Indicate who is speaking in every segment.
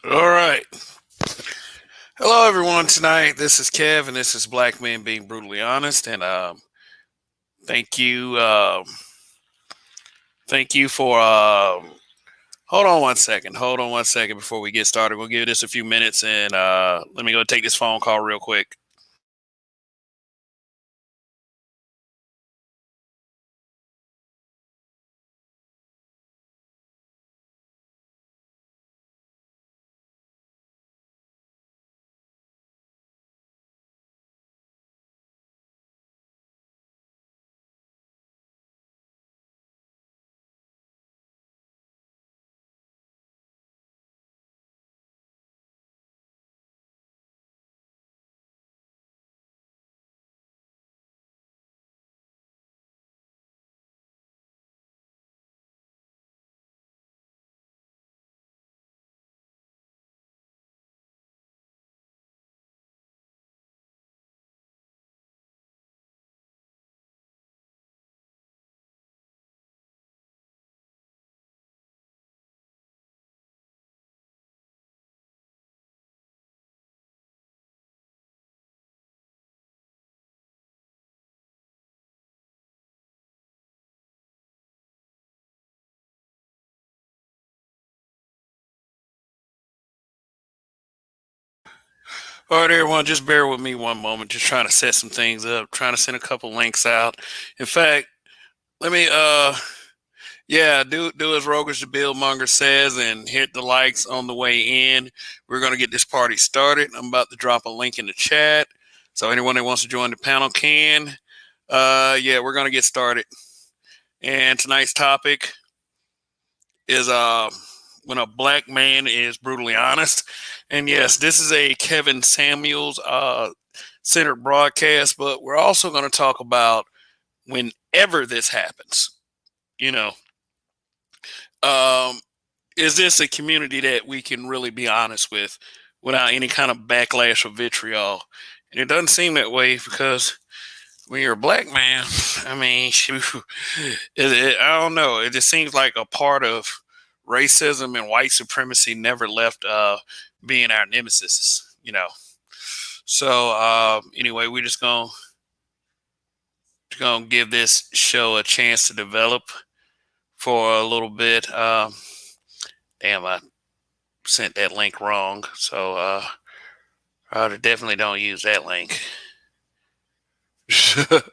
Speaker 1: All right. Hello, everyone. Tonight, this is Kev, and this is Black Men Being Brutally Honest. And thank you, thank you for. Hold on one second. Hold on one second before we get started. We'll give this a few minutes, and let me go take this phone call real quick. All right, everyone, just bear with me one moment. Just trying to set some things up. Trying to send a couple links out. In fact, let me yeah, do as Roguish the Billmonger says and hit the likes on the way in. We're gonna get this party started. I'm about to drop a link in the chat. So anyone that wants to join the panel can. Yeah, we're gonna get started. And tonight's topic is when a black man is brutally honest. And yes, this is a Kevin Samuels centered broadcast, but we're also gonna talk about whenever this happens. You know, um, is this a community that we can really be honest with without any kind of backlash or vitriol? And it doesn't seem that way because when you're a black man, I mean, I don't know. It just seems like a part of racism and white supremacy never left being our nemesis. So anyway, we're just gonna give this show a chance to develop for a little bit. Damn, I sent that link wrong. So I definitely don't use that link. Let's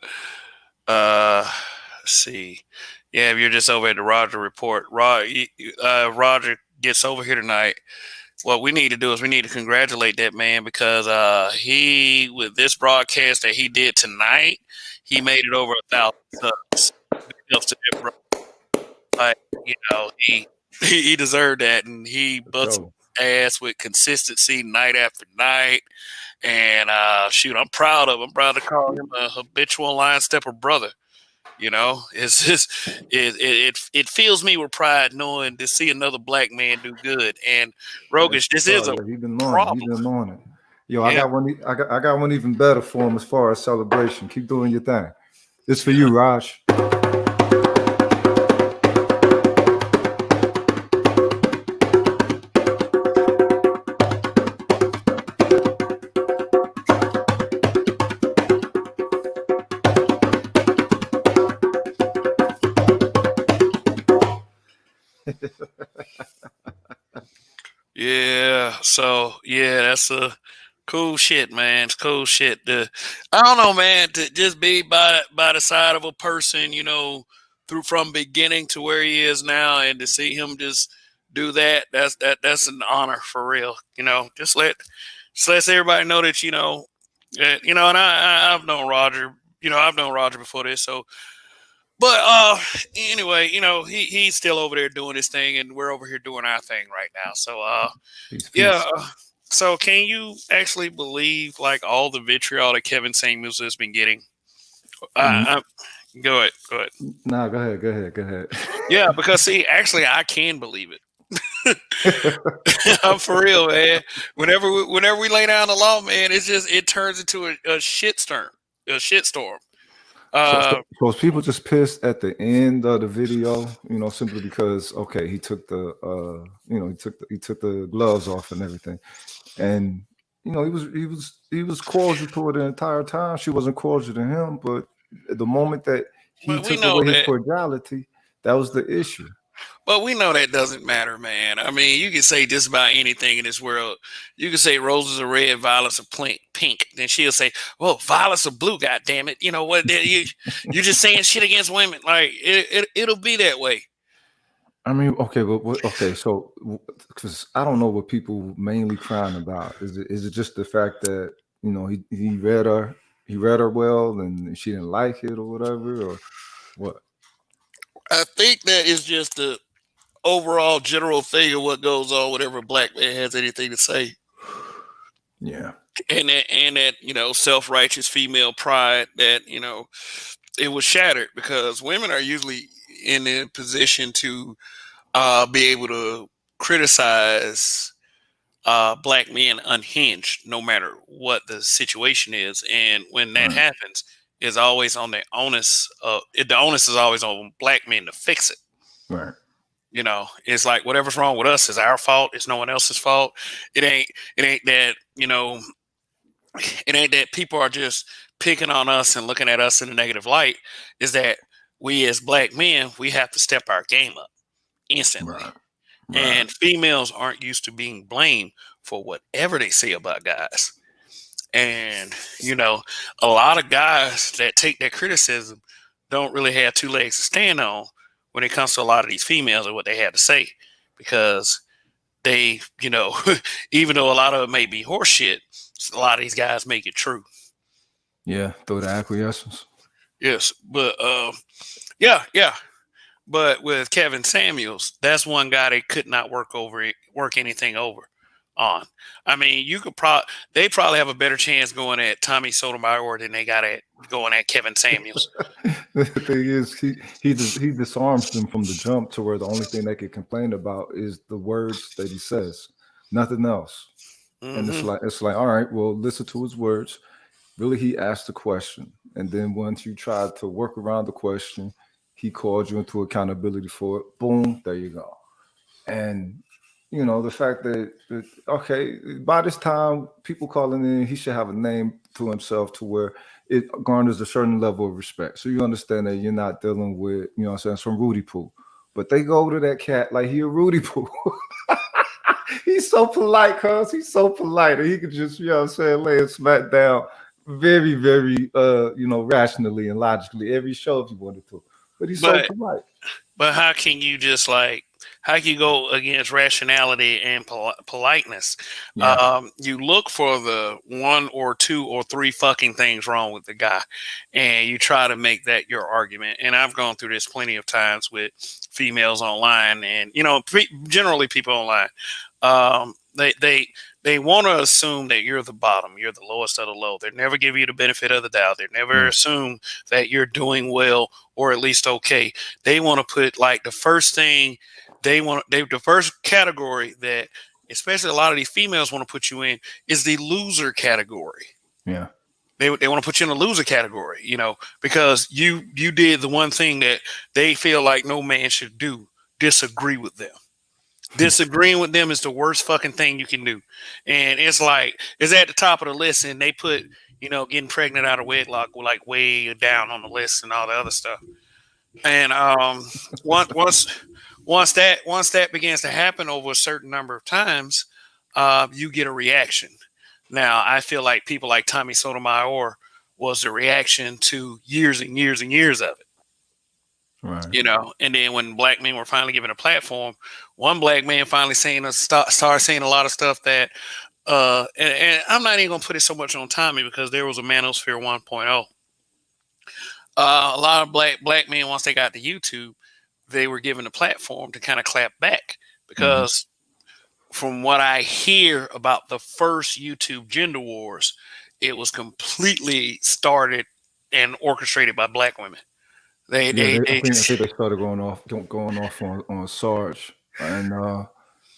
Speaker 1: see. Yeah, if you're just over at the Roger Report, Roger gets over here tonight. What we need to do is we need to congratulate that man because he, with this broadcast that he did tonight, he made it over 1,000 subs. Big ups to that, bro. Like, he deserved that, and he busts
Speaker 2: Go.
Speaker 1: ass with consistency night after night. And shoot, I'm proud of him. I'm proud to call him a habitual line stepper brother. It's just it fills me with pride knowing to see another black man do good. And
Speaker 2: That's
Speaker 1: Rogish,
Speaker 2: the
Speaker 1: this is
Speaker 2: start.
Speaker 1: a
Speaker 2: Yeah, he been on it. He
Speaker 1: problem.
Speaker 2: been on it. Yo, I
Speaker 1: Yeah.
Speaker 2: got one. I got one even better for him as far as celebration. Keep doing your thing. This for you, Raj.
Speaker 1: Yeah. So yeah, that's a cool shit, man. It's cool shit. I don't know, man. To just be by the side of a person, through from beginning to where he is now, and to see him just do that, that's an honor for real. Just let everybody know that And I've known Roger. I've known Roger before this, so. But anyway, he's still over there doing his thing, and we're over here doing our thing right now. So
Speaker 2: Peace,
Speaker 1: yeah.
Speaker 2: peace.
Speaker 1: So can you actually believe like all the vitriol that Kevin Samuels has been getting?
Speaker 2: Mm,
Speaker 1: Go ahead. Go ahead.
Speaker 2: Nah, go ahead. Go ahead. Go ahead.
Speaker 1: Yeah, because see, actually, I can believe it. I'm for real, man. Whenever we lay down the law, man, it turns into a shitstorm. A shitstorm.
Speaker 2: So,
Speaker 1: Uh,
Speaker 2: so, so is people just pissed at the end of the video, simply because okay, he took the he took the gloves off and everything, and he was cordial to her the entire time. She wasn't cordial to him, but the moment that he
Speaker 1: but we
Speaker 2: took
Speaker 1: know
Speaker 2: away his
Speaker 1: that.
Speaker 2: cordiality, that was the issue.
Speaker 1: But we know that doesn't matter, man. I mean, you can say just about anything in this world. You can say roses are red, violets are pink. Then she'll say, "Well, violets are blue." God damn it! You know what? You just saying shit against women. Like it'll be that way.
Speaker 2: I mean, okay, but okay, so because I don't know what people mainly crying about. Is it just the fact that he read her well and she didn't like it or whatever, or what?
Speaker 1: I think that is just the overall general thing of what goes on whenever a black man has anything to say,
Speaker 2: Yeah,
Speaker 1: and that self righteous female pride that it was shattered because women are usually in a position to be able to criticize black men unhinged, no matter what the situation is. And when that
Speaker 2: right,
Speaker 1: happens, is always on the onus. The onus is always on black men to fix it.
Speaker 2: right.
Speaker 1: It's like whatever's wrong with us is our fault. It's no one else's fault. It ain't. It ain't that. It ain't that people are just picking on us and looking at us in a negative light. Is that we as black men we have to step our game up instantly.
Speaker 2: Right, right.
Speaker 1: And females aren't used to being blamed for whatever they say about guys. And, a lot of guys that take that criticism don't really have two legs to stand on when it comes to a lot of these females and what they have to say. Because they, even though a lot of it may be horseshit, a lot of these guys make it true.
Speaker 2: Yeah, throw the acquiescence.
Speaker 1: Yes. But, yeah, yeah. But with Kevin Samuels, that's one guy they could not work anything over on. I mean, they probably have a better chance going at Tommy Sotomayor than they got at going at Kevin Samuels.
Speaker 2: The thing is, he disarms them from the jump to where the only thing they could complain about is the words that he says, nothing else. And it's
Speaker 1: Hmm.
Speaker 2: like it's like, all right, well, listen to his words. Really, he asked the question, and then once you tried to work around the question, he called you into accountability for it. Boom, there you go. And the fact that okay, by this time, people calling in, he should have a name to himself to where it garners a certain level of respect. So you understand that you're not dealing with, what I'm saying, some Rudy Poo. But they go to that cat like he a Rudy Poo. He's so polite, cuz he's so polite. And he could just, what I'm saying, lay a smack down very, very rationally and logically every show if you wanted to. But he's so
Speaker 1: But
Speaker 2: polite.
Speaker 1: how can you just like how can you go against rationality and politeness?
Speaker 2: Yeah.
Speaker 1: You look for the one or two or three fucking things wrong with the guy, and you try to make that your argument. And I've gone through this plenty of times with females online, and generally people online. They want to assume that you're the bottom, you're the lowest of the low. They never give you the benefit of the doubt. They never
Speaker 2: Yeah.
Speaker 1: assume that you're doing well or at least okay. They want to put like the first thing the first category that especially a lot of these females want to put you in is the loser category.
Speaker 2: Yeah.
Speaker 1: They want to put you in the loser category, because you did the one thing that they feel like no man should do, disagree with them. Disagreeing with them is the worst fucking thing you can do. And it's like, it's at the top of the list, and they put, getting pregnant out of wedlock like way down on the list and all the other stuff. And once once once that begins to happen over a certain number of times, you get a reaction. Now, I feel like people like Tommy Sotomayor was the reaction to years and years and years of it.
Speaker 2: Right.
Speaker 1: And then when black men were finally given a platform, one black man finally started saying a lot of stuff that, and I'm not even gonna put it so much on Tommy because there was a Manosphere 1.0. A lot of black men once they got to YouTube, they were given a platform to kind of clap back
Speaker 2: Hmm.
Speaker 1: because from what I hear about the first YouTube gender wars, it was completely started and orchestrated by black women. They
Speaker 2: Yeah,
Speaker 1: they
Speaker 2: I
Speaker 1: they
Speaker 2: think they started going off on Sarge, and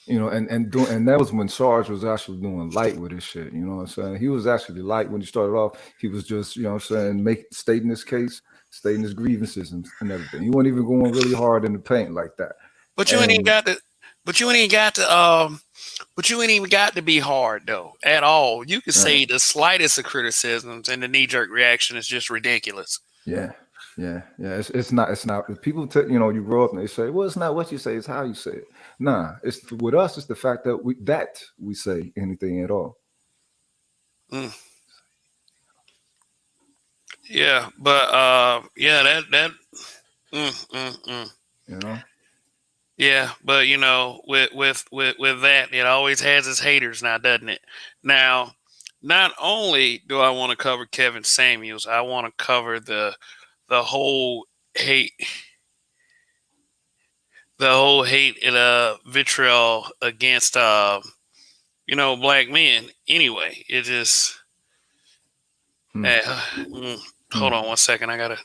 Speaker 2: and that was when Sarge was actually doing light with his shit. You know what I'm saying? He was actually light when he started off. He was just, what I'm saying, stating his case. stating his grievances and everything. He wasn't even going really hard in the paint like that.
Speaker 1: But you ain't even
Speaker 2: And
Speaker 1: got to. But you ain't even got to. But you ain't even got to be hard though at all. You could
Speaker 2: right,
Speaker 1: say the slightest of criticisms, and the knee jerk reaction is just ridiculous.
Speaker 2: yeah, yeah. It's not. If people, you grow up and they say, well, it's not what you say, it's how you say it. Nah, it's with us. It's the fact that we say anything at all.
Speaker 1: Mm. Yeah, but yeah, that. Mm.
Speaker 2: You know.
Speaker 1: Yeah, but with that, it always has its haters now, doesn't it? Now, not only do I want to cover Kevin Samuels, I want to cover the whole hate, the whole hate and vitriol against black men. Anyway, it just
Speaker 2: Hmm.
Speaker 1: uh, mm, hold
Speaker 2: Hmm.
Speaker 1: on one second, I gotta.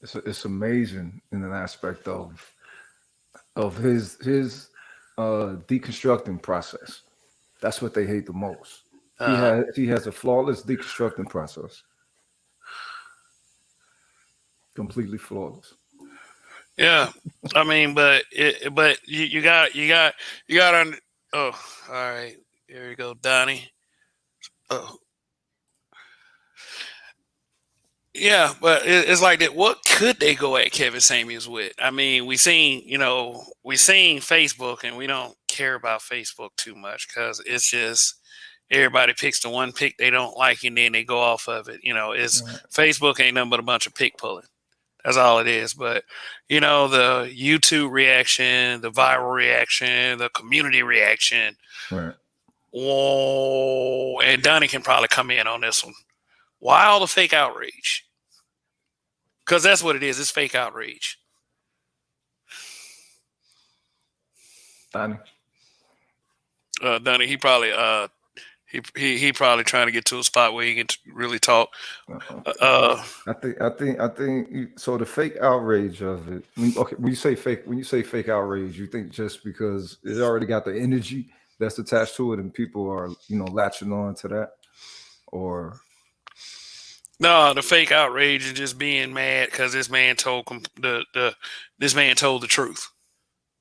Speaker 2: It's amazing in an aspect of his deconstructing process. That's what they hate the most.
Speaker 1: Uh,
Speaker 2: He has a flawless deconstructing process, completely flawless.
Speaker 1: yeah, I mean, but you got on. Oh, all right, here you go, Donnie. Oh, yeah, but it's like that. What could they go at Kevin Samuels with? I mean, we seen Facebook, and we don't care about Facebook too much because it's just everybody picks the one pick they don't like, and then they go off of it. It's
Speaker 2: Right,
Speaker 1: Facebook ain't nothing but a bunch of pick pulling. That's all it is. But the YouTube reaction, the viral reaction, the community reaction.
Speaker 2: right.
Speaker 1: Whoa! And Donnie can probably come in on this one. Why all the fake outrage? Because that's what it is. It's fake outrage.
Speaker 2: Donnie.
Speaker 1: Donnie, he probably trying to get to a spot where he can really talk.
Speaker 2: Uh-uh.
Speaker 1: Uh,
Speaker 2: So the fake outrage of it. Okay, when you say fake outrage, you think just because it already got the energy that's attached to it, and people are latching on to that, or
Speaker 1: no, the fake outrage is just being mad because this man told the truth.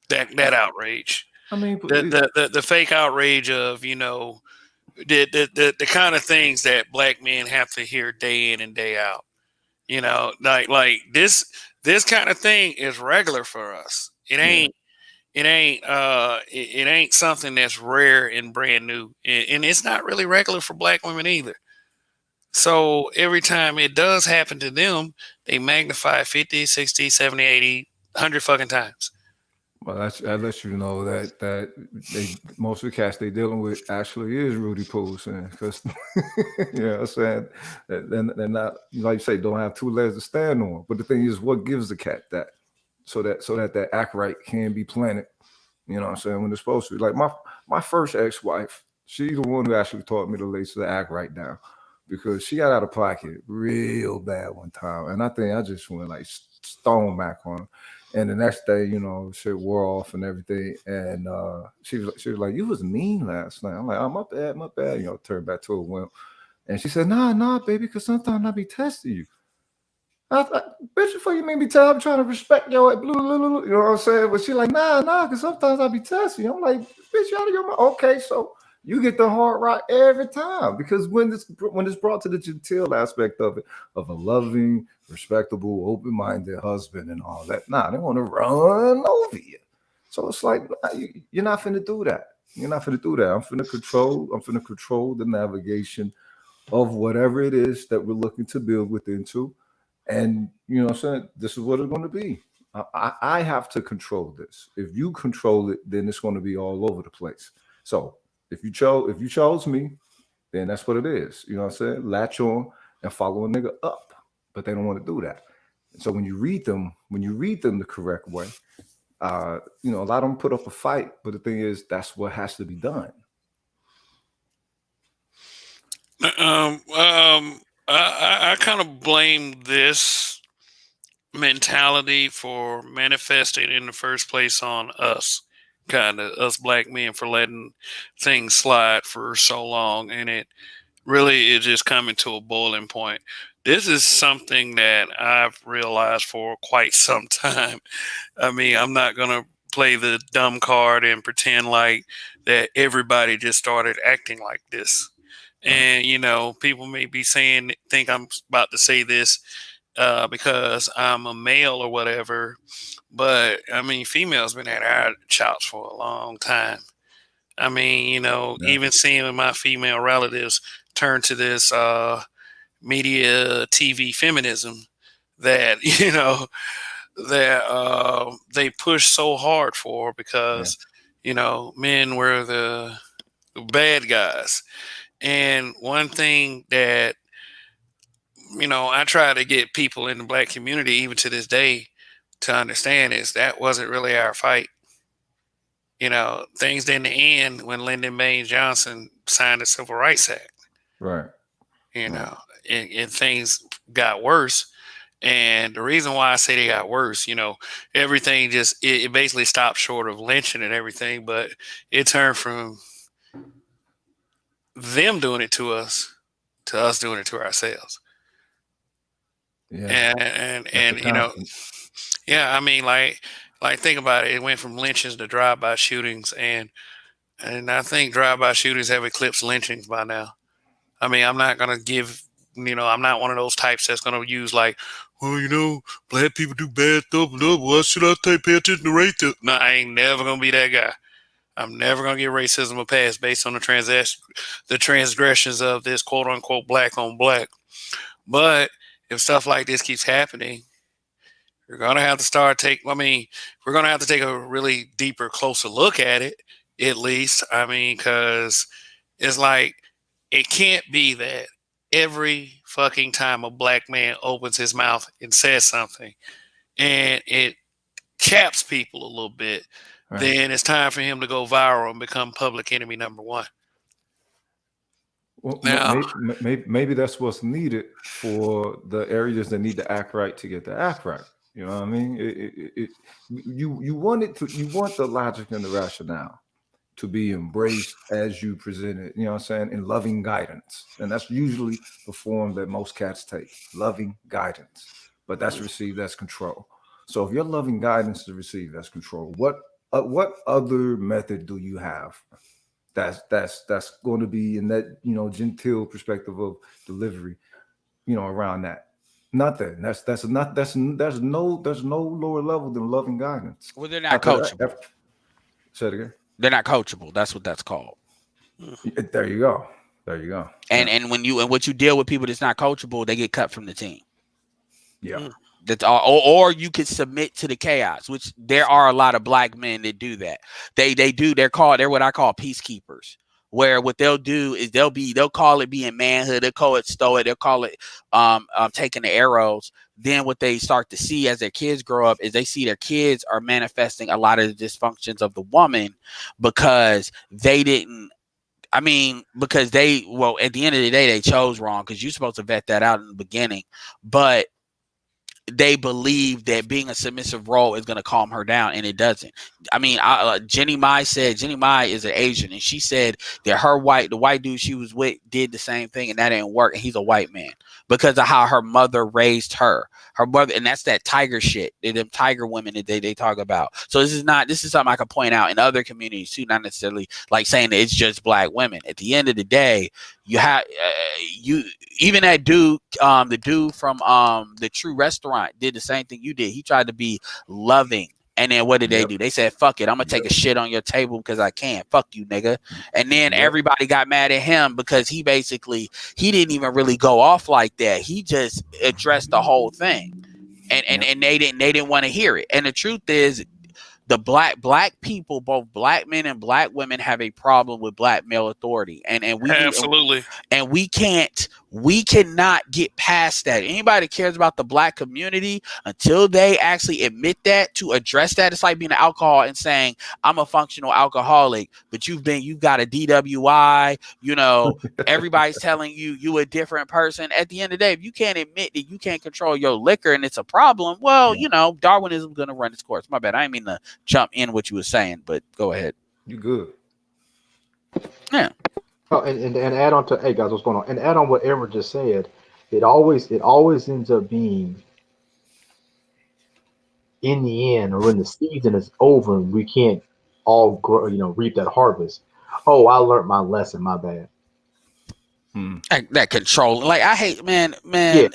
Speaker 1: That outrage.
Speaker 2: I mean, but
Speaker 1: The fake outrage of the kind of things that black men have to hear day in and day out. Like this kind of thing is regular for us. It
Speaker 2: yeah.
Speaker 1: ain't it ain't something that's rare and brand new, and it's not really regular for black women either. So every time it does happen to them, they magnify 50, 60, 70, 80, 100 fucking times.
Speaker 2: Well, that lets you know that they most of the cats they dealing with actually is Rudy Poulsen because I'm saying they're not like you say don't have two legs to stand on. But the thing is, what gives the cat that that act right can be planted? You know what I'm saying when it's supposed to. Like my first ex wife, she's the one who actually taught me the lace to act right now because she got out of pocket real bad one time, and I think I just went like stone back on her. And the next day, shit wore off and everything. And she was like, "You was mean last night." I'm like, "Oh, my bad, my bad." Turned back to a wimp. And she said, "Nah, nah, baby, because sometimes I be testing you." Bitch, before you make me tell, I'm trying to respect your blue, blue, blue, you know what I'm saying? But she like, nah, because sometimes I be testing you. I'm like, bitch, you out of your mind. Okay, so you get the hard rock every time because when it's brought to the genteel aspect of it, of a loving, respectable, open-minded husband and all that, nah, they want to run over you. So it's like nah, you're not finna do that. You're not finna do that. I'm finna control. I'm finna control the navigation of whatever it is that we're looking to build within to. And you know what I'm saying? This is what it's going to be. I have to control this. If you control it, then it's going to be all over the place. So if you chose me, then that's what it is. You know what I'm saying? Latch on and follow a nigga up. But they don't want to do that. So when you read them the correct way, a lot of them put up a fight, but the thing is that's what has to be done.
Speaker 1: I kind of blame this mentality for manifesting in the first place on us, kind of us black men for letting things slide for so long, and it really is just coming to a boiling point. This is something that I've realized for quite some time. I mean, I'm not gonna play the dumb card and pretend like that everybody just started acting like this.
Speaker 2: Right.
Speaker 1: And people may be saying, think I'm about to say this because I'm a male or whatever, but I mean, females been at our chops for a long time. I mean,
Speaker 2: Yeah.
Speaker 1: even seeing my female relatives turn to this media TV feminism that they push so hard for
Speaker 2: Yeah.
Speaker 1: because men were the bad guys. And one thing that I try to get people in the black community, even to this day, to understand is that wasn't really our fight. Things didn't end when Lyndon Baines Johnson signed the Civil Rights Act.
Speaker 2: Right.
Speaker 1: You
Speaker 2: Right.
Speaker 1: know, and things got worse. And the reason why I say they got worse, everything just it basically stopped short of lynching and everything, but it turned from them doing it to us doing it to ourselves.
Speaker 2: Yeah. That's the
Speaker 1: And
Speaker 2: constant.
Speaker 1: yeah, I mean, like think about it. It went from lynchings to drive-by shootings, and I think drive-by shootings have eclipsed lynchings by now. I mean, I'm not gonna give, I'm not one of those types that's gonna use like, well, black people do bad stuff. No, why should I pay attention to racism? No, I ain't never gonna be that guy. I'm never gonna give racism a pass based on the transgressions of this quote unquote black on black. But if stuff like this keeps happening, you're gonna have to start take. I mean, we're gonna have to take a really deeper, closer look at it. At least, I mean, because it's like it can't be that every fucking time a black man opens his mouth and says something and it chaps people a little bit,
Speaker 2: Right.
Speaker 1: then it's time for him to go viral and become public enemy number one.
Speaker 2: Well,
Speaker 1: Now,
Speaker 2: maybe that's what's needed for the areas that need to act right to get the act right. You know what I mean? You want it to, you want the logic and the rationale to be embraced as you present it, you know what I'm saying, in loving guidance. And that's usually the form that most cats take, loving guidance. But that's received as control. So if your loving guidance is received as control, what other method do you have that's going to be in that, genteel perspective of delivery, around that? Nothing. There's no lower level than loving guidance.
Speaker 3: Well, they're not
Speaker 2: After that,
Speaker 3: coachable.
Speaker 2: say it again.
Speaker 3: They're not coachable. That's what that's called.
Speaker 2: There you go. There you go.
Speaker 3: And
Speaker 2: Yeah.
Speaker 3: what you deal with people that's not coachable, they get cut from the team.
Speaker 2: Yeah.
Speaker 3: That's or you could submit to the chaos, which there are a lot of black men that do that. They're what I call peacekeepers. Where what they'll do is they'll call it being manhood, they'll call it stoic, they'll call it taking the arrows. Then what they start to see as their kids grow up is they see their kids are manifesting a lot of the dysfunctions of the woman because they didn't. I mean, because at the end of the day, they chose wrong because you're supposed to vet that out in the beginning. But they believe that being a submissive role is going to calm her down, and it doesn't. I mean, Jenny Mai is an Asian, and she said that the white dude she was with did the same thing, and that didn't work. And he's a white man because of how her mother raised her. Her mother, and that's that tiger shit, them tiger women that they talk about. So this is something I can point out in other communities too, not necessarily like saying that it's just black women. At the end of the day, you have even that dude, the dude from the True Restaurant did the same thing you did. He tried to be loving. And then what did they
Speaker 2: Yep.
Speaker 3: do? They said, fuck it, I'm gonna take
Speaker 2: Yep.
Speaker 3: a shit on your table because I can. Fuck you, nigga. And then
Speaker 2: Yep.
Speaker 3: everybody got mad at him because he didn't even really go off like that. He just addressed the whole thing. And
Speaker 2: Yep.
Speaker 3: they didn't want to hear it. And the truth is, the black people, both black men and black women, have a problem with black male authority, and
Speaker 1: absolutely.
Speaker 3: we cannot get past that. Anybody that cares about the black community, until they actually admit that, to address that, it's like being an alcohol and saying I'm a functional alcoholic, but you've got a DWI. Everybody's telling you a different person. At the end of the day, if you can't admit that you can't control your liquor and it's a problem, well,
Speaker 2: Yeah.
Speaker 3: Darwinism is going to run its course. My bad. I didn't mean to jump in what you were saying, but go ahead.
Speaker 2: You good.
Speaker 3: Yeah.
Speaker 4: Oh, and add on to, hey guys, what's going on? And add on what Aaron just said. it always ends up being in the end, or when the season is over and we can't all grow, reap that harvest. Oh, I learned my lesson. My bad.
Speaker 2: Hmm.
Speaker 3: That control, like I hate, man,
Speaker 4: Yeah,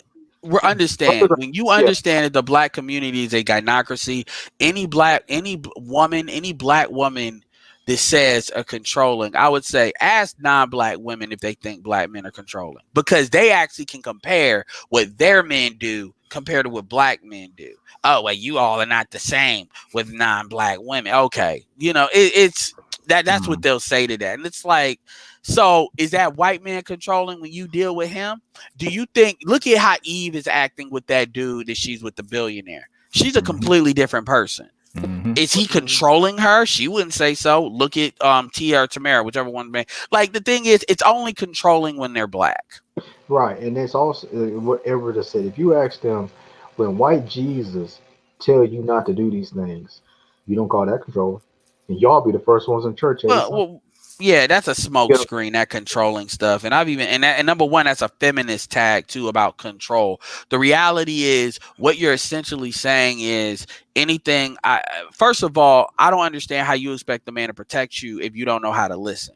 Speaker 3: we understand when you
Speaker 4: yeah,
Speaker 3: understand that the black community is a gynocracy. Any woman, any black woman that says a controlling, I would say ask non-black women if they think black men are controlling, because they actually can compare what their men do compared to what black men do. Oh, well, you all are not the same with non-black women. Okay, it's that's what they'll say to that, and it's like, so is that white man controlling when you deal with him? Do you think, look at how Eve is acting with that dude that she's with, the billionaire? She's a completely different person.
Speaker 2: Mm-hmm.
Speaker 3: Is he controlling her? She wouldn't say so. Look at Tia or Tamara, whichever one. Like, the thing is, it's only controlling when they're black.
Speaker 4: right. And it's also whatever they said. If you ask them, when white Jesus tell you not to do these things, you don't call that control. And y'all be the first ones in church every Sunday.
Speaker 3: Well, yeah, that's a smoke
Speaker 4: You know,
Speaker 3: screen, that controlling stuff. And I've even, and number one, that's a feminist tag too about control. The reality is, what you're essentially saying is anything. First of all, I don't understand how you expect the man to protect you if you don't know how to listen,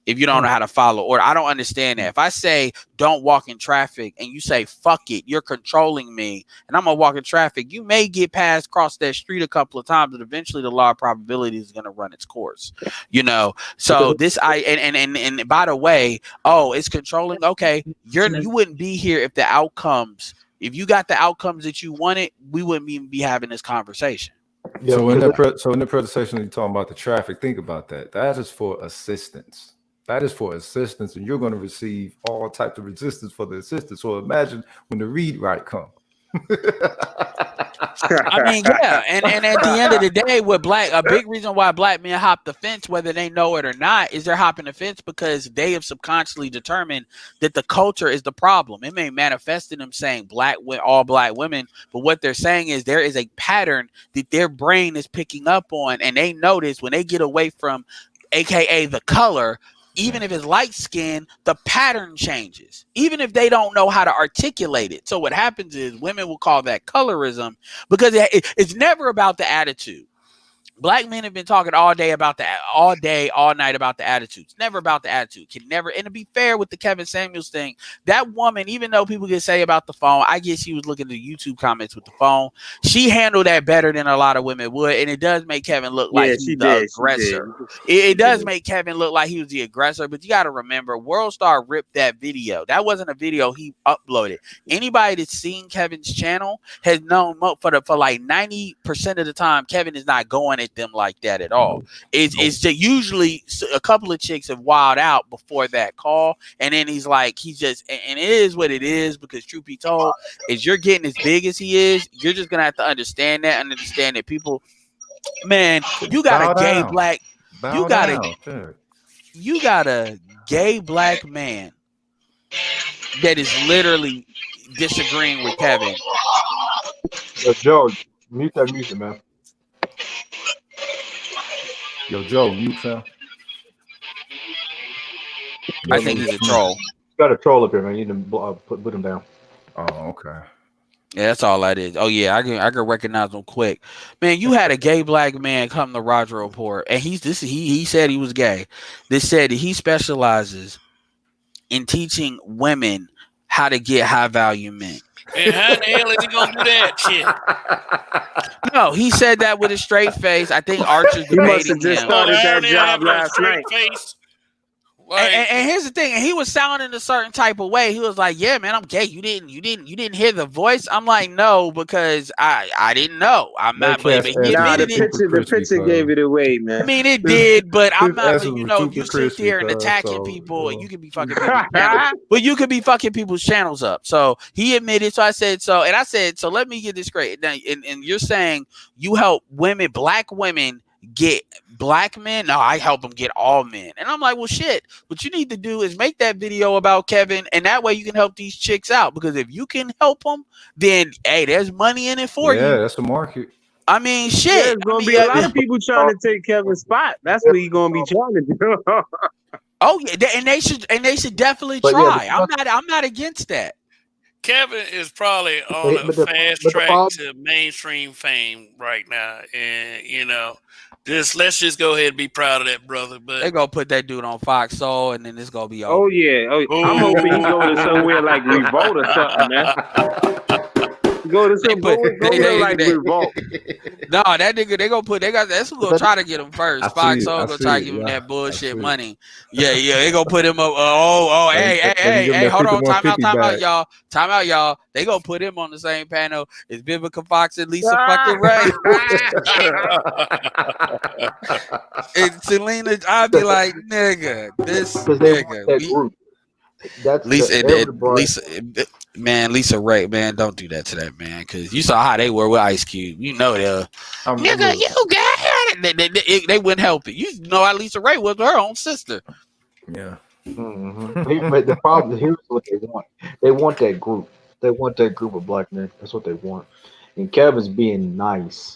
Speaker 3: if you don't know how to follow order. I don't understand that. If I say don't walk in traffic and you say fuck it, you're controlling me, and I'm gonna walk in traffic, you may get past cross that street a couple of times, but eventually the law of probability is gonna run its course. So this and by the way, oh, it's controlling. Okay, you wouldn't be here if the outcomes. If you got the outcomes that you wanted, we wouldn't even be having this conversation.
Speaker 4: yeah,
Speaker 2: So in
Speaker 4: because
Speaker 2: the presentation, you're talking about the traffic. Think about that. That is for assistance. That is for assistance, and you're going to receive all types of resistance for the assistance. So imagine when the read right come.
Speaker 3: I mean, yeah, and at the end of the day, a big reason why black men hop the fence, whether they know it or not, is they're hopping the fence because they have subconsciously determined that the culture is the problem. It may manifest in them saying all black women, but what they're saying is there is a pattern that their brain is picking up on, and they notice when they get away from, AKA the color. Even if it's light skin, the pattern changes, even if they don't know how to articulate it. So what happens is women will call that colorism, because it's never about the attitude. Black men have been talking all day, all night about the attitude. It's never about the attitude. Can never. And to be fair with the Kevin Samuels thing, that woman, even though people can say about the phone, I guess she was looking at the YouTube comments with the phone. She handled that better than a lot of women would, and it does make Kevin look like he's the aggressor. It does make Kevin look like he was the aggressor, but you got to remember, Worldstar ripped that video. That wasn't a video he uploaded. Anybody that's seen Kevin's channel has known for like 90% of the time, Kevin is not going at them like that at all. It's usually a couple of chicks have wilded out before that call, and then he's just, and it is what it is, because truth be told, as you're getting as big as he is, you're just gonna have to understand that people, man, you got a gay black, you got a gay black man that is literally disagreeing with Kevin.
Speaker 4: Joe, mute that music, man.
Speaker 2: Yo, Joe, mute fam.
Speaker 3: I think he's a troll.
Speaker 4: You got a troll up here, man. You need to put him down.
Speaker 2: Oh, okay.
Speaker 3: Yeah, that's all that is. Oh yeah, I can recognize him quick. Man, you had a gay black man come to Roger Report, and he said he was gay. They said that he specializes in teaching women how to get high value men.
Speaker 1: And how in the hell is he gonna do that shit?
Speaker 3: No, he said that with a straight face. I think Archer's debating him.
Speaker 5: Started that job last night.
Speaker 1: Face.
Speaker 3: And here's the thing, and he was sounding a certain type of way. He was like, "Yeah, man, I'm gay. You didn't hear the voice." I'm like, "No, because I didn't know. I'm not." But he admitted it.
Speaker 5: The picture gave it away, man.
Speaker 3: I mean, it did, but I'm not. If you sit there and attacking people, you can be fucking people's channels, but you could be fucking people's channels up. So he admitted. So I said so, and I said so. Let me get this straight. Now, and you're saying you help women, black women, get black men? No, I help them get all men. And I'm like, well, shit, what you need to do is make that video about Kevin, and that way you can help these chicks out, because if you can help them, then hey, there's money in it for you.
Speaker 2: Yeah, that's the market.
Speaker 3: I mean, shit.
Speaker 5: There's gonna be a lot of people trying to take Kevin's spot. That's what he's gonna be trying to do.
Speaker 3: Oh yeah, and they should definitely try. I'm not against that.
Speaker 1: Kevin is probably on a
Speaker 4: But the
Speaker 1: fast
Speaker 4: but the
Speaker 1: track
Speaker 4: problem,
Speaker 1: to mainstream fame right now, and let's just go ahead and be proud of that brother. But
Speaker 3: They gonna put that dude on Fox Soul, and then it's gonna be
Speaker 5: Oh
Speaker 3: over.
Speaker 5: yeah. Oh, I'm hoping he go to somewhere like Revolt or something, man. Go to
Speaker 3: They
Speaker 5: some
Speaker 3: put
Speaker 5: go to like Revolt.
Speaker 3: no, that nigga, that's who
Speaker 4: but
Speaker 3: gonna
Speaker 4: that,
Speaker 3: try to get him
Speaker 2: I
Speaker 3: first.
Speaker 2: see
Speaker 3: Fox
Speaker 2: it.
Speaker 3: Soul
Speaker 2: I
Speaker 3: gonna
Speaker 2: see
Speaker 3: try to
Speaker 2: it.
Speaker 3: give him
Speaker 2: Yeah,
Speaker 3: that
Speaker 2: I
Speaker 3: bullshit
Speaker 2: see it.
Speaker 3: money. Yeah, they gonna put him up.
Speaker 2: They gonna
Speaker 3: Hey,
Speaker 2: give him that
Speaker 3: hold on,
Speaker 2: 5150
Speaker 3: time out,
Speaker 2: bag.
Speaker 3: y'all. Time out, y'all. They gonna put him on the same panel as Vivica Fox and Lisa fucking Ray. And Selena, I'd be like, nigga, this
Speaker 4: because they want
Speaker 3: nigga,
Speaker 4: that
Speaker 3: we
Speaker 4: group. That's
Speaker 3: Lisa,
Speaker 4: everybody.
Speaker 3: Man, Lisa Ray, man, don't do that to that man, because you saw how they were with Ice Cube. You know they'll, nigga,
Speaker 2: Look,
Speaker 3: you got it. They wouldn't help it. You know how Lisa Ray was with her own sister.
Speaker 2: yeah.
Speaker 4: But the problem here's what they want. They want that group. They want that group of black men. That's what they want. And Kevin's being nice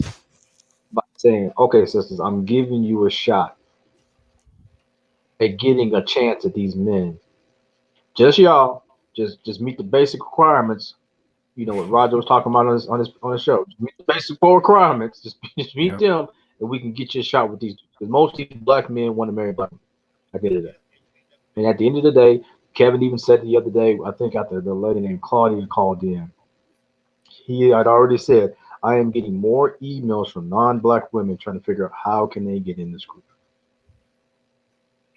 Speaker 4: by saying, "Okay, sisters, I'm giving you a shot at getting a chance at these men. Just y'all, just meet the basic requirements. You know what Roger was talking about on his show. Just meet the basic four requirements. Just meet
Speaker 2: Yep.
Speaker 4: them, and we can get you a shot with these. Because most of these black men want to marry black men. I get it. And at the end of the day, Kevin even said the other day, I think after the lady named Claudia called in, he had already said, I am getting more emails from non-black women trying to figure out how can they get in this group.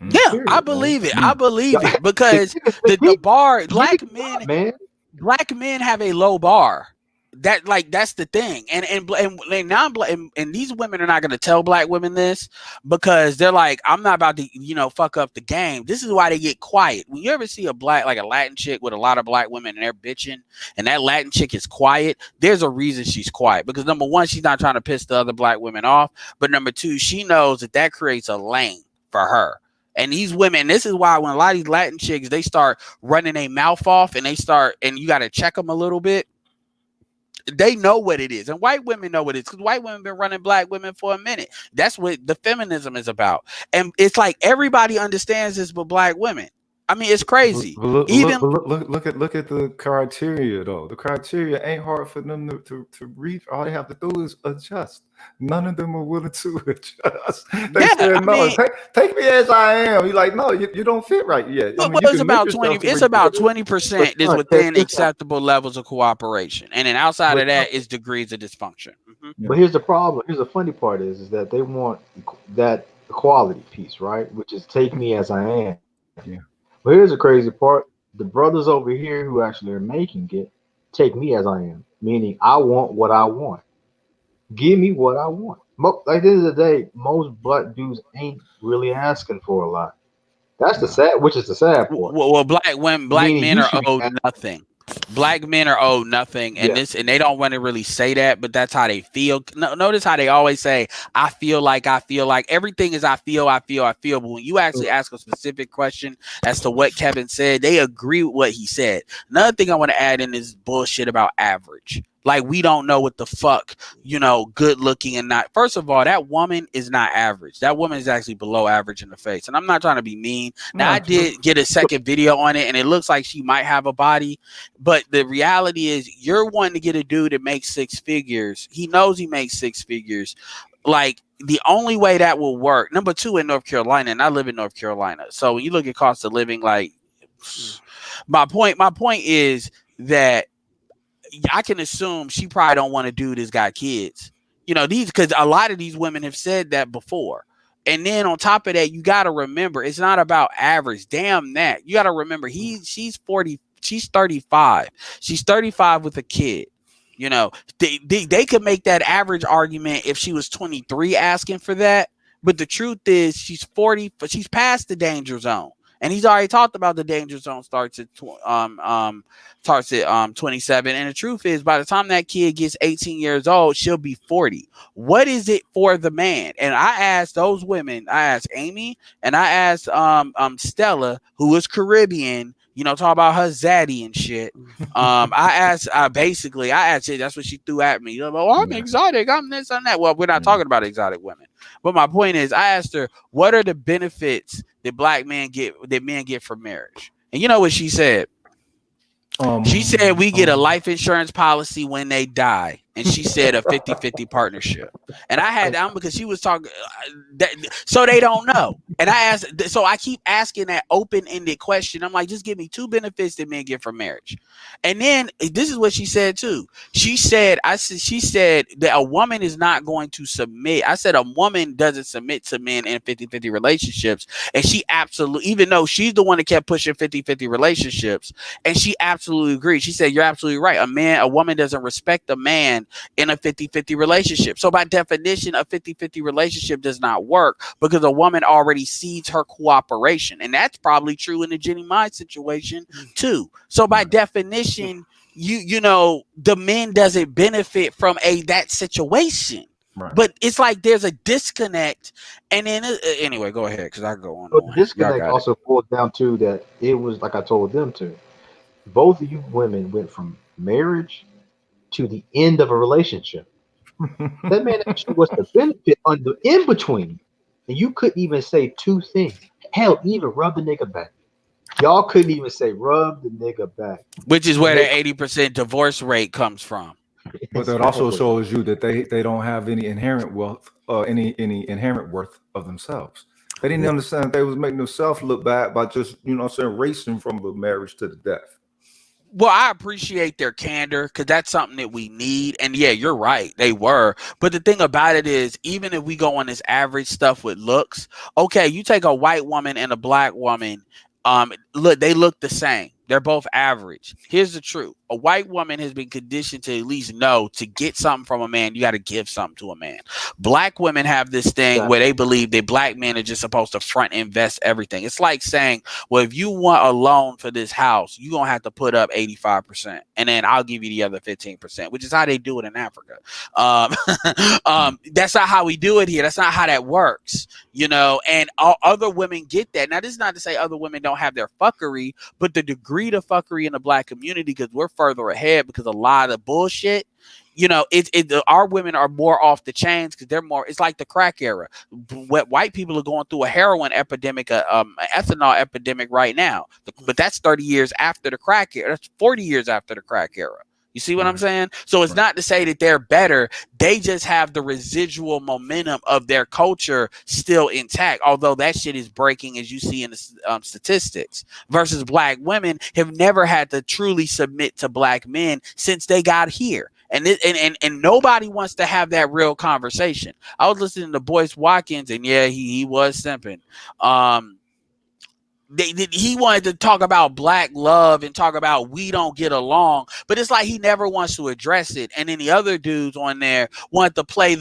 Speaker 3: Yeah, I
Speaker 4: Period, man.
Speaker 3: believe it. I believe it
Speaker 4: The
Speaker 3: because
Speaker 4: the
Speaker 3: the
Speaker 4: people
Speaker 3: bar,
Speaker 4: give it up, man.
Speaker 3: black men have a low bar. That's the thing, and non-black and these women are not going to tell black women this because they're like, I'm not about to fuck up the game. This is why they get quiet. When you ever see a Latin chick with a lot of black women and they're bitching, and that Latin chick is quiet, there's a reason she's quiet, because number one, she's not trying to piss the other black women off, but number two, she knows that creates a lane for her. And these women, this is why when a lot of these Latin chicks, they start running their mouth off and you got to check them a little bit. They know what it is, and white women know what it is, because white women been running black women for a minute. That's what the feminism is about, and it's like everybody understands this, but black women. I mean, it's crazy.
Speaker 2: Look,
Speaker 3: Even
Speaker 2: look at the criteria though. The criteria ain't hard for them to read. All they have to do is adjust. None of them are willing to adjust. They said no. Take me as I am. You're like, no, you don't fit right yet. I mean,
Speaker 3: it's about 20. It's about 20% is within acceptable levels of cooperation, and then outside of that is degrees of dysfunction.
Speaker 4: But here's the problem. Here's the funny part is that they want that equality piece, right? Which is take me as I am.
Speaker 2: Yeah.
Speaker 4: But here's the crazy part. The brothers over here who actually are making it take me as I am, meaning I want what I want. Give me what I want. Like at the end of the day, most black dudes ain't really asking for a lot. That's the sad, which is the sad part.
Speaker 3: Well, black
Speaker 4: Meaning
Speaker 3: men
Speaker 4: you
Speaker 3: are
Speaker 4: should be
Speaker 3: owed nothing. Black men are owed nothing, and and they don't want to really say that, but that's how they feel. Notice how they always say, I feel like everything is I feel. But when you actually ask a specific question as to what Kevin said, they agree with what he said. Another thing I want to add in is bullshit about average. Like, we don't know what the fuck, good looking and not. First of all, that woman is not average. That woman is actually below average in the face. And I'm not trying to be mean. Now, I did get a second video on it, and it looks like she might have a body. But the reality is, you're wanting to get a dude that makes six figures. He knows he makes six figures. Like, the only way that will work, number two, in North Carolina, and I live in North Carolina. So when you look at cost of living, like, my point is that I can assume she probably don't want a dude that's got kids. Because a lot of these women have said that before. And then on top of that, you got to remember, it's not about average. Damn that. You got to remember, she's 40, she's 35. She's 35 with a kid. They could make that average argument if she was 23 asking for that. But the truth is, she's 40, but she's past the danger zone. And he's already talked about the danger zone starts at 27. And the truth is, by the time that kid gets 18 years old, she'll be 40. What is it for the man? And I asked those women, I asked Amy and I asked Stella, who is Caribbean, talk about her zaddy and shit. I asked it. That's what she threw at me. I'm exotic. I'm this, I'm that. Well, we're not talking about exotic women. But my point is, I asked her, what are the benefits that men get from marriage? And you know what she said? She said we get a life insurance policy when they die. And she said a 50-50 partnership. And I had down because she was talking so they don't know. And I asked, so I keep asking that open-ended question. I'm like, just give me 2 benefits that men get from marriage. And then this is what she said too. She said that a woman is not going to submit. I said a woman doesn't submit to men in 50-50 relationships. And she absolutely, even though she's the one that kept pushing 50-50 relationships, and she absolutely agreed. She said, you're absolutely right. A woman doesn't respect a man in a 50-50 relationship. So by definition, a 50-50 relationship does not work because a woman already cedes her cooperation. And that's probably true in the Jenny Mind situation too. So by definition, you know, the men doesn't benefit from that situation.
Speaker 2: Right.
Speaker 3: But it's like there's a disconnect. And then anyway, go ahead, because I go on.
Speaker 4: But the disconnect also boils down to that it was like I told them to. Both of you women went from marriage to the end of a relationship. That man actually was the benefit on the in between. And you couldn't even say 2 things. Hell, even rub the nigga back. Y'all couldn't even say rub the nigga back.
Speaker 3: Which is where the 80% divorce rate comes from.
Speaker 2: But that also shows you that they don't have any inherent wealth or any inherent worth of themselves. They didn't understand that they was making themselves look bad by just, you know what I'm saying, racing from the marriage to the death.
Speaker 3: Well, I appreciate their candor because that's something that we need. And yeah, you're right. They were. But the thing about it is, even if we go on this average stuff with looks, okay, you take a white woman and a black woman, look, they look the same. They're both average. Here's the truth. A white woman has been conditioned to at least know to get something from a man, you got to give something to a man. Black women have this thing where they believe that black men are just supposed to front invest everything. It's like saying, well, if you want a loan for this house, you're going to have to put up 85%. And then I'll give you the other 15%, which is how they do it in Africa. That's not how we do it here. That's not how that works, you know, and other women get that. Now, this is not to say other women don't have their fuckery, but the degree of fuckery in the black community, because we're further ahead because a lot of bullshit, you know, our women are more off the chains because they're more, it's like the crack era. White people are going through a heroin epidemic, an ethanol epidemic right now, but that's 30 years after the crack era. That's 40 years after the crack era. You see what I'm saying? So it's not to say that they're better. They just have the residual momentum of their culture still intact, although that shit is breaking, as you see in the statistics, versus black women have never had to truly submit to black men since they got here. And nobody wants to have that real conversation. I was listening to Boyce Watkins, and yeah, he was simping. He wanted to talk about black love and talk about we don't get along, but it's like he never wants to address it. And then the other dudes on there want to play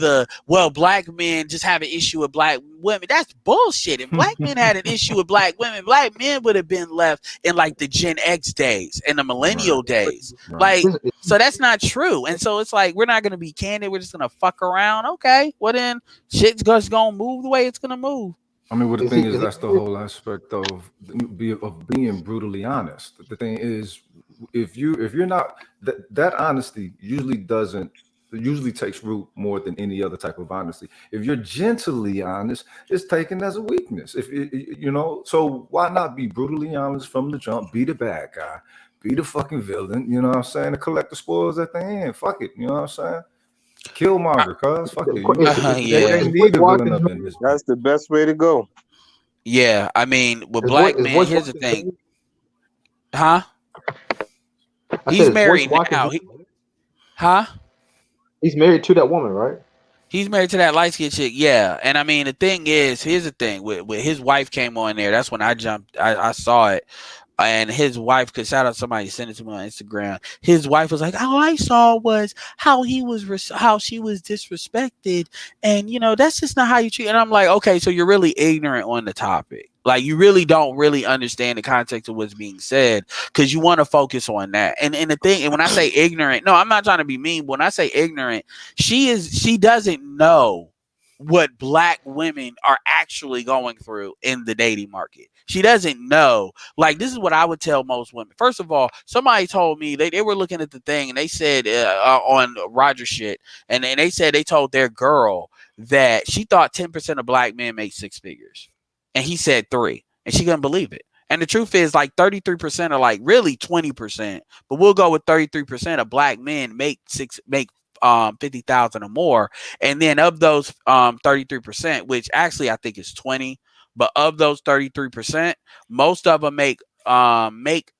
Speaker 3: black men just have an issue with black women. That's bullshit. If black men had an issue with black women, black men would have been left in like the Gen X days and the millennial days. Like, so that's not true. And so it's like, we're not going to be candid. We're just going to fuck around. Okay, well then shit's just going to move the way it's going to move.
Speaker 2: I mean, well, the thing is, that's the whole aspect of being brutally honest. The thing is, if you're not, that honesty usually takes root more than any other type of honesty. If you're gently honest, it's taken as a weakness. If you know, so why not be brutally honest from the jump? Be the bad guy, be the fucking villain. You know what I'm saying? And collect the spoils at the end. Fuck it. You know what I'm saying? Killmonger, cuz fuck it. They need a villain up in this.
Speaker 5: That's the best way to go.
Speaker 3: Yeah, I mean, with black men, here's the thing. Huh? He's married now.
Speaker 4: He's married to that woman, right?
Speaker 3: He's married to that light skinned chick, yeah. And I mean, the thing is, here's the thing. With his wife came on there, that's when I jumped. I saw it. And his wife, because shout out somebody sent it to me on Instagram. His wife was like, all I saw was how she was disrespected, and you know that's just not how you treat. And I'm like, okay, so you're really ignorant on the topic. Like you really don't really understand the context of what's being said because you want to focus on that. And the thing, and when I say ignorant, no, I'm not trying to be mean. But when I say ignorant, she doesn't know what black women are actually going through in the dating market. She doesn't know. Like, this is what I would tell most women. First of all, somebody told me they were looking at the thing and they said on Roger shit, and they said they told their girl that she thought 10% of black men make 6 figures. And he said 3. And she couldn't believe it. And the truth is, like 33% are like really 20%, but we'll go with 33% of black men make 50,000 or more. And then of those 33%, which actually I think is 20, but of those 33%, most of them make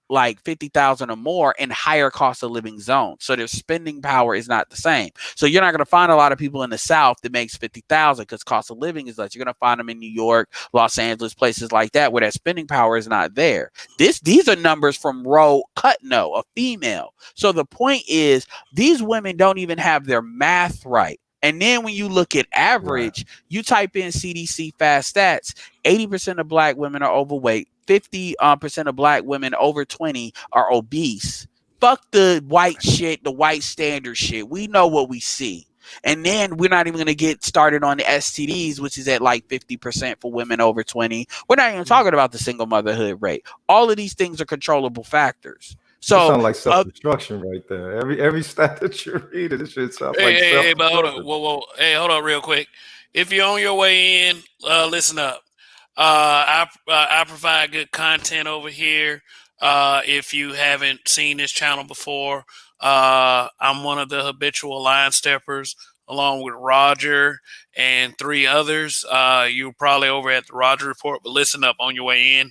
Speaker 3: like 50,000 or more in higher cost of living zones. So their spending power is not the same. So you're not going to find a lot of people in the South that makes 50,000 because cost of living is less. You're going to find them in New York, Los Angeles, places like that where that spending power is not there. These are numbers from Ro Cutno, a female. So the point is, these women don't even have their math right. And then when you look at average, you type in CDC fast stats, 80% of black women are overweight, 50% of black women over 20 are obese. Fuck the white shit, the white standard shit. We know what we see. And then we're not even going to get started on the STDs, which is at like 50% for women over 20. We're not even talking about the single motherhood rate. All of these things are controllable factors.
Speaker 2: So it
Speaker 3: So
Speaker 2: sounds like self-destruction right there. Every stat that you're reading, this shit sounds like
Speaker 1: Hey, but hold on,
Speaker 2: self-destruction.
Speaker 1: whoa. Hey, hold on, real quick. If you're on your way in, listen up. I provide good content over here. If you haven't seen this channel before, I'm one of the habitual line steppers, along with Roger and 3 others. You're probably over at the Roger Report, but listen up on your way in.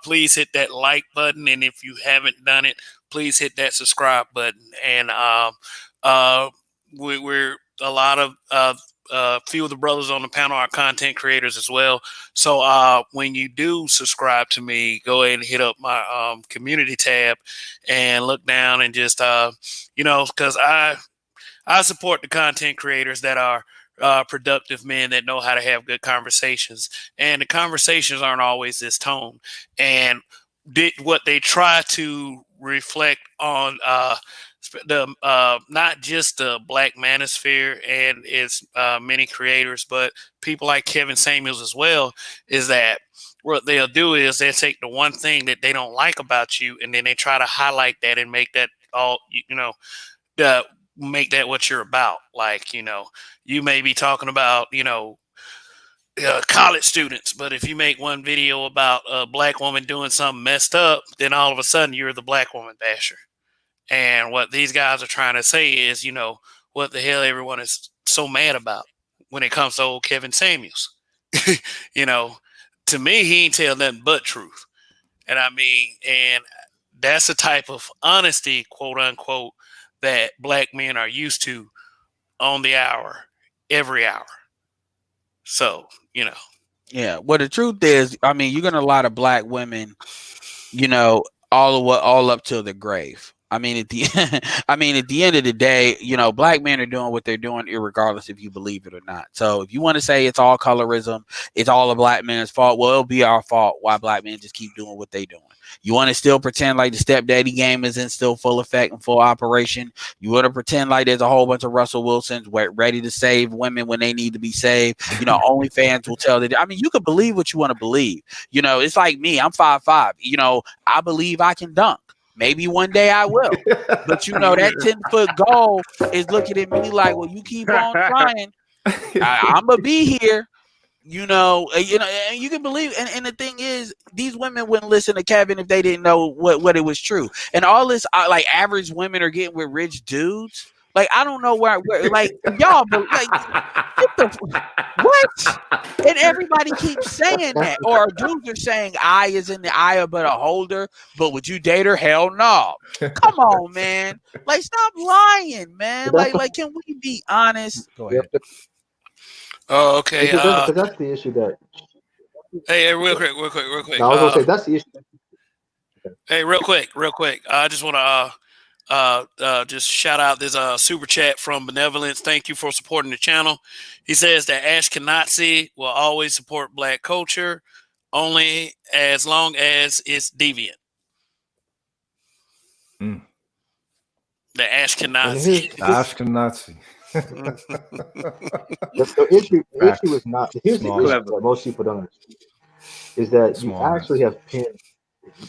Speaker 1: Please hit that like button, and if you haven't done it, please hit that subscribe button. And we're a lot of few of the brothers on the panel are content creators as well. So when you do subscribe to me, go ahead and hit up my community tab and look down and just because I support the content creators that are productive men that know how to have good conversations, and the conversations aren't always this tone. And what they try to reflect on the not just the Black Manosphere and its many creators, but people like Kevin Samuels as well, is that what they'll do is they'll take the one thing that they don't like about you, and then they try to highlight that and make that all the make that what you're about. Like, you may be talking about, college students, but if you make one video about a black woman doing something messed up, then all of a sudden you're the black woman basher. And what these guys are trying to say is, what the hell everyone is so mad about when it comes to old Kevin Samuels. you know, to me, he ain't tell nothing but truth. And that's the type of honesty, quote unquote, that black men are used to on the hour, every hour. So,
Speaker 3: yeah, well, the truth is, I mean, you're gonna a lot of black women, all up till the grave. I mean, at the at the end of the day, black men are doing what they're doing, irregardless if you believe it or not. So if you want to say it's all colorism, it's all a black man's fault, well, it'll be our fault why black men just keep doing what they doing. You want to still pretend like the stepdaddy game is in still full effect and full operation. You want to pretend like there's a whole bunch of Russell Wilsons ready to save women when they need to be saved. OnlyFans will tell that. I mean, you can believe what you want to believe. It's like me. I'm 5'5". I believe I can dunk. Maybe one day I will. But that 10-foot goal is looking at me like, well, you keep on trying. I'm going to be here. And you can believe, and the thing is, these women wouldn't listen to Kevin if they didn't know what it was true. And all this, like, average women are getting with rich dudes. Like, I don't know where like, y'all, but like, what? And everybody keeps saying that, or dudes are saying eye is in the eye but a holder. But would you date her? Hell no. Come on, man. Like, stop lying, man. Like, can we be honest? Go ahead.
Speaker 1: Oh, okay.
Speaker 4: Because that's the issue that.
Speaker 1: Hey, real quick.
Speaker 4: No, I was gonna say that's the issue.
Speaker 1: Hey, real quick. I just want to just shout out this super chat from Benevolence. Thank you for supporting the channel. He says that Ashkenazi will always support black culture, only as long as it's deviant.
Speaker 2: Mm.
Speaker 1: The Ashkenazi.
Speaker 2: Ashkenazi.
Speaker 4: The issue is not. Here's the issue that most people don't understand is that you actually have pinned.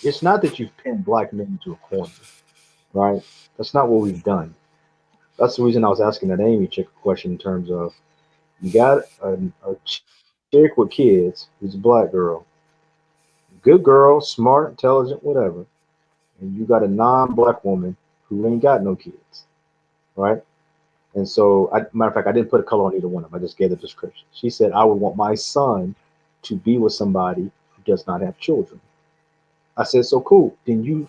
Speaker 4: It's not that you've pinned black men into a corner, right? That's not what we've done. That's the reason I was asking that Amy chick question in terms of you got a chick with kids who's a black girl. good girl, smart, intelligent, whatever, and you got a non-black woman who ain't got no kids, right? And so, matter of fact, I didn't put a color on either one of them. I just gave the description. She said, I would want my son to be with somebody who does not have children. I said, so cool. Then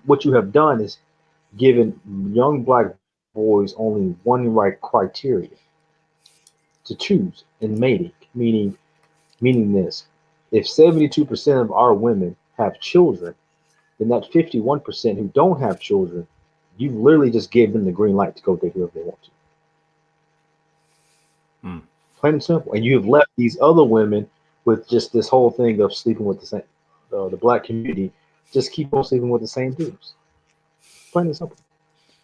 Speaker 4: what you have done is given young black boys only one right criteria to choose in mating, meaning this. If 72% of our women have children, then that 51% who don't have children, you literally just gave them the green light to go date whoever they want to. Plain and simple. And you have left these other women with just this whole thing of sleeping with the black community, just keep on sleeping with the same dudes. Plain and simple.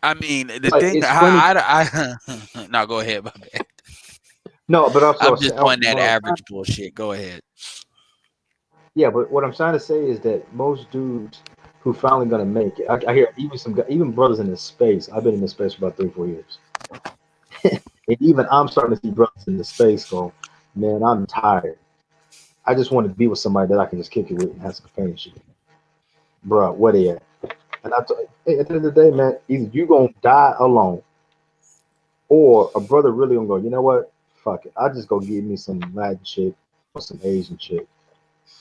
Speaker 3: I mean, the
Speaker 4: It's like
Speaker 3: thing,
Speaker 4: it's funny.
Speaker 3: no, go ahead, my bad.
Speaker 4: No, but also
Speaker 3: I'm just on that average bullshit. Go ahead.
Speaker 4: yeah, but what I'm trying to say is that most dudes who finally gonna make it, I hear even brothers in this space. I've been in this space for about 3-4 years, and even I'm starting to see brothers in this space go, man, I'm tired. I just want to be with somebody that I can just kick it with and have some companionship. Bro, where they at? And hey, at the end of the day, man, either you gonna die alone, or a brother really gonna go, you know what? Fuck it. I just go get me some Latin chick or some Asian chick,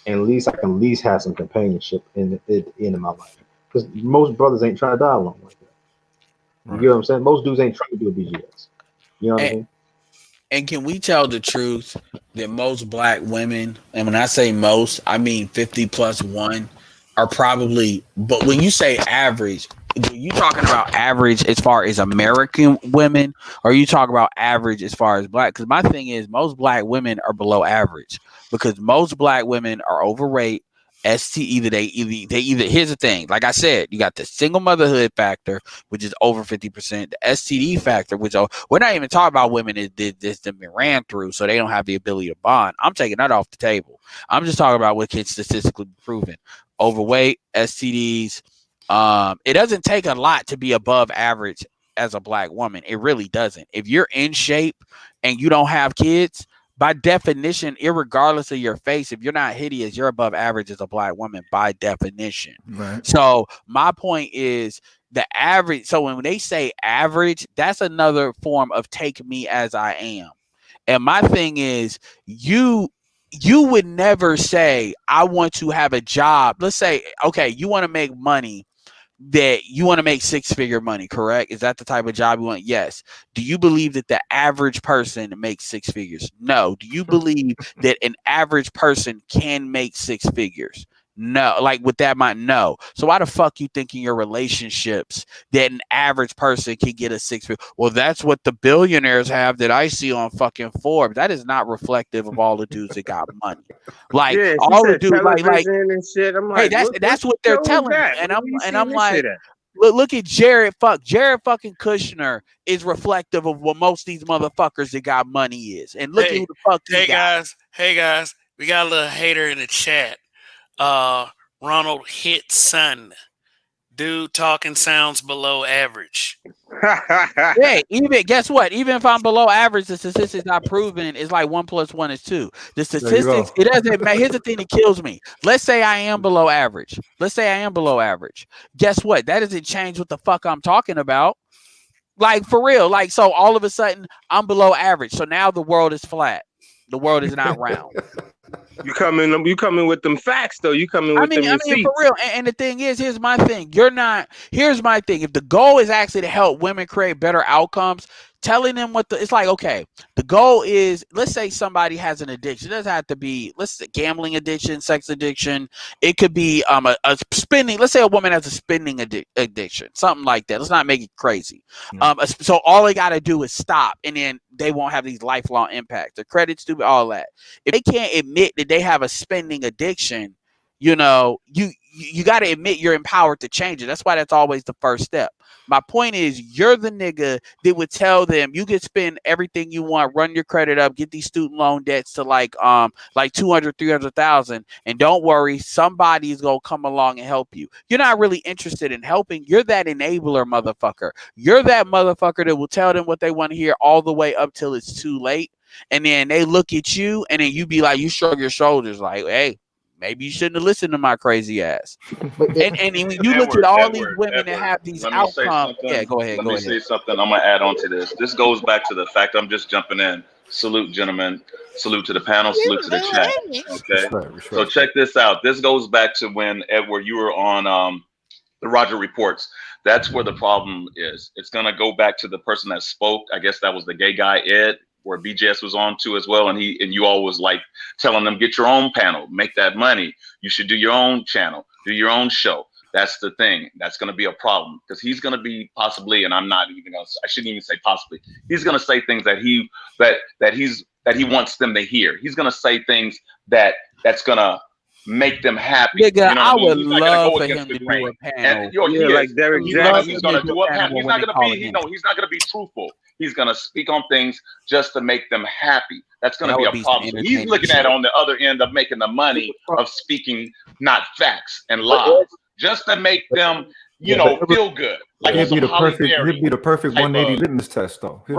Speaker 4: and at least I can at least have some companionship at the end of my life. Because most brothers ain't trying to die alone like that. You get what I'm saying? Most dudes ain't trying to do a BGS. You know what I mean?
Speaker 3: And can we tell the truth that most black women, and when I say most, I mean 50 plus one, are probably, but when you say average, are you talking about average as far as American women, or are you talking about average as far as black? Because my thing is, most black women are below average because most black women are overweight. Either here's the thing, like I said, you got the single motherhood factor, which is over 50%, the STD factor, which we're not even talking about women that been ran through, so they don't have the ability to bond. I'm taking that off the table. I'm just talking about what can statistically be proven: overweight, STDs. It doesn't take a lot to be above average as a black woman. It really doesn't. If you're in shape and you don't have kids, by definition, irregardless of your face, if you're not hideous, you're above average as a black woman by definition.
Speaker 2: Right.
Speaker 3: So my point is the average. So when they say average, that's another form of take me as I am. And my thing is, you would never say, I want to have a job. Let's say, okay, you want to make money, that you want to make 6-figure money, correct? Is that the type of job you want? Yes. Do you believe that the average person makes 6 figures? No. Do you believe that an average person can make 6 figures? No. Like with that mind, no. So why the fuck you think in your relationships that an average person can get a 6-figure? Well, that's what the billionaires have that I see on fucking Forbes. That is not reflective of all the dudes that got money. Like
Speaker 5: Yeah, she
Speaker 3: all the
Speaker 5: said
Speaker 3: dudes, like
Speaker 5: television and shit. I'm
Speaker 3: hey,
Speaker 5: like,
Speaker 3: that's what they're
Speaker 5: show is
Speaker 3: telling me,
Speaker 5: that?
Speaker 3: and
Speaker 5: Where you
Speaker 3: I'm
Speaker 5: seeing this
Speaker 3: like,
Speaker 5: shit at?
Speaker 3: look at Jared fucking Kushner is reflective of what most of these motherfuckers that got money is, and look at who the fuck he got.
Speaker 1: Hey guys, we got a little hater in the chat. Ronald hit son. Dude talking sounds below average.
Speaker 3: Yeah, even guess what? Even if I'm below average, the statistics I've proven is like 1 + 1 is 2. The
Speaker 2: There you
Speaker 3: statistics,
Speaker 2: go.
Speaker 3: it doesn't matter. Here's the thing that kills me. Let's say I am below average. Let's say I am below average. Guess what? That doesn't change what the fuck I'm talking about. Like for real. Like so all of a sudden I'm below average. So now the world is flat. The world is not round.
Speaker 5: You coming with them facts though. You coming
Speaker 3: I
Speaker 5: with
Speaker 3: mean,
Speaker 5: them
Speaker 3: for
Speaker 5: receipts.
Speaker 3: real. And the thing is, here's my thing. Here's my thing. If the goal is actually to help women create better outcomes, telling them it's like, okay, the goal is, let's say somebody has an addiction. It doesn't have to be, let's say gambling addiction, sex addiction. It could be a spending. Let's say a woman has a spending addiction, something like that. Let's not make it crazy. So all they got to do is stop, and then they won't have these lifelong impacts. The credit stupid, all that. If they can't admit that they have a spending addiction, you got to admit you're empowered to change it. That's why that's always the first step. My point is, you're the nigga that would tell them you can spend everything you want, run your credit up, get these student loan debts to like 200, 300,000, and don't worry, somebody is gonna come along and help you. You're not really interested in helping. You're that enabler, motherfucker. You're that motherfucker that will tell them what they want to hear all the way up till it's too late, and then they look at you, and then you be like, you shrug your shoulders, like, hey. maybe you shouldn't have listened to my crazy ass.
Speaker 4: But
Speaker 3: And when you look at all these women that have these
Speaker 6: let me say
Speaker 3: outcomes,
Speaker 6: something.
Speaker 3: yeah, go ahead.
Speaker 6: Let me say something. I'm gonna add on to this. This goes back to the fact I'm just jumping in. Salute, gentlemen. Salute to the panel. Salute to the chat. Okay.
Speaker 2: Respect.
Speaker 6: So check this out. This goes back to when Edward, you were on the Roger Reports. That's where the problem is. It's gonna go back to the person that spoke. I guess that was the gay guy, Ed, where BJS was on too as well. And you all was like telling them, get your own panel, make that money. You should do your own channel, do your own show. That's the thing. That's going to be a problem because he's going to be possibly, and I'm not even going to, I shouldn't even say possibly. He's going to say things that he wants them to hear. He's going to say things that's going to make them happy.
Speaker 3: Nigga,
Speaker 6: you know
Speaker 3: I would
Speaker 6: He's not gonna
Speaker 3: love
Speaker 6: go
Speaker 3: for
Speaker 6: against
Speaker 3: him
Speaker 6: the
Speaker 3: to
Speaker 6: grain.
Speaker 3: do a panel.
Speaker 6: And,
Speaker 5: like Derek Jackson.
Speaker 6: He's going to do a panel. He's not going to be,
Speaker 3: him.
Speaker 6: he's not going to be truthful. He's going to speak on things just to make them happy. That's going to be a problem. So he's looking at it on the other end of making the money of speaking not facts and lies, just to make them, feel good. Like
Speaker 2: he'd be the perfect 180 litmus test, though.
Speaker 6: He'll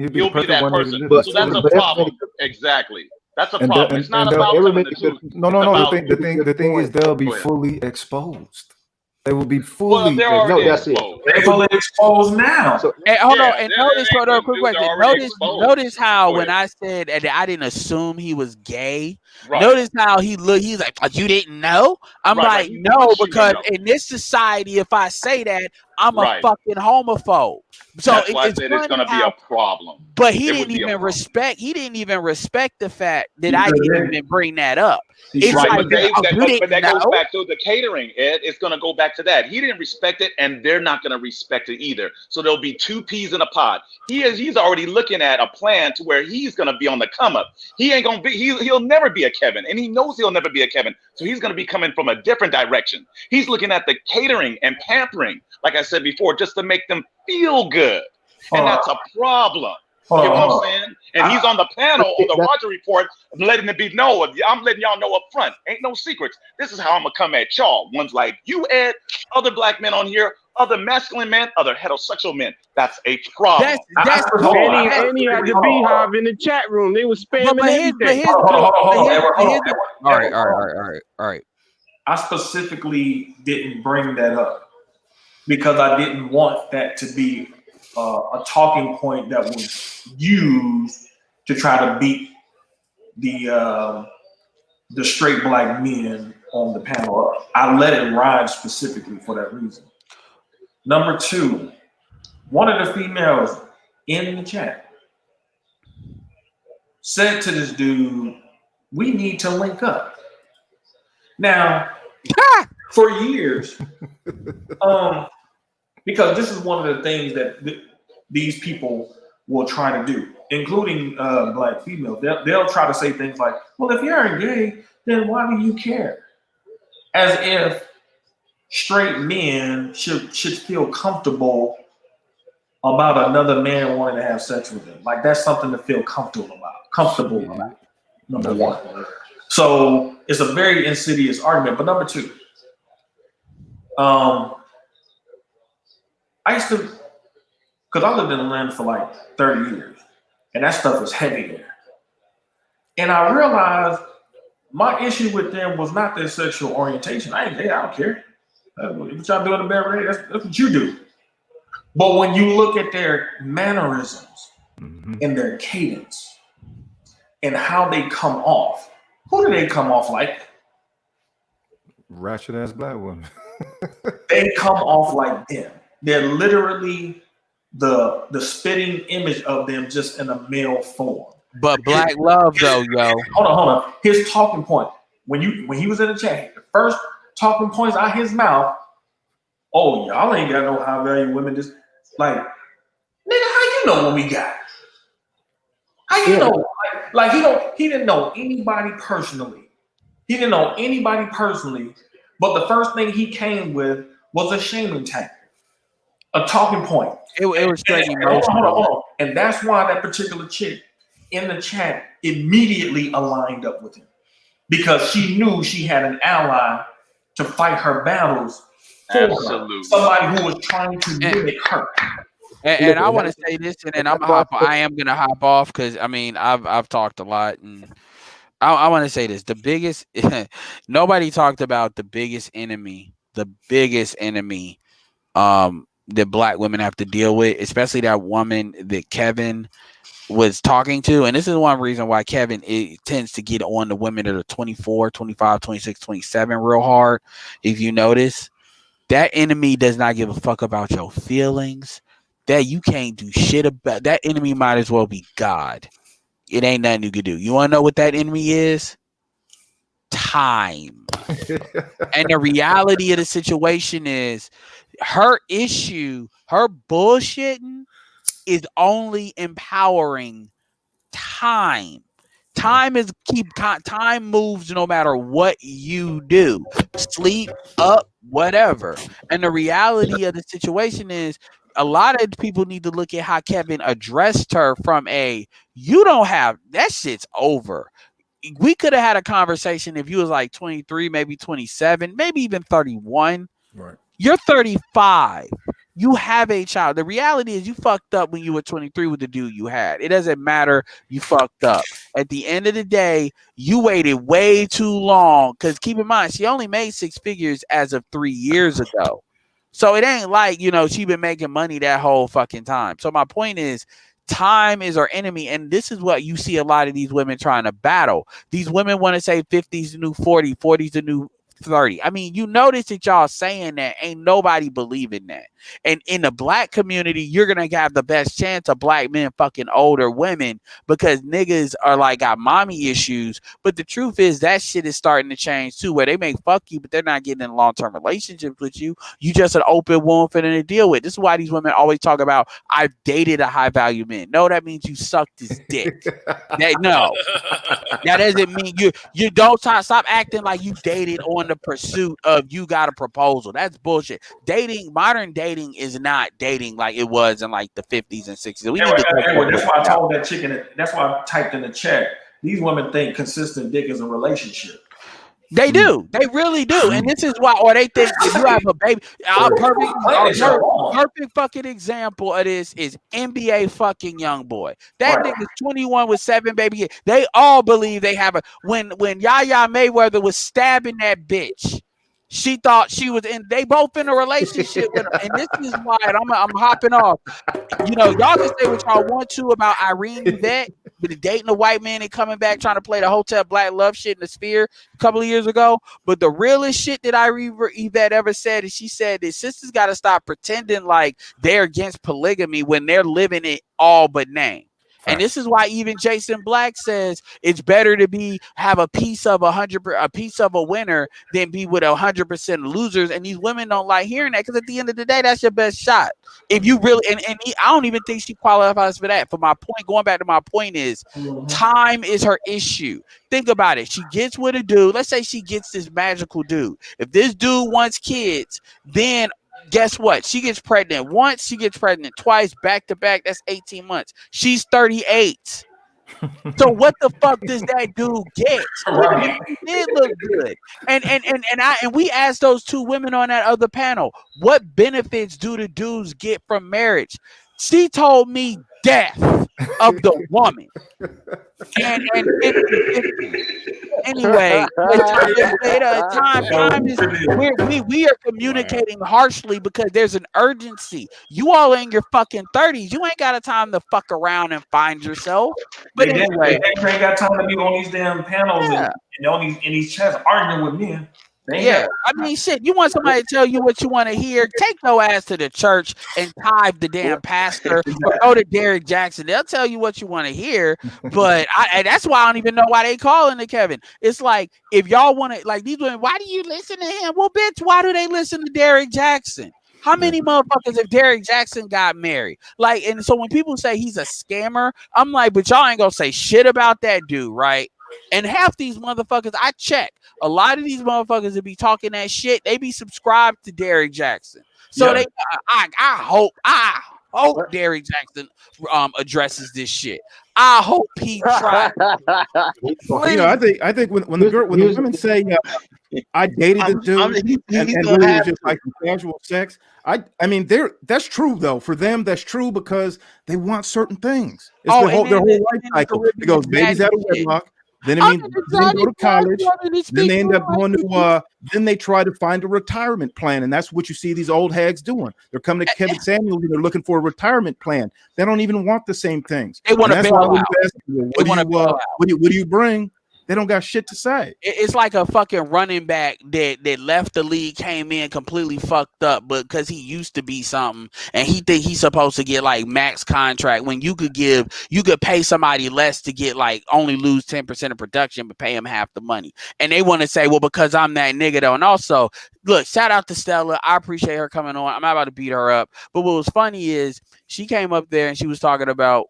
Speaker 6: be that person. So that's a problem. Exactly. That's a problem. It's not about telling the truth.
Speaker 2: No. The thing is, they'll be fully exposed. They will be fully.
Speaker 6: Well, they're already exposed.
Speaker 7: They're fully exposed now.
Speaker 3: So, hold on, and notice for a quick question. Notice how when I said that I didn't assume he was gay. Right. Notice how he looked. He's like, you didn't know? I'm like, no, because in this society, if I say that, I'm a fucking homophobe. So
Speaker 6: that's why I said it's going to be a problem.
Speaker 3: But he didn't even respect. He didn't even respect the fact that I didn't even bring that up. It's
Speaker 6: right,
Speaker 3: like,
Speaker 6: but that goes back to the catering, Ed. It's going to go back to that. He didn't respect it, and they're not going to respect it either. So there'll be two peas in a pod. He's already looking at a plan to where he's going to be on the come up. He ain't going to be. He'll never be a Kevin, and he knows he'll never be a Kevin. So he's going to be coming from a different direction. He's looking at the catering and pampering, like I said before, just to make them feel good, and that's a problem. You know what I'm saying? And he's on the panel on the Roger Report, letting it be known. I'm letting y'all know up front. Ain't no secrets. This is how I'm gonna come at y'all. Ones like you, Ed, other black men on here, other masculine men, other heterosexual men. That's a problem.
Speaker 5: That's and he had the beehive in the chat room. They was spamming everything.
Speaker 3: All right.
Speaker 7: I specifically didn't bring that up because I didn't want that to be a talking point that was used to try to beat the straight black men on the panel up. I let it ride specifically for that reason. Number two, one of the females in the chat said to this dude, "We need to link up." Now, for years, because this is one of the things that these people will try to do, including black females. They'll try to say things like, well, if you're gay, then why do you care? As if straight men should feel comfortable about another man wanting to have sex with them. Like that's something to feel comfortable about. Number one. So it's a very insidious argument. But number two, I used to, because I lived in Atlanta for like 30 years, and that stuff was heavy there. And I realized my issue with them was not their sexual orientation. I ain't gay, I don't care. What y'all do in the bedroom, that's what you do. But when you look at their mannerisms and their cadence and how they come off, who do they come off like?
Speaker 2: Ratchet ass black women.
Speaker 7: They come off like them. They're literally the spitting image of them just in a male form.
Speaker 3: But black love though, yo.
Speaker 7: Hold on. His talking point. When he was in the chat, the first talking points out his mouth, oh, y'all ain't got no high value women. Just like, nigga, how you know what we got? How you know? Like he didn't know anybody personally. He didn't know anybody personally, but the first thing he came with was a shaming tag, a talking point. It was straight emotional. And that's why that particular chick in the chat immediately aligned up with him, because she knew she had an ally to fight her battles for her. Somebody who was trying to mimic her.
Speaker 3: And I want to say this, and then I am gonna hop off because I mean I've talked a lot, and I want to say this: the biggest. Nobody talked about the biggest enemy. The biggest enemy. That black women have to deal with, especially that woman that Kevin was talking to. And this is one reason why Kevin tends to get on the women that are 24, 25, 26, 27 real hard. If you notice, that enemy does not give a fuck about your feelings. That you can't do shit about. That enemy might as well be God. It ain't nothing you could do. You want to know what that enemy is? Time. And the reality of the situation is her issue, her bullshitting is only empowering time. Time moves no matter what you do. Sleep, up, whatever. And the reality of the situation is a lot of people need to look at how Kevin addressed her from you don't have that shit's over. We could have had a conversation if you was like 23, maybe 27, maybe even 31.
Speaker 2: Right.
Speaker 3: You're 35. You have a child. The reality is you fucked up when you were 23 with the dude you had. It doesn't matter. You fucked up. At the end of the day, you waited way too long. Because keep in mind, she only made 6 figures as of 3 years ago. So it ain't like, she been making money that whole fucking time. So my point is, time is our enemy. And this is what you see a lot of these women trying to battle. These women want to say 50's the new 40, 40's the new 30. I mean, you notice that y'all saying that ain't nobody believing that. And in the black community, you're gonna have the best chance of black men fucking older women because niggas are like got mommy issues. But the truth is that shit is starting to change too, where they may fuck you, but they're not getting in long-term relationships with you. You just an open wound for them to deal with. This is why these women always talk about I've dated a high value man. No, that means you sucked his dick. No. That doesn't mean you don't stop acting like you dated on the pursuit of you got a proposal. That's bullshit. Modern dating is not dating like it was in like the 50s and 60s.
Speaker 7: That's why I told that chicken. That's why I typed in the chat. These women think consistent dick is a relationship.
Speaker 3: They do. They really do. And this is why, or they think if you have a baby. Perfect fucking example of this is NBA fucking young boy. That nigga's 21 with 7 baby. They all believe they have when Yaya Mayweather was stabbing that bitch. She thought she was they both in a relationship with him. And this is why I'm hopping off. Y'all can say what y'all want to about Irene Yvette, but dating a white man and coming back trying to play the Hotel Black Love shit in the Sphere a couple of years ago. But the realest shit that Irene Yvette ever said is she said that sisters got to stop pretending like they're against polygamy when they're living it all but name. And this is why even Jason Black says it's better to have a piece of a winner than be with 100% losers. And these women don't like hearing that because at the end of the day, that's your best shot. If you really I don't even think she qualifies for that. For my point, going back to my point is time is her issue. Think about it. She gets with a dude. Let's say she gets this magical dude. If this dude wants kids, then guess what? She gets pregnant once, she gets pregnant twice, back to back. That's 18 months. She's 38. So what the fuck does that dude get? He did look good. And we asked those 2 women on that other panel, what benefits do the dudes get from marriage? She told me death of the woman. And anyway, time is we are communicating harshly because there's an urgency. You all in your fucking 30s. You ain't got a time to fuck around and find yourself. But anyway,
Speaker 7: they ain't got time to be on these damn panels and on these chats arguing with men.
Speaker 3: Yeah, I mean, shit. You want somebody to tell you what you want to hear? Take your ass to the church and tithe the damn pastor, or go to Derek Jackson. They'll tell you what you want to hear. But and that's why I don't even know why they calling it Kevin. It's like if y'all want to, like these women, why do you listen to him? Well, bitch, why do they listen to Derek Jackson? How many motherfuckers if Derek Jackson got married? Like, and so when people say he's a scammer, I'm like, but y'all ain't gonna say shit about that dude, right? And half these motherfuckers, I check. A lot of these motherfuckers that be talking that shit, they be subscribed to Derek Jackson. So I hope Derek Jackson addresses this shit. I hope he tries.
Speaker 8: I think when the women say I dated this dude and really was just like casual sex. I mean, that's true though. For them, that's true because they want certain things. It's their whole life cycle. It goes babies out of wedlock, Then then go to college. Then they end up going to. Then they try to find a retirement plan, and that's what you see these old hags doing. They're coming to Kevin Samuels and they're looking for a retirement plan. They don't even want the same things.
Speaker 3: They want to bail out.
Speaker 8: What do you bring? They don't got shit to say.
Speaker 3: It's like a fucking running back that left the league, came in completely fucked up, but because he used to be something, and he think he's supposed to get like max contract when you could pay somebody less to get like only lose 10% of production, but pay him half the money. And they want to say, well, because I'm that nigga though. And also, look, shout out to Stella. I appreciate her coming on. I'm not about to beat her up, but what was funny is she came up there and she was talking about,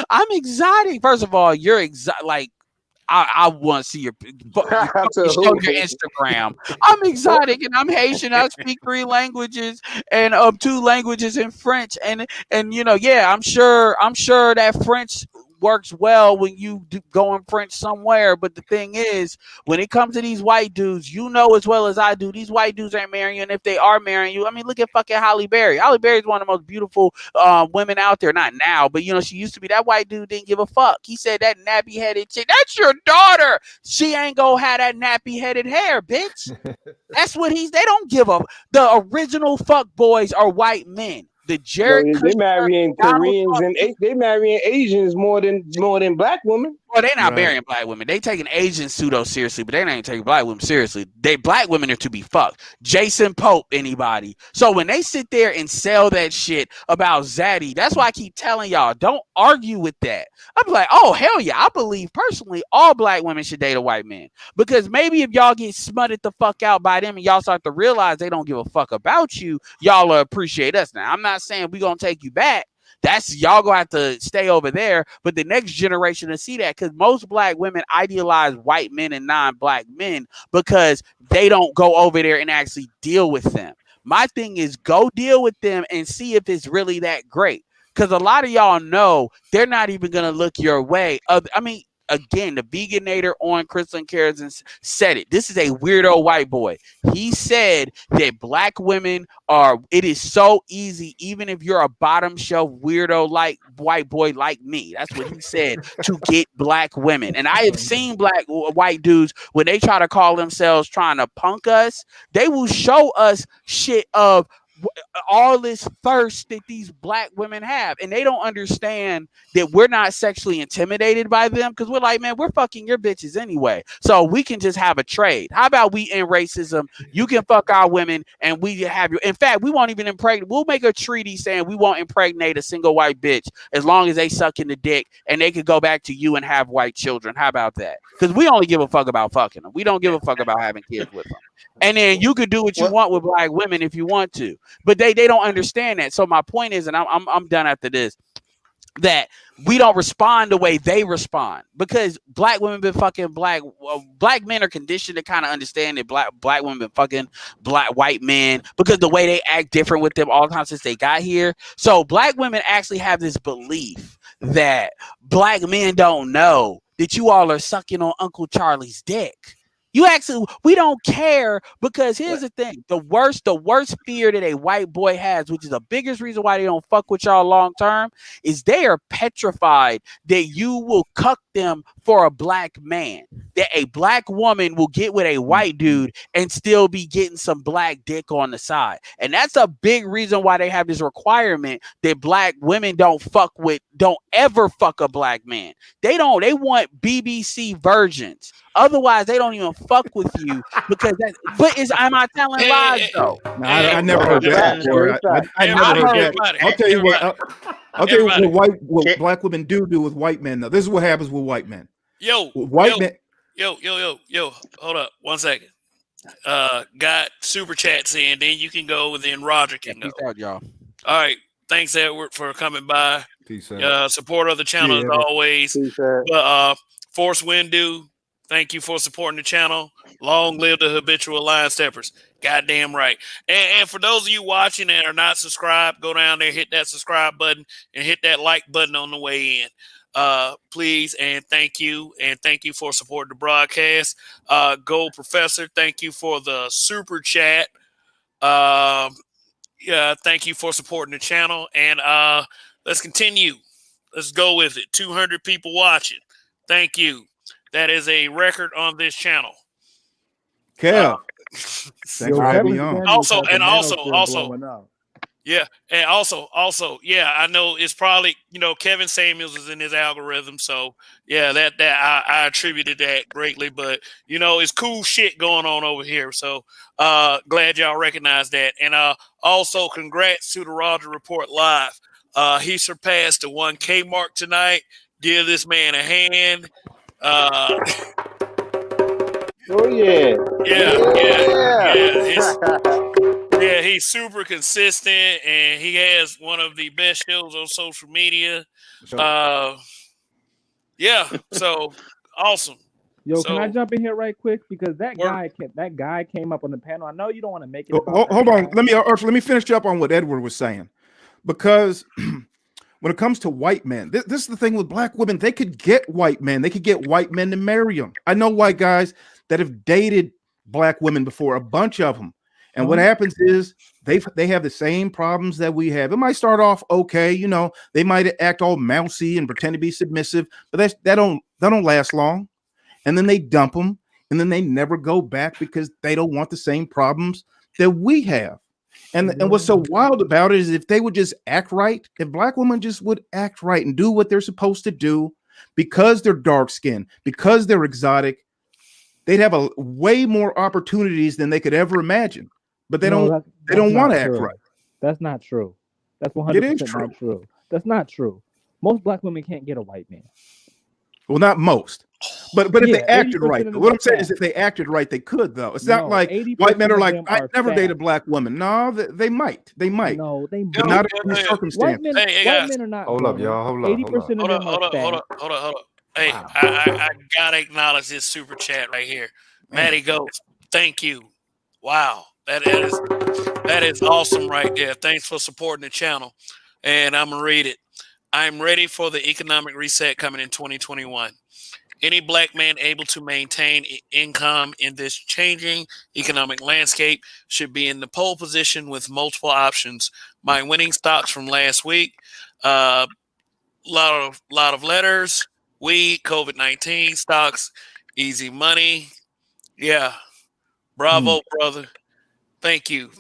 Speaker 3: I'm exotic. First of all, you're exotic. Like, I want to see your Instagram. I'm exotic and I'm Haitian. I speak 3 languages and 2 languages in French. And I'm sure that French works well when you go in French somewhere. But the thing is, when it comes to these white dudes, as well as I do, these white dudes ain't marrying you. And if they are marrying you, I mean, look at fucking Halle Berry. Halle Berry is one of the most beautiful women out there. Not now, but she used to be. That white dude didn't give a fuck. He said that nappy headed chick, that's your daughter. She ain't gonna have that nappy headed hair, bitch. That's what they don't give a. The original fuck boys are white men. The Jared
Speaker 9: they marrying Koreans and they marrying Asians more than black women.
Speaker 3: Well, they're not marrying black women. They taking Asian pseudo seriously, but they ain't taking black women seriously. Black women are to be fucked. Jason Pope, anybody. So when they sit there and sell that shit about Zaddy, that's why I keep telling y'all, don't argue with that. I'm like, oh hell yeah, I believe personally all black women should date a white man, because maybe if y'all get smutted the fuck out by them and y'all start to realize they don't give a fuck about you, y'all will appreciate us. Now, I'm not saying we gonna take you back. That's y'all gonna have to stay over there, but the next generation to see that, because most black women idealize white men and non-black men because they don't go over there and actually deal with them. My thing is, go deal with them and see if it's really that great, because a lot of y'all know they're not even gonna look your way. Again, the Veganator on Crystal Carrison said it. This is a weirdo white boy. He said that black women it is so easy, even if you're a bottom shelf weirdo like white boy like me. That's what he said, to get black women. And I have seen white dudes, when they try to call themselves trying to punk us, they will show us shit of all this thirst that these black women have, and they don't understand that we're not sexually intimidated by them, because we're like, man, we're fucking your bitches anyway, so we can just have a trade. How about we end racism? You can fuck our women and we have you. In fact, we won't even impregnate. We'll make a treaty saying we won't impregnate a single white bitch as long as they suck in the dick and they could go back to you and have white children. How about that? Because we only give a fuck about fucking them. We don't give a fuck about having kids with them. And then you could do what you want with black women if you want to, but they don't understand that. So my point is, and I'm done after this, that we don't respond the way they respond, because black women been fucking black men are conditioned to kind of understand that black women been fucking white men, because the way they act different with them all the time since they got here. So black women actually have this belief that black men don't know that you all are sucking on Uncle Charlie's dick. We don't care, because here's the thing. The worst fear that a white boy has, which is the biggest reason why they don't fuck with y'all long term, is they are petrified that you will cuck them for a black man. That a black woman will get with a white dude and still be getting some black dick on the side. And that's a big reason why they have this requirement that black women don't ever fuck a black man. They want BBC virgins. Otherwise, they don't even fuck with you, because am I telling lies though?
Speaker 8: No, I never heard that. I never heard that. I'll tell you what. I'll tell you what black women do with white men. Though this is what happens with white men.
Speaker 1: Men. Hold up, 1 second. Got super chats in. Then you can go. Then Roger can go.
Speaker 3: Peace out, y'all.
Speaker 1: All right. Thanks, Edward, for coming by.
Speaker 2: Peace out.
Speaker 1: Support of the channel as always. Force Windu, thank you for supporting the channel. Long live the habitual line steppers. Goddamn right. And for those of you watching and are not subscribed, go down there, hit that subscribe button, and hit that like button on the way in. Please, and thank you. And thank you for supporting the broadcast. Gold Professor, thank you for the super chat. Thank you for supporting the channel. And let's continue. Let's go with it. 200 people watching. Thank you. That is a record on this channel.
Speaker 8: Kev, thanks for having me on.
Speaker 1: Also, yeah, and also, yeah, I know it's probably Kevin Samuels is in his algorithm, so yeah, that I attributed that greatly, but it's cool shit going on over here, so glad y'all recognize that, and also congrats to the Roger Report Live. He surpassed the 1K mark tonight. Give this man a hand.
Speaker 9: Oh yeah.
Speaker 1: Yeah, he's super consistent, and he has one of the best shows on social media. Yeah, so awesome.
Speaker 10: Yo, can I jump in here right quick because that guy came up on the panel. I know you don't want to make it.
Speaker 8: Hold on, let me finish up on what Edward was saying, because when it comes to white men, this is the thing with black women. They could get white men. They could get white men to marry them. I know white guys that have dated black women before, a bunch of them. And what happens is they have the same problems that we have. It might start off okay, they might act all mousy and pretend to be submissive, but that don't last long. And then they dump them, and then they never go back because they don't want the same problems that we have. And what's so wild about it is if they would just act right, if black women just would act right and do what they're supposed to do, because they're dark skinned, because they're exotic, they'd have a way more opportunities than they could ever imagine. But they don't want to act right.
Speaker 10: That's not true. That's 100% not true. That's not true. Most black women can't get a white man.
Speaker 8: Well, not most. But if they acted right, what I'm saying is if they acted right, they could, though. It's not like white men are like, I never date a black woman. No, they might.
Speaker 10: No, they might.
Speaker 8: But not in this circumstance.
Speaker 10: White men are not.
Speaker 2: Hold up, y'all. Hold up.
Speaker 10: 80% of them are fat.
Speaker 1: Hold up. Hey, wow. I gotta acknowledge this super chat right here. Maddie Ghost, thank you. Wow, that is awesome right there. Thanks for supporting the channel. And I'm gonna read it. I'm ready for the economic reset coming in 2021. Any black man able to maintain income in this changing economic landscape should be in the pole position with multiple options. My winning stocks from last week, lot of letters, weed, COVID-19 stocks, easy money. Yeah, bravo, brother. Thank you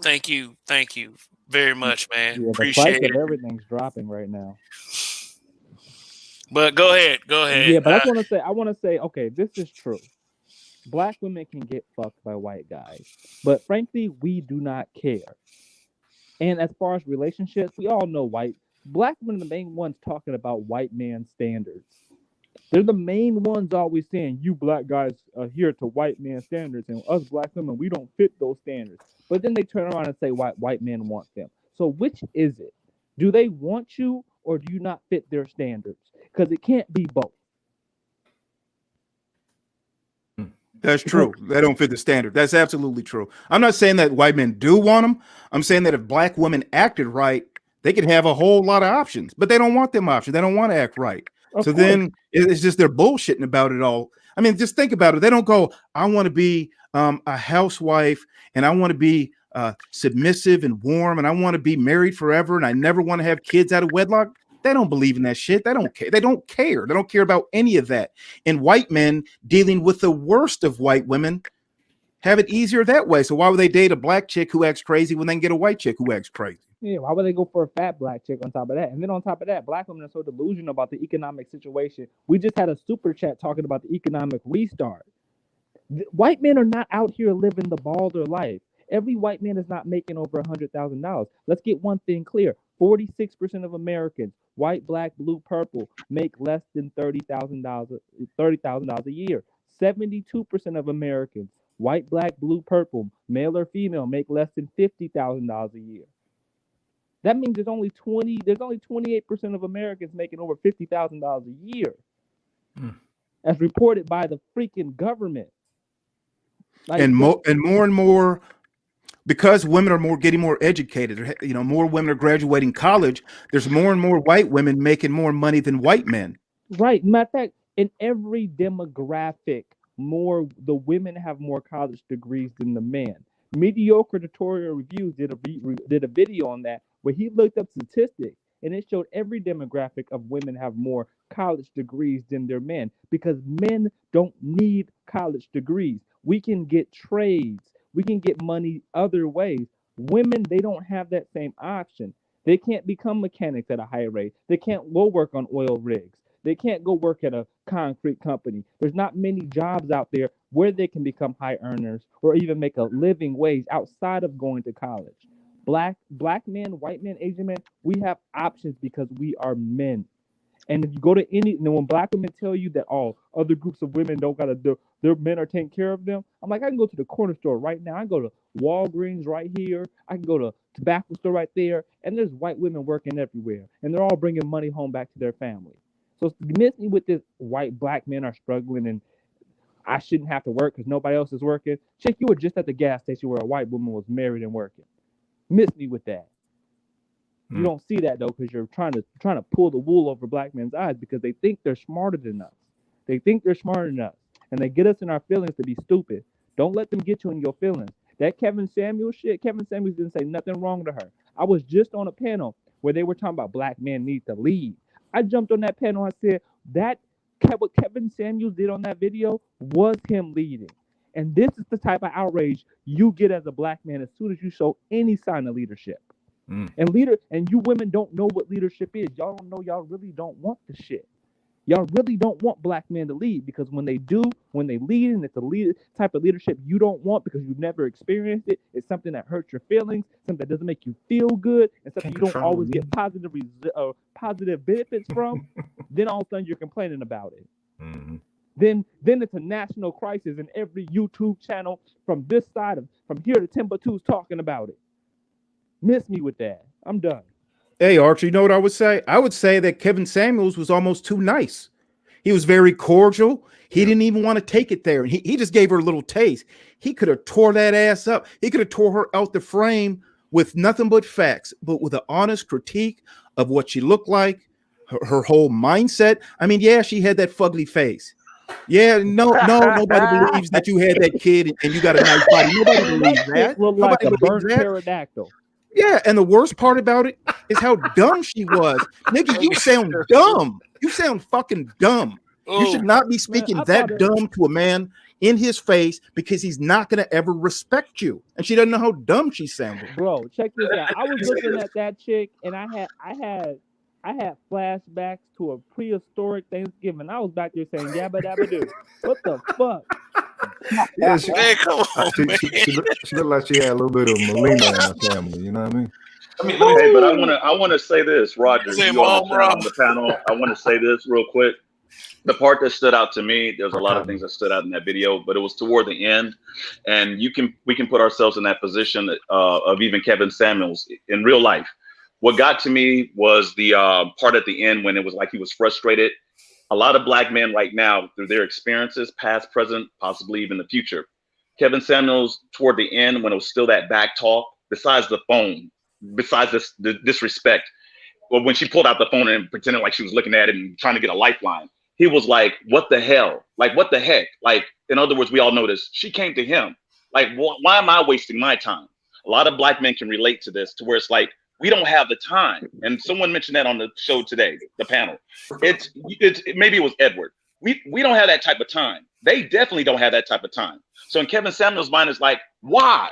Speaker 1: very much, man. Appreciate it.
Speaker 10: Everything's dropping right now.
Speaker 1: But go ahead.
Speaker 10: Yeah, but I want to say, okay, this is true. Black women can get fucked by white guys, but frankly, we do not care. And as far as relationships, we all know black women are the main ones talking about white man standards. They're the main ones always saying, you black guys are here to white man standards, and us black women, we don't fit those standards. But then they turn around and say white men want them. So which is it? Do they want you, or do you not fit their standards? Because it can't be both.
Speaker 8: That's true. They don't fit the standard. That's absolutely true. I'm not saying that white men do want them. I'm saying that if black women acted right, they could have a whole lot of options, but they don't want them options. They don't want to act right. Then it's just they're bullshitting about it all. I mean, just think about it. They don't go, I want to be a housewife, and I want to be submissive and warm, and I want to be married forever, and I never want to have kids out of wedlock. They don't believe in that shit. They don't care. They don't care about any of that. And white men dealing with the worst of white women have it easier that way. So why would they date a black chick who acts crazy when they can get a white chick who acts crazy?
Speaker 10: Yeah, why would they go for a fat black chick on top of that? And then on top of that, black women are so delusional about the economic situation. We just had a super chat talking about the economic restart. White men are not out here living the baller life. Every white man is not making over $100,000. Let's get one thing clear. 46% of Americans, white, black, blue, purple, make less than $30,000 a year. 72% of Americans, white, black, blue, purple, male or female, make less than $50,000 a year. That means there's only 28% of Americans making over $50,000 a year, as reported by the freaking government.
Speaker 8: And more. Because women are getting more educated, more women are graduating college. There's more and more white women making more money than white men.
Speaker 10: Right. Matter of fact, in every demographic, the women have more college degrees than the men. Mediocre Tutorial Reviews did a video on that where he looked up statistics, and it showed every demographic of women have more college degrees than their men because men don't need college degrees. We can get trades, we can get money other ways. Women, they don't have that same option. They can't become mechanics at a high rate. They can't go work on oil rigs. They can't go work at a concrete company. There's not many jobs out there where they can become high earners or even make a living wage outside of going to college. Black men, white men, Asian men, we have options because we are men. And if you go to any, when black women tell you that all other groups of women don't gotta do, their men are taking care of them, I'm like, I can go to the corner store right now. I can go to Walgreens right here. I can go to tobacco store right there, and there's white women working everywhere, and they're all bringing money home back to their family. So miss me with this white black men are struggling and I shouldn't have to work because nobody else is working. Chick, you were just at the gas station where a white woman was married and working. Miss me with that. You don't see that though because you're trying to pull the wool over black men's eyes because they think they're smarter than us. They think they're smarter than us, and they get us in our feelings to be stupid. Don't let them get you in your feelings. That Kevin Samuels shit, Kevin Samuels didn't say nothing wrong to her. I was just on a panel where they were talking about black men need to lead. I jumped on that panel and said that what Kevin Samuels did on that video was him leading. And this is the type of outrage you get as a black man as soon as you show any sign of leadership. And you women don't know what leadership is. Y'all don't know. Y'all really don't want the shit. Y'all really don't want black men to lead because when they do, when they lead, and it's a type of leadership you don't want because you've never experienced it, it's something that hurts your feelings, something that doesn't make you feel good, and something you don't always get positive benefits from. Then all of a sudden you're complaining about it. Then it's a national crisis, and every YouTube channel from this side from here to Timbuktu is talking about it. Miss me with that. I'm done.
Speaker 8: Hey, Archie, you know what I would say? I would say that Kevin Samuels was almost too nice. He was very cordial. He didn't even want to take it there. And he just gave her a little taste. He could have tore that ass up. He could have tore her out the frame with nothing but facts, but with an honest critique of what she looked like, her whole mindset. I mean, yeah, she had that fugly face. Yeah, nobody believes that you had that kid and you got a nice body. Nobody believes that.
Speaker 10: Looked like a burnt pterodactyl.
Speaker 8: Yeah, and the worst part about it is how dumb she was. Nigga, you sound dumb. You sound fucking dumb. You should not be speaking dumb to a man in his face because he's not going to ever respect you. And she doesn't know how dumb she sounded.
Speaker 10: Bro, check this out. I was looking at that chick and I had flashbacks to a prehistoric Thanksgiving. I was back there saying yabba dabba doo. What the fuck?
Speaker 2: Yeah,
Speaker 1: Man, come on, man.
Speaker 2: She looked like she had a little bit of Melina in her family. You know what I mean?
Speaker 6: Hey, but I want to say this, Roger. You on the panel. I want to say this real quick. The part that stood out to me, there's a lot of things that stood out in that video, but it was toward the end, and we can put ourselves in that position of even Kevin Samuels in real life. What got to me was the part at the end when it was like he was frustrated. A lot of black men right now, through their experiences, past, present, possibly even the future. Kevin Samuels, toward the end, when it was still that back talk, besides the phone, besides the disrespect, well, when she pulled out the phone and pretended like she was looking at it and trying to get a lifeline, he was like, what the hell? Like, what the heck? Like, in other words, we all know this. She came to him. Like, why am I wasting my time? A lot of black men can relate to this, to where it's like, we don't have the time. And someone mentioned that on the show today, the panel. It's maybe it was Edward. We don't have that type of time. They definitely don't have that type of time. So in Kevin Samuels' mind is like, why?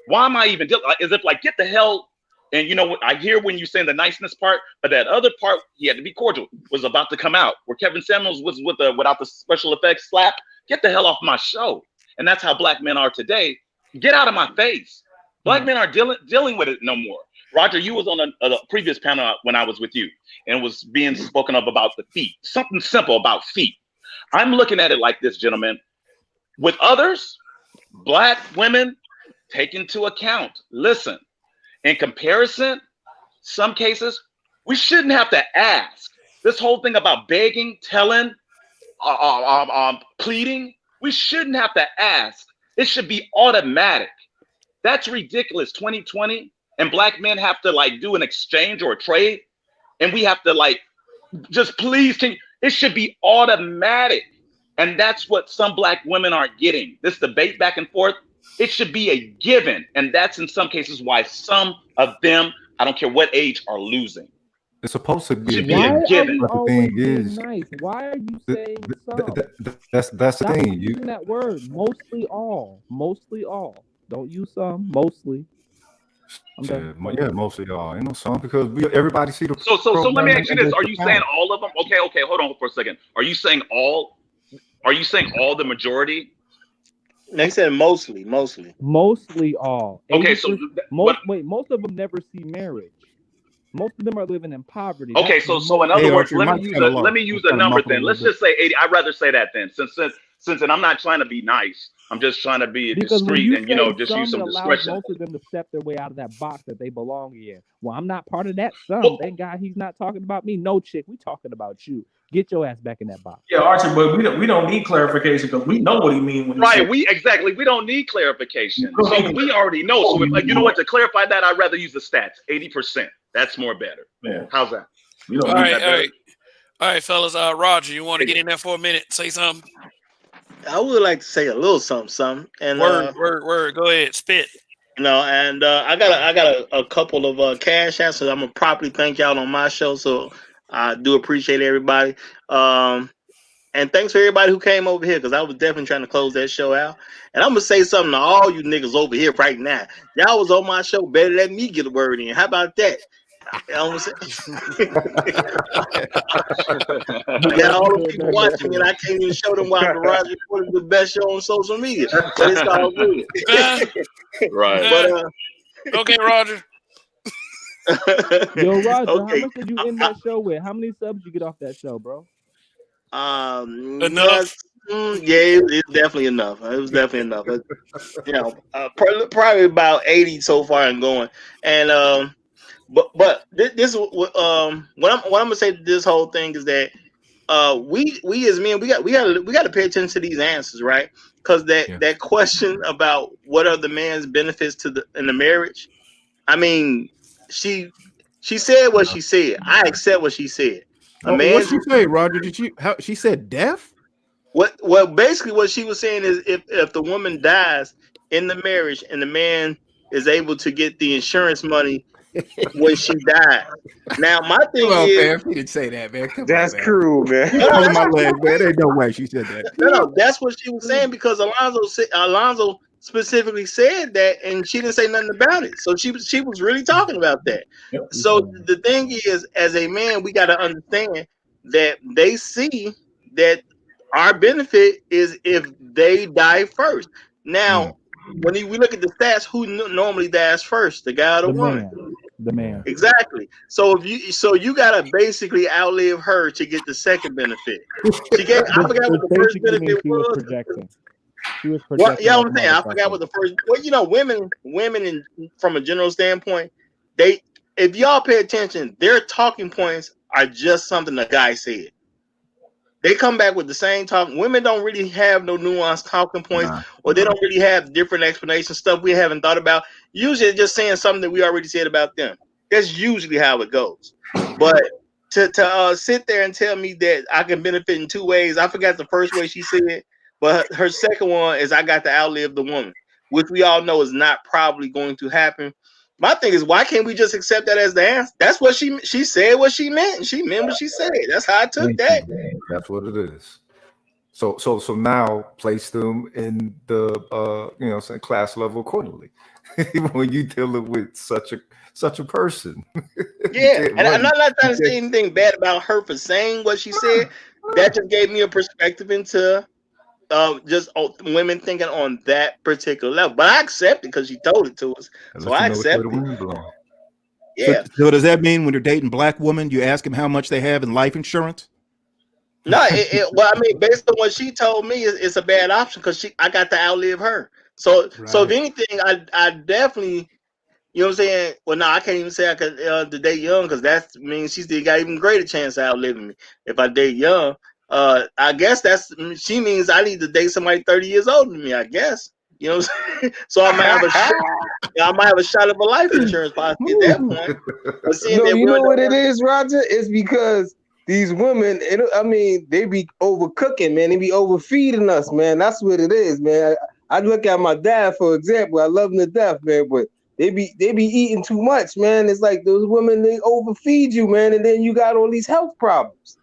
Speaker 6: Why am I even dealing? As if like, get the hell. And you know what? I hear when you saying the niceness part, but that other part, he had to be cordial, was about to come out. Where Kevin Samuels was without the special effects slap, get the hell off my show. And that's how black men are today. Get out of my face. Black men aren't dealing with it no more. Roger, you was on a previous panel when I was with you, and was being spoken of about the feet. Something simple about feet. I'm looking at it like this, gentlemen. With others, black women, take into account. Listen, in comparison, some cases, we shouldn't have to ask. This whole thing about begging, telling, pleading, we shouldn't have to ask. It should be automatic. That's ridiculous. 2020. And black men have to like do an exchange or a trade, and we have to like just please it should be automatic. And that's what some black women aren't getting. This debate back and forth, it should be a given. And that's in some cases why some of them, I don't care what age, are losing.
Speaker 2: It's supposed to be a
Speaker 6: Should be a
Speaker 2: given.
Speaker 10: Why are
Speaker 6: given.
Speaker 10: we
Speaker 2: But the
Speaker 10: always
Speaker 2: thing
Speaker 10: being
Speaker 2: is,
Speaker 10: nice? Why are you saying some?
Speaker 2: that's the
Speaker 10: Stop
Speaker 2: thing. You
Speaker 10: using that word. Mostly all. Mostly all. Don't use some. Mostly. I'm done.
Speaker 2: yeah, mostly y'all. Ain't no song because everybody see the
Speaker 6: So let me
Speaker 2: program
Speaker 6: ask you
Speaker 2: and
Speaker 6: this:
Speaker 2: they
Speaker 6: are you saying
Speaker 2: profound.
Speaker 6: all of them? Okay, hold on for a second. Are you saying all? Are you saying all the majority?
Speaker 9: They said mostly.
Speaker 10: Mostly all.
Speaker 6: Okay, so
Speaker 10: 80%.
Speaker 6: but
Speaker 10: Most of them never see marriage. Most of them are living in poverty.
Speaker 6: okay,
Speaker 10: That's
Speaker 6: so in
Speaker 10: most.
Speaker 6: other
Speaker 8: Hey,
Speaker 6: words,
Speaker 8: Archer, your
Speaker 6: let me
Speaker 8: mic's
Speaker 6: use
Speaker 8: kind of
Speaker 6: a let
Speaker 8: low.
Speaker 6: me use
Speaker 8: It's
Speaker 6: a
Speaker 8: kind of
Speaker 6: number
Speaker 8: muffled a
Speaker 6: then.
Speaker 8: little
Speaker 6: Let's
Speaker 8: bit.
Speaker 6: just say 80. I'd rather say that then, since and I'm not trying to be nice. I'm just trying to be
Speaker 10: Because when
Speaker 6: discreet
Speaker 10: you
Speaker 6: and
Speaker 10: say
Speaker 6: just use
Speaker 10: some, it
Speaker 6: some
Speaker 10: allows
Speaker 6: discretion.
Speaker 10: most of them to step their way out of that box that they belong in. Well, I'm not part of that some.
Speaker 6: Well,
Speaker 10: Thank God he's not talking about me. No, chick, we talking about you. Get your ass back in that box.
Speaker 7: Yeah, Archie, but we don't need clarification because we know what he mean when he said.
Speaker 6: right, we don't need clarification.
Speaker 7: We don't
Speaker 6: So
Speaker 7: need
Speaker 6: we already know. So
Speaker 7: to-
Speaker 6: if, you know what, to clarify that, I'd rather use the stats. 80%. That's more better.
Speaker 7: Yeah,
Speaker 6: How's that?
Speaker 7: we don't
Speaker 1: All
Speaker 7: need
Speaker 1: right,
Speaker 6: That
Speaker 1: all
Speaker 6: better?
Speaker 1: right, all right, fellas. Roger, you want to get in there for a minute? Say something.
Speaker 9: I would like to say a little something, and
Speaker 1: Word. Go ahead, spit.
Speaker 9: and I got a couple of cash answers. I'm gonna properly thank y'all on my show, so I do appreciate everybody. And thanks for everybody who came over here because I was definitely trying to close that show out. And I'm gonna say something to all you niggas over here right now. Y'all was on my show better than me get a word in. How about that? You know what I'm saying? You got all the people watching me, and I can't even show them why Garage Report is the best show on social media. But it's all good.
Speaker 6: Right.
Speaker 9: But
Speaker 1: Okay, Roger.
Speaker 10: Yo, Roger, how
Speaker 9: okay.
Speaker 10: much did you end that show with? How many subs did you get off that show, bro?
Speaker 1: Enough.
Speaker 9: It's definitely enough. It was definitely enough. Probably about 80 so far and going. And but this what I'm gonna say to this whole thing is that we as men we got to pay attention to these answers, right? Because that question about what are the man's benefits in the marriage. I mean, she said what she said. I accept what she said. A
Speaker 8: Oh, what'd
Speaker 9: man's
Speaker 8: she say, Roger? How she said deaf?
Speaker 9: basically what she was saying is if the woman dies in the marriage and the man is able to get the insurance money when she died. Now my thing
Speaker 8: Come on,
Speaker 9: is
Speaker 8: man. She didn't say that, man. Come
Speaker 9: that's
Speaker 8: on, man.
Speaker 9: cruel, man.
Speaker 8: You pulling my leg, man. There ain't no way she said that.
Speaker 9: No, that's what she was saying because Alonzo specifically said that, and she didn't say nothing about it. So she was really talking about that.
Speaker 7: Yep.
Speaker 9: So the thing is, as a man, we got to understand that they see that our benefit is if they die first. Now, when we look at the stats, who normally dies first, the guy or the woman?
Speaker 10: The man.
Speaker 9: Exactly. So you gotta basically outlive her to get the second benefit. She gave I forgot what the first benefit
Speaker 10: she was
Speaker 9: was.
Speaker 10: projecting. She was
Speaker 9: Well,
Speaker 10: projecting.
Speaker 9: yeah,
Speaker 10: like
Speaker 9: I'm saying I forgot what the first. Well, women from a general standpoint, if y'all pay attention, their talking points are just something the guy said. They come back with the same talk. Women don't really have no nuanced talking points, or they don't really have different explanations, stuff we haven't thought about. Usually, they're just saying something that we already said about them. That's usually how it goes. But to sit there and tell me that I can benefit in two ways, I forgot the first way she said, but her second one is I got to outlive the woman, which we all know is not probably going to happen. My thing is, why can't we just accept that as the answer? That's what she said. What she meant. She meant what she said. That's how I took that.
Speaker 2: That's what it is. So now place them in the say class level accordingly. When you dealing with such a person.
Speaker 9: Yeah, and I'm not trying to say anything bad about her for saying what she said. That just gave me a perspective into just women thinking on that particular level. But I accept it because she told it to us, so I accept it. Yeah.
Speaker 8: So does that mean when you're dating black women, you ask them how much they have in life insurance?
Speaker 9: No, well, I mean, based on what she told me, it's a bad option because I got to outlive her. So if anything, I definitely, you know what I'm saying? Well, no, I can't even say I could to date young because that means she still got even greater chance of outliving me if I date young. I guess she means I need to date somebody 30 years older than me. I guess, you know what I'm saying? So I might have a shot of a life insurance policy at that point. But seeing
Speaker 11: No,
Speaker 9: that
Speaker 11: you know what it is, Roger? It's because these women, they be overcooking, man. They be overfeeding us, man. That's what it is, man. I look at my dad, for example. I love him to death, man. But They be eating too much, man. It's like those women, they overfeed you, man, and then you got all these health problems.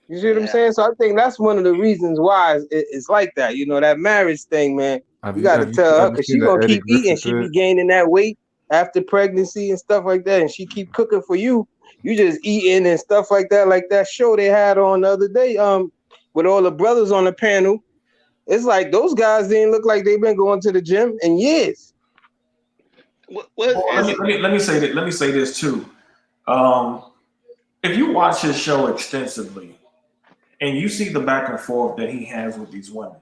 Speaker 11: You see what I'm saying? So I think that's one of the reasons why it's like that. You know, that marriage thing, man. You got to
Speaker 2: Have you
Speaker 11: tell her
Speaker 2: ever
Speaker 11: because
Speaker 2: seen
Speaker 11: she
Speaker 2: the
Speaker 11: gonna
Speaker 2: Eddie
Speaker 11: keep eating.
Speaker 2: Griffin
Speaker 11: She be
Speaker 2: bit?
Speaker 11: gaining that weight after pregnancy and stuff like that, and she keep cooking for you. You just eating and stuff like that. Like that show they had on the other day, with all the brothers on the panel. It's like those guys didn't look like they've been going to the gym in years.
Speaker 9: What
Speaker 7: Well,
Speaker 9: is
Speaker 7: let me say that. Let me say this too. If you watch his show extensively and you see the back and forth that he has with these women,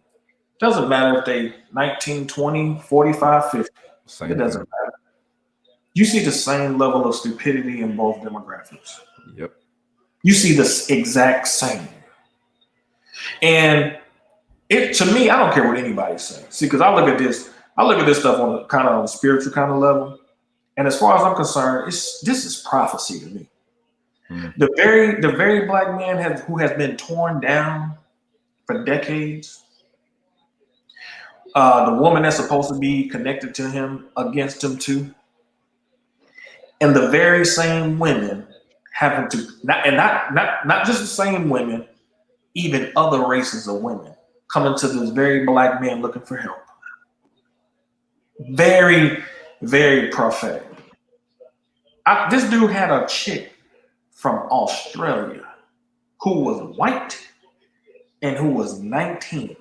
Speaker 7: doesn't matter if they 19, 20, 45, 50.
Speaker 2: Same
Speaker 7: It doesn't
Speaker 2: thing.
Speaker 7: matter. You see the same level of stupidity in both demographics.
Speaker 2: Yep.
Speaker 7: You see the exact same. And it, to me, I don't care what anybody says. See, because I look at this stuff on a kind of on a spiritual kind of level. And as far as I'm concerned, this is prophecy to me. The very black man who has been torn down for decades, the woman that's supposed to be connected to him against him too, and the very same women having to not just the same women, even other races of women coming to this very black man looking for help. Very, very prophetic. This dude had a chick from Australia who was white and who was 19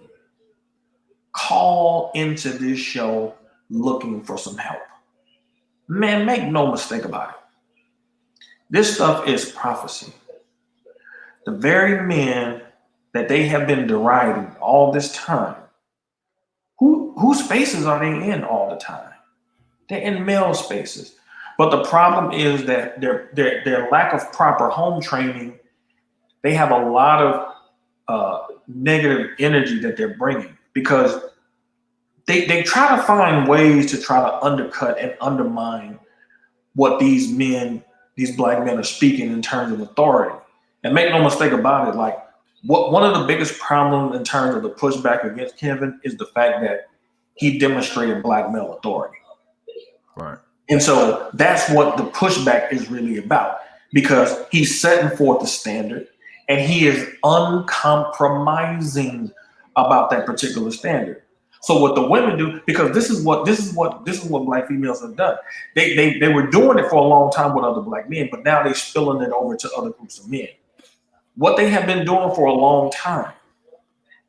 Speaker 7: call into this show looking for some help. Man, make no mistake about it. This stuff is prophecy. The very men that they have been deriding all this time, whose spaces are they in all the time? They're in male spaces. But the problem is that their lack of proper home training, they have a lot of negative energy that they're bringing because they try to find ways to try to undercut and undermine what these black men are speaking in terms of authority. And make no mistake about it, like one of the biggest problems in terms of the pushback against Kevin is the fact that he demonstrated black male authority.
Speaker 2: Right.
Speaker 7: And so that's what the pushback is really about, because he's setting forth the standard and he is uncompromising about that particular standard. So what the women do, because this is what black females have done. They were doing it for a long time with other black men, but now they're spilling it over to other groups of men. What they have been doing for a long time,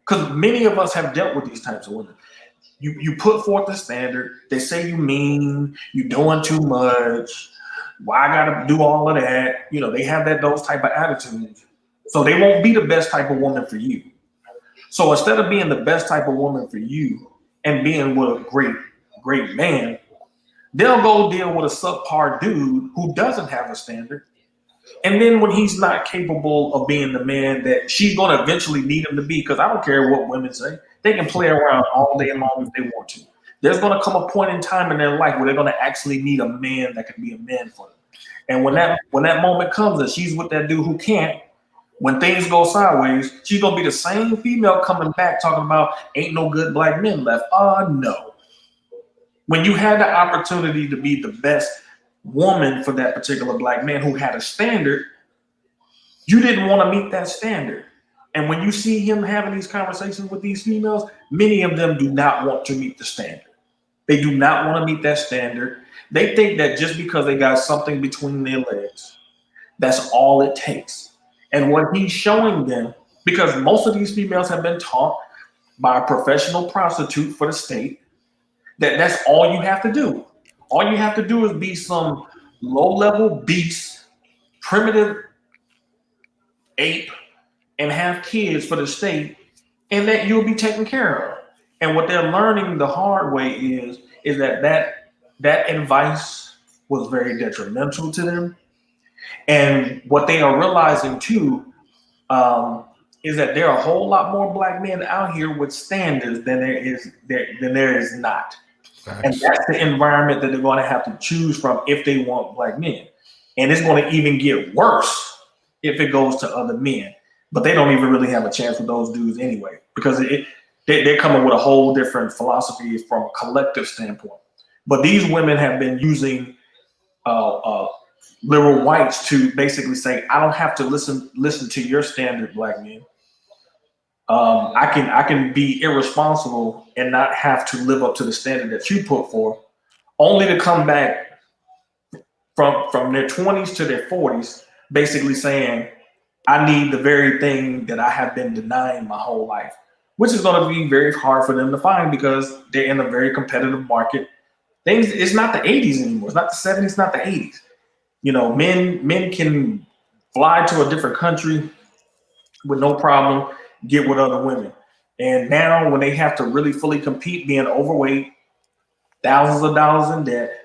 Speaker 7: because many of us have dealt with these types of women. You put forth the standard. They say you mean, you doing too much. Why I gotta do all of that? You know, they have those type of attitudes. So they won't be the best type of woman for you. So instead of being the best type of woman for you and being with a great man, they'll go deal with a subpar dude who doesn't have a standard. And then when he's not capable of being the man that she's going to eventually need him to be, because I don't care what women say, they can play around all day long if they want to. There's going to come a point in time in their life where they're going to actually need a man that can be a man for them. And when that moment comes and she's with that dude who can't, when things go sideways, she's going to be the same female coming back talking about ain't no good black men left. No. When you had the opportunity to be the best woman for that particular black man who had a standard, you didn't want to meet that standard. And when you see him having these conversations with these females, many of them do not want to meet the standard. They do not want to meet that standard. They think that just because they got something between their legs, that's all it takes. And what he's showing them, because most of these females have been taught by a professional prostitute for the state, that's all you have to do. All you have to do is be some low-level beast, primitive ape, and have kids for the state, and that you'll be taken care of. And what they're learning the hard way is that advice was very detrimental to them. And what they are realizing too is that there are a whole lot more black men out here with standards than there is not. And that's the environment that they're going to have to choose from if they want black men. And it's going to even get worse if it goes to other men. But they don't even really have a chance with those dudes anyway, because they're coming with a whole different philosophy from a collective standpoint. But these women have been using liberal whites to basically say, I don't have to listen to your standard, black men. I can be irresponsible and not have to live up to the standard that you put forth, only to come back from their 20s to their 40s, basically saying, I need the very thing that I have been denying my whole life, which is going to be very hard for them to find because they're in a very competitive market. Things, it's not the 80s anymore. It's not the 70s, it's not the 80s. You know, men can fly to a different country with no problem, get with other women. And now when they have to really fully compete, being overweight, thousands of dollars in debt,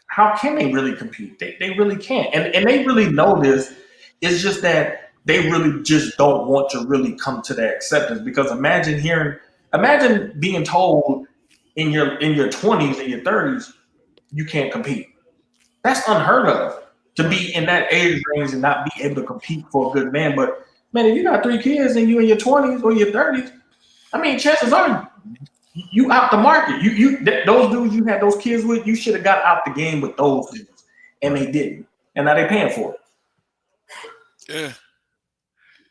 Speaker 7: how can they really compete? They really can't. And they really know this. It's just that they really just don't want to really come to that acceptance. Because imagine being told in your 20s and your 30s, you can't compete. That's unheard of, to be in that age range and not be able to compete for a good man. But man, if you got 3 kids and you in your 20s or your 30s, I mean, chances are you out the market. Those dudes you had those kids with, you should have got out the game with those dudes, and they didn't, and now they paying for it.
Speaker 1: Yeah.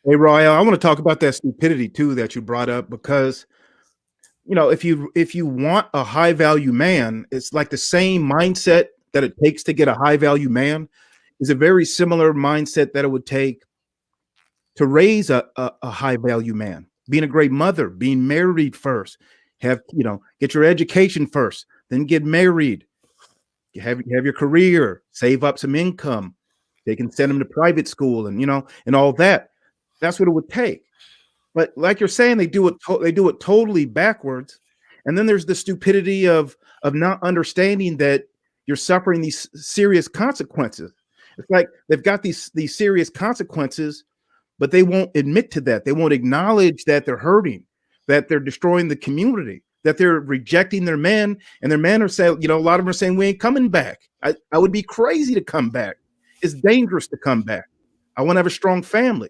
Speaker 8: Hey, Royal, I want to talk about that stupidity too that you brought up, because you know, if you want a high value man, it's like the same mindset that it takes to get a high value man is a very similar mindset that it would take to raise a high value man. Being a great mother, being married first, get your education first, then get married, have your career, save up some income. They can send them to private school and all that. That's what it would take. But like you're saying, they do it totally backwards. And then there's the stupidity of not understanding that you're suffering these serious consequences. It's like they've got these serious consequences, but they won't admit to that. They won't acknowledge that they're hurting, that they're destroying the community, that they're rejecting their men, and their men are saying, a lot of them are saying, we ain't coming back. I would be crazy to come back. It's dangerous to come back. I want to have a strong family.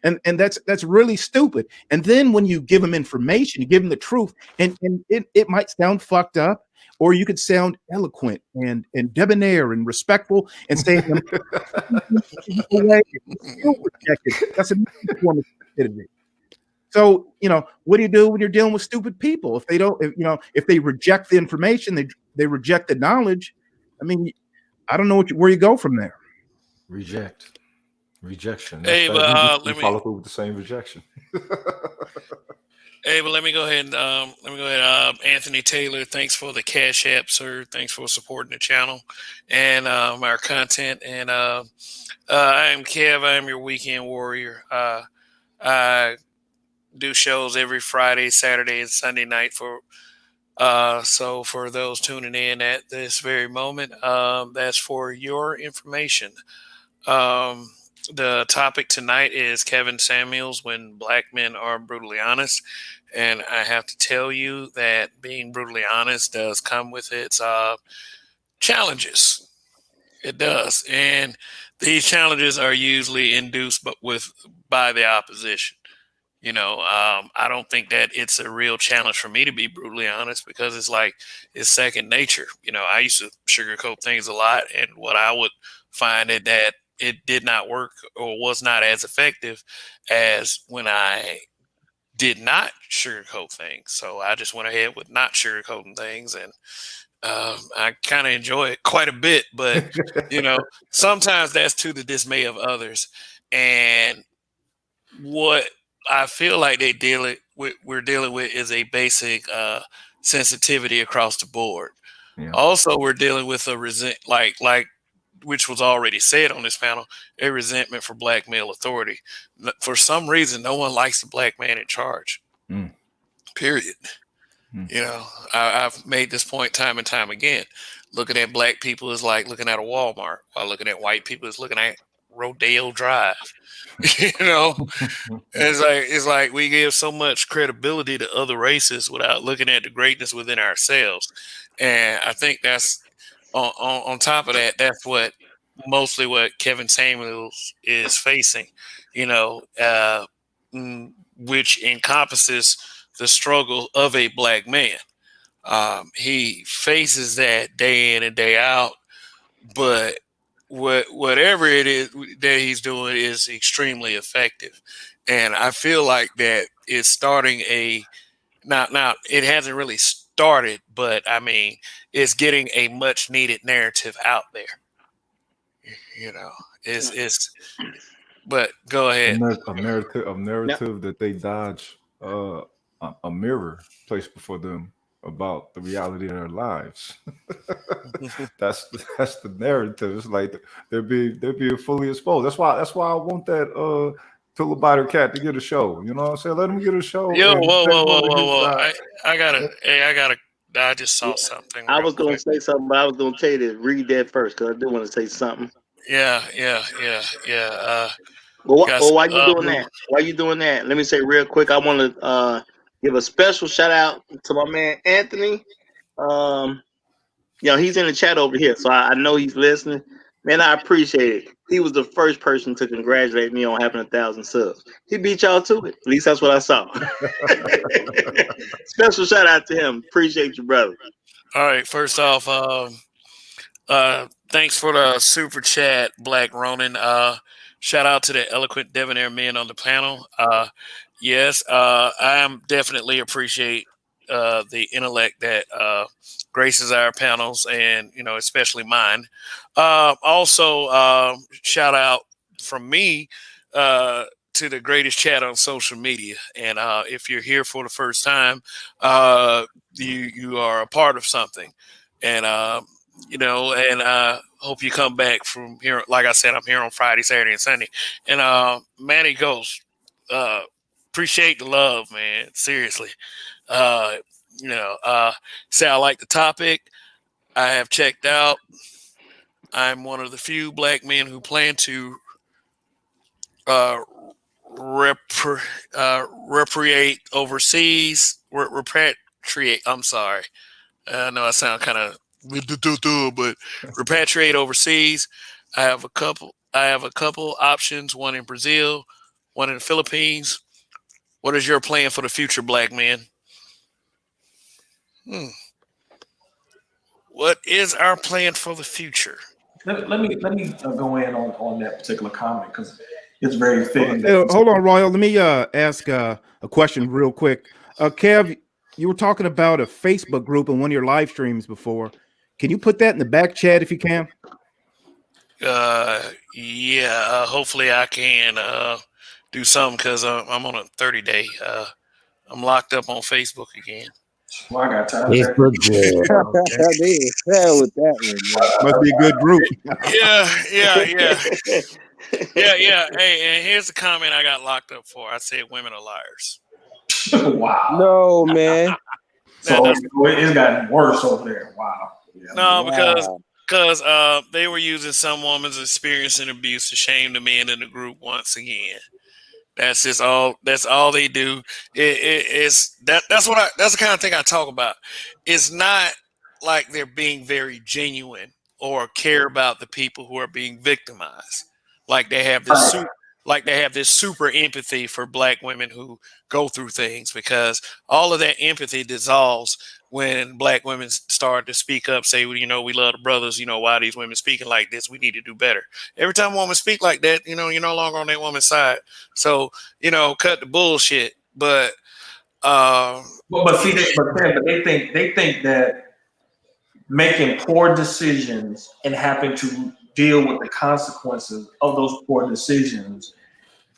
Speaker 8: And that's really stupid. And then when you give them information, you give them the truth, and it might sound fucked up, or you could sound eloquent and debonair and respectful and say, that's a form of stupidity. So, what do you do when you're dealing with stupid people? If they don't, if they reject the information, they reject the knowledge. I mean, I don't know where you go from there.
Speaker 2: Rejection.
Speaker 1: Hey, but
Speaker 2: we follow through with the same rejection.
Speaker 1: Hey, but let me go ahead. Anthony Taylor, thanks for the Cash App, sir. Thanks for supporting the channel and our content. And I am Kev. I am your weekend warrior. I do shows every Friday, Saturday, and Sunday night so for those tuning in at this very moment, that's for your information. The topic tonight is Kevin Samuels, when black men are brutally honest. And I have to tell you that being brutally honest does come with its challenges. It does. And these challenges are usually induced by the opposition. I don't think that it's a real challenge for me to be brutally honest, because it's second nature. I used to sugarcoat things a lot, and what I would find that it did not work or was not as effective as when I did not sugarcoat things. So I just went ahead with not sugarcoating things, and I kind of enjoy it quite a bit. But sometimes that's to the dismay of others. And what I feel like we're dealing with is a basic sensitivity across the board. Yeah. Also, we're dealing with a which was already said on this panel, a resentment for black male authority. For some reason, no one likes the black man in charge. Period. I've made this point time and time again. Looking at black people is like looking at a Walmart, while looking at white people is looking at Rodeo Drive. It's like we give so much credibility to other races without looking at the greatness within ourselves. And I think that's on top of that, that's mostly what Kevin Samuels is facing, which encompasses the struggle of a black man. He faces that day in and day out, but whatever it is that he's doing is extremely effective, and I feel like that is starting a now it hasn't really started, but I mean it's getting a much needed narrative out there. You know, it's but go ahead.
Speaker 2: A narrative that they dodge a mirror placed before them about the reality of their lives. That's the narrative. It's like they're being fully exposed. That's why I want that pillow biter cat to get a show. You know what I'm saying? Let him get a show
Speaker 1: Yo,
Speaker 2: and
Speaker 1: whoa,
Speaker 2: take
Speaker 1: whoa,
Speaker 2: one
Speaker 1: whoa,
Speaker 2: of
Speaker 1: whoa,
Speaker 2: his
Speaker 1: whoa!
Speaker 2: side.
Speaker 1: I just
Speaker 9: Yeah,
Speaker 1: saw something
Speaker 9: I
Speaker 1: real
Speaker 9: was gonna
Speaker 1: quick.
Speaker 9: say something, but I was gonna tell you to read that first because I do want to say something.
Speaker 1: Yeah. Got
Speaker 9: Well,
Speaker 1: some
Speaker 9: while you doing
Speaker 1: move.
Speaker 9: that, let me say real quick. I want to give a special shout out to my man Anthony. Um, he's in the chat over here, so I know he's listening. Man, I appreciate it. He was the first person to congratulate me on having 1,000 subs. He beat y'all to it. At least that's what I saw. Special shout out to him. Appreciate you, brother.
Speaker 1: All right, first off, thanks for the super chat, Black Ronin. Shout out to the eloquent debonair men on the panel. Yes, I am definitely appreciate the intellect that graces our panels, and especially mine. Also, shout out from me to the greatest chat on social media. And if you're here for the first time, you are a part of something, and hope you come back from here. Like I said, I'm here on Friday, Saturday, and Sunday. And Manny Ghost, uh, appreciate the love, man. Seriously. Uh, say I like the topic. I have checked out. I'm one of the few black men who plan to uh, repatriate overseas. Repatriate. I'm sorry. I know I sound kind of but repatriate overseas. I have a couple options. One in Brazil, one in the Philippines. What is your plan for the future, black man? What is our plan for the future?
Speaker 7: Let me go in on that particular comment because it's very fitting.
Speaker 8: Hold on, Royal. Let me ask a question real quick. Kev, you were talking about a Facebook group in one of your live streams before. Can you put that in the back chat if you can?
Speaker 1: Yeah. Hopefully, I can do something because I'm on a 30-day. I'm locked up on Facebook again.
Speaker 7: Well, I got time.
Speaker 11: Facebook jail. They hell with that one.
Speaker 8: Must be a good group.
Speaker 1: Yeah. Hey, and here's the comment I got locked up for. I said women are liars.
Speaker 7: Wow.
Speaker 11: No, man.
Speaker 7: So it's gotten worse over there. Wow. Yeah.
Speaker 1: No, because they were using some woman's experience and abuse to shame the men in the group once again. That's just all. That's all they do. That's the kind of thing I talk about. It's not like they're being very genuine or care about the people who are being victimized. Like they have this super empathy for black women who go through things, because all of that empathy dissolves when black women start to speak up, say, well, we love the brothers. Why are these women speaking like this? We need to do better. Every time a woman speak like that, you're no longer on that woman's side. So, cut the bullshit. But
Speaker 7: see, they think that making poor decisions and having to deal with the consequences of those poor decisions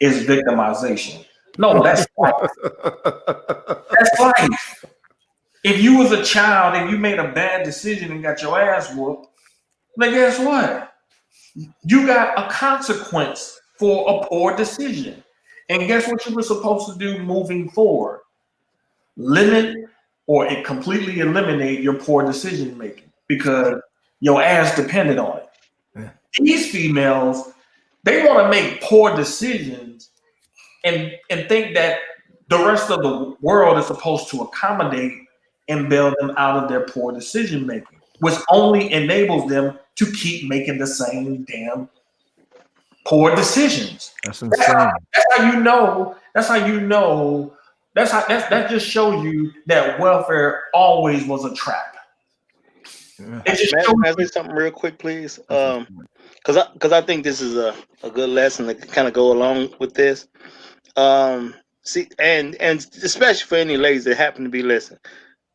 Speaker 7: is victimization. No, that's life. That's life. If you was a child and you made a bad decision and got your ass whooped, then guess what? You got a consequence for a poor decision. And guess what you were supposed to do moving forward? Limit or completely eliminate your poor decision making because your ass depended on it. Yeah. These females, they want to make poor decisions and think that the rest of the world is supposed to accommodate and bail them out of their poor decision making, which only enables them to keep making the same damn poor decisions.
Speaker 2: That's insane.
Speaker 7: That's how you know That just shows you that welfare always was a trap. It just shows
Speaker 9: May I say something real quick, please? Because I think this is a good lesson to kind of go along with this. See, and especially for any ladies that happen to be listening,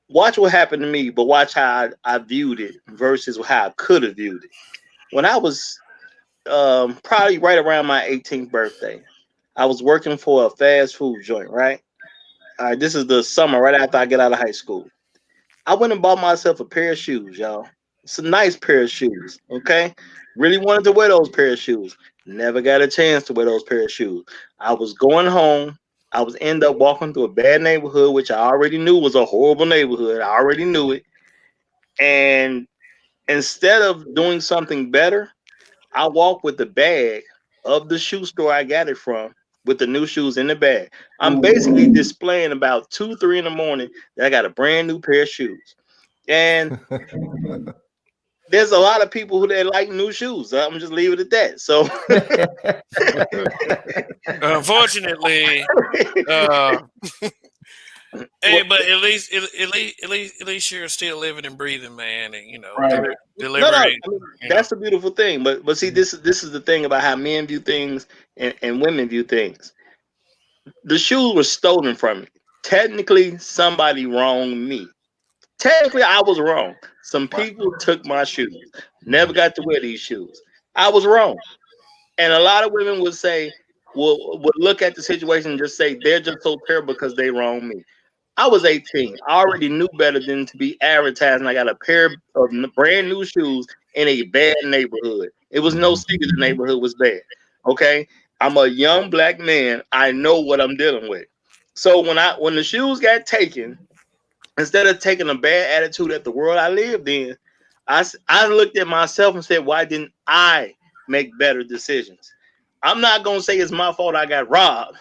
Speaker 9: watch what happened to me, but watch how I viewed it versus how I could have viewed it. When I was probably right around my 18th birthday, I was working for a fast food joint, right? All right, this is the summer right after I get out of high school. I went and bought myself a pair of shoes, y'all. It's a nice pair of shoes, okay? Really wanted to wear those pair of shoes. Never got a chance to wear those pair of shoes. I was going home. I was end up walking through a bad neighborhood, which I already knew was a horrible neighborhood. I already knew it. And instead of doing something better, I walked with the bag of the shoe store I got it from with the new shoes in the bag. I'm basically displaying about 2, 3 in the morning that I got a brand new pair of shoes. And there's a lot of people who they like new shoes. I'm just leave it at that. So
Speaker 1: unfortunately, hey, but at least you're still living and breathing, man, and
Speaker 7: Right.
Speaker 9: no, I mean, that's a beautiful thing. But see, this is the thing about how men view things and women view things. The shoes were stolen from me. Technically, somebody wronged me. Technically, I was wrong. Some people took my shoes. Never got to wear these shoes. I was wrong. And a lot of women would say, would look at the situation and just say they're just so terrible because they wronged me. I was 18. I already knew better than to be advertising. I got a pair of brand new shoes in a bad neighborhood. It was no secret the neighborhood was bad. Okay. I'm a young black man. I know what I'm dealing with. So when the shoes got taken, instead of taking a bad attitude at the world I lived in, I looked at myself and said, why didn't I make better decisions? I'm not going to say it's my fault I got robbed,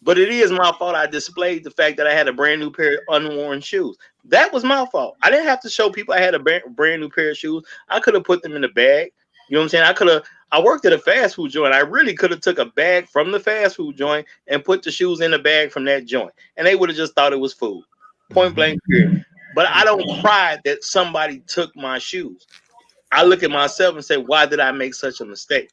Speaker 9: but it is my fault I displayed the fact that I had a brand new pair of unworn shoes. That was my fault. I didn't have to show people I had a brand new pair of shoes. I could have put them in the bag. You know what I'm saying? I worked at a fast food joint. I really could have took a bag from the fast food joint and put the shoes in the bag from that joint. And they would have just thought it was food. Point blank period. But I don't cry that somebody took my shoes. I look at myself and say, why did I make such a mistake?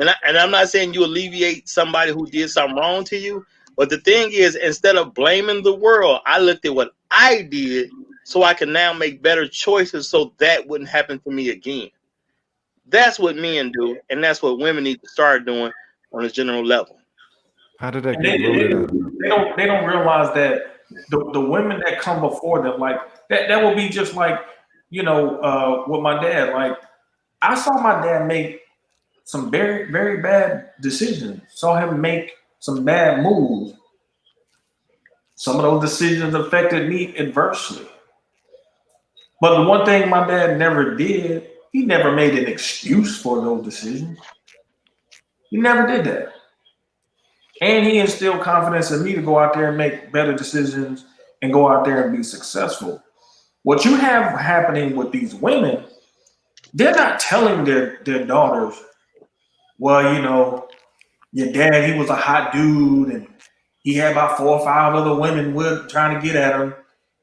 Speaker 9: And I'm not saying you alleviate somebody who did something wrong to you, but the thing is, instead of blaming the world, I looked at what I did so I can now make better choices so that wouldn't happen to me again. That's what men do, and that's what women need to start doing on a general level.
Speaker 2: How did that
Speaker 7: And
Speaker 2: get loaded out?
Speaker 7: they don't realize that the women that come before them, like that will be just like, with my dad. Like I saw my dad make some very, very bad decisions. Saw him make some bad moves. Some of those decisions affected me adversely. But the one thing my dad never did, he never made an excuse for those decisions. He never did that. And he instilled confidence in me to go out there and make better decisions and go out there and be successful. What you have happening with these women, they're not telling their daughters, well, your dad, he was a hot dude and he had about 4 or 5 other women trying to get at him.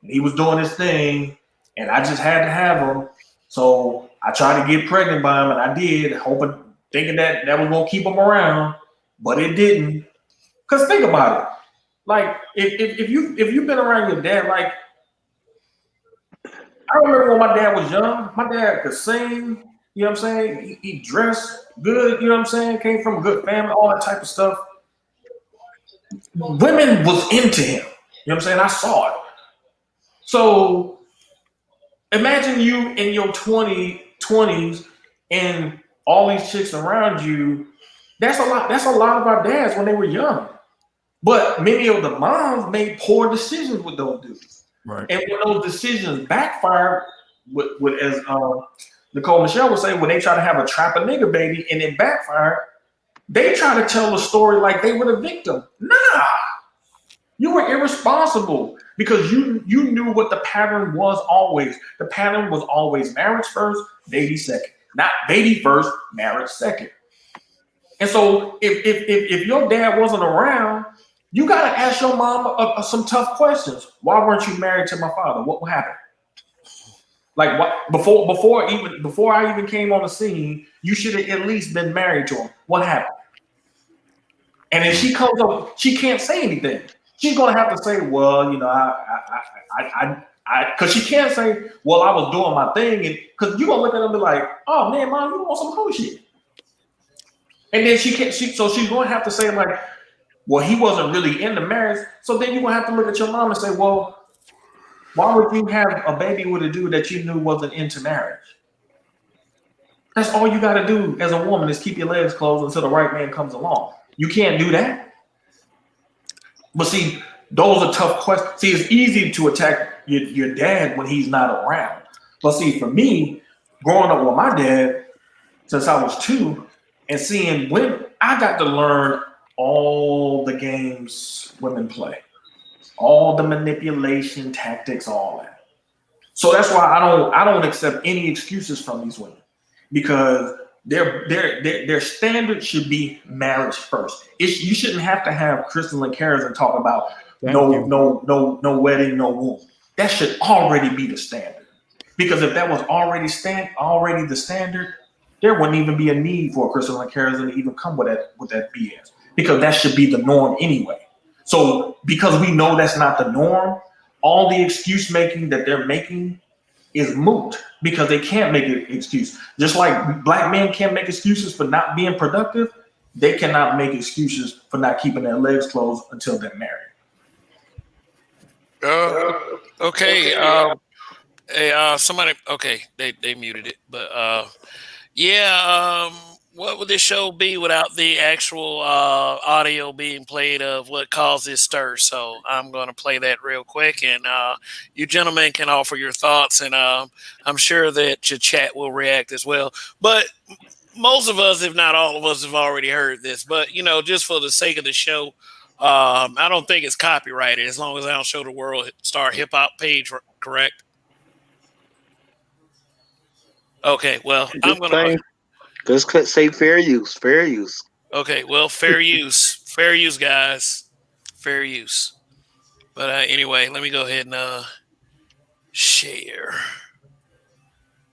Speaker 7: And he was doing his thing and I just had to have him. So I tried to get pregnant by him and I did, thinking that was going to keep him around, but it didn't. Because think about it. Like, if you've been around your dad, like, I remember when my dad was young, my dad could sing, you know what I'm saying? He dressed good, you know what I'm saying? Came from a good family, all that type of stuff. Women was into him, you know what I'm saying? I saw it. So imagine you in your 20s and all these chicks around you. That's a lot of our dads when they were young. But many of the moms made poor decisions with those dudes.
Speaker 2: Right.
Speaker 7: And when those decisions backfire, with as Nicole Michelle would say, when they try to have a trap a nigga baby and it backfired, they try to tell the story like they were the victim. Nah, you were irresponsible because you knew what the pattern was always. The pattern was always marriage first, baby second. Not baby first, marriage second. And so if your dad wasn't around, You gotta ask your mom some tough questions. Why weren't you married to my father? What happened? Like what before I even came on the scene, you should have at least been married to him. What happened? And then she comes up, she can't say anything. She's gonna have to say, well, you know, because she can't say, well, I was doing my thing, and because you're gonna look at her and be like, oh man, mom, you want some hoe shit. And then so she's gonna have to say, like, well, he wasn't really in the marriage. So then you're gonna have to look at your mom and say, well, why would you have a baby with a dude that you knew wasn't into marriage? That's all you gotta do as a woman is keep your legs closed until the right man comes along. You can't do that. But see, those are tough questions. See, it's easy to attack your dad when he's not around. But see, for me, growing up with my dad since I was 2 and seeing women, I got to learn all the games women play, all the manipulation tactics, all that. So that's why I don't accept any excuses from these women, because their standard should be marriage first. You shouldn't have to have Crystal and Karis and talk about no wedding, no womb. That should already be the standard. Because if that was already the standard, there wouldn't even be a need for Crystal and Karis to even come with that BS. Because that should be the norm anyway. So because we know that's not the norm, all the excuse making that they're making is moot, because they can't make an excuse. Just like black men can't make excuses for not being productive, they cannot make excuses for not keeping their legs closed until they're married.
Speaker 1: Okay. Hey, somebody. Okay, they muted it, but yeah. What would this show be without the actual audio being played of what caused this stir? So I'm going to play that real quick, and you gentlemen can offer your thoughts, and I'm sure that your chat will react as well. But most of us, if not all of us, have already heard this. But just for the sake of the show, I don't think it's copyrighted as long as I don't show the World Star Hip Hop page. Correct? Okay. Well, I'm gonna.
Speaker 9: Just say fair use. Fair use.
Speaker 1: Okay, well, fair use, guys, fair use. But anyway, let me go ahead and share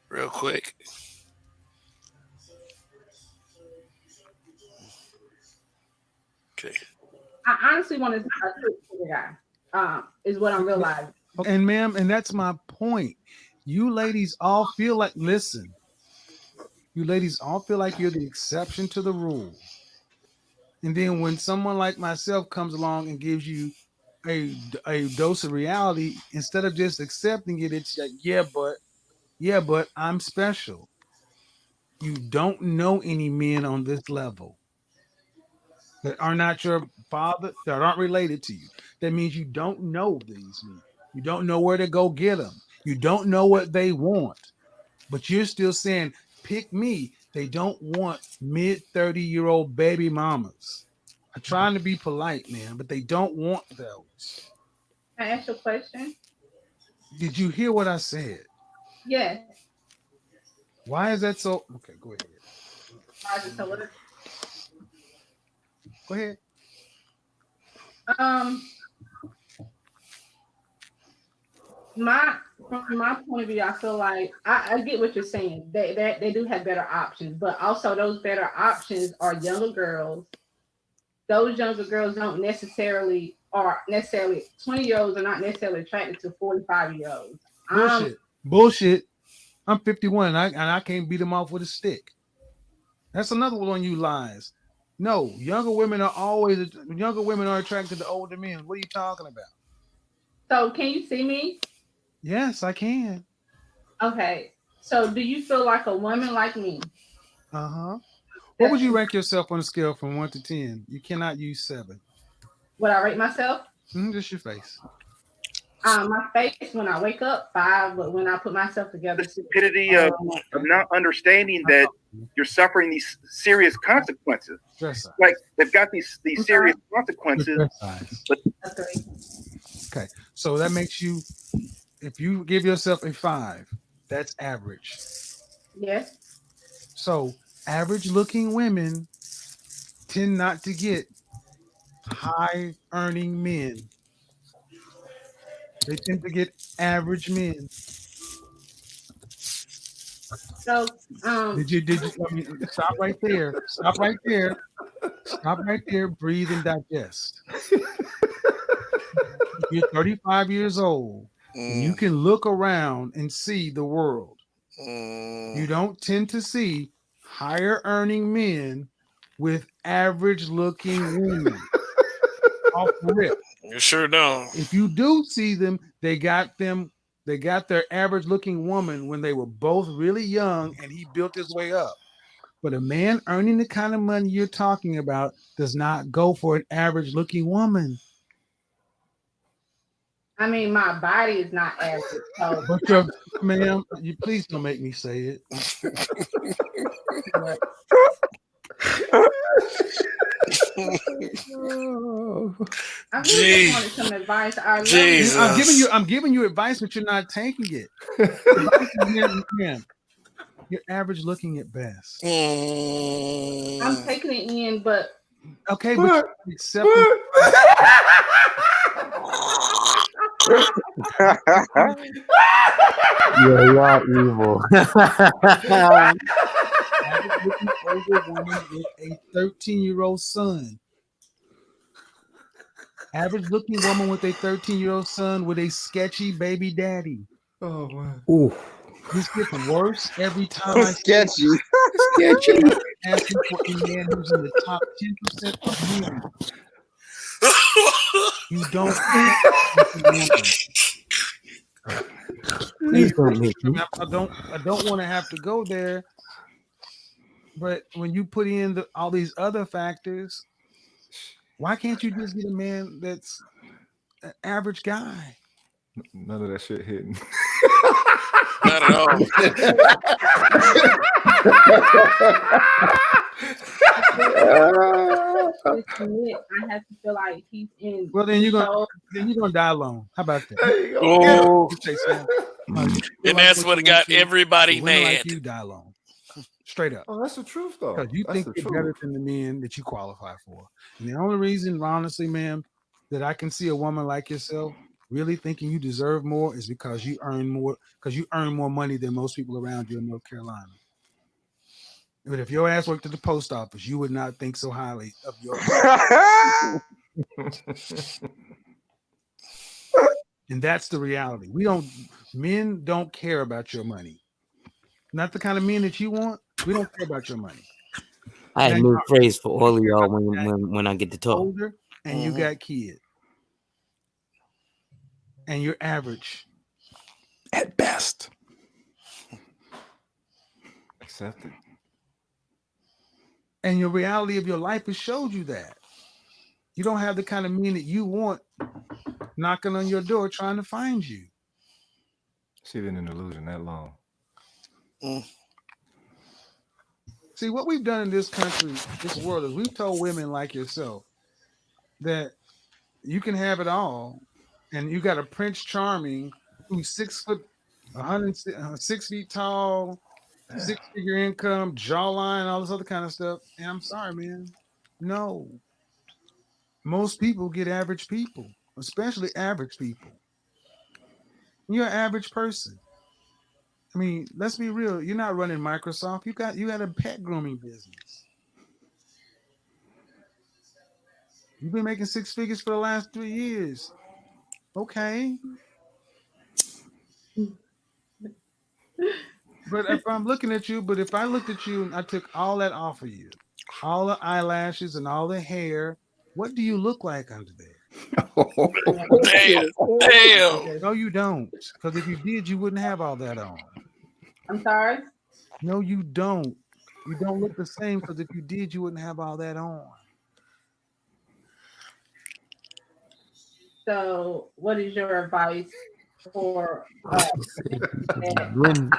Speaker 1: real quick. Okay.
Speaker 12: I honestly want to a guy. Is what I'm realizing.
Speaker 13: And ma'am, and that's my point. You ladies all feel like you ladies all feel like you're the exception to the rule. And then when someone like myself comes along and gives you a dose of reality, instead of just accepting it, it's like, yeah, but I'm special. You don't know any men on this level that are not your father, that aren't related to you. That means you don't know these men. You don't know where to go get them. You don't know what they want. But you're still saying, pick me. They don't want mid-30-year-old baby mamas. I'm trying to be polite, man, but they don't want those.
Speaker 12: Can I ask you a question?
Speaker 13: Did you hear what I said?
Speaker 12: Yes.
Speaker 13: Why is that so? Okay, go ahead. Go ahead.
Speaker 12: From my point of view, I feel like I get what you're saying. They do have better options, but also those better options are younger girls. Those younger girls don't necessarily 20-year-olds are not necessarily attracted to 45-year-olds.
Speaker 13: Bullshit. I'm 51 and I can't beat them off with a stick. That's another one on you lies. No, younger women are attracted to older men. What are you talking about?
Speaker 12: So can you see me?
Speaker 13: Yes, I can.
Speaker 12: Okay. So do you feel like a woman like me?
Speaker 13: Uh-huh. What would you rank yourself on a scale from 1 to 10? You cannot use 7.
Speaker 12: Would I rate myself?
Speaker 13: Just your face.
Speaker 12: My face when I wake up, 5, but when I put myself together,
Speaker 14: the stupidity of not understanding that you're suffering these serious consequences. Like they've got these serious consequences.
Speaker 13: Okay, so that makes you, if you give yourself a 5, that's average.
Speaker 12: Yes.
Speaker 13: So average looking women tend not to get high earning men. They tend to get average men.
Speaker 12: So,
Speaker 13: Did you I mean, stop right there. Stop right there. Stop right there. Breathe and digest. You're 35 years old and you can look around and see the world. You don't tend to see higher earning men with average looking women. Off the rip.
Speaker 1: You sure don't.
Speaker 13: If you do see them, they got their average looking woman when they were both really young and he built his way up. But a man earning the kind of money you're talking about does not go for an average looking woman.
Speaker 12: I mean, my body is not average. So,
Speaker 13: But ma'am, you please don't make me say it.
Speaker 12: I really just wanted some advice.
Speaker 13: I'm giving you advice, but you're not taking it. You're average looking at best.
Speaker 12: I'm taking it in, but
Speaker 13: okay, but accept
Speaker 11: Yeah, y'all evil.
Speaker 13: Average-looking older woman with a 13-year-old son. Average-looking woman with a 13-year-old son with a sketchy baby daddy.
Speaker 2: Oh man.
Speaker 8: Ooh.
Speaker 13: This gets worse every time.
Speaker 11: Sketchy.
Speaker 8: Sketchy.
Speaker 13: Asking for a man who's in the top 10% of men. You don't.
Speaker 11: Please don't make me.
Speaker 13: I don't want to have to go there. But when you put in all these other factors, why can't you just get a man that's an average guy?
Speaker 2: None of that shit hitting.
Speaker 1: Not at all.
Speaker 12: I have to feel like he's in.
Speaker 13: Well, then you're gonna die alone. How about that?
Speaker 2: There you go.
Speaker 1: Oh.
Speaker 13: And
Speaker 1: that's what got everybody
Speaker 13: women
Speaker 1: mad.
Speaker 13: like you die alone. Straight up.
Speaker 2: Oh, that's the truth, though.
Speaker 13: Because you
Speaker 2: That's
Speaker 13: think
Speaker 2: the
Speaker 13: you're
Speaker 2: truth.
Speaker 13: better than the men that you qualify for. And the only reason, honestly, ma'am, that I can see a woman like yourself really thinking you deserve more is because you earn more money than most people around you in North Carolina. But if your ass worked at the post office, you would not think so highly of your and that's the reality. Men don't care about your money. Not the kind of men that you want. We don't care about your money.
Speaker 15: I had a new phrase for all of y'all when I get to talk.
Speaker 13: Older and you got kids. And you're average.
Speaker 8: At best.
Speaker 2: Accepted.
Speaker 13: And your reality of your life has showed you that. You don't have the kind of men that you want knocking on your door trying to find you.
Speaker 2: It's even an illusion that long.
Speaker 13: See, what we've done in this country, this world, is we've told women like yourself that you can have it all, and you got a Prince Charming who's 6 foot, 6 feet tall, 6-figure income, jawline, all this other kind of stuff. And I'm sorry, man. No. Most people get average people, especially average people. You're an average person. I mean, let's be real. You're not running Microsoft. You got a pet grooming business. You've been making 6 figures for the last 3 years. Okay. But if I'm looking at you, if I looked at you and I took all that off of you, all the eyelashes and all the hair, what do you look like under there?
Speaker 1: Damn.
Speaker 13: No, you don't. Because if you did, you wouldn't have all that on.
Speaker 12: I'm sorry?
Speaker 13: No, you don't. You don't look the same because if you did, you wouldn't have all that on.
Speaker 12: So, what is your advice for
Speaker 13: Listen,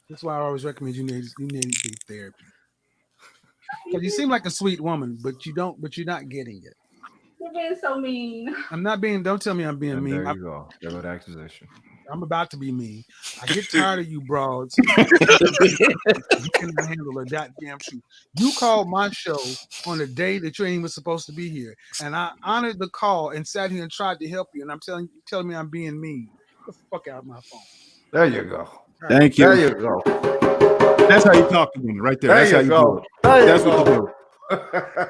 Speaker 13: this is why I always recommend you need to see therapy. Because you seem like a sweet woman, but you're not getting it.
Speaker 12: You're being so mean.
Speaker 13: I'm not being, don't tell me I'm being
Speaker 2: And
Speaker 13: mean.
Speaker 2: there you go. There go the accusation.
Speaker 13: I'm about to be mean. I get tired of you broads. You cannot handle a goddamn shoe. You called my show on a day that you ain't even supposed to be here, and I honored the call and sat here and tried to help you. And I'm telling me I'm being mean. Get the fuck out of my phone.
Speaker 2: There you go.
Speaker 8: Thank
Speaker 2: There
Speaker 8: you.
Speaker 2: you go.
Speaker 8: That's how you talk to women, right there.
Speaker 2: There
Speaker 8: That's how
Speaker 2: you
Speaker 8: you
Speaker 2: go.
Speaker 8: do it.
Speaker 2: There you
Speaker 8: That's what you
Speaker 2: go.
Speaker 8: do.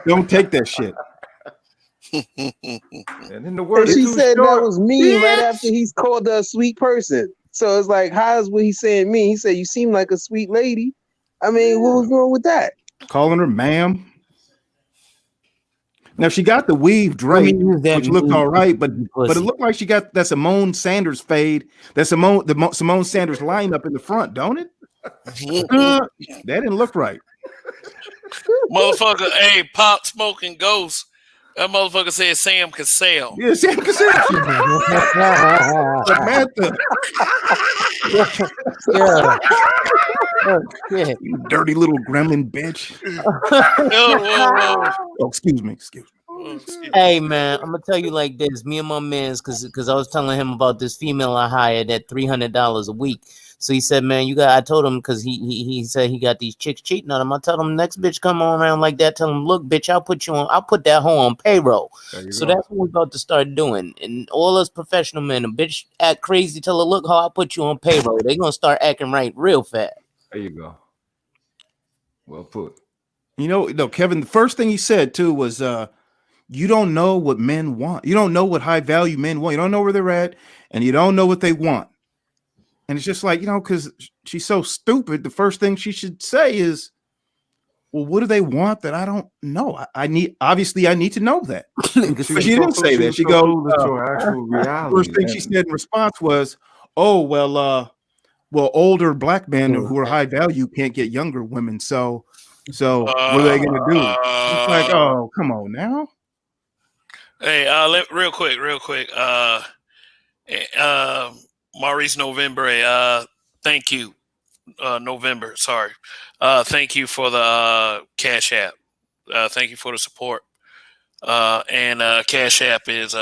Speaker 8: Don't take that shit.
Speaker 2: And in the
Speaker 11: And
Speaker 2: words
Speaker 11: she
Speaker 2: too
Speaker 11: said that
Speaker 2: short,
Speaker 11: was mean right after he's called her a sweet person. So it's like, how is what he's saying mean? He said, you seem like a sweet lady. I mean, what was wrong with that?
Speaker 8: Calling her ma'am. Now she got the weave
Speaker 15: Let
Speaker 8: draped,
Speaker 15: me use that
Speaker 8: which looked
Speaker 15: mean
Speaker 8: all right, but it
Speaker 15: pussy.
Speaker 8: looked like she got that Simone Sanders fade, that Simone Sanders lineup in the front, don't it? That didn't look right.
Speaker 1: Motherfucker, hey, Pop Smoking Ghost. That motherfucker said Sam Cassell.
Speaker 8: Yeah, Sam Cassell. Samantha.
Speaker 15: Yeah. Oh, shit.
Speaker 8: You dirty little gremlin bitch.
Speaker 1: Whoa.
Speaker 8: Oh, excuse me.
Speaker 15: Hey man, I'm gonna tell you like this. Me and my man's, cause I was telling him about this female I hired at $300 a week. So he said, man, I told him because he said he got these chicks cheating on him. I told him next bitch come on around like that. Tell him, look, bitch, I'll put that hoe on payroll. So that's what we're about to start doing. And all us professional men, a bitch act crazy, tell her, look, how I'll put you on payroll. They gonna start acting right real fast.
Speaker 2: there you go. Well put.
Speaker 8: You know, no, Kevin, the first thing he said too was you don't know what men want. You don't know what high value men want. You don't know where they're at, and you don't know what they want. And it's just like, because she's so stupid, the first thing she should say is, well, what do they want that I don't know? I need to know that. But she didn't say that. She goes, first thing she said in response was, oh, well, older black men who are high value can't get younger women. So what are they going to do? It's like, oh, come on now.
Speaker 1: Hey, real quick. Maurice November, thank you. November, sorry. Thank you for the Cash App. Thank you for the support. And Cash App is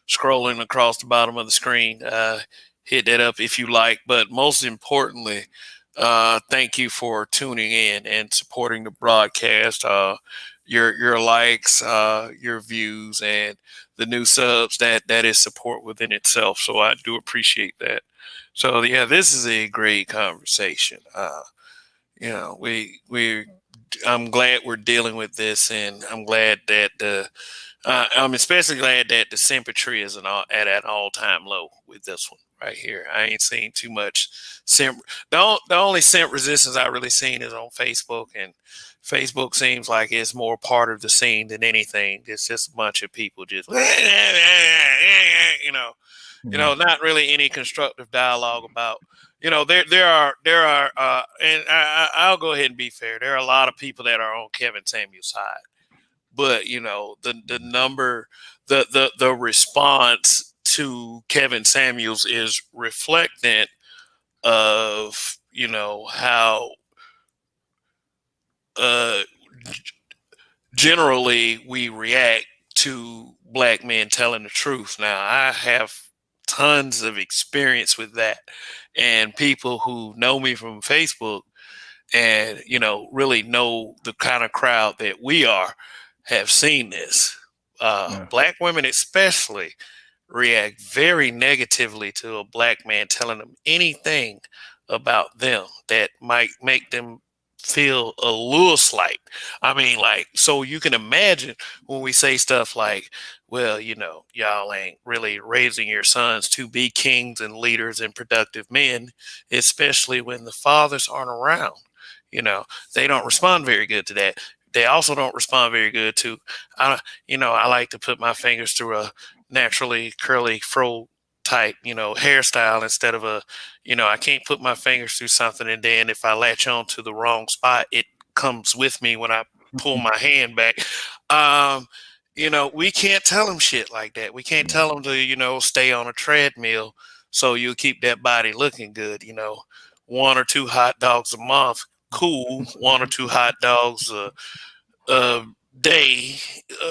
Speaker 1: scrolling across the bottom of the screen. Hit that up if you like. But most importantly, thank you for tuning in and supporting the broadcast. Your likes, your views, and the new subs, that is support within itself. So I do appreciate that. So yeah, this is a great conversation. I'm glad we're dealing with this, and I'm glad that I'm especially glad that the sympatry is at an all-time low with this one right here. I ain't seen too much simp. The only simp resistance I really seen is on Facebook, and Facebook seems like it's more part of the scene than anything. It's just a bunch of people just, not really any constructive dialogue about. There are, and I'll go ahead and be fair. There are a lot of people that are on Kevin Samuel's side, but the number, the response to Kevin Samuels is reflectant of how generally we react to black men telling the truth. Now, I have tons of experience with that, and people who know me from Facebook and really know the kind of crowd that we are have seen this. Black women especially react very negatively to a black man telling them anything about them that might make them feel a little slight. I mean, like, so you can imagine when we say stuff like, well, y'all ain't really raising your sons to be kings and leaders and productive men, especially when the fathers aren't around. They don't respond very good to that. They also don't respond very good to, I like to put my fingers through a naturally curly fro type, hairstyle instead of I can't put my fingers through something and then if I latch on to the wrong spot, it comes with me when I pull my hand back. We can't tell them shit like that. We can't tell them to, stay on a treadmill so you'll keep that body looking good. 1 or 2 hot dogs a month, cool. 1 or 2 hot dogs a day.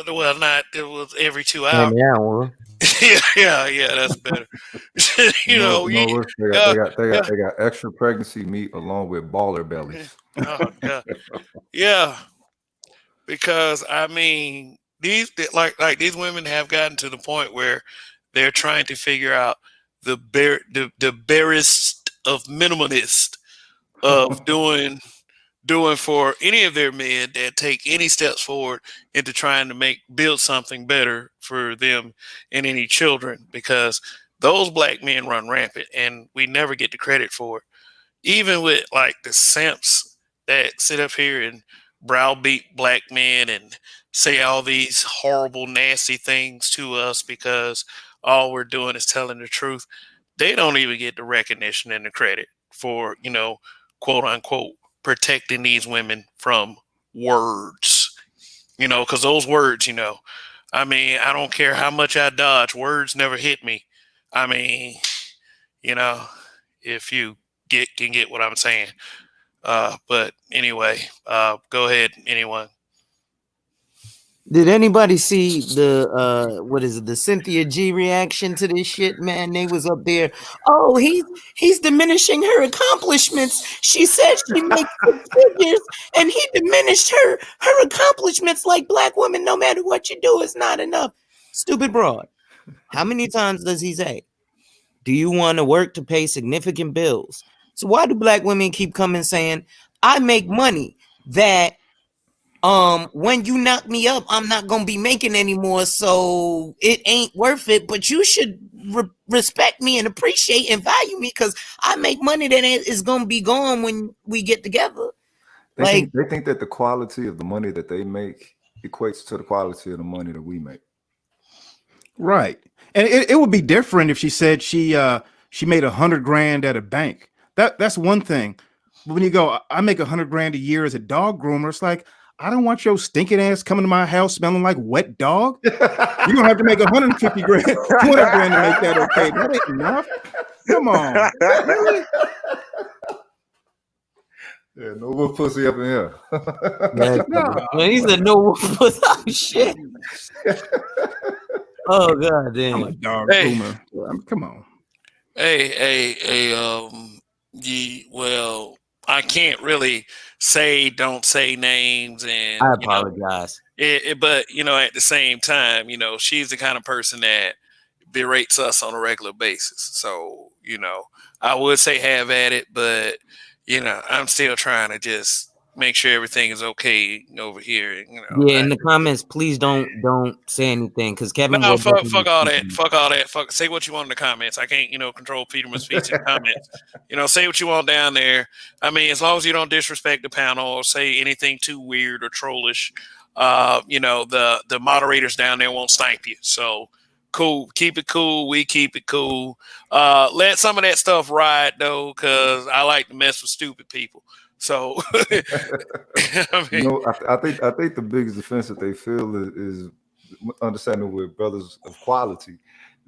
Speaker 1: Well, not, it was every 2 hours.
Speaker 15: An hour.
Speaker 1: Yeah, that's better. you know,
Speaker 2: No,
Speaker 1: ye-
Speaker 2: they got extra pregnancy meat along with baller bellies.
Speaker 1: oh god, yeah, because I mean, like these women have gotten to the point where they're trying to figure out the barest of minimalist of doing for any of their men that take any steps forward into trying to build something better for them and any children, because those black men run rampant and we never get the credit for it, even with like the simps that sit up here and browbeat black men and say all these horrible nasty things to us because all we're doing is telling the truth. They don't even get the recognition and the credit for, quote unquote, protecting these women from words, because those words, I mean, I don't care how much I dodge, words never hit me. I mean, you know, if you can get what I'm saying. But anyway, go ahead, anyone.
Speaker 15: Did anybody see the what is it, the Cynthia G reaction to this shit, man? They was up there. Oh, he's diminishing her accomplishments. She said she makes six figures and he diminished her accomplishments. Like, black women, no matter what you do, it's not enough. Stupid broad. How many times does he say, do you want to work to pay significant bills? So why do black women keep coming saying, I make money that when you knock me up, I'm not gonna be making anymore, so it ain't worth it, but you should respect me and appreciate and value me because I make money that is gonna be gone when we get together.
Speaker 2: They think that the quality of the money that they make equates to the quality of the money that we make.
Speaker 8: Right. And it would be different if she said she made $100,000 at a bank. That's one thing. But when you go, I make $100,000 a year as a dog groomer, it's like, I don't want your stinking ass coming to my house smelling like wet dog. You're gonna have to make 150 grand, 200 grand to make that okay. That ain't enough. Come on. Really?
Speaker 2: Yeah, no wolf pussy up in here.
Speaker 15: No. He said no wolf pussy. Oh, shit. Oh god damn.
Speaker 8: I'm a dog groomer. Come on.
Speaker 1: Hey, well, I can't really don't say names, and
Speaker 15: I apologize.
Speaker 1: But at the same time, she's the kind of person that berates us on a regular basis. So, I would say have at it, but I'm still trying to just make sure everything is okay over here.
Speaker 15: Yeah, in the comments, please don't say anything because Kevin.
Speaker 1: No, fuck all that. Fuck all that. Say what you want in the comments. I can't, control Peterman's speech in the comments. Say what you want down there. I mean, as long as you don't disrespect the panel or say anything too weird or trollish, the moderators down there won't snipe you. So cool. Keep it cool. We keep it cool. Let some of that stuff ride though, because I like to mess with stupid people. So
Speaker 2: I mean, I think the biggest defense that they feel is understanding with brothers of quality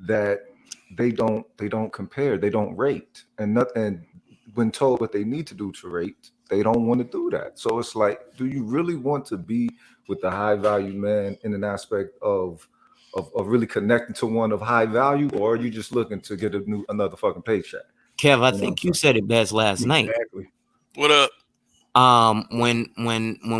Speaker 2: that they don't compare, they don't rate, and when told what they need to do to rate, they don't want to do that. So it's like, do you really want to be with the high value man in an aspect of really connecting to one of high value, or are you just looking to get another fucking paycheck?
Speaker 15: Kev, I think you said it best last night.
Speaker 1: What up?
Speaker 15: When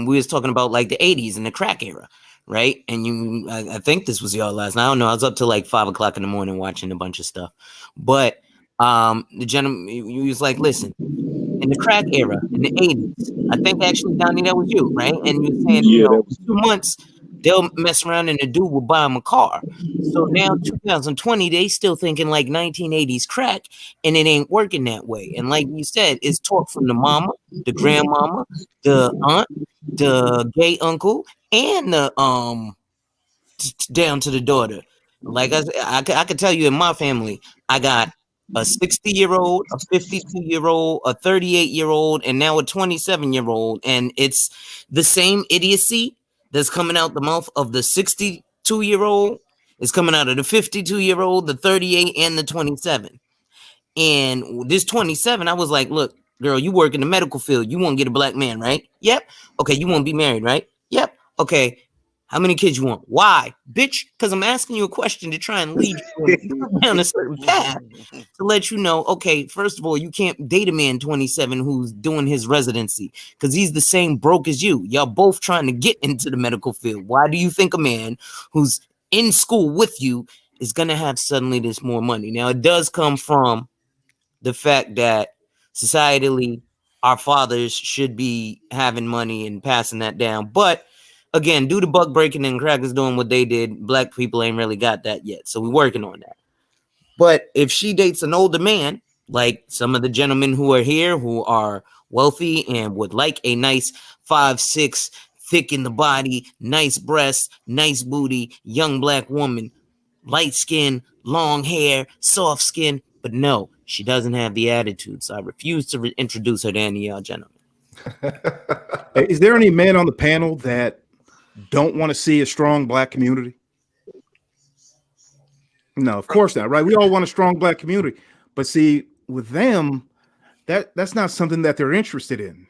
Speaker 15: we was talking about like the 80s and the crack era, right? And I think this was y'all last night. I don't know. I was up till like 5 o'clock in the morning watching a bunch of stuff. But the gentleman, he was like, listen, in the crack era, in the 80s, I think actually, Donnie, that was you, right? And you were saying, 2 months, they'll mess around and the dude will buy him a car. So now 2020, they still thinking like 1980s crack, and it ain't working that way. And like you said, it's talk from the mama, the grandmama, the aunt, the gay uncle, and the down to the daughter. Like I could tell you in my family, I got a 60-year-old, a 52-year-old, a 38-year-old, and now a 27-year-old, and it's the same idiocy that's coming out the mouth of the 62-year-old is coming out of the 52-year-old, the 38, and the 27. And this 27, I was like, look, girl, you work in the medical field. You want to get a black man, right? Yep. Okay, you want to be married, right? Yep. Okay. How many kids you want? Why? Bitch, because I'm asking you a question to try and lead you down a certain path to let you know, okay, first of all, you can't date a man 27 who's doing his residency because he's the same broke as you. Y'all both trying to get into the medical field. Why do you think a man who's in school with you is going to have suddenly this more money? Now, it does come from the fact that societally, our fathers should be having money and passing that down. But again, due to buck breaking and crackers doing what they did, black people ain't really got that yet. So we're working on that. But if she dates an older man, like some of the gentlemen who are here who are wealthy and would like a nice 5'6", thick in the body, nice breasts, nice booty, young black woman, light skin, long hair, soft skin, but no, she doesn't have the attitude. So I refuse to introduce her to any of y'all gentlemen.
Speaker 8: Hey, is there any men on the panel that don't want to see a strong black community? No, of course not, right? We all want a strong black community, but see, with them, that's not something that they're interested in.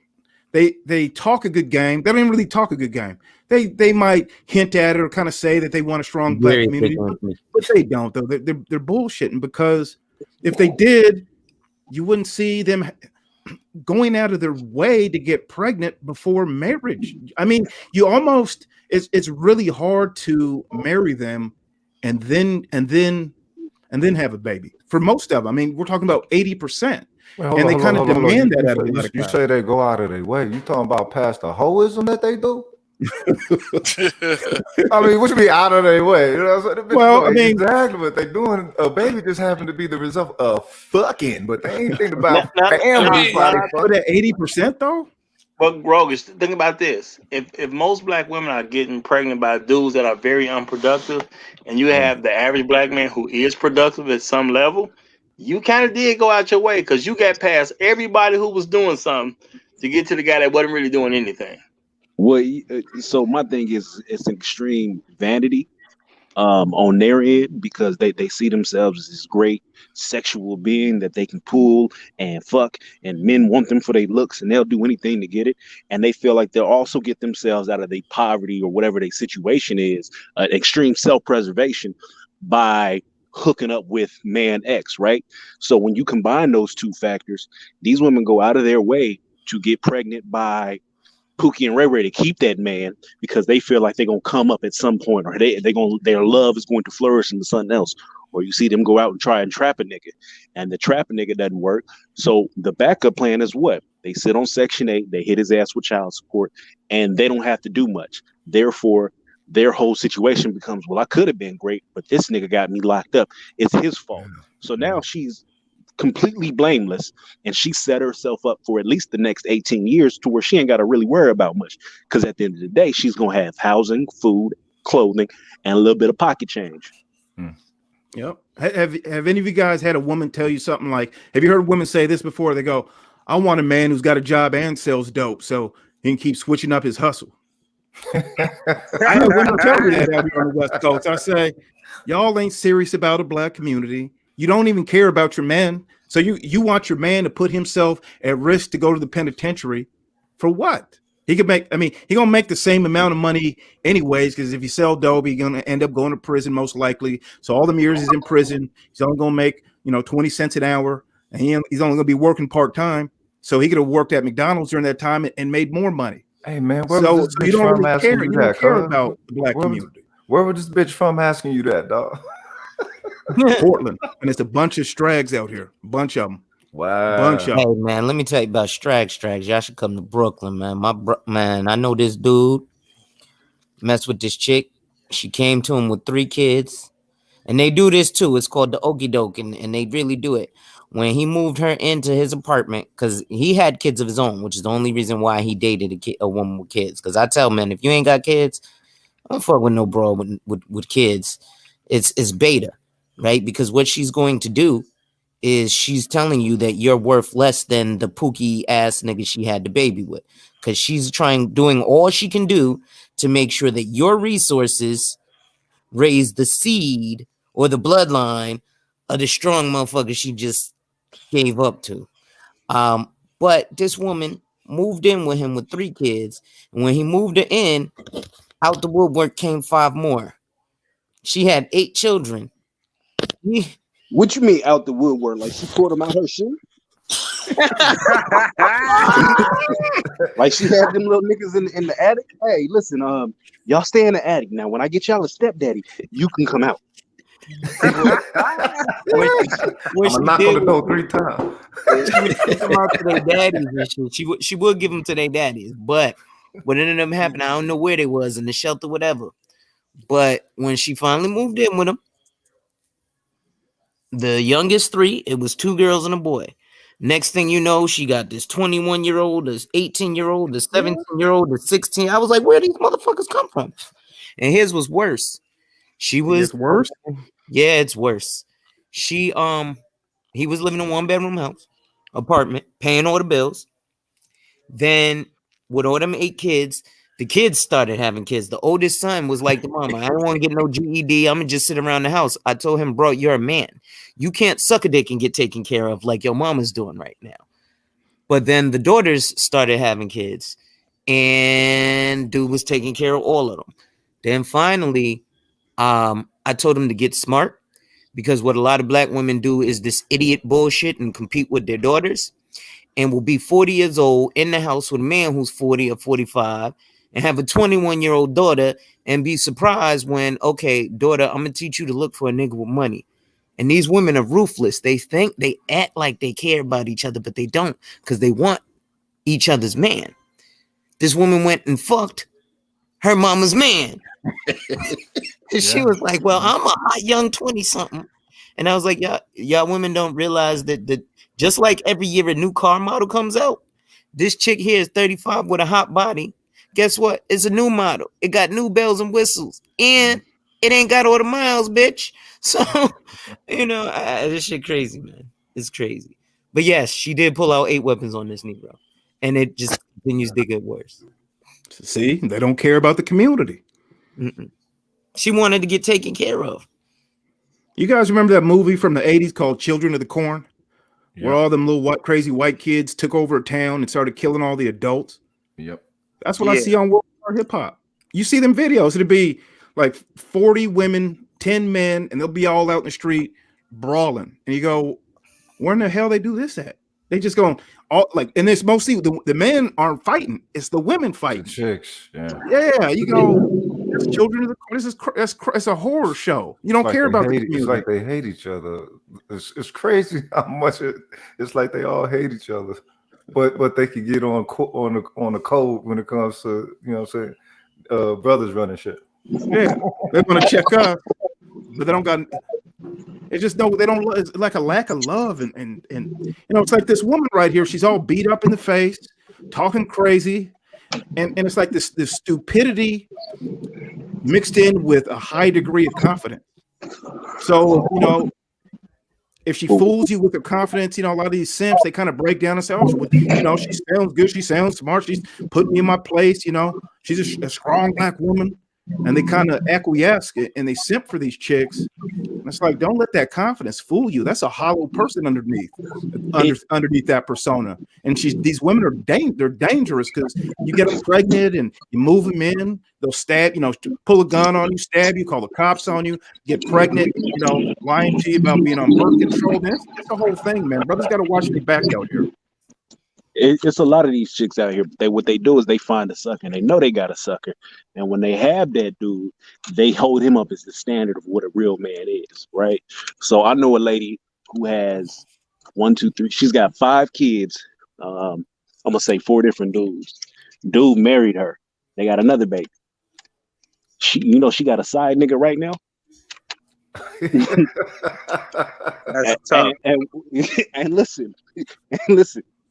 Speaker 8: They talk a good game. They don't really talk a good game. They might hint at it or kind of say that they want a strong black community, but they don't though. They're bullshitting, because if they did, you wouldn't see them going out of their way to get pregnant before marriage. I mean, you almost it's really hard to marry them and then have a baby. For most of them, I mean, we're talking about 80%.
Speaker 2: Well,
Speaker 8: and they kind of demand that out of
Speaker 2: you. You say they go out of their way. You talking about past the hoism that they do? I mean, what you mean out of their way? You know what I'm saying?
Speaker 8: Well, I mean,
Speaker 2: exactly what they're doing. A baby just happened to be the result of fucking, but they ain't thinking about family.
Speaker 8: But at 80% though.
Speaker 9: But Rogus, think about this: if most black women are getting pregnant by dudes that are very unproductive, and you have the average black man who is productive at some level, you kind of did go out your way because you got past everybody who was doing something to get to the guy that wasn't really doing anything.
Speaker 16: Well, so my thing is it's extreme vanity on their end, because they see themselves as this great sexual being that they can pull and fuck, and men want them for their looks and they'll do anything to get it, and they feel like they'll also get themselves out of their poverty or whatever their situation is, extreme self-preservation, by hooking up with man X, right? So when you combine those two factors, these women go out of their way to get pregnant by Pookie and Ray Ray to keep that man, because they feel like they're gonna come up at some point, or their love is going to flourish into something else. Or you see them go out and try and trap a nigga, and the trap a nigga doesn't work. So the backup plan is what? They sit on Section 8, they hit his ass with child support, and they don't have to do much. Therefore, their whole situation becomes, well, I could have been great, but this nigga got me locked up. It's his fault. So now she's completely blameless, and she set herself up for at least the next 18 years to where she ain't got to really worry about much, because at the end of the day she's gonna have housing, food, clothing, and a little bit of pocket change.
Speaker 8: Yep. Have any of you guys had a woman tell you something like, have you heard women say this before? They go, I want a man who's got a job and sells dope so he can keep switching up his hustle. I have women tell me that out here on the West Coast. I say, y'all ain't serious about a black community. You don't even care about your man. So you want your man to put himself at risk to go to the penitentiary for what? He could make, he gonna make the same amount of money anyways, because if you sell dope, he's gonna end up going to prison most likely. So all the years he's in prison, he's only gonna make 20 cents an hour, and he's only gonna be working part-time. So he could have worked at McDonald's during that time and made more money.
Speaker 2: Hey man,
Speaker 8: so you don't really care. You don't care about the black community.
Speaker 2: Where was this bitch from asking you that, dog?
Speaker 8: Portland, and it's a bunch of strags out here. A bunch of them.
Speaker 2: Wow.
Speaker 8: Bunch of them.
Speaker 15: Hey man, let me tell you about strags. Y'all should come to Brooklyn, man. Man, I know this dude. Messed with this chick. She came to him with 3 kids, and they do this too. It's called the okey doke, and they really do it. When he moved her into his apartment, because he had kids of his own, which is the only reason why he dated a woman with kids. Because I tell men, if you ain't got kids, I don't fuck with no bro with kids. It's beta. Right? Because what she's going to do is she's telling you that you're worth less than the pookie ass nigga she had the baby with. Because she's doing all she can do to make sure that your resources raise the seed or the bloodline of the strong motherfucker she just gave up to. But this woman moved in with him with 3 kids. And when he moved her in, Out the woodwork came 5 more. She had 8 children.
Speaker 16: What you mean out the woodwork? Like she pulled them out her shoe? Like she had them little niggas in the attic. Hey, listen, y'all stay in the attic now. When I get y'all a stepdaddy, you can come out.
Speaker 2: I'm gonna knock on the door 3 times.
Speaker 15: She would give them out to their daddies and shit. She would give them to their daddies, but what ended up happening, I don't know where they was in the shelter, whatever. But when she finally moved in with them, the youngest 3, it was 2 girls and a boy. Next thing you know, she got this 21-year-old, this 18-year-old, this 17-year-old, this 16. I was like, where these motherfuckers come from? And his was worse. She was
Speaker 8: worse.
Speaker 15: Yeah, it's worse. He was living in a 1-bedroom house, apartment, paying all the bills. Then with all them 8 kids, the kids started having kids. The oldest son was like the mama, I don't want to get no GED. I'm gonna just sit around the house. I told him, bro, you're a man. You can't suck a dick and get taken care of like your mama's doing right now. But then the daughters started having kids, and dude was taking care of all of them. Then finally, I told him to get smart, because what a lot of black women do is this idiot bullshit and compete with their daughters, and will be 40 years old in the house with a man who's 40 or 45 and have a 21-year-old daughter and be surprised when, okay, daughter, I'm going to teach you to look for a nigga with money. And these women are ruthless. They think they act like they care about each other, but they don't, because they want each other's man. This woman went and fucked her mama's man. She was like, well, I'm a hot young 20-something. And I was like, y'all women don't realize that just like every year a new car model comes out, this chick here is 35 with a hot body. Guess what? It's a new model. It got new bells and whistles, and it ain't got all the miles, bitch. So, this shit crazy, man. It's crazy. But yes, she did pull out 8 weapons on this Negro, and it just continues to get worse.
Speaker 8: See, they don't care about the community.
Speaker 15: Mm-mm. She wanted to get taken care of.
Speaker 8: You guys remember that movie from the 80s called Children of the Corn? Where all them little crazy white kids took over a town and started killing all the adults?
Speaker 2: Yep.
Speaker 8: That's what I see on World Star Hip Hop. You see them videos, it'd be like 40 women, 10 men, and they'll be all out in the street brawling. And you go, where in the hell they do this at? They just go all like, and it's mostly the men aren't fighting, it's the women fighting.
Speaker 2: The chicks, yeah.
Speaker 8: Yeah, you go, it's Children of the Corn. It's a horror show. You don't care about the community.
Speaker 2: It's like they hate each other. It's crazy how much it's like they all hate each other, but they can get on the code when it comes to, you know what I'm saying, brothers running shit.
Speaker 8: Yeah, they're gonna check us, but they don't got. It's just they don't. It's like a lack of love, and it's like this woman right here. She's all beat up in the face, talking crazy, and it's like this stupidity mixed in with a high degree of confidence. So, if she fools you with her confidence, a lot of these simps, they kind of break down and say, oh, she sounds good, she sounds smart, she's putting me in my place, she's a strong black woman. And they kind of acquiesce and they simp for these chicks. And it's like, don't let that confidence fool you. That's a hollow person underneath that persona. And these women they're dangerous because you get them pregnant and you move them in, they'll stab, pull a gun on you, stab you, call the cops on you, get pregnant, lying to you about being on birth control. That's the whole thing, man. Brothers got to watch their back out here.
Speaker 16: It's a lot of these chicks out here. What they do is they find a sucker, and they know they got a sucker. And when they have that dude, they hold him up as the standard of what a real man is, right? So I know a lady who has 1, 2, 3. She's got 5 kids. I'm gonna say 4 different dudes. Dude married her. They got another baby. She got a side nigga right now.
Speaker 9: That's tough.
Speaker 16: And listen.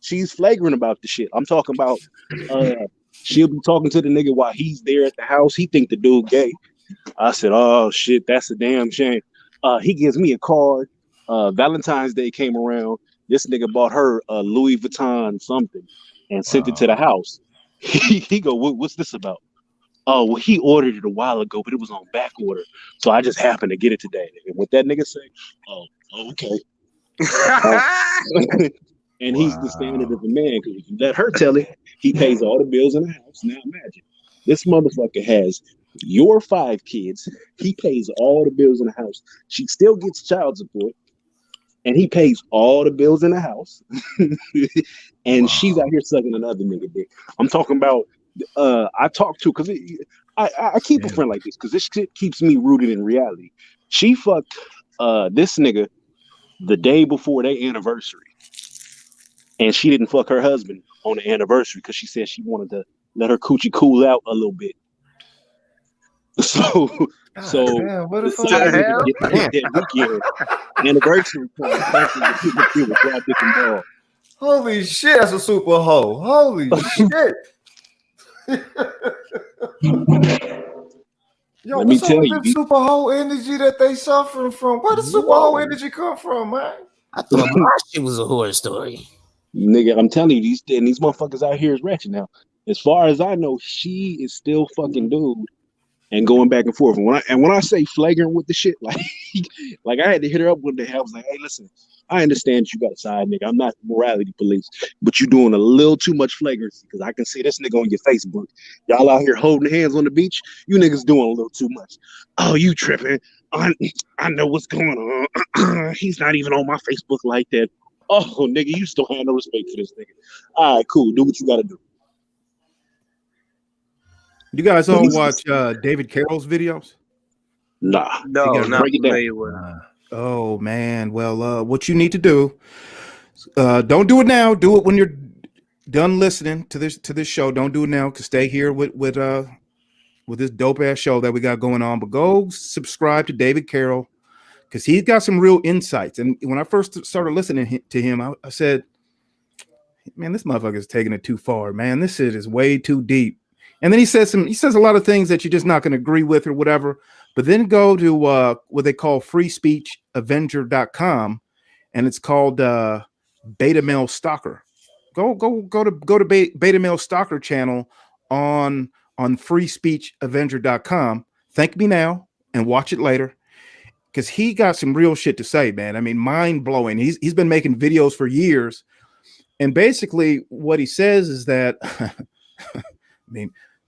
Speaker 16: She's flagrant about the shit. I'm talking about she'll be talking to the nigga while he's there at the house. He think the dude gay. I said, oh shit, that's a damn shame. He gives me a card. Valentine's Day came around. This nigga bought her a Louis Vuitton something and sent it to the house. He go, what's this about? Oh, well, he ordered it a while ago, but it was on back order. So I just happened to get it today. And what that nigga say? Oh, okay. And he's the standard of a man, because if you let her tell it, he pays all the bills in the house. Now imagine, this motherfucker has your 5 kids. He pays all the bills in the house. She still gets child support, and he pays all the bills in the house. And she's out here sucking another nigga dick. I'm talking about. I talk to because I keep a friend like this because this shit keeps me rooted in reality. She fucked this nigga the day before their anniversary, and she didn't fuck her husband on the anniversary because she said she wanted to let her coochie cool out a little bit. So
Speaker 2: damn, what the
Speaker 16: the
Speaker 2: fuck
Speaker 16: side
Speaker 2: is
Speaker 16: nigga
Speaker 2: that?
Speaker 16: get that weekend anniversary time, thinking that he was here with dry dick and ball.
Speaker 2: Holy shit, that's a super hoe. Holy shit. Yo,
Speaker 16: Let me
Speaker 2: what's up
Speaker 16: tell
Speaker 2: with
Speaker 16: you,
Speaker 2: the super hoe energy that they suffering from? Where the super hoe energy come from, man?
Speaker 15: I thought my shit was a horror story.
Speaker 16: nigga, I'm telling you, these motherfuckers out here is ratchet now. As far as I know, she is still fucking dude and going back and forth. And when I say flagrant with the shit, like I had to hit her up one day. I was like, hey, listen, I understand you got a side, nigga. I'm not morality police, but you doing a little too much flagrancy because I can see this nigga on your Facebook. Y'all out here holding hands on the beach. You niggas doing a little too much. Oh, you tripping? I know what's going on. He's not even on my Facebook like that. Oh, nigga, you still have no respect for this nigga. All right, cool. Do what you got to do.
Speaker 8: You guys all watch David Carroll's videos?
Speaker 16: Nah.
Speaker 11: No, not
Speaker 16: break it down.
Speaker 11: familiar with it.
Speaker 8: Oh man, well, what you need to do, don't do it now. Do it when you're done listening to this show. Don't do it now, because stay here with this dope ass show that we got going on. But go subscribe to David Carroll, because he's got some real insights. And when I first started listening to him, I said, man, this motherfucker is taking it too far, man. This shit is way too deep. And then he says a lot of things that you're just not going to agree with or whatever. But then go to what they call freespeechavenger.com, and it's called Beta Male Stalker. Go to Beta Male Stalker channel on freespeechavenger.com. Thank me now and watch it later, because he got some real shit to say, man. I mean, mind blowing. He's been making videos for years, and basically what he says is that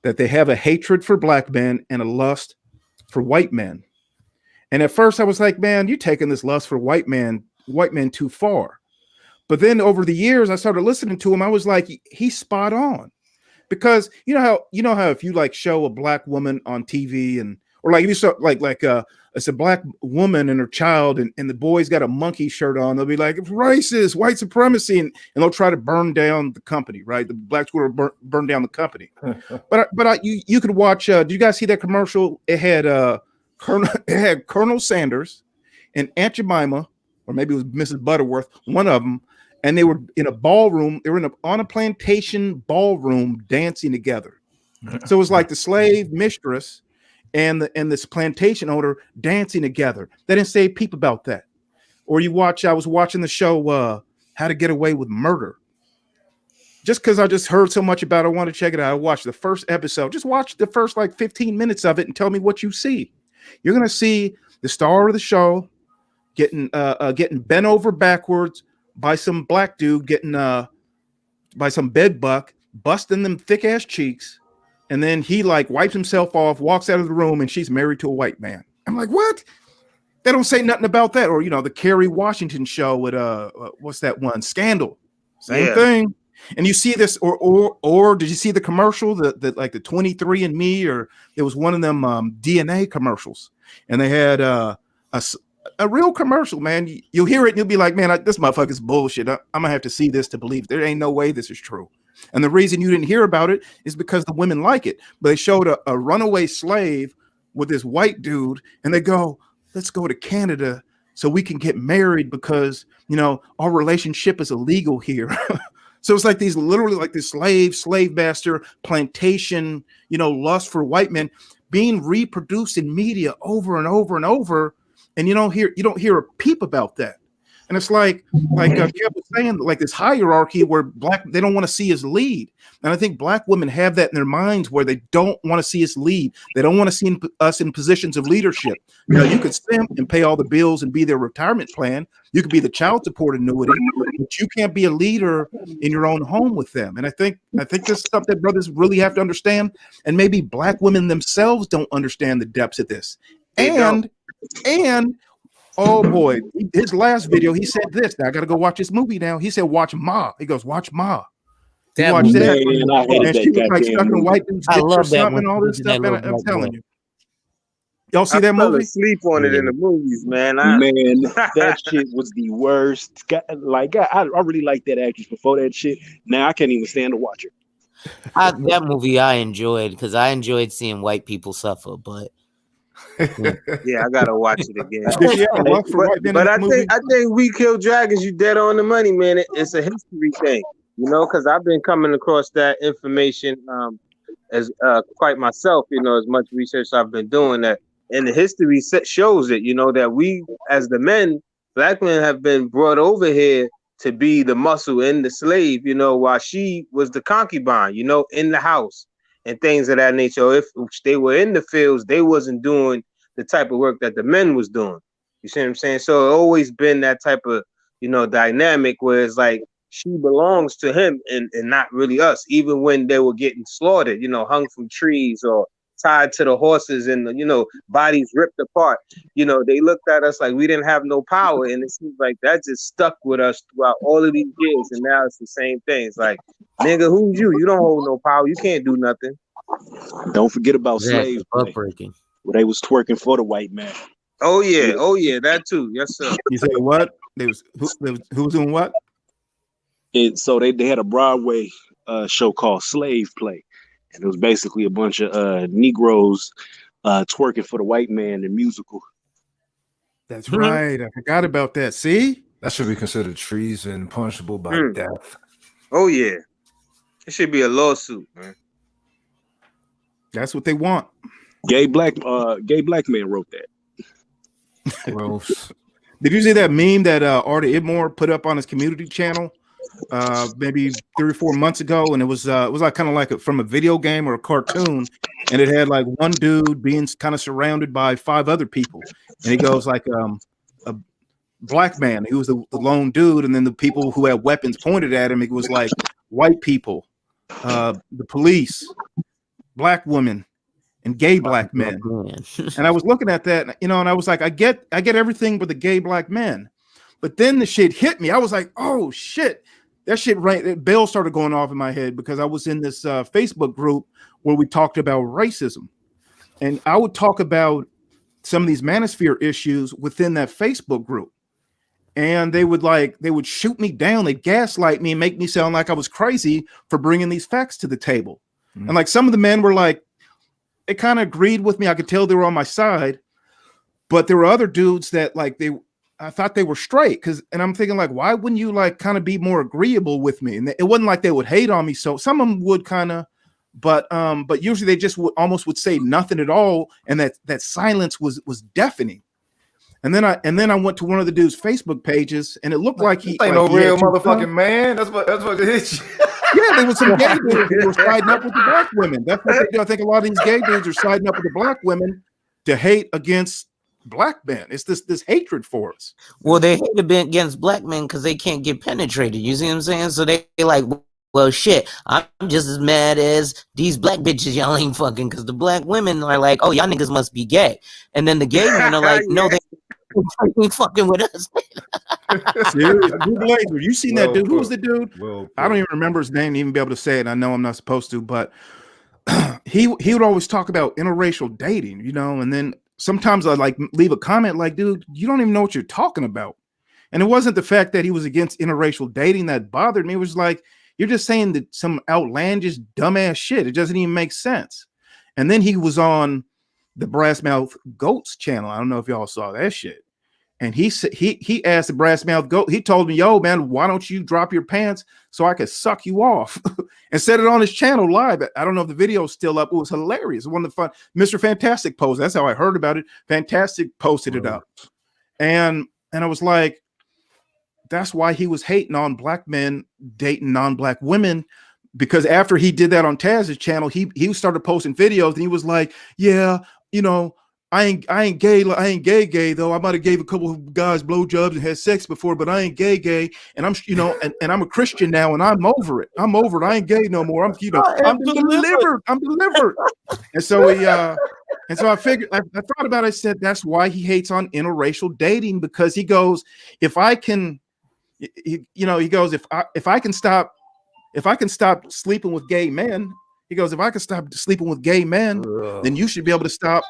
Speaker 8: that they have a hatred for black men and a lust for white men. And at first I was like, man, you're taking this lust for white men too far. But then over the years I started listening to him. I was like, he's spot on. Because you know how if you like show a black woman on TV, and or like if you saw it's a black woman and her child, and the boy's got a monkey shirt on, they'll be like, it's racist, white supremacy, and they'll try to burn down the company, right? The blacks will burn down the company. But you could watch. Did you guys see that commercial? It had Colonel Sanders and Aunt Jemima, or maybe it was Mrs. Butterworth, one of them, and they were in a ballroom. They were on a plantation ballroom dancing together. So it was like the slave mistress and this plantation owner dancing together. They didn't say a peep about that. Or I was watching the show How to Get Away with Murder. Just because I just heard so much about it, I want to check it out. I watched the first episode. Just watch the first 15 minutes of it and tell me what you see. You're gonna see the star of the show getting bent over backwards by some black dude, getting by some bed buck, busting them thick ass cheeks, and then he wipes himself off, walks out of the room, and she's married to a white man. I'm like, what? They don't say nothing about that. Or the Kerry Washington show with what's that one? Scandal. Same thing. And you see this, or did you see the commercial that like the 23andMe, or it was one of them DNA commercials, and they had a real commercial, man. You'll hear it and you'll be like, man, this motherfucker's bullshit. I'm gonna have to see this to believe. There ain't no way this is true. And the reason you didn't hear about it is because the women like it. But they showed a runaway slave with this white dude, and they go, let's go to Canada so we can get married because our relationship is illegal here. So it's like literally like this slave master plantation, lust for white men being reproduced in media over and over and over. And you don't hear a peep about that. And it's like Kev was saying, like this hierarchy where they don't want to see us lead. And I think black women have that in their minds where they don't want to see us lead. They don't want to see us in positions of leadership. You know, you could simp and pay all the bills and be their retirement plan. You could be the child support annuity, but you can't be a leader in your own home with them. And I think this is something that brothers really have to understand. And maybe black women themselves don't understand the depths of this. And oh boy, his last video, he said this. Now I gotta go watch this movie now. He said, watch Ma. He goes, watch Ma. You watch that.
Speaker 16: Man, I hated
Speaker 8: And she
Speaker 16: that
Speaker 8: was like
Speaker 16: goddamn
Speaker 8: stuck in
Speaker 16: movie.
Speaker 8: white dude's
Speaker 15: I
Speaker 8: dick or
Speaker 15: love that
Speaker 8: something
Speaker 15: when
Speaker 8: and all
Speaker 15: she
Speaker 8: this
Speaker 15: did that
Speaker 8: stuff. And
Speaker 15: little
Speaker 8: I'm
Speaker 15: black
Speaker 8: telling
Speaker 15: boy.
Speaker 8: you. Y'all see
Speaker 9: I
Speaker 8: that
Speaker 9: fell
Speaker 8: movie?
Speaker 9: asleep on it in the movies, man.
Speaker 16: Man, that shit was the worst. Like I really liked that actress before that shit. Now I can't even stand to watch her.
Speaker 15: That movie I enjoyed because I enjoyed seeing white people suffer, but
Speaker 9: Yeah, I gotta watch it again.
Speaker 8: Did she have a love for white men in
Speaker 9: But
Speaker 8: that movie?
Speaker 11: I think We Kill Dragons, you dead on the money, man. It's a history thing, you know, because I've been coming across that information as quite myself, you know, as much research I've been doing that. And the history shows it, you know, that we as the men, black men have been brought over here to be the muscle and the slave, you know, while she was the concubine, you know, in the house and things of that nature. If they were in the fields, they wasn't doing the type of work that the men was doing. You see what I'm saying? So it always been that type of, you know, dynamic where it's like she belongs to him and not really us, even when they were getting slaughtered, you know, hung from trees or tied to the horses and, you know, bodies ripped apart. You know, they looked at us like we didn't have no power. And it seems like that just stuck with us throughout all of these years. And now it's the same thing. It's like, nigga, who's you? You don't hold no power. You can't do nothing.
Speaker 16: Don't forget about
Speaker 15: Exactly.
Speaker 16: slave play,
Speaker 15: Heartbreaking.
Speaker 16: where they was twerking for the white man.
Speaker 11: Oh yeah, that too. Yes, sir.
Speaker 8: You say what? Who was doing what?
Speaker 16: So they had a Broadway show called Slave Play, and it was basically a bunch of Negroes twerking for the white man in musical.
Speaker 8: That's right. I forgot about that. See?
Speaker 2: That should be considered treason, punishable by death.
Speaker 11: Oh yeah. It should be a lawsuit, man.
Speaker 8: That's what they want.
Speaker 16: Gay black man wrote that.
Speaker 2: Gross.
Speaker 8: Did you see that meme that Artie Idmore put up on his community channel maybe 3 or 4 months ago? And it was like kind of like from a video game or a cartoon, and it had like one dude being kind of surrounded by 5 other people, and he goes like a black man, he was the lone dude, and then the people who had weapons pointed at him, it was like white people, the police, black women, and gay black men. And I was looking at that, you know, and I was like, I get everything but the gay black men. But then the shit hit me. I was like, oh shit. That shit bells started going off in my head because I was in this Facebook group where we talked about racism. And I would talk about some of these manosphere issues within that Facebook group. And they would shoot me down, they'd gaslight me and make me sound like I was crazy for bringing these facts to the table. And like some of the men were like, they kind of agreed with me. I could tell they were on my side, but there were other dudes that like I thought they were straight and I'm thinking like, why wouldn't you like kind of be more agreeable with me? And it wasn't like they would hate on me. So some of them would kind of, but usually they just would say nothing at all. And that silence was deafening. And then I went to one of the dude's Facebook pages and it looked like he
Speaker 2: ain't no real motherfucking man. That's what it is.
Speaker 8: Yeah, there was some gay dudes who were siding up with the black women. That's what they do. I think a lot of these gay dudes are siding up with the black women to hate against black men. It's this hatred for us.
Speaker 15: Well, they hate against black men because they can't get penetrated. You see what I'm saying? So they like, well, shit, I'm just as mad as these black bitches y'all ain't fucking because the black women are like, oh, y'all niggas must be gay. And then the gay men are like, no, they ain't fucking with us.
Speaker 8: You seen that dude? Who was the dude? I don't even remember his name to even be able to say it. I know I'm not supposed to, but he would always talk about interracial dating, you know, and then sometimes I like leave a comment like, dude, you don't even know what you're talking about. And it wasn't the fact that he was against interracial dating that bothered me. It was like, you're just saying that some outlandish, dumbass shit. It doesn't even make sense. And then he was on the Brass Mouth Goats channel. I don't know if y'all saw that shit. And he said he asked the Brass Mouth Goat. He told me, "Yo, man, why don't you drop your pants so I could suck you off?" And said it on his channel live. I don't know if the video is still up. It was hilarious. One of the fun. Mr. Fantastic posted. That's how I heard about it. Fantastic posted it up, and I was like, that's why he was hating on black men dating non-black women, because after he did that on Taz's channel, he started posting videos and he was like, yeah, you know, I ain't gay though. I might have gave a couple of guys blowjobs and had sex before, but I ain't gay. And I'm, you know, and I'm a Christian now, and I'm over it. I ain't gay no more. I'm delivered. I'm delivered. And so I figured, I thought about it. I said, that's why he hates on interracial dating, because he goes, if I can, he goes, if I can stop sleeping with gay men, he goes, if I can stop sleeping with gay men, then you should be able to stop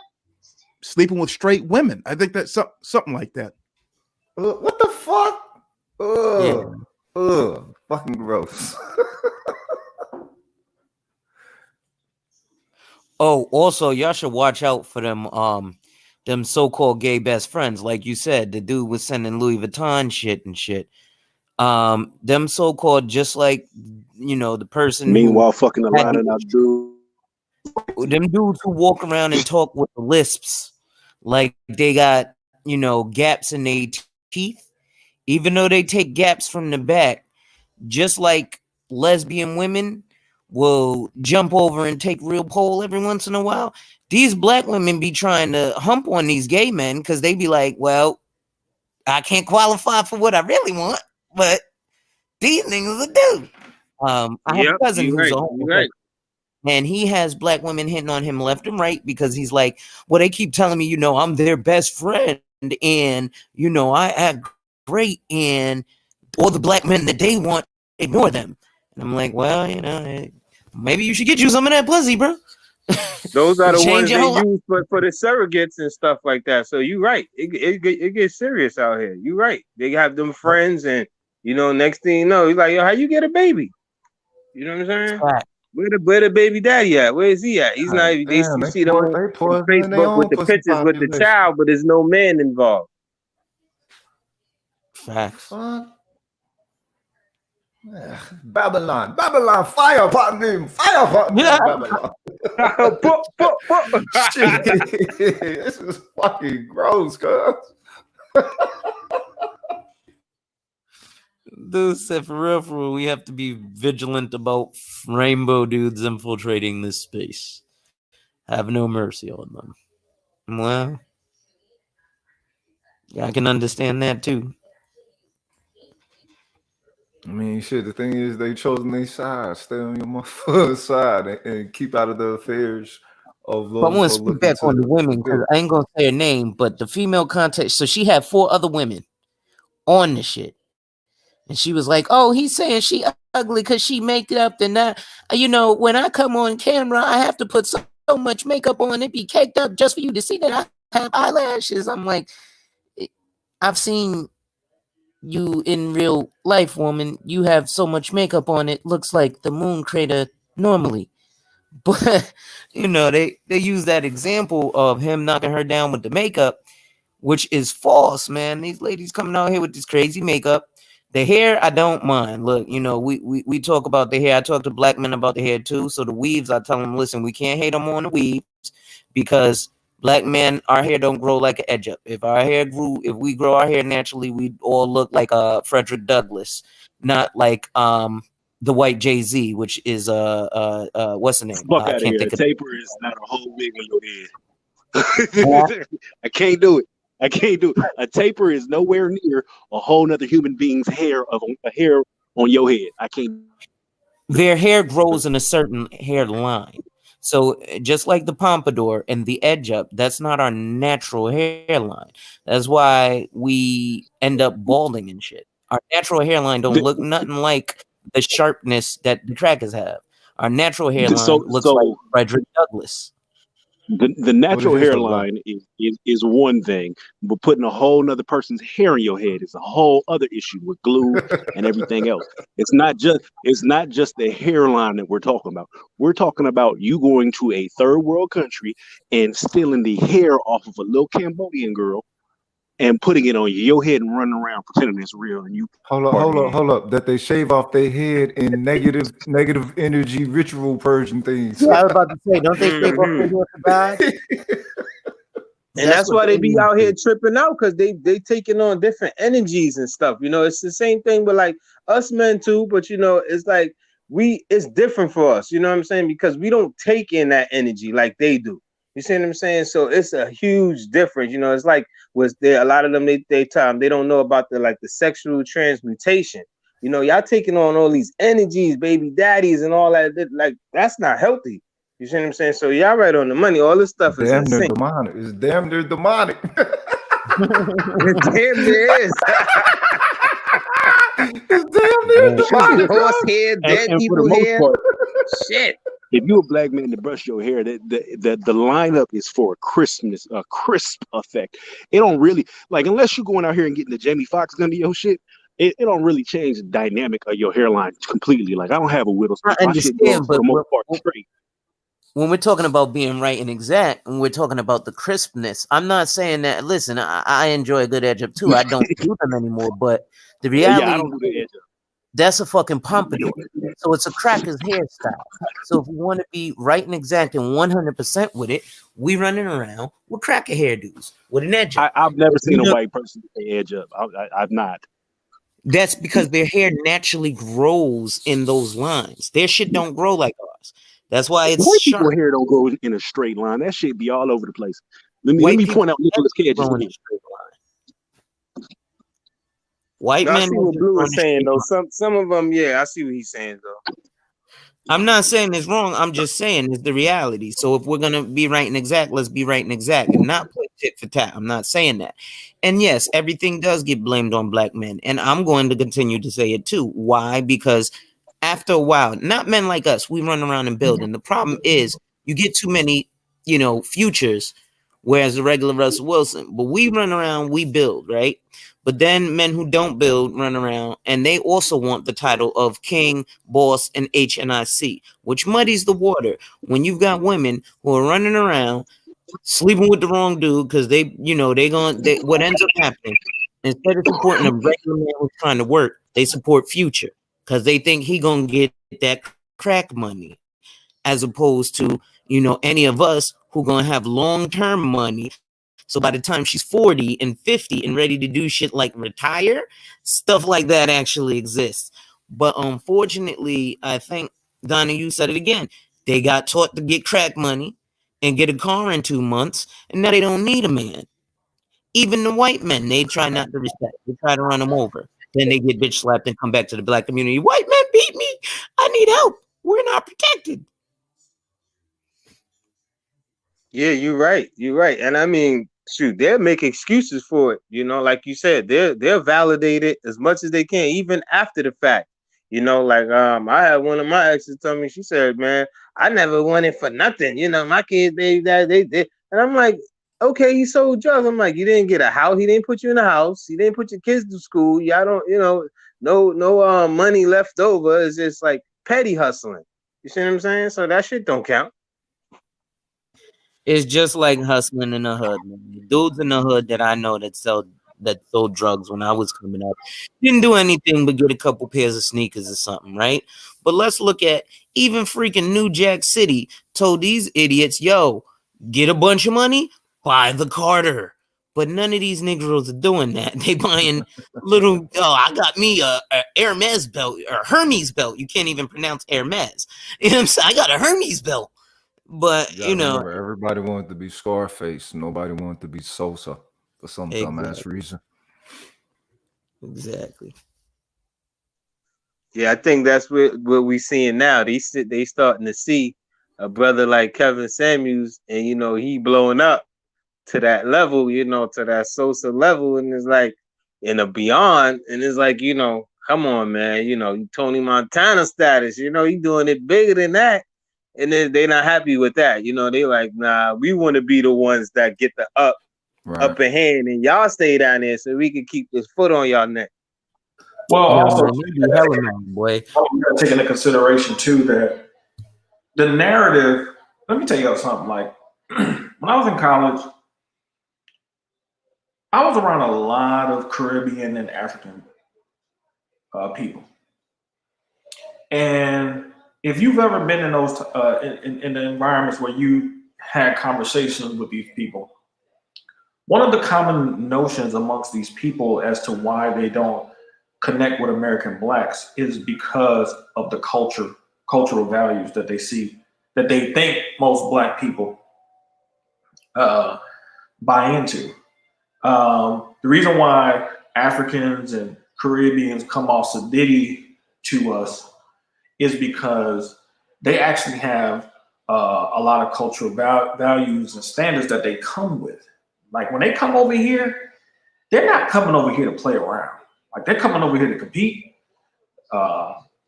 Speaker 8: sleeping with straight women. I think that's something like that.
Speaker 2: What the fuck? Fucking gross.
Speaker 15: Oh, also, y'all should watch out for them so-called gay best friends. Like you said, the dude was sending Louis Vuitton shit and shit. Them so-called, just like, you know, the person
Speaker 16: Meanwhile,
Speaker 15: who
Speaker 16: fucking a
Speaker 15: had
Speaker 16: lot of them dudes.
Speaker 15: them dudes who walk around and talk with the lisps, like they got, you know, gaps in their teeth, even though they take gaps from the back, just like lesbian women will jump over and take real pole every once in a while. These black women be trying to hump on these gay men because they be like, well, I can't qualify for what I really want, but these niggas will do. I have a cousin who's a homosexual, and he has black women hitting on him left and right because he's like, well, they keep telling me, you know, I'm their best friend, and you know, I act great, and all the black men that they want, ignore them. And I'm like, well, you know, maybe you should get you some of that pussy, bro.
Speaker 11: Those are the ones
Speaker 15: Change your
Speaker 11: they
Speaker 15: whole life.
Speaker 11: use for the surrogates and stuff like that. So you're right. It gets serious out here. You're right. They have them friends, and you know, next thing you know, you're like, yo, how you get a baby? You know what I'm saying?
Speaker 15: Right.
Speaker 11: Where the baby daddy at? Where is he at? He's not even.
Speaker 2: Damn,
Speaker 11: You see them on
Speaker 2: poisoning their
Speaker 11: Facebook with
Speaker 2: own
Speaker 11: the
Speaker 2: pussy
Speaker 11: pictures with the
Speaker 2: population.
Speaker 11: child, but there's no man involved.
Speaker 15: Facts.
Speaker 2: Babylon, fire upon him, Babylon. Shit, this is fucking gross, cuz.
Speaker 15: Dude said, for real, we have to be vigilant about rainbow dudes infiltrating this space. Have no mercy on them. Well, yeah, I can understand that too.
Speaker 2: I mean, shit, the thing is, they chosen their side. Stay on your motherfucker's side and keep out of the affairs of
Speaker 15: But I
Speaker 2: those
Speaker 15: want
Speaker 2: who
Speaker 15: to
Speaker 2: are
Speaker 15: speak
Speaker 2: looking
Speaker 15: back on the women because I ain't gonna say her name, but the female context. So she had 4 other women on the shit, and she was like, "Oh, he's saying she ugly because she make up, and that, you know, when I come on camera, I have to put so much makeup on it, be caked up just for you to see that I have eyelashes." I'm like, I've seen you in real life, woman. You have so much makeup on it, looks like the moon crater normally. But you know, they use that example of him knocking her down with the makeup, which is false, man. These ladies coming out here with this crazy makeup. The hair, I don't mind. Look, you know, we talk about the hair. I talk to black men about the hair too. So the weaves, I tell them, listen, we can't hate them on the weaves because black men, our hair don't grow like an edge up. If we grow our hair naturally, we all look like Frederick Douglass, not like the white Jay-Z, which is what's the name?
Speaker 16: Fuck
Speaker 15: I
Speaker 16: out of
Speaker 15: can't
Speaker 16: here.
Speaker 15: think
Speaker 16: A
Speaker 15: of
Speaker 16: taper is not a whole wig on your head. I can't do it. I can't do it. A taper is nowhere near a whole nother human being's hair on your head. I can't.
Speaker 15: Their hair grows in a certain hairline. So just like the pompadour and the edge up, that's not our natural hairline. That's why we end up balding and shit. Our natural hairline don't look nothing like the sharpness that the crackers have. Our natural hairline looks like Frederick Douglass.
Speaker 16: The natural hairline is one thing, but putting a whole nother person's hair in your head is a whole other issue with glue and everything else. It's not just the hairline that we're talking about. We're talking about you going to a third world country and stealing the hair off of a little Cambodian girl and putting it on your head and running around pretending it's real. And you
Speaker 2: hold up. That they shave off their head in negative energy ritual purging things.
Speaker 15: Yeah, I was about to say, don't they shave off their hair for God?
Speaker 11: And that's why they be out here tripping out, because they taking on different energies and stuff. You know, it's the same thing with like us men too, but you know, it's like it's different for us, you know what I'm saying? Because we don't take in that energy like they do. You see what I'm saying? So it's a huge difference. You know, it's like was there a lot of them they don't know about the sexual transmutation. You know, y'all taking on all these energies, baby daddies, and all that. Like, that's not healthy. You see what I'm saying? So y'all right on the money. All this stuff is
Speaker 2: Damn near
Speaker 11: insane.
Speaker 2: demonic. It's damn near demonic.
Speaker 11: It damn near is.
Speaker 2: It's damn near demonic.
Speaker 11: Horse hair, dead
Speaker 16: and for the
Speaker 11: people
Speaker 16: most
Speaker 11: hair.
Speaker 16: part,
Speaker 11: Shit.
Speaker 16: if you a black man to brush your hair, the lineup is for a crispness, a crisp effect. It don't really like unless you're going out here and getting the Jamie Foxx gun to your shit. It don't really change the dynamic of your hairline completely. Like I don't have a widow's
Speaker 15: I
Speaker 16: peak. My shit grows
Speaker 15: understand,
Speaker 16: for
Speaker 15: but
Speaker 16: the most part straight.
Speaker 15: when we're talking about being right and exact, and we're talking about the crispness, I'm not saying that. Listen, I enjoy a good edge up too. I don't do them anymore, but the reality,
Speaker 16: Yeah, I don't do the edge up.
Speaker 15: that's a fucking pompadour. So it's a cracker's hairstyle. So if we want to be right and exact and 100% with it, we running around with cracker hairdos with an edge up.
Speaker 16: I've never seen a white person with their edge up. I've not.
Speaker 15: That's because their hair naturally grows in those lines. Their shit don't grow like ours. That's why it's
Speaker 16: White
Speaker 15: sharp.
Speaker 16: people hair don't grow in a straight line. That shit be all over the place. Let
Speaker 15: White
Speaker 16: me
Speaker 15: people
Speaker 16: point out Nicolas Cage's
Speaker 15: grow in a
Speaker 16: wig.
Speaker 15: straight line. White
Speaker 11: No, I
Speaker 15: men
Speaker 11: see
Speaker 15: don't
Speaker 11: what
Speaker 15: just
Speaker 11: Blue
Speaker 15: grow
Speaker 11: is
Speaker 15: in a
Speaker 11: saying
Speaker 15: straight
Speaker 11: though.
Speaker 15: line.
Speaker 11: Some of them, yeah, I see what he's saying though.
Speaker 15: I'm not saying it's wrong. I'm just saying it's the reality. So if we're gonna be right and exact, let's be right and exact and not play tit for tat. I'm not saying that. And yes, everything does get blamed on black men, and I'm going to continue to say it too. Why? Because after a while, not men like us, we run around and build. And the problem is you get too many, futures, whereas the regular Russell Wilson. But we run around, we build, right? But then men who don't build run around and they also want the title of king, boss, and HNIC, which muddies the water when you've got women who are running around sleeping with the wrong dude because what ends up happening, instead of supporting a regular man who's trying to work, they support Future because they think he gonna get that crack money, as opposed to any of us who gonna have long-term money. So by the time she's 40 and 50 and ready to do shit like retire, stuff like that actually exists. But unfortunately, I think, Donna, you said it again. They got taught to get crack money and get a car in 2 months, and now they don't need a man. Even the white men, they try not to respect. They try to run them over. Then they get bitch slapped and come back to the black community. White men beat me. I need help. We're not protected.
Speaker 11: Yeah, you're right. You're right. And I mean, shoot, they'll make excuses for it. You know, like you said, they'll validate it as much as they can, even after the fact. You know, like I had one of my exes tell me, she said, "Man, I never wanted for nothing. You know, my kids, they did." And I'm like, okay, he sold drugs. I'm like, you didn't get a house. He didn't put you in a house. He didn't put your kids to school. Y'all don't, no money left over. It's just like petty hustling. You see what I'm saying? So that shit don't count.
Speaker 15: It's just like hustling in the hood, man. The dudes in the hood that I know that sold drugs when I was coming up didn't do anything but get a couple pairs of sneakers or something, right? But let's look at even freaking New Jack City told these idiots, yo, get a bunch of money, buy the Carter. But none of these Negroes are doing that. They buying little, I got me a Hermes belt or Hermes belt. You can't even pronounce Hermes. You know what I'm saying? I got a Hermes belt. But
Speaker 2: You gotta remember, everybody wanted to be Scarface. Nobody wanted to be Sosa for some dumbass reason.
Speaker 15: Exactly.
Speaker 11: Yeah, I think that's what we seeing now. They starting to see a brother like Kevin Samuels, and he blowing up to that level, to that Sosa level, and it's like in a beyond, and it's like come on, man, Tony Montana status, he doing it bigger than that. And then they're not happy with that. They like, nah, we want to be the ones that get the upper hand, and y'all stay down there so we can keep this foot on y'all neck.
Speaker 7: Well, also,
Speaker 15: you boy.
Speaker 7: You got to take into consideration too that the narrative. Let me tell you something. Like when I was in college, I was around a lot of Caribbean and African people, and if you've ever been in those in the environments where you had conversations with these people, one of the common notions amongst these people as to why they don't connect with American blacks is because of the cultural values that they see, that they think most black people buy into. The reason why Africans and Caribbeans come off sedity to us is because they actually have a lot of cultural values and standards that they come with. Like when they come over here, they're not coming over here to play around. Like they're coming over here to compete,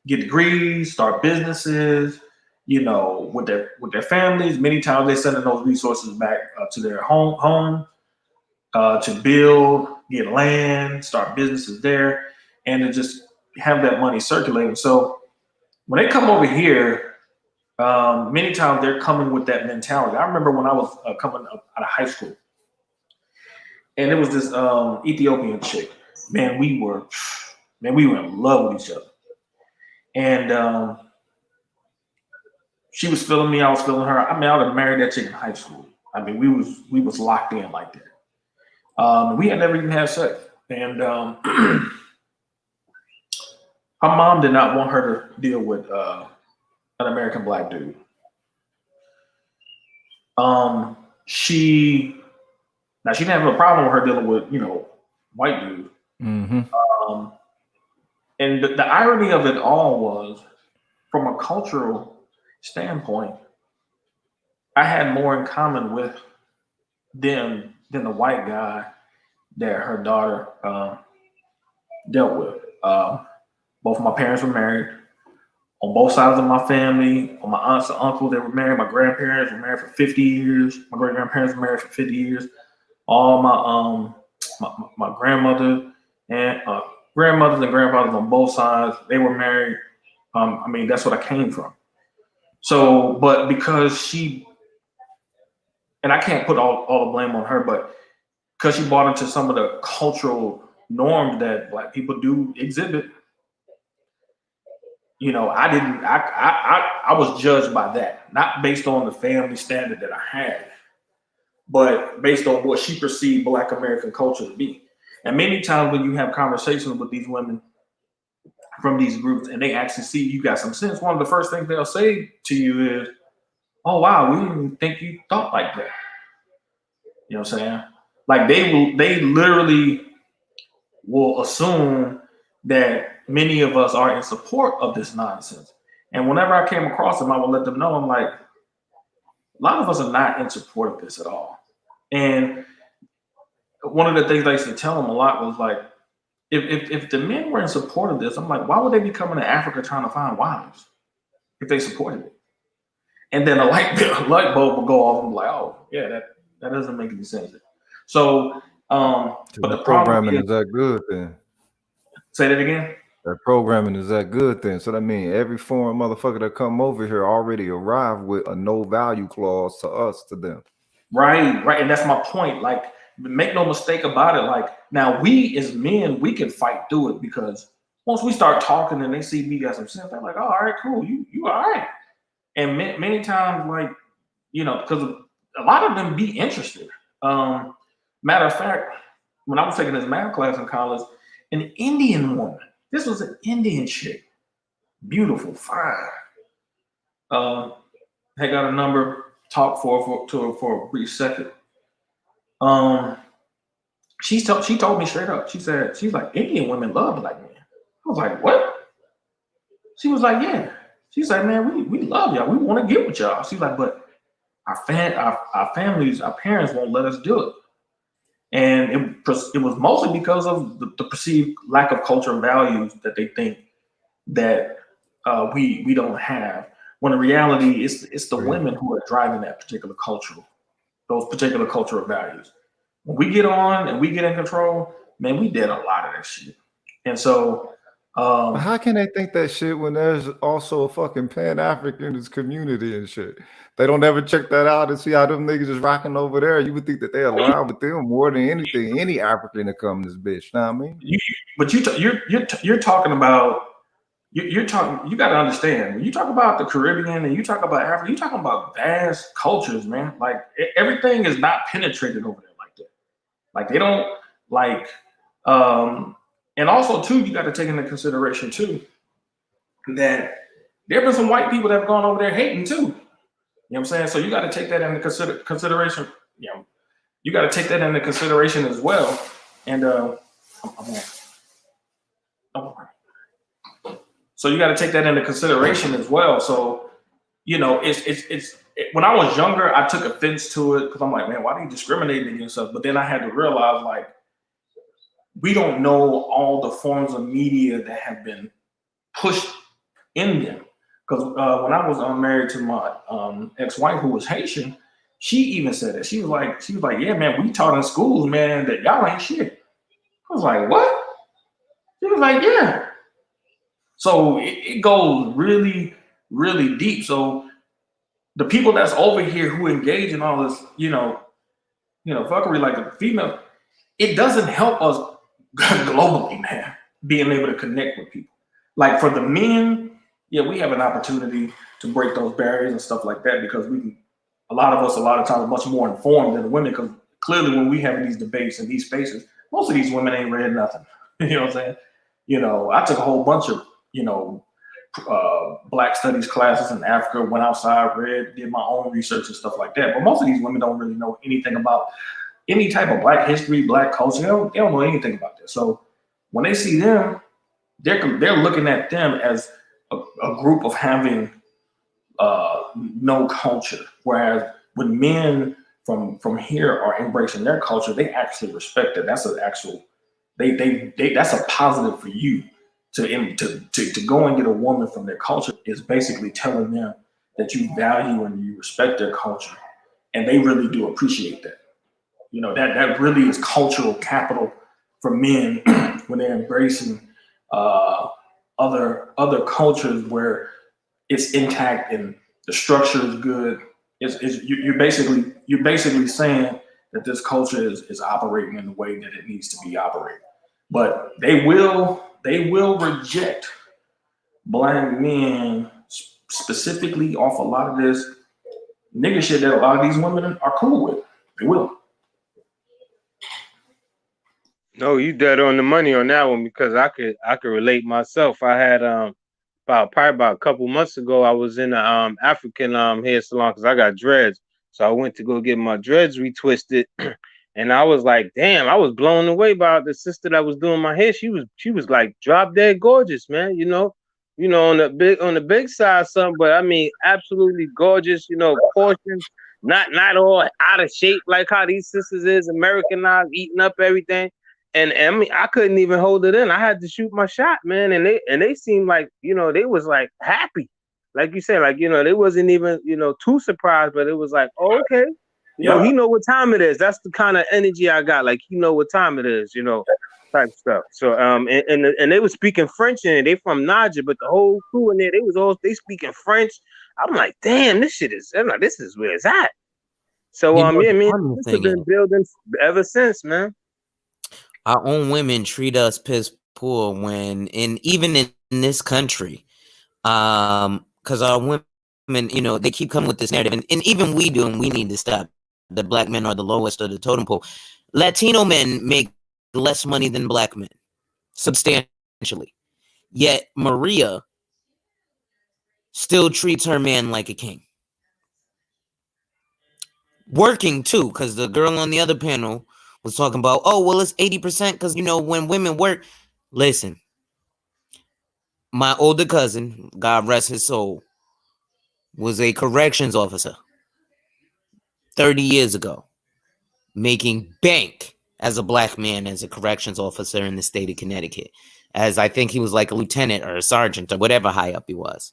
Speaker 7: get degrees, start businesses, you know, with their families. Many times they're sending those resources back to their home to build, get land, start businesses there, and to just have that money circulating. So when they come over here, many times they're coming with that mentality. I remember when I was coming up out of high school, and it was this Ethiopian chick. Man, we were in love with each other, and she was feeling me. I was feeling her. I mean, I would have married that chick in high school. I mean, we was locked in like that. We had never even had sex, and her mom did not want her to deal with an American black dude. She didn't have a problem with her dealing with, you know, white dude.
Speaker 2: Mm-hmm.
Speaker 7: And the irony of it all was, from a cultural standpoint, I had more in common with them than the white guy that her daughter dealt with. Both my parents were married. On both sides of my family, on my aunts and uncles, they were married. My grandparents were married for 50 years. My great grandparents were married for 50 years. All my grandmother and grandmothers and grandfathers on both sides, they were married. I mean, that's what I came from. So, but because she, and I can't put all the blame on her, but because she bought into some of the cultural norms that black people do exhibit, you know, I was judged by that, not based on the family standard that I had, but based on what she perceived Black American culture to be. And many times when you have conversations with these women from these groups and they actually see you got some sense, one of the first things they'll say to you is, "Oh wow, we didn't even think you thought like that." You know what I'm saying? Like they literally will assume that many of us are in support of this nonsense. And whenever I came across them, I would let them know, I'm like, a lot of us are not in support of this at all. And one of the things I used to tell them a lot was like, if the men were in support of this, I'm like, why would they be coming to Africa trying to find wives if they supported it? And then a light bulb will go off and be like, oh, yeah, that doesn't make any sense. So, but the
Speaker 2: programming
Speaker 7: problem
Speaker 2: is that good then.
Speaker 7: Say that again.
Speaker 2: That programming is that good then. So that means every foreign motherfucker that come over here already arrived with a no value clause to them.
Speaker 7: Right. And that's my point. Like, make no mistake about it. Like, now we as men, we can fight through it because once we start talking and they see me got some sense, they're like, oh, all right, cool. You all right. And many times, like, you know, because a lot of them be interested. Matter of fact, when I was taking this math class in college, an Indian woman, this was an Indian chick, beautiful, fine. Had got a number, talked to her for a brief second. She told me straight up. She's like, Indian women love black men. I was like, what? She was like, yeah. She's like, man, we love y'all. We want to get with y'all. She's like, but our families, our parents won't let us do it. And it was mostly because of the perceived lack of cultural values that they think that we don't have. When in reality, it's the women who are driving those particular cultural values. When we get on and we get in control, man, we did a lot of that shit. And so,
Speaker 2: how can they think that shit when there's also a fucking Pan-Africanist community and shit? They don't ever check that out and see how them niggas is rocking over there. You would think that they align with them more than anything, any African to come this bitch. Know what I mean?
Speaker 7: You're talking about you're talking. You got to understand when you talk about the Caribbean and you talk about Africa, you're talking about vast cultures, man. Like everything is not penetrated over there like that. Like they don't like, and also too, you got to take into consideration too that there have been some white people that have gone over there hating too. You know what I'm saying? So you got to take that into consideration. You know, you got to take that into consideration as well. And so you got to take that into consideration as well. So, you know, when I was younger, I took offense to it because I'm like, man, why are you discriminating against us? But then I had to realize, like, we don't know all the forms of media that have been pushed in them. Because when I was married to my ex-wife who was Haitian, she even said that. She was like, yeah, man, we taught in schools, man, that y'all ain't shit. I was like, what? She was like, yeah. So it goes really, really deep. So the people that's over here who engage in all this, fuckery like the female, it doesn't help us globally, man, being able to connect with people. Like for the men, yeah, we have an opportunity to break those barriers and stuff like that because a lot of times are much more informed than the women because clearly when we have these debates in these spaces, most of these women ain't read nothing. You know what I'm saying? I took a whole bunch of, Black studies classes in Africa, went outside, read, did my own research and stuff like that. But most of these women don't really know anything about any type of Black history, Black culture. They don't know anything about this. So when they see them, they're looking at them as a group of having no culture. Whereas when men from here are embracing their culture, they actually respect it. That's an actual that's a positive for you to go and get a woman from their culture is basically telling them that you value and you respect their culture, and they really do appreciate that. That really is cultural capital for men when they're embracing other cultures where it's intact and the structure is good. You're basically saying that this culture is operating in the way that it needs to be operating. But they will reject Black men specifically off a lot of this nigga shit that a lot of these women are cool with. They will.
Speaker 17: No, you dead on the money on that one because I could relate myself. I had probably about a couple months ago, I was in the African hair salon because I got dreads. So I went to go get my dreads retwisted, and I was like, damn, I was blown away by the sister that was doing my hair. She was like drop dead gorgeous, man. On the big side something, but I mean absolutely gorgeous. Portions, not all out of shape like how these sisters is Americanized, eating up everything. And I mean, I couldn't even hold it in. I had to shoot my shot, man. And they seemed like, they was like happy. Like you said, like, they wasn't even, too surprised, but it was like, oh, okay. He know what time it is. That's the kind of energy I got. Like, he know what time it is, type stuff. So, and they were speaking French and they from Niger, but the whole crew in there, they speaking French. I'm like, damn, this is where it's at. So, yeah, man, this has been building ever since, man.
Speaker 15: Our own women treat us piss poor even in this country, because our women, they keep coming with this narrative, and even we do, and we need to stop. The Black men are the lowest of the totem pole. Latino men make less money than Black men, substantially. Yet Maria still treats her man like a king. Working too, because the girl on the other panel was talking about, oh, well, it's 80% because, when women work. Listen, my older cousin, God rest his soul, was a corrections officer 30 years ago, making bank as a Black man as a corrections officer in the state of Connecticut, as I think he was like a lieutenant or a sergeant or whatever high up he was.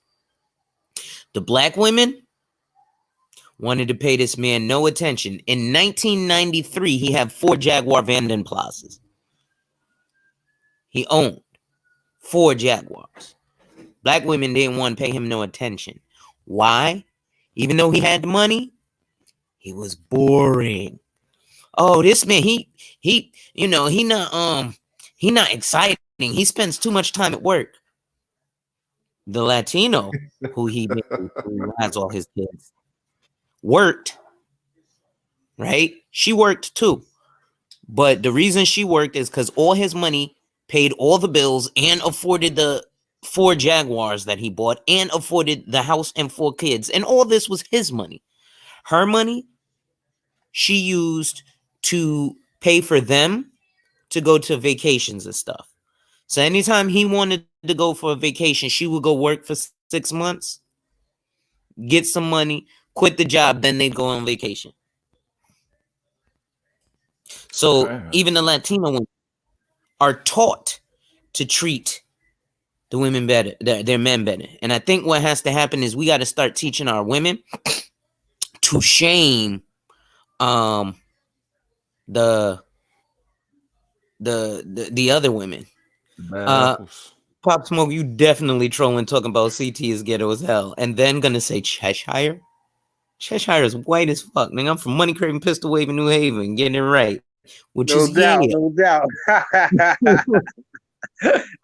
Speaker 15: The Black women wanted to pay this man no attention. In 1993, he had 4 Jaguar Vanden Plazas. He owned 4 Jaguars. Black women didn't want to pay him no attention. Why? Even though he had the money, he was boring. Oh, this man, he not exciting. He spends too much time at work. The Latino who has all his kids worked, right? She worked too, But the reason she worked is because all his money paid all the bills and afforded the 4 Jaguars that he bought and afforded the house and 4 kids. And all this was his money. Her money, she used to pay for them to go to vacations and stuff. So anytime he wanted to go for a vacation, she would go work for 6 months, get some money, quit the job, then they'd go on vacation. So even the Latino women are taught to treat the women better, their men better. And I think what has to happen is we got to start teaching our women to shame the other women.
Speaker 2: Bad apples.
Speaker 15: Pop Smoke, you definitely trolling talking about CT is ghetto as hell, and then gonna say Cheshire. Cheshire is white as fuck, nigga. I'm from Money Craving Pistol Waving New Haven, getting it right, which
Speaker 17: No
Speaker 15: is
Speaker 17: doubt,
Speaker 15: Yale.
Speaker 17: no doubt.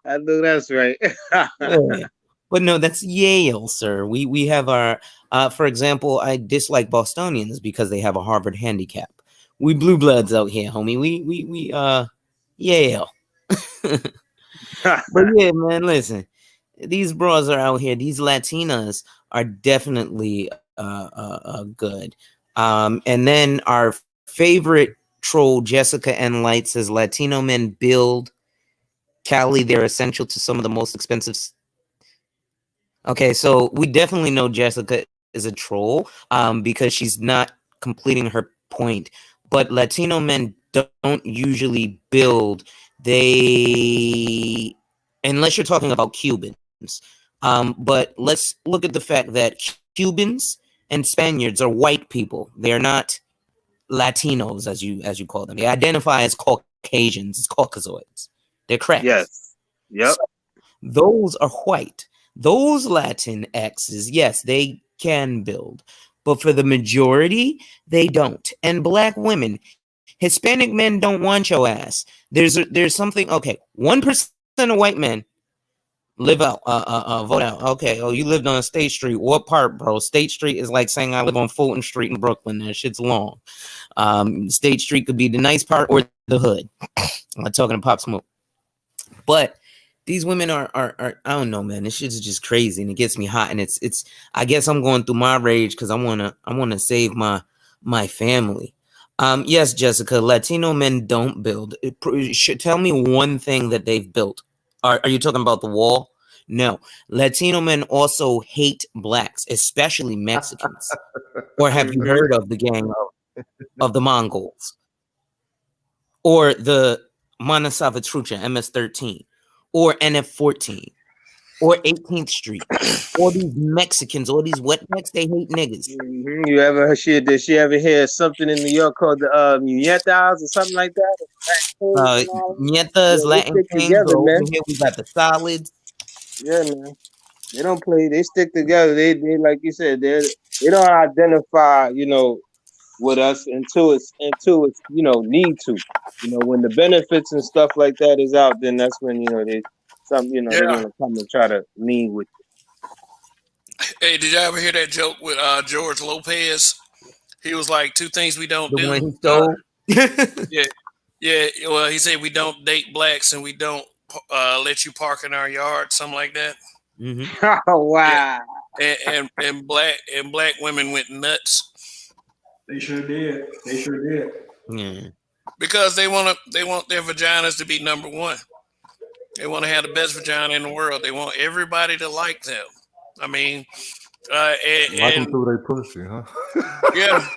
Speaker 17: I know that's right.
Speaker 15: Yeah. But no, that's Yale, sir. We have our for example, I dislike Bostonians because they have a Harvard handicap. We blue bloods out here, homie. We Yale. But yeah, man, listen. These bras are out here. These Latinas are definitely good. And then our favorite troll, Jessica N. Light, says Latino men build Cali. They're essential to some of the most expensive. Okay, so we definitely know Jessica is a troll because she's not completing her point. But Latino men don't usually build. They, unless you're talking about Cubans. But let's look at the fact that Cubans and Spaniards are white people. They're not Latinos, as you call them. They identify as Caucasians, as Caucasoids. They're cracks.
Speaker 17: Yes. Yep.
Speaker 15: So those are white. Those Latin X's, yes, they can build, but for the majority, they don't. And black women, Hispanic men don't want your ass. There's something. Okay, 1% of white men live out, vote out. Okay, oh, you lived on State Street. What part, bro? State Street is like saying I live on Fulton Street in Brooklyn. That shit's long. State Street could be the nice part or the hood. I'm talking to Pop Smoke, but these women are I don't know, man. This shit is just crazy, and it gets me hot. And it's. I guess I'm going through my rage because I wanna save my family. Yes, Jessica. Latino men don't build. Tell me one thing that they've built. Are you talking about the wall? No. Latino men also hate blacks, especially Mexicans. Or have you heard of the gang of the Mongols? Or the Mana Salvatrucha, MS-13, or NF-14, or 18th Street. All these Mexicans, all these wetbacks, they hate niggas.
Speaker 17: Mm-hmm. You ever did she ever hear something in New York called the Muñetas or something like that?
Speaker 15: Nietas, Latin Kings,
Speaker 17: together,
Speaker 15: but over
Speaker 17: man.
Speaker 15: here we got the solids.
Speaker 17: Yeah, man. They don't play. They stick together. They like you said. They don't identify, with us until it's need to. When the benefits and stuff like that is out, then that's when they're gonna come and try to lean with you.
Speaker 1: Hey, did y'all ever hear that joke with George Lopez? He was like, 2 things we don't do.
Speaker 15: One he stole.
Speaker 1: Yeah. Well, he said we don't date blacks and we don't let you park in our yard, something like that.
Speaker 15: Mm-hmm.
Speaker 17: Oh wow!
Speaker 1: Yeah. And black women went nuts.
Speaker 7: They sure did.
Speaker 15: Yeah.
Speaker 1: Because they want their vaginas to be number one. They want to have the best vagina in the world. They want everybody to like them. I mean,
Speaker 2: Like them through their pussy, huh?
Speaker 1: Yeah.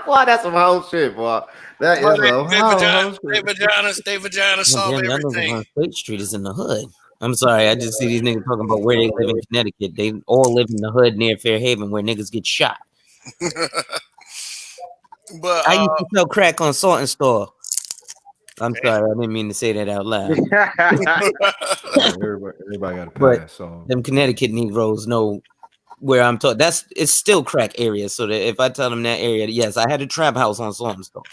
Speaker 18: Boy, that's some whole shit, boy. That is
Speaker 1: Their vaginas solve
Speaker 15: Damn, y'all niggas
Speaker 1: everything.
Speaker 15: on State Street is in the hood. I'm sorry, I just see these niggas talking about where they live in Connecticut. They all live in the hood near Fairhaven where niggas get shot.
Speaker 1: But
Speaker 15: I used to sell crack on Salt and Store. I'm sorry, I didn't mean to say that out loud.
Speaker 2: everybody got a
Speaker 15: But
Speaker 2: pass. So
Speaker 15: them Connecticut Negroes know where I'm talking. It's still crack area. So that if I tell them that area, yes, I had a trap house on Salt and Store.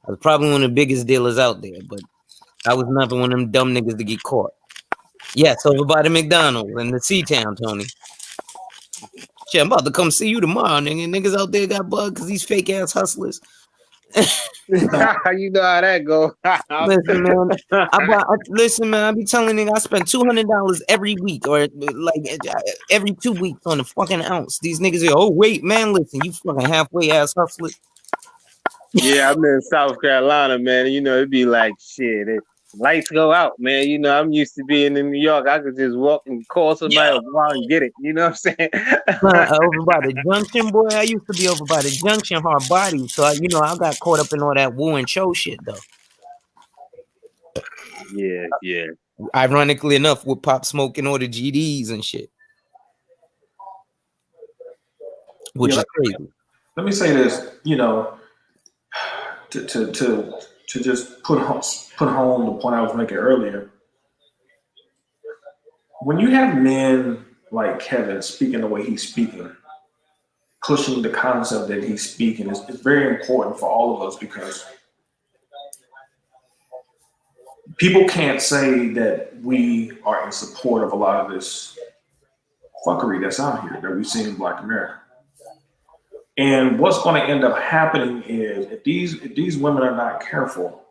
Speaker 15: I was probably one of the biggest dealers out there, but I was never one of them dumb niggas to get caught. Yes, over by the McDonald's in the C-Town, Tony. Shit, I'm about to come see you tomorrow, nigga. Niggas out there got bugged because these fake ass hustlers.
Speaker 17: You know how that go.
Speaker 15: Listen, man. Listen, man. I be telling nigga I spend $200 every week, or like every 2 weeks on a fucking ounce. These niggas say, "Oh wait, man, listen, you fucking halfway ass hustler."
Speaker 17: Yeah, I'm in South Carolina, man. You know, it'd be like shit. Lights go out, man. You know, I'm used to being in New York. I could just walk and call somebody or go out and get it. You know what I'm saying?
Speaker 15: Over by the junction, boy. I used to be over by the junction, hard body. So I got caught up in all that woo and show shit, though.
Speaker 17: Yeah.
Speaker 15: Ironically enough, with Pop smoking all the GDs and shit, which is crazy.
Speaker 7: Let me say this, you know, to just put home the point I was making earlier. When you have men like Kevin speaking the way he's speaking, pushing the concept that he's speaking, is very important for all of us, because people can't say that we are in support of a lot of this fuckery that's out here that we've seen in Black America. And what's going to end up happening is if these women are not careful,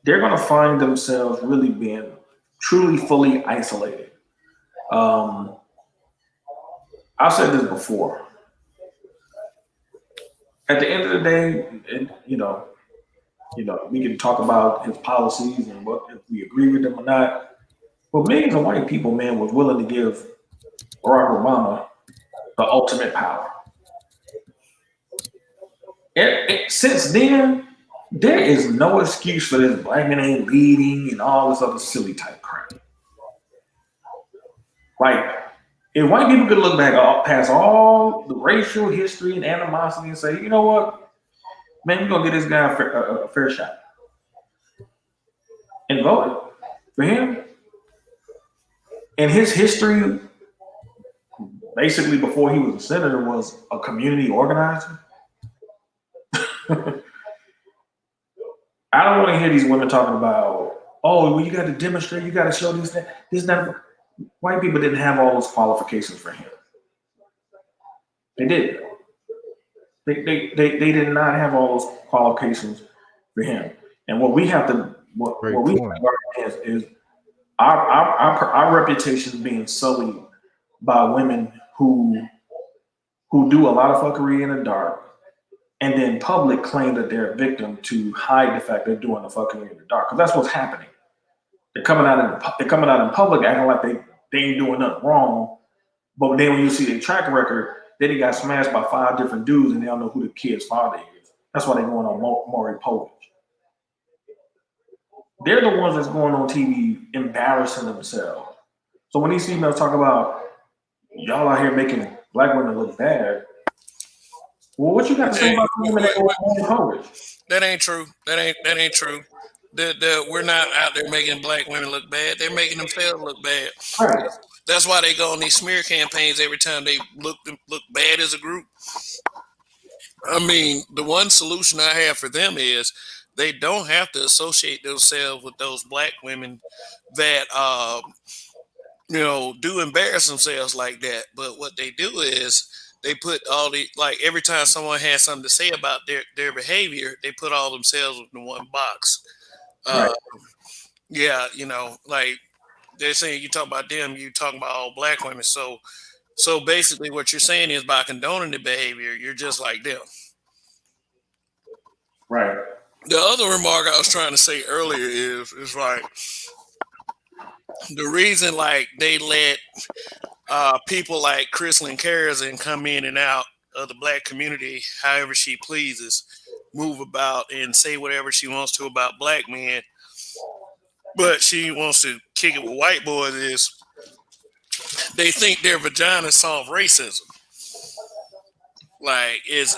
Speaker 7: they're going to find themselves really being truly fully isolated. I've said this before. At the end of the day, you know, we can talk about his policies and what if we agree with them or not. But millions of white people, man, was willing to give Barack Obama the ultimate power. Since then, there is no excuse for this black man ain't leading and all this other silly type crap. Like, if white people could look back past all the racial history and animosity and say, you know what, man, we're gonna get this guy a fair shot, and vote for him. And his history, basically before he was a senator, was a community organizer. I don't want to hear these women talking about, oh, well, you got to demonstrate, you got to show this, that, this, that. White people didn't have all those qualifications for him. They didn't. They did not have all those qualifications for him. And what we have to, what we have to learn is our reputation being sullied by women who do a lot of fuckery in the dark, and then public claim that they're a victim to hide the fact they're doing the fuckery in the dark. Because that's what's happening. They're coming out in public acting like they ain't doing nothing wrong. But then when you see their track record, then they got smashed by 5 different dudes and they don't know who the kid's father is. That's why they're going on Maury Povich. They're the ones that's going on TV embarrassing themselves. So when these females talk about y'all out here making black women look bad, well, what you got to say about women that go on Maury Povich?
Speaker 1: That ain't true. That ain't true. We're not out there making black women look bad. They're making themselves look bad.
Speaker 7: Right.
Speaker 1: That's why they go on these smear campaigns every time they look bad as a group. I mean, the one solution I have for them is they don't have to associate themselves with those black women that do embarrass themselves like that. But what they do is they put all the, like, every time someone has something to say about their behavior, they put all themselves in one box.
Speaker 7: Right.
Speaker 1: Yeah, like they're saying, you talk about them, you talking about all black women. So basically what you're saying is by condoning the behavior, you're just like them.
Speaker 7: Right.
Speaker 1: The other remark I was trying to say earlier is like the reason like they let people like Chrislyn Carrison come in and out of the black community however she pleases, move about and say whatever she wants to about black men, but she wants to kick it with white boys, is they think their vagina solve racism. Like is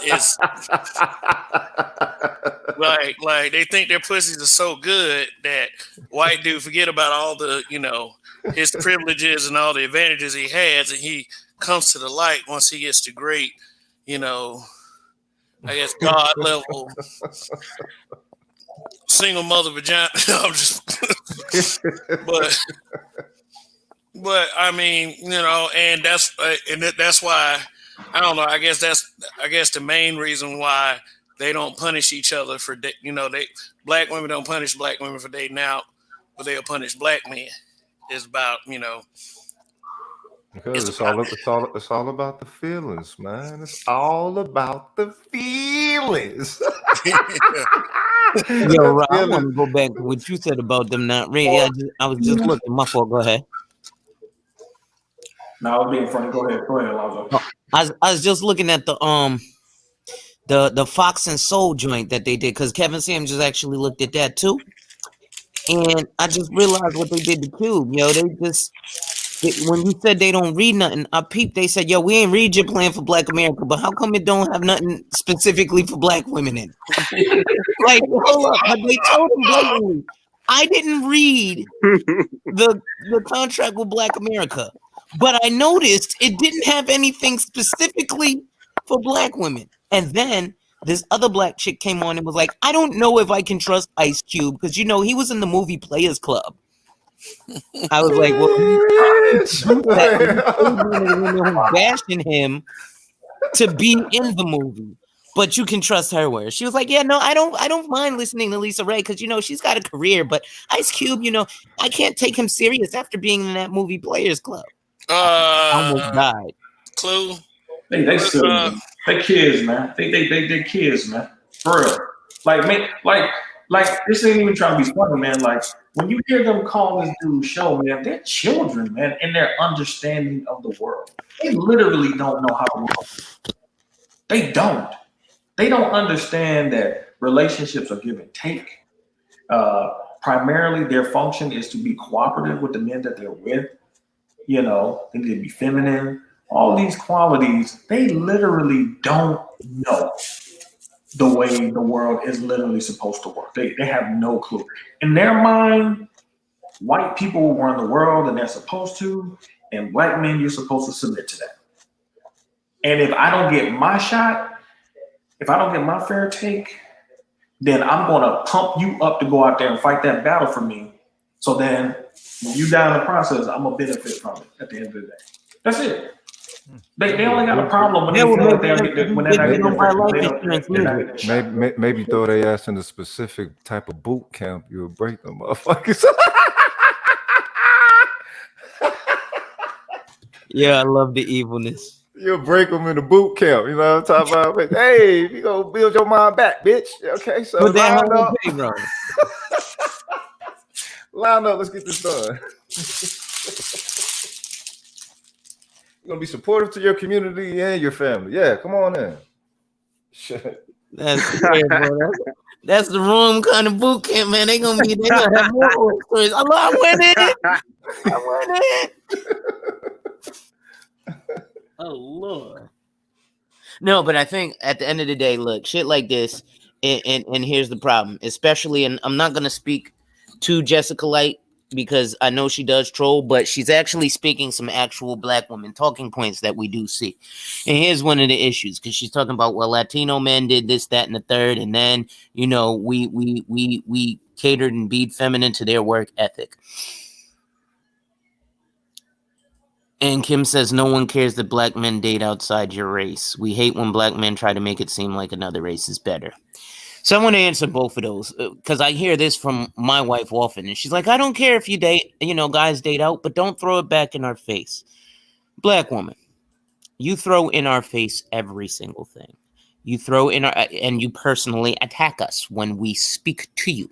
Speaker 1: like they think their pussies are so good that white dude forget about all the his privileges and all the advantages he has, and he comes to the light once he gets to great, I guess God level single mother vagina. I'm just but I mean, and that's why I don't know. I guess the main reason why they don't punish each other for black women don't punish black women for dating out, but they'll punish black men. It's about
Speaker 2: Because it's all about the feelings, man. It's all about the feelings.
Speaker 15: Yo, Rob, I want to go back to what you said about them not ready. I was just looking. My fault. Go ahead.
Speaker 7: No, I was being funny. Go ahead, Alonzo.
Speaker 15: I was just looking at the Fox and Soul joint that they did, because Kevin Sam just actually looked at that too, and I just realized what they did to Cube. Yo, when you said they don't read nothing, I peeped. They said, "Yo, we ain't read your plan for Black America, but how come it don't have nothing specifically for Black women in it?" Like, hold up, but they told him blatantly, I didn't read the contract with Black America, but I noticed it didn't have anything specifically for Black women. And then this other black chick came on and was like, I don't know if I can trust Ice Cube because he was in the movie Players Club. I was like, well, he's bashing him to be in the movie, but you can trust her where she was like, yeah, no, I don't mind listening to Lisa Ray because she's got a career, but Ice Cube, I can't take him serious after being in that movie Players Club. I almost died.
Speaker 1: Clue.
Speaker 7: They silly, man. They kids, man. They kids, man. For real. Like this ain't even trying to be funny, man. Like when you hear them call this dude show, man, they're children, man, in their understanding of the world. They literally don't know how to work. They don't. They don't understand that relationships are give and take. Primarily, their function is to be cooperative with the men that they're with. They need to be feminine. All these qualities, they literally don't know the way the world is literally supposed to work. They have no clue. In their mind, white people run the world and they're supposed to, and black men, you're supposed to submit to that. And if I don't get my shot, if I don't get my fair take, then I'm going to pump you up to go out there and fight that battle for me. So then when you die in the process, I'm going to benefit from it at the end of the day. That's it. They only got a problem when they feel like they're
Speaker 2: maybe throw their ass in a specific type of boot camp, you'll break them motherfuckers.
Speaker 15: Yeah, I love the evilness.
Speaker 2: You'll break them in the boot camp. You know what I'm talking about? Hey, you gonna build your mind back, bitch. Okay, so line up. Line up, let's get this done. You're gonna be supportive to your community and your family. Yeah, come on in. Shit.
Speaker 15: That's fair, bro. That's the wrong kind of boot camp, man. They gonna have more stories. I went in. Oh Lord. No, but I think at the end of the day, look, shit like this, and here's the problem, especially, and I'm not gonna speak to Jessica Light because I know she does troll, but she's actually speaking some actual black women talking points that we do see. And here's one of the issues, because she's talking about, well, Latino men did this, that, and the third, and then we catered and beat feminine to their work ethic. And Kim says, no one cares that black men date outside your race. We hate when black men try to make it seem like another race is better. So I want to answer both of those because I hear this from my wife often. And she's like, I don't care if you date, guys date out, but don't throw it back in our face. Black woman, you throw in our face every single thing. You throw in and you personally attack us when we speak to you.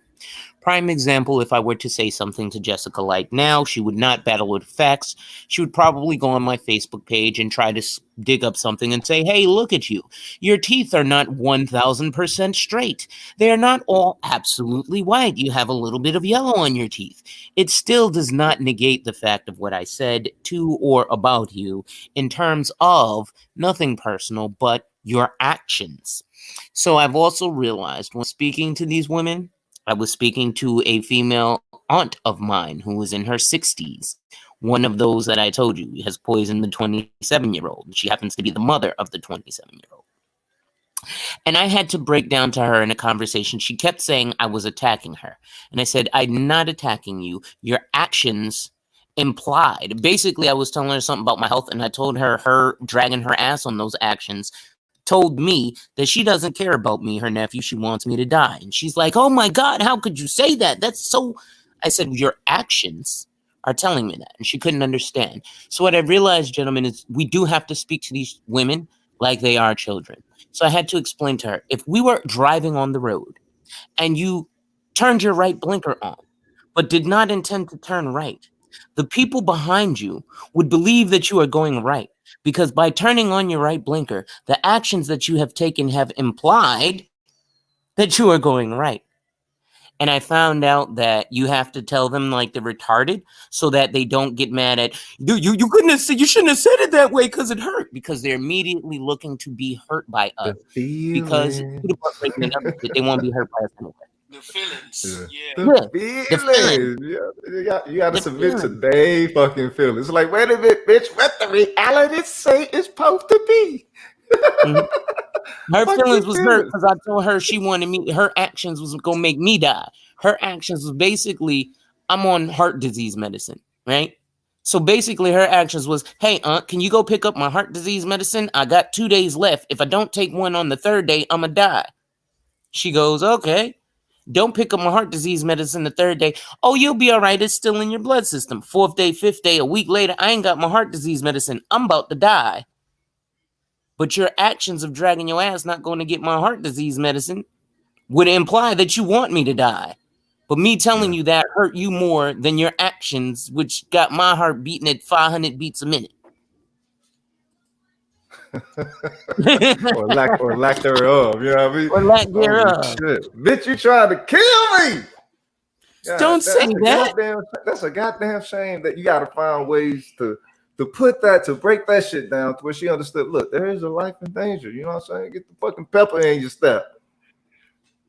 Speaker 15: Prime example, if I were to say something to Jessica Light now, she would not battle with facts. She would probably go on my Facebook page and try to dig up something and say, hey, look at you. Your teeth are not 1,000% straight. They are not all absolutely white. You have a little bit of yellow on your teeth. It still does not negate the fact of what I said to or about you in terms of nothing personal, but your actions. So I've also realized when speaking to these women, I was speaking to a female aunt of mine who was in her 60s. One of those that I told you has poisoned the 27-year-old. She happens to be the mother of the 27-year-old. And I had to break down to her in a conversation. She kept saying I was attacking her. And I said, I'm not attacking you. Your actions implied. Basically, I was telling her something about my health, and I told her dragging her ass on those actions told me that she doesn't care about me, her nephew. She wants me to die. And she's like, oh my God, how could you say that? That's so... I said, your actions are telling me that. And she couldn't understand. So what I realized, gentlemen, is we do have to speak to these women like they are children. So I had to explain to her, if we were driving on the road and you turned your right blinker on, but did not intend to turn right, the people behind you would believe that you are going right, because by turning on your right blinker, the actions that you have taken have implied that you are going right. And I found out that you have to tell them like they're retarded so that they don't get mad at you couldn't have said, you shouldn't have said it that way because it hurt, because they're immediately looking to be hurt by us. Because they want to be hurt by us anyway.
Speaker 1: The feelings.
Speaker 2: The feelings. Yeah. You got to submit to their fucking feelings. It's like, wait a minute, bitch. What the reality say it's supposed to be?
Speaker 15: Her feelings was hurt because I told her she wanted me. Her actions was gonna make me die. Her actions was basically, I'm on heart disease medicine, right? So basically, her actions was, hey, aunt, can you go pick up my heart disease medicine? I got 2 days left. If I don't take one on the 3rd day, I'ma die. She goes, okay. Don't pick up my heart disease medicine the 3rd day. Oh, you'll be all right. It's still in your blood system. 4th day, 5th day, a week later, I ain't got my heart disease medicine. I'm about to die. But your actions of dragging your ass not going to get my heart disease medicine would imply that you want me to die. But me telling you that hurt you more than your actions, which got my heart beating at 500 beats a minute.
Speaker 2: or lack thereof, you know what I mean?
Speaker 15: Or lack thereof.
Speaker 2: Shit. Bitch, you trying to kill me. God,
Speaker 15: Don't say that.
Speaker 2: That's a goddamn shame that you got to find ways to put that, to break that shit down to where she understood, look, there is a life in danger. You know what I'm saying? Get the fucking pepper in your step.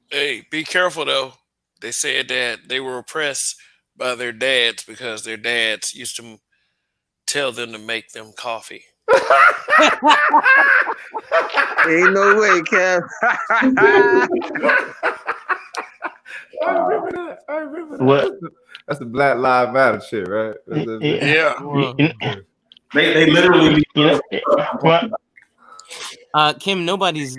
Speaker 1: Hey, be careful though. They said that they were oppressed by their dads because their dads used to tell them to make them coffee.
Speaker 11: Ain't no way, Kev.
Speaker 2: I remember that.
Speaker 5: What?
Speaker 2: That's the Black Lives Matter shit, right?
Speaker 1: Yeah.
Speaker 7: They literally
Speaker 5: what?
Speaker 15: Kim, nobody's.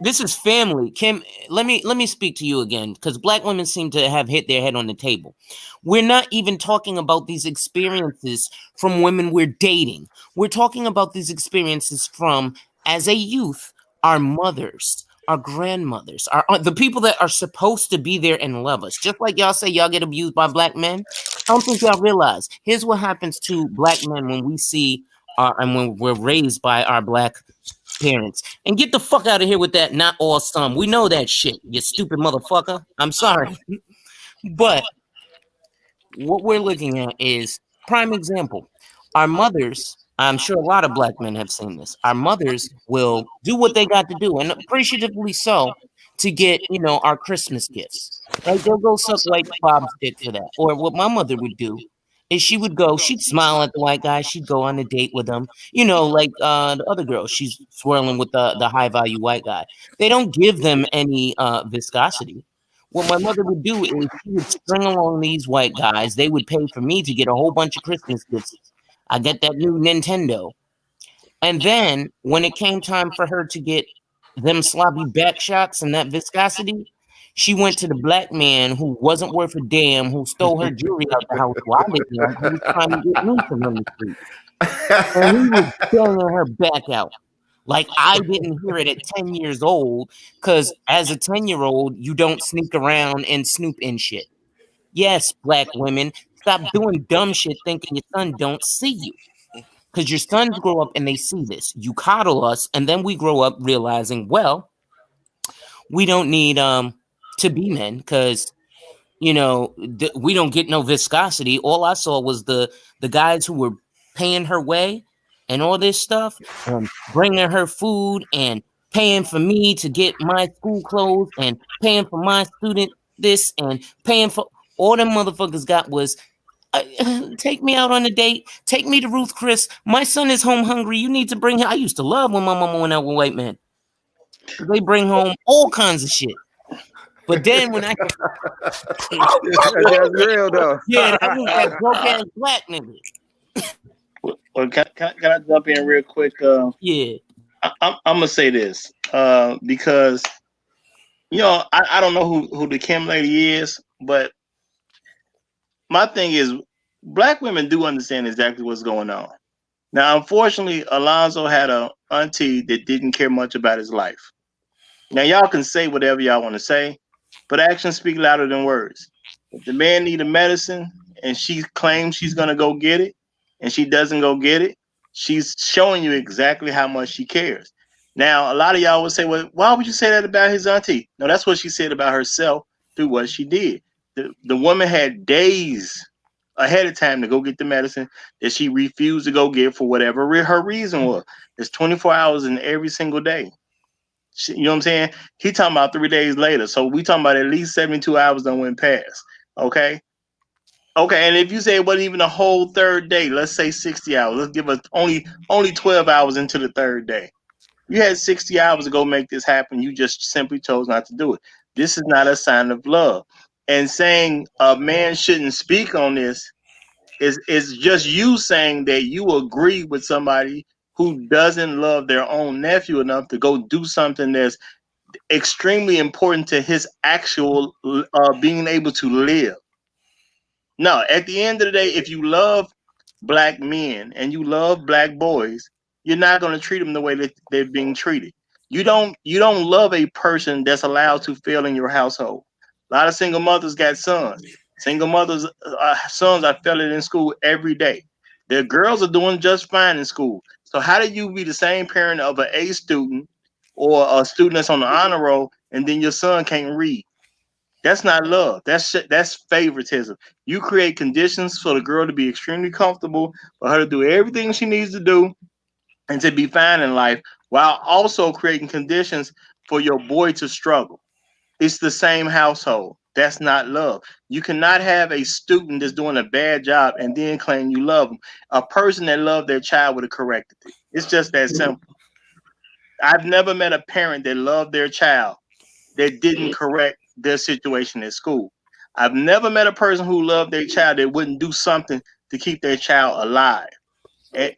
Speaker 15: This is family. Kim, let me speak to you again, because Black women seem to have hit their head on the table. We're not even talking about these experiences from women we're dating. We're talking about these experiences from, as a youth, our mothers, our grandmothers, the people that are supposed to be there and love us. Just like y'all say y'all get abused by Black men. I don't think y'all realize. Here's what happens to Black men when we see and when we're raised by our Black parents. And get the fuck out of here with that not all some. We know that shit, you stupid motherfucker. I'm sorry. But what we're looking at is prime example. Our mothers, I'm sure a lot of Black men have seen this. Our mothers will do what they got to do, and appreciatively so, to get, our Christmas gifts. Right? They'll go suck White Bob's dick for that. Or what my mother would do is she'd smile at the white guy, she'd go on a date with him, like the other girl, she's swirling with the high value white guy. They don't give them any viscosity. What my mother would do is she would string along these white guys. They would pay for me to get a whole bunch of Christmas gifts. I get that new Nintendo. And then when it came time for her to get them sloppy back shots and that viscosity, she went to the Black man who wasn't worth a damn, who stole her jewelry out the house while I lived there, who was trying to get me from on the street. And he was banging her back out. Like I didn't hear it at 10 years old, because as a 10-year-old, you don't sneak around and snoop in shit. Yes, Black women, stop doing dumb shit thinking your son don't see you. Because your sons grow up and they see this. You coddle us, and then we grow up realizing, well, we don't need to be men, because we don't get no viscosity. All I saw was the guys who were paying her way and all this stuff, bringing her food and paying for me to get my school clothes and paying for my student this and paying for all them motherfuckers got was take me out on a date, take me to Ruth Chris. My son is home hungry. You need to bring him. I used to love when my mama went out with white men. They bring home all kinds of shit. But then when I
Speaker 9: That's real though.
Speaker 15: yeah, that was that broke ass black nigga.
Speaker 9: Well, can I jump in real quick?
Speaker 15: Yeah.
Speaker 9: I'm gonna say this because I don't know who the Kim lady is, but my thing is black women do understand exactly what's going on. Now, unfortunately, Alonzo had a auntie that didn't care much about his life. Now, y'all can say whatever y'all want to say, but actions speak louder than words. If the man needed medicine and she claims she's gonna go get it, and she doesn't go get it, she's showing you exactly how much she cares. Now, a lot of y'all would say, "Well, why would you say that about his auntie?" No, that's what she said about herself through what she did. The woman had days ahead of time to go get the medicine that she refused to go get for whatever her reason was. It's 24 hours in every single day. You know what I'm saying? He talking about 3 days later. So we talking about at least 72 hours done went past. Okay. Okay. And if you say it wasn't even a whole third day, let's say 60 hours. Let's give us only 12 hours into the third day. You had 60 hours to go make this happen. You just simply chose not to do it. This is not a sign of love. And saying a man shouldn't speak on this is just you saying that you agree with somebody who doesn't love their own nephew enough to go do something that's extremely important to his actual being able to live. No, at the end of the day, if you love black men and you love black boys, you're not going to treat them the way that they're being treated. You don't love a person that's allowed to fail in your household. A lot of single mothers got sons. Single mothers sons are failing in school every day. Their girls are doing just fine in school. So how do you be the same parent of an A student or a student that's on the honor roll and then your son can't read? That's not love. That's favoritism. You create conditions for the girl to be extremely comfortable, for her to do everything she needs to do, and to be fine in life, while also creating conditions for your boy to struggle. It's the same household. That's not love. You cannot have a student that's doing a bad job and then claim you love them. A person that loved their child would have corrected it. It's just that simple. I've never met a parent that loved their child that didn't correct their situation at school. I've never met a person who loved their child that wouldn't do something to keep their child alive.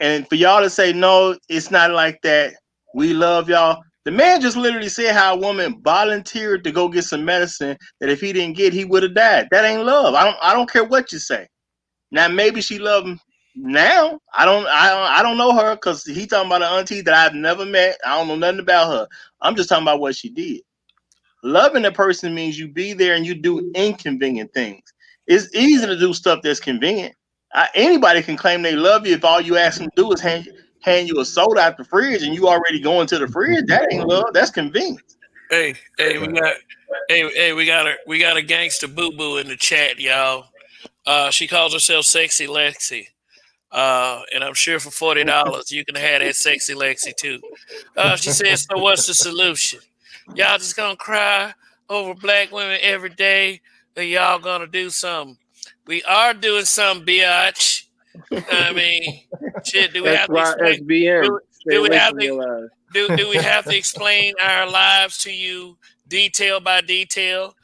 Speaker 9: And for y'all to say, no, it's not like that. We love y'all. The man just literally said how a woman volunteered to go get some medicine that if he didn't get, he would have died. That ain't love. I don't care what you say. Now maybe she loved him now. I don't know her because he talking about an auntie that I've never met. I don't know nothing about her. I'm just talking about what she did. Loving a person means you be there and you do inconvenient things. It's easy to do stuff that's convenient. Anybody can claim they love you if all you ask them to do is hand you a soda out the fridge and you already going to the fridge. That ain't love. That's convenience.
Speaker 1: Hey, we got a gangster boo boo in the chat, y'all. She calls herself Sexy Lexi. And I'm sure for $40 you can have that Sexy Lexi too. She says, so what's the solution? Y'all just gonna cry over black women every day, or y'all gonna do something? We are doing something, biatch. I mean, shit. Do we have to explain?
Speaker 17: SBM.
Speaker 1: Do we have to? Do we have to explain our lives to you detail by detail?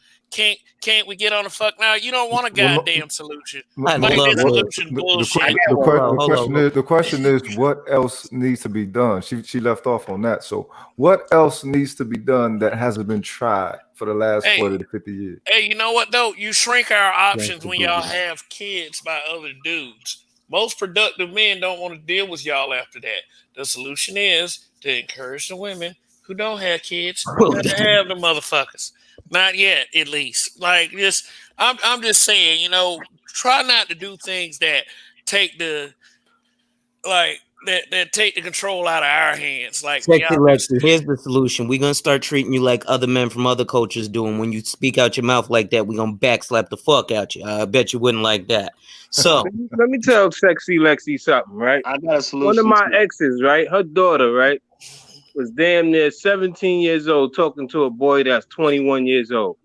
Speaker 1: Can't we get on the fuck now? You don't want a goddamn solution. Like that solution bullshit.
Speaker 2: The question is, what else needs to be done? She left off on that. So, what else needs to be done that hasn't been tried for the last 40 to 50 years?
Speaker 1: Hey, you know what though? You shrink our options when y'all have kids by other dudes. Most productive men don't want to deal with y'all after that. The solution is to encourage the women who don't have kids not to have the motherfuckers. Not yet, at least. Like this, I'm just saying, try not to do things that take the that take the control out of our hands. Like
Speaker 15: Sexy Lexi, here's the solution. We're gonna start treating you like other men from other cultures do. And when you speak out your mouth like that, we're gonna backslap the fuck out you. I bet you wouldn't like that. So
Speaker 17: let me tell Sexy Lexi something, right?
Speaker 9: I got a solution.
Speaker 17: One of my exes, right? Her daughter, right, was damn near 17 years old talking to a boy that's 21 years old.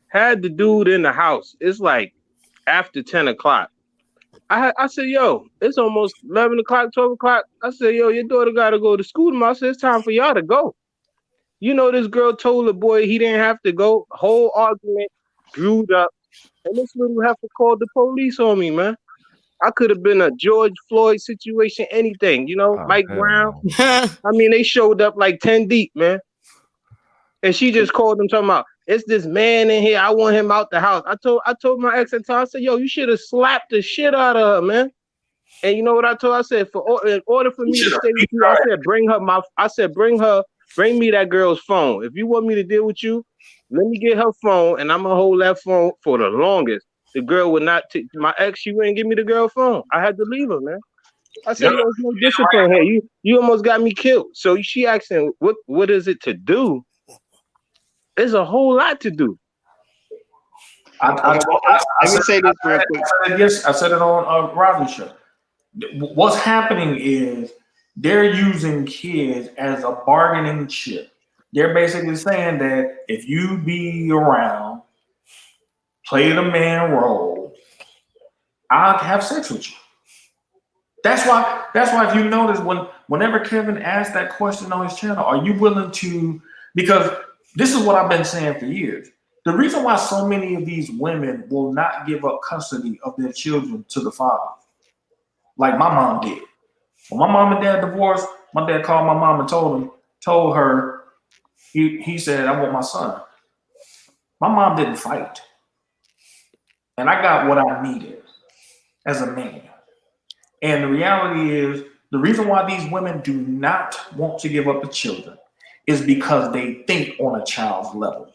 Speaker 17: Had the dude in the house. It's like after 10 o'clock. I said, yo, it's almost 11 o'clock, 12 o'clock. I said, yo, your daughter got to go to school tomorrow. I said, it's time for y'all to go.
Speaker 11: You know, this girl told the boy he didn't have to go. Whole argument brewed up, and this little heifer called the police on me, man. I could have been a George Floyd situation, anything, you know, Mike Brown. I mean, they showed up like 10 deep, man. And she just called them talking about, it's this man in here. I want him out the house. I told my ex at the time, I said, yo, you should have slapped the shit out of her, man. And you know what I told her? I said, in order for me to stay with you, I said, bring me that girl's phone. If you want me to deal with you, let me get her phone, and I'm gonna hold that phone for the longest. The girl would not take my ex. She wouldn't give me the girl phone. I had to leave her, man. I said, there's no discipline here. You almost got me killed. So she asking, what is it to do? There's a whole lot to do.
Speaker 9: Let me say this real quick.
Speaker 7: I said it on Rodney's show. What's happening is they're using kids as a bargaining chip. They're basically saying that if you be around, play the man role, I'll have sex with you. That's why if you notice whenever Kevin asked that question on his channel, are you willing to, because this is what I've been saying for years. The reason why so many of these women will not give up custody of their children to the father, like my mom did. When my mom and dad divorced, my dad called my mom and told her, he said, I want my son. My mom didn't fight. And I got what I needed as a man. And the reality is, the reason why these women do not want to give up the children is because they think on a child's level.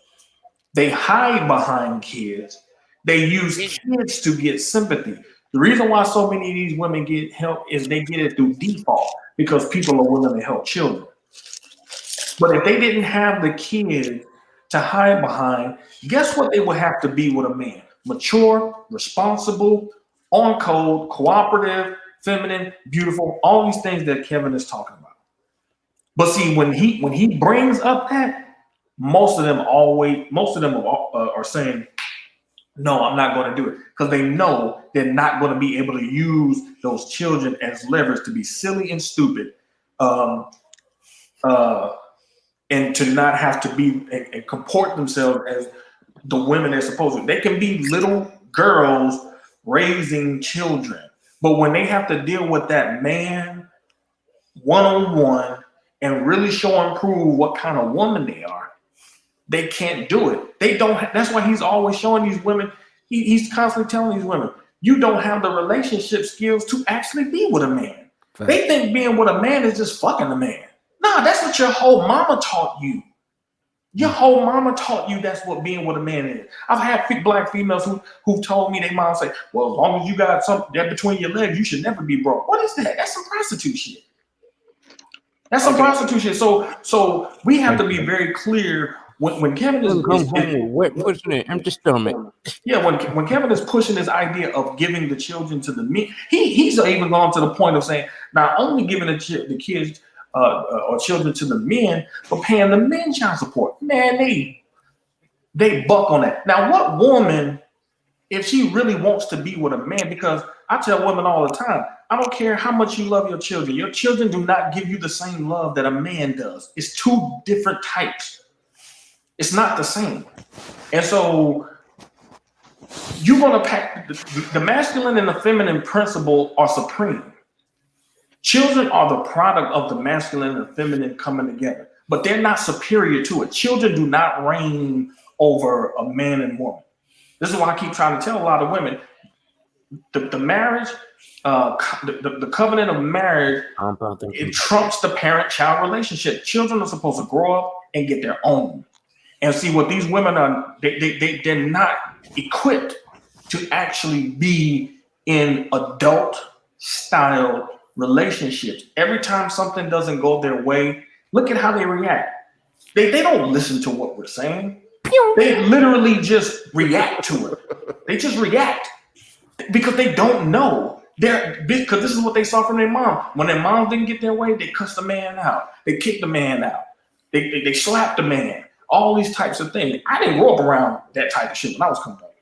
Speaker 7: They hide behind kids. They use kids to get sympathy. The reason why so many of these women get help is they get it through default because people are willing to help children. But if they didn't have the kids to hide behind, guess what they would have to be with a man? Mature, responsible, on code, cooperative, feminine, beautiful, all these things that Kevin is talking about. But see, when he brings up that, most of them are saying, no, I'm not going to do it, because they know they're not going to be able to use those children as leverage to be silly and stupid, and to not have to be and comport themselves as the women they're supposed to. They can be little girls raising children, but when they have to deal with that man one-on-one and really show and prove what kind of woman they are, they can't do it. They don't. That's why he's always showing these women. He's constantly telling these women, you don't have the relationship skills to actually be with a man. Fact. They think being with a man is just fucking a man. Nah, that's what your whole mama taught you. Your whole mama taught you that's what being with a man is. I've had black females who told me, their mom say, well, as long as you got something that between your legs, you should never be broke. What is that? That's some prostitute shit. That's some prostitute shit. So we have to be very clear when Kevin is
Speaker 15: pushing an empty stomach.
Speaker 7: Yeah, when Kevin is pushing this idea of giving the children to the men, he's even gone to the point of saying not only giving the kids or children to the men, but paying the men child support. Man, they buck on that. Now, what woman, if she really wants to be with a man, because I tell women all the time, I don't care how much you love your children do not give you the same love that a man does. It's two different types. It's not the same. And so you're going to pack the masculine and the feminine principle are supreme. Children are the product of the masculine and feminine coming together, but they're not superior to it. Children do not reign over a man and woman. This is why I keep trying to tell a lot of women, the marriage, the covenant of marriage, it trumps the parent-child relationship. Children are supposed to grow up and get their own. And see what these women are, they're not equipped to actually be in adult-style relationships. Every time something doesn't go their way, look at how they react. They don't listen to what we're saying. They literally just react to it. They just react because they don't know. Because this is what they saw from their mom. When their mom didn't get their way, they cussed the man out. They kicked the man out. They slapped the man. All these types of things. I didn't grow up around that type of shit when I was coming up.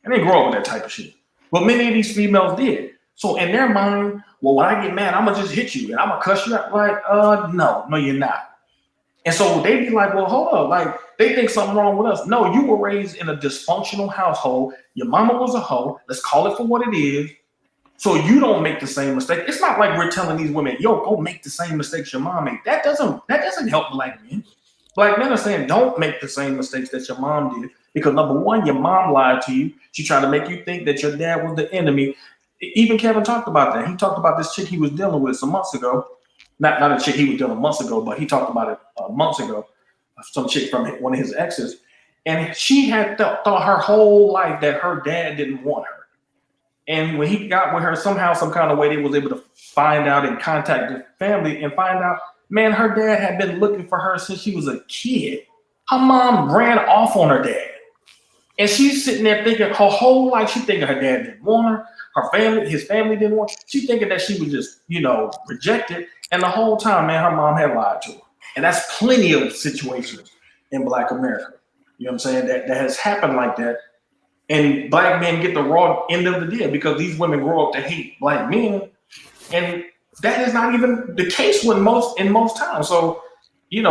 Speaker 7: I didn't grow up with that type of shit. But many of these females did. So in their mind, well, when I get mad, I'm going to just hit you and I'm going to cuss you out. Like, no, you're not. And so they be like, well, hold up, like they think something wrong with us. No, you were raised in a dysfunctional household. Your mama was a hoe. Let's call it for what it is. So you don't make the same mistake. It's not like we're telling these women, yo, go make the same mistakes your mom made. That doesn't help black men. Black men are saying, don't make the same mistakes that your mom did. Because number one, your mom lied to you. She tried to make you think that your dad was the enemy. Even Kevin talked about that. He talked about this chick he was dealing with some months ago. Not a chick he was dealing months ago, but he talked about it months ago. Some chick from one of his exes. And she had thought her whole life that her dad didn't want her. And when he got with her, somehow, some kind of way, they was able to find out and contact the family and find out, man, her dad had been looking for her since she was a kid. Her mom ran off on her dad. And she's sitting there thinking her whole life, she thinking her dad didn't want her. Her family, his family didn't want her. She thinking that she was just, rejected. And the whole time, man, her mom had lied to her. And that's plenty of situations in Black America. You know what I'm saying? That has happened like that. And black men get the raw end of the deal because these women grow up to hate black men. And that is not even the case in most times. So, they're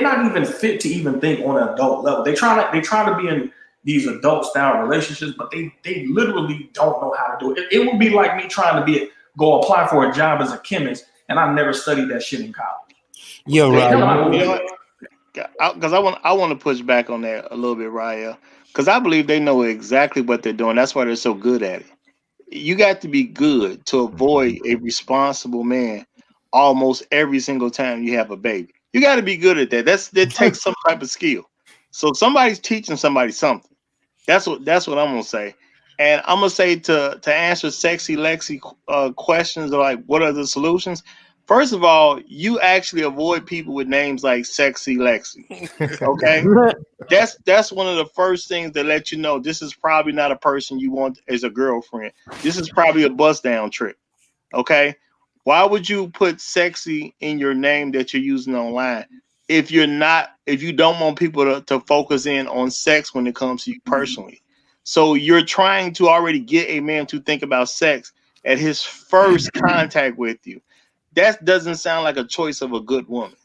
Speaker 7: not even fit to even think on an adult level. They try to be in these adult style relationships, but they literally don't know how to do it. It would be like me trying to go apply for a job as a chemist, and I never studied that shit in college.
Speaker 15: You're
Speaker 9: right. Because I want to push back on that a little bit, Raya. Because I believe they know exactly what they're doing. That's why they're so good at it. You got to be good to avoid a responsible man almost every single time you have a baby. You got to be good at that. That takes some type of skill. So somebody's teaching somebody something. That's what I'm gonna say. And I'm gonna say to answer Sexy Lexi questions like what are the solutions? First of all, you actually avoid people with names like Sexy Lexi. Okay. That's one of the first things that let you know this is probably not a person you want as a girlfriend. This is probably a bust down trick. Okay. Why would you put sexy in your name that you're using online if you don't want people to focus in on sex when it comes to you personally? So you're trying to already get a man to think about sex at his first contact with you. That doesn't sound like a choice of a good woman.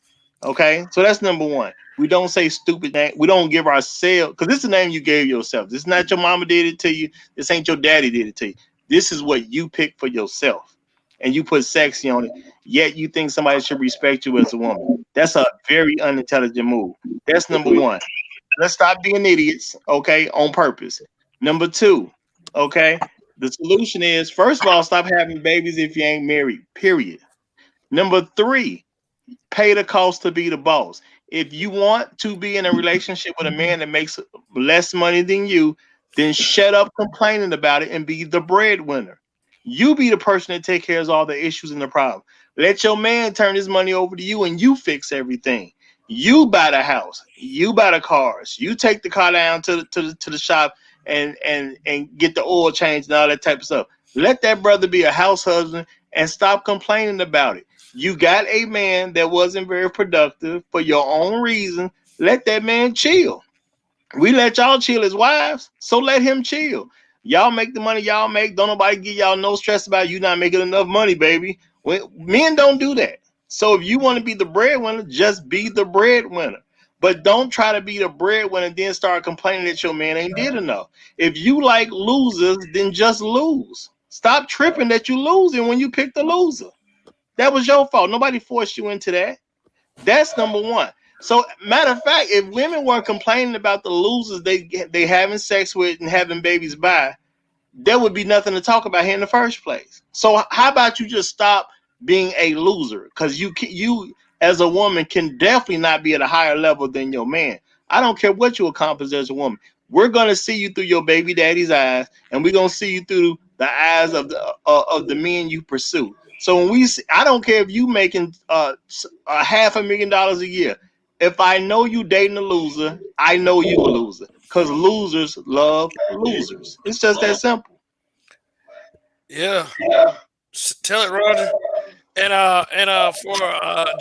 Speaker 9: Okay, so that's number one. We don't say stupid name. We don't give ourselves, because this is the name you gave yourself. This is not your mama did it to you. This ain't your daddy did it to you. This is what you pick for yourself, and you put sexy on it. Yet you think somebody should respect you as a woman. That's a very unintelligent move. That's number one. Let's stop being idiots, okay, on purpose. Number two, okay, the solution is first of all, stop having babies if you ain't married. Period. Number three, pay the cost to be the boss. If you want to be in a relationship with a man that makes less money than you, then shut up complaining about it and be the breadwinner. You be the person that take care of all the issues and the problem. Let your man turn his money over to you and you fix everything. You buy the house, you buy the cars, you take the car down to the shop and get the oil change and all that type of stuff. Let that brother be a house husband and stop complaining about it. You got a man that wasn't very productive for your own reason. Let that man chill. We let y'all chill as wives, so let him chill. Y'all make the money y'all make. Don't nobody give y'all no stress about you not making enough money, baby. Men don't do that. So if you want to be the breadwinner, just be the breadwinner. But don't try to be the breadwinner and then start complaining that your man ain't did enough. If you like losers, then just lose. Stop tripping that you losing when you pick the loser. That was your fault. Nobody forced you into that. That's number one. So, matter of fact, if women weren't complaining about the losers they having sex with and having babies by, there would be nothing to talk about here in the first place. So, how about you just stop being a loser? Because you as a woman can definitely not be at a higher level than your man. I don't care what you accomplish as a woman. We're gonna see you through your baby daddy's eyes, and we're gonna see you through the eyes of the men you pursue. So when we see, I don't care if you making $500,000 a year. If I know you dating a loser, I know you a loser. Because losers love losers. It's just that simple.
Speaker 1: Yeah. Tell it, Roger. And for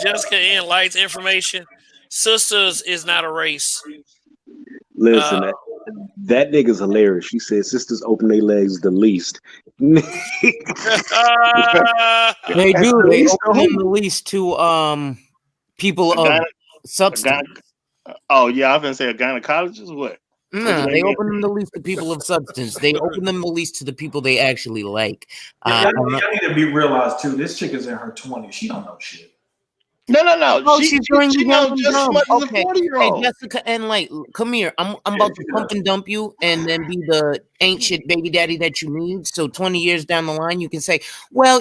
Speaker 1: Jessica and Light's information, sisters is not a race.
Speaker 16: Listen, that nigga's hilarious. She said sisters open their legs the least.
Speaker 15: They do. They open them the least to people of substance.
Speaker 9: Oh yeah, I was gonna say a gynecologist. What? What do
Speaker 15: No,
Speaker 9: they
Speaker 15: they
Speaker 9: mean?
Speaker 15: open them the least to people of substance. They open them the least to the people they actually like.
Speaker 7: Y'all need to be realized too. This chick is in her 20s. She don't know shit.
Speaker 9: No.
Speaker 15: Oh,
Speaker 9: She
Speaker 15: she's doing you young
Speaker 9: knows
Speaker 15: and
Speaker 9: just as
Speaker 15: dumb.
Speaker 9: much as a
Speaker 15: Okay.
Speaker 9: 40-year-old.
Speaker 15: Hey, Jessica and Light, come here. I'm about to pump and dump you and then be the ain't shit baby daddy that you need. So 20 years down the line, you can say, well,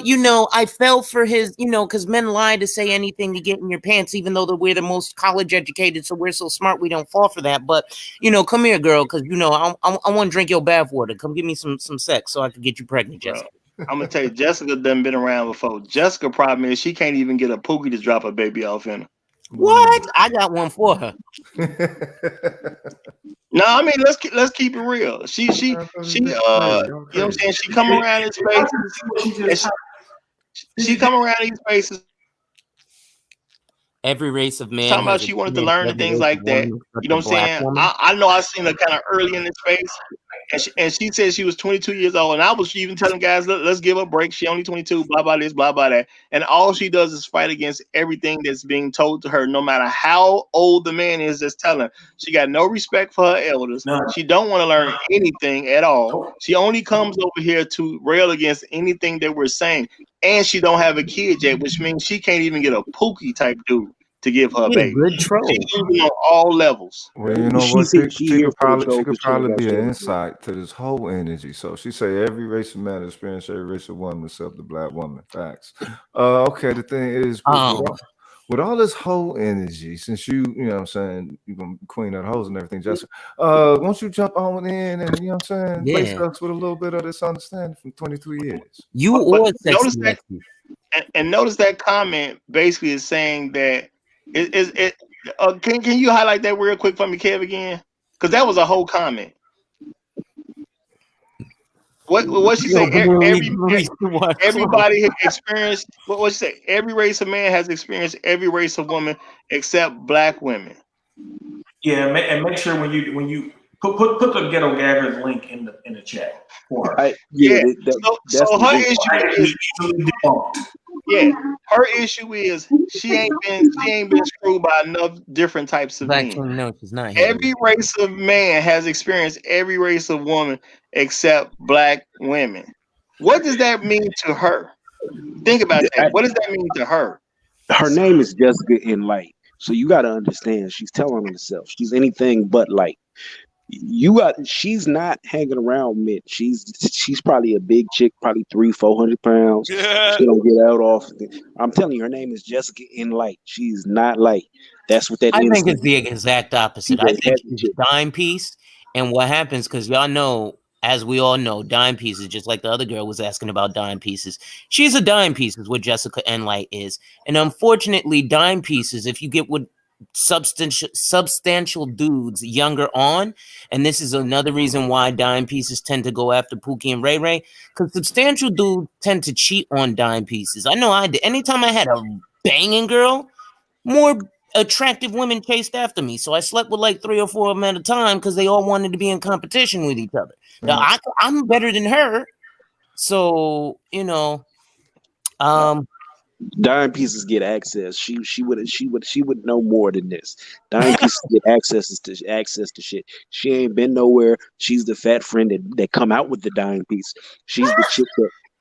Speaker 15: I fell for his, because men lie to say anything to get in your pants, even though we're the most college educated, so we're so smart we don't fall for that. But, come here, girl, because, I want to drink your bath water. Come give me some sex so I can get you pregnant, Jessica.
Speaker 9: I'm gonna tell you, Jessica done been around before. Jessica problem is she can't even get a pookie to drop a baby off in her.
Speaker 15: What? I got one for her.
Speaker 9: No, I mean let's keep it real. She you know what I'm saying? She come around these spaces. She come around these spaces.
Speaker 15: Every race of man
Speaker 9: Talking about
Speaker 15: has
Speaker 9: she wanted to
Speaker 15: experienced
Speaker 9: learn and
Speaker 15: every
Speaker 9: things
Speaker 15: race
Speaker 9: like
Speaker 15: of
Speaker 9: that.
Speaker 15: woman except
Speaker 9: You know
Speaker 15: the
Speaker 9: what I'm
Speaker 15: black
Speaker 9: saying?
Speaker 15: woman.
Speaker 9: I know I seen her kind of early in this space, and she said she was 22 years old, and I was even telling guys, let's give her a break. She only 22, blah blah this, blah blah that, and all she does is fight against everything that's being told to her, no matter how old the man is that's telling her. She got no respect for her elders. She don't want to learn anything at all. She only comes over here to rail against anything that we're saying, and she don't have a kid yet, which means she can't even get a pookie type dude to give her a baby.
Speaker 15: Good troll.
Speaker 9: She's losing on all levels.
Speaker 2: Well, you know
Speaker 16: She
Speaker 2: what?
Speaker 16: said she here for the
Speaker 2: She
Speaker 16: troll
Speaker 2: could
Speaker 16: because she ain't
Speaker 2: probably
Speaker 16: got
Speaker 2: be
Speaker 16: shit
Speaker 2: an
Speaker 16: to do.
Speaker 2: insight to this whole energy. So she say every race of man experience every race of woman except the black woman. Facts. Okay, the thing is with all this whole energy, since you know what I'm saying, you're gonna be queen of the hoes and everything, Jessica. Won't you jump on in and you know what I'm saying, lace us with a little bit of this understanding from 22 years.
Speaker 9: But notice that, and notice that comment basically is saying that it can you highlight that real quick for me, Kev, again? Because that was a whole comment. What she say? Everybody has experienced what she say? Every race of man has experienced every race of woman except black women.
Speaker 7: Yeah, and make sure when you put the Ghetto Gaggers link in the chat for her.
Speaker 9: So her issue is her issue is she ain't been screwed by enough different types of men.
Speaker 15: No, she's not here.
Speaker 9: Every race of man has experienced every race of woman except black women. What does that mean to her? Think about that. What does that mean to her?
Speaker 16: Her name is Jessica in Light. So you got to understand, she's telling herself she's anything but light. She's not hanging around men. She's probably a big chick, probably 300-400 pounds. She don't get out often. I'm telling you, her name is Jessica in Light. She's not light. That's what that
Speaker 15: I
Speaker 16: is.
Speaker 15: think it's the exact opposite. I think she's a dime piece. And what happens, because y'all know, as we all know, dime pieces, just like the other girl was asking about dime pieces. She's a dime piece is what Jessica Enlight is. And unfortunately, dime pieces, if you get with substantial dudes younger on, and this is another reason why dime pieces tend to go after Pookie and Ray Ray, because substantial dudes tend to cheat on dime pieces. I know I did. Anytime I had a banging girl, more attractive women chased after me. So I slept with like 3 or 4 of them at a time because they all wanted to be in competition with each other. Now, I'm better than her. So,
Speaker 16: Dime pieces get access. She would know more than this. Dime pieces get access to shit. She ain't been nowhere. She's the fat friend that come out with the dime piece. She's the chick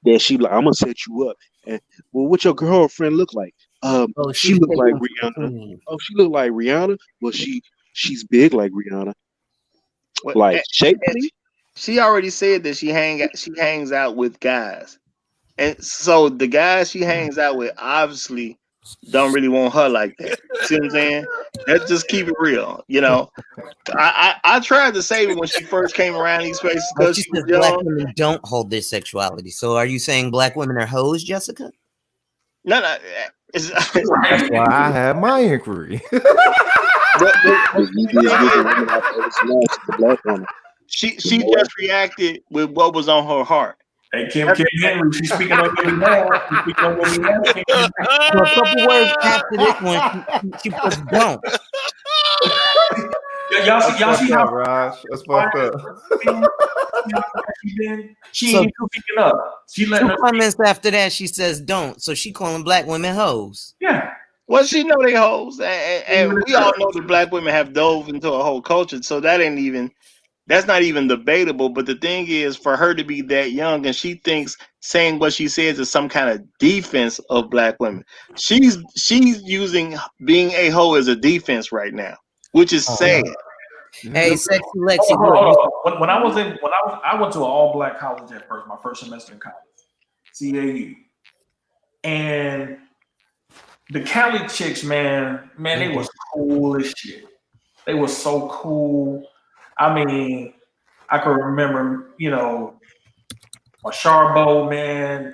Speaker 16: that she like, I'm gonna set you up. And well, what your girlfriend look like? She look like Rihanna. Oh, she look like Rihanna. Well, she's big like Rihanna. Like shapely.
Speaker 9: She already said that she hangs out with guys. And so the guys she hangs out with obviously don't really want her like that. See what I'm saying? Let's just keep it real. I tried to save it when she first came around these places because
Speaker 15: she says black women don't hold their sexuality. So are you saying black women are hoes, Jessica?
Speaker 9: No.
Speaker 2: That's why I had my inquiry.
Speaker 9: She just reacted with what was on her heart.
Speaker 7: Hey, Kim Henry, she's speaking on me now. She's speaking on me now.
Speaker 15: So a couple words after this one, she puts don't.
Speaker 7: Y'all see how
Speaker 2: Raj? That's fucked up.
Speaker 7: She ain't picking up. She letting her
Speaker 15: comments after that. She says don't. So she calling black women hoes.
Speaker 7: Yeah.
Speaker 9: Well, she know they hoes, and we all know that black women have dove into a whole culture, so that's not even debatable. But the thing is, for her to be that young and she thinks saying what she says is some kind of defense of black women. She's using being a hoe as a defense right now, which is sad.
Speaker 15: Hey, sexy Lexi,
Speaker 7: Hold on,
Speaker 15: look,
Speaker 7: hold on. When I went to an all black college at first, my first semester in college, CAU, and the Cali chicks, man, they was cool as shit. They were so cool. I mean, I can remember, a Charbo, man,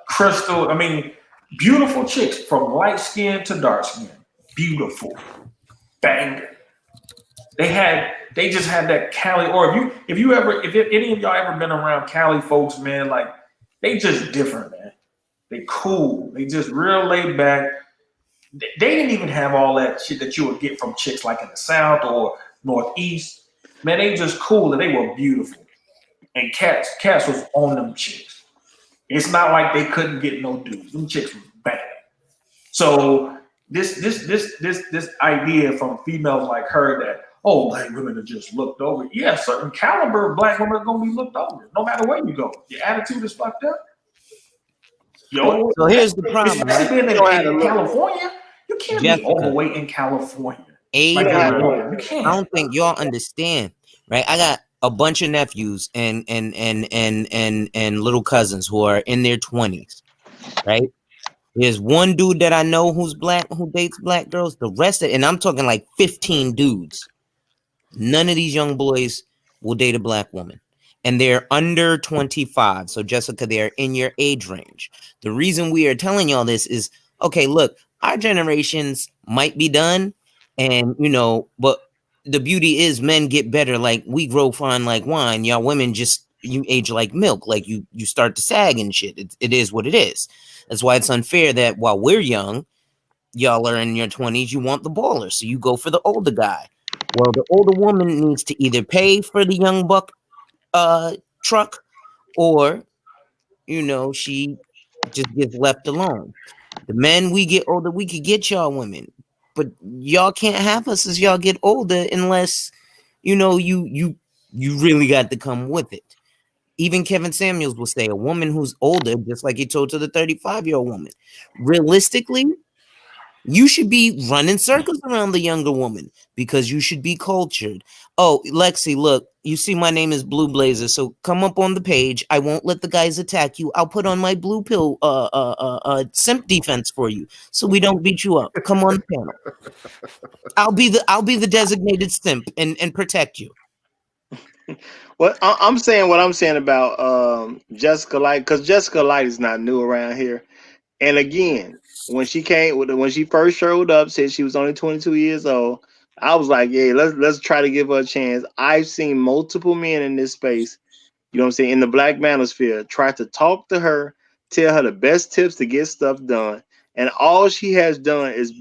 Speaker 7: Crystal. I mean, beautiful chicks from light skin to dark skin. Beautiful. Banger. They just had that Cali, or if any of y'all ever been around Cali folks, man, like they just different, man. They cool. They just real laid back. They didn't even have all that shit that you would get from chicks like in the South or Northeast. Man, they just cool and they were beautiful. And Cats was on them chicks. It's not like they couldn't get no dudes. Them chicks was bad. So this idea from females like her that black women are just looked over. Yeah, certain caliber of black women are gonna be looked over, no matter where you go. Your attitude is fucked up. Yo,
Speaker 15: so here's the problem, right?
Speaker 7: Being in California, you can't be
Speaker 15: Jessica,
Speaker 7: overweight in California.
Speaker 15: Age,
Speaker 7: You can't.
Speaker 15: I don't think y'all understand, right? I got a bunch of nephews and little cousins who are in their 20s, right? There's one dude that I know who's black, who dates black girls. The rest of, and I'm talking like 15 dudes. None of these young boys will date a black woman. And they're under 25. So, Jessica, they're in your age range. The reason we are telling y'all this is, okay, look, our generations might be done. And, but the beauty is men get better. Like, we grow fine like wine. Y'all women you age like milk. Like, you start to sag and shit. It is what it is. That's why it's unfair that while we're young, y'all are in your 20s, you want the baller. So you go for the older guy. Well, the older woman needs to either pay for the young buck truck, or she just gets left alone. The men, we get older, we could get y'all women, but y'all can't have us as y'all get older unless you really got to come with it. Even Kevin Samuels will say a woman who's older, just like he told to the 35-year-old woman, realistically, you should be running circles around the younger woman because you should be cultured. Oh, Lexi, look, you see my name is Blue Blazer, so come up on the page. I won't let the guys attack you. I'll put on my blue pill simp defense for you so we don't beat you up. Come on the panel. I'll be the designated simp and protect you.
Speaker 9: I'm saying what I'm saying about Jessica Light, because Jessica Light is not new around here. And again, when she first showed up, said she was only 22 years old, I was like, yeah, let's try to give her a chance. I've seen multiple men in this space, you know what I'm saying, in the Black Manosphere, try to talk to her, tell her the best tips to get stuff done. And all she has done is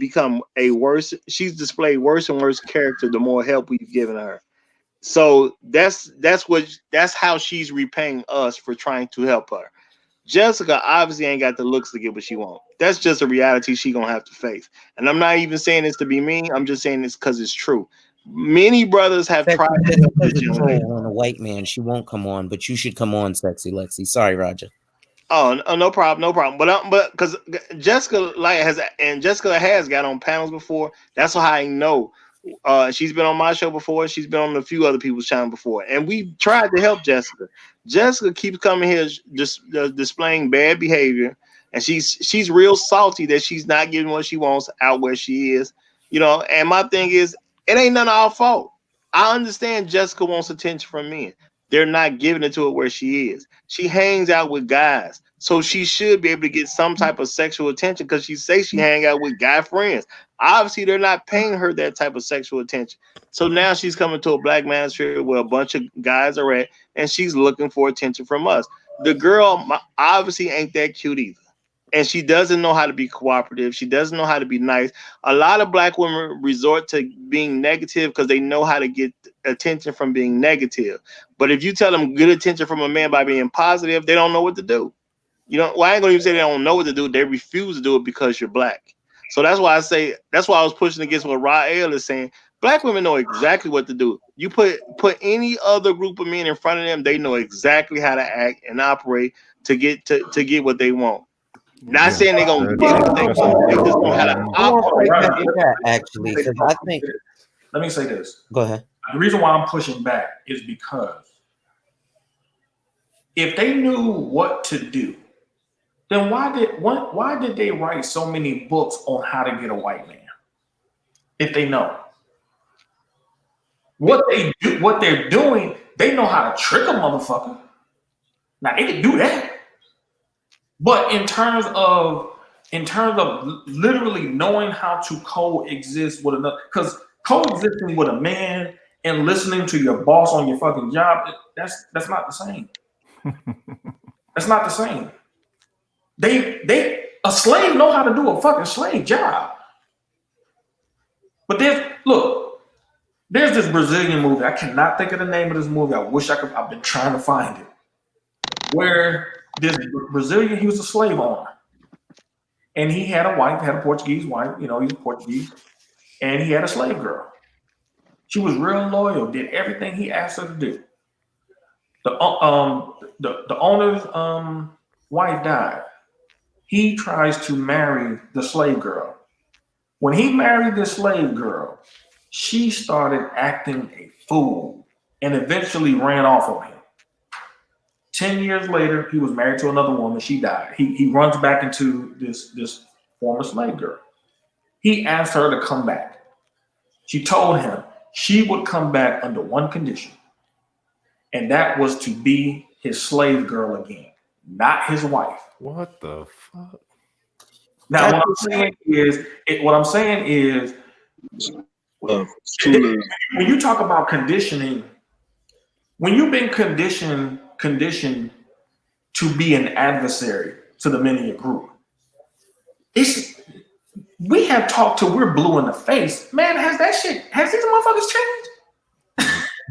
Speaker 9: she's displayed worse and worse character the more help we've given her. So that's how she's repaying us for trying to help her. Jessica obviously ain't got the looks to get what she wants. That's just a reality she gonna have to face. And I'm not even saying this to be mean. I'm just saying this because it's true. Many brothers have tried to help this young lady.
Speaker 15: On a white man, she won't come on, but you should come on, sexy Lexi. Sorry, Roger.
Speaker 9: Oh, no problem, no problem. But because Jessica has got on panels before. That's how I know. She's been on my show before. She's been on a few other people's channel before, and we tried to help Jessica. Jessica keeps coming here just displaying bad behavior, and she's real salty that she's not getting what she wants out where she is. And my thing is, it ain't none of our fault. I understand Jessica wants attention from men. They're not giving it to her where she is. She hangs out with guys, so she should be able to get some type of sexual attention because she says she hang out with guy friends. Obviously, they're not paying her that type of sexual attention. So now she's coming to a Black Manosphere where a bunch of guys are at, and she's looking for attention from us. The girl obviously ain't that cute either. And she doesn't know how to be cooperative. She doesn't know how to be nice. A lot of black women resort to being negative because they know how to get attention from being negative. But if you tell them good attention from a man by being positive, they don't know what to do. You know, well, I ain't gonna even say they don't know what to do. They refuse to do it because you're black. So that's why I was pushing against what Rael is saying. Black women know exactly what to do. You put any other group of men in front of them, they know exactly how to act and operate to get what they want. Not saying they're gonna get what they want, they just know how to operate.
Speaker 15: Actually, because I think.
Speaker 7: Let me say this.
Speaker 15: Go ahead.
Speaker 7: The reason why I'm pushing back is because if they knew what to do, then why did they write so many books on how to get a white man? If they know what they're doing, they know how to trick a motherfucker. Now they can do that, but in terms of literally knowing how to coexist with another, because coexisting with a man and listening to your boss on your fucking job, that's not the same. That's not the same. A slave know how to do a fucking slave job. But there's this Brazilian movie. I cannot think of the name of this movie. I wish I could. I've been trying to find it. Where this Brazilian, he was a slave owner. And he had a wife, had a Portuguese wife, you know, he's Portuguese. And he had a slave girl. She was real loyal, did everything he asked her to do. The owner's wife died. He tries to marry the slave girl. When he married the slave girl, she started acting a fool and eventually ran off on him. 10 years later, he was married to another woman. She died. He runs back into this former slave girl. He asked her to come back. She told him she would come back under one condition, and that was to be his slave girl again, not his wife.
Speaker 18: What the fuck?
Speaker 7: Now, what I'm saying is, when you talk about conditioning, when you've been conditioned to be an adversary to the men in your group, we have talked till we're blue in the face. Man, has these motherfuckers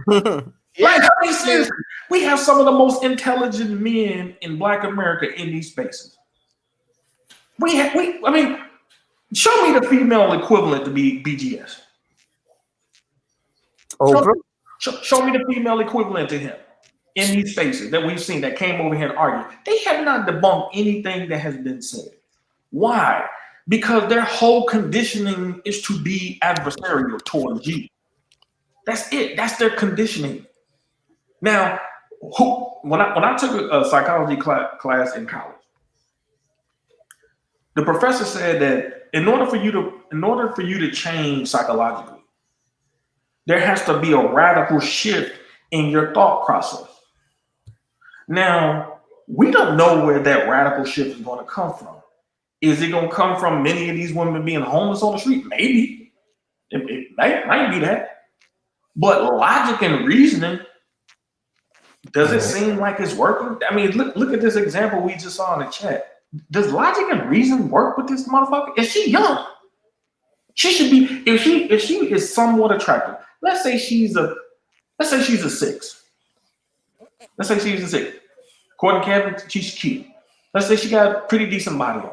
Speaker 7: changed? Like, I mean, seriously, we have some of the most intelligent men in Black America in these spaces. I mean, show me the female equivalent to be BGS. Show me the female equivalent to him in these spaces that we've seen that came over here and argued. They have not debunked anything that has been said. Why? Because their whole conditioning is to be adversarial towards you. That's it. That's their conditioning. Now, when I took a psychology class in college, the professor said that in order for you to change psychologically, there has to be a radical shift in your thought process. Now, we don't know where that radical shift is going to come from. Is it going to come from many of these women being homeless on the street? Maybe. It might be that. But logic and reasoning, does it seem like it's working? I mean, look at this example we just saw in the chat. Does logic and reason work with this motherfucker? Is she young? She should be, if she is somewhat attractive. Let's say she's a 6. Let's say she's a 6. According to Kevin, she's cute. Let's say she got a pretty decent body on her.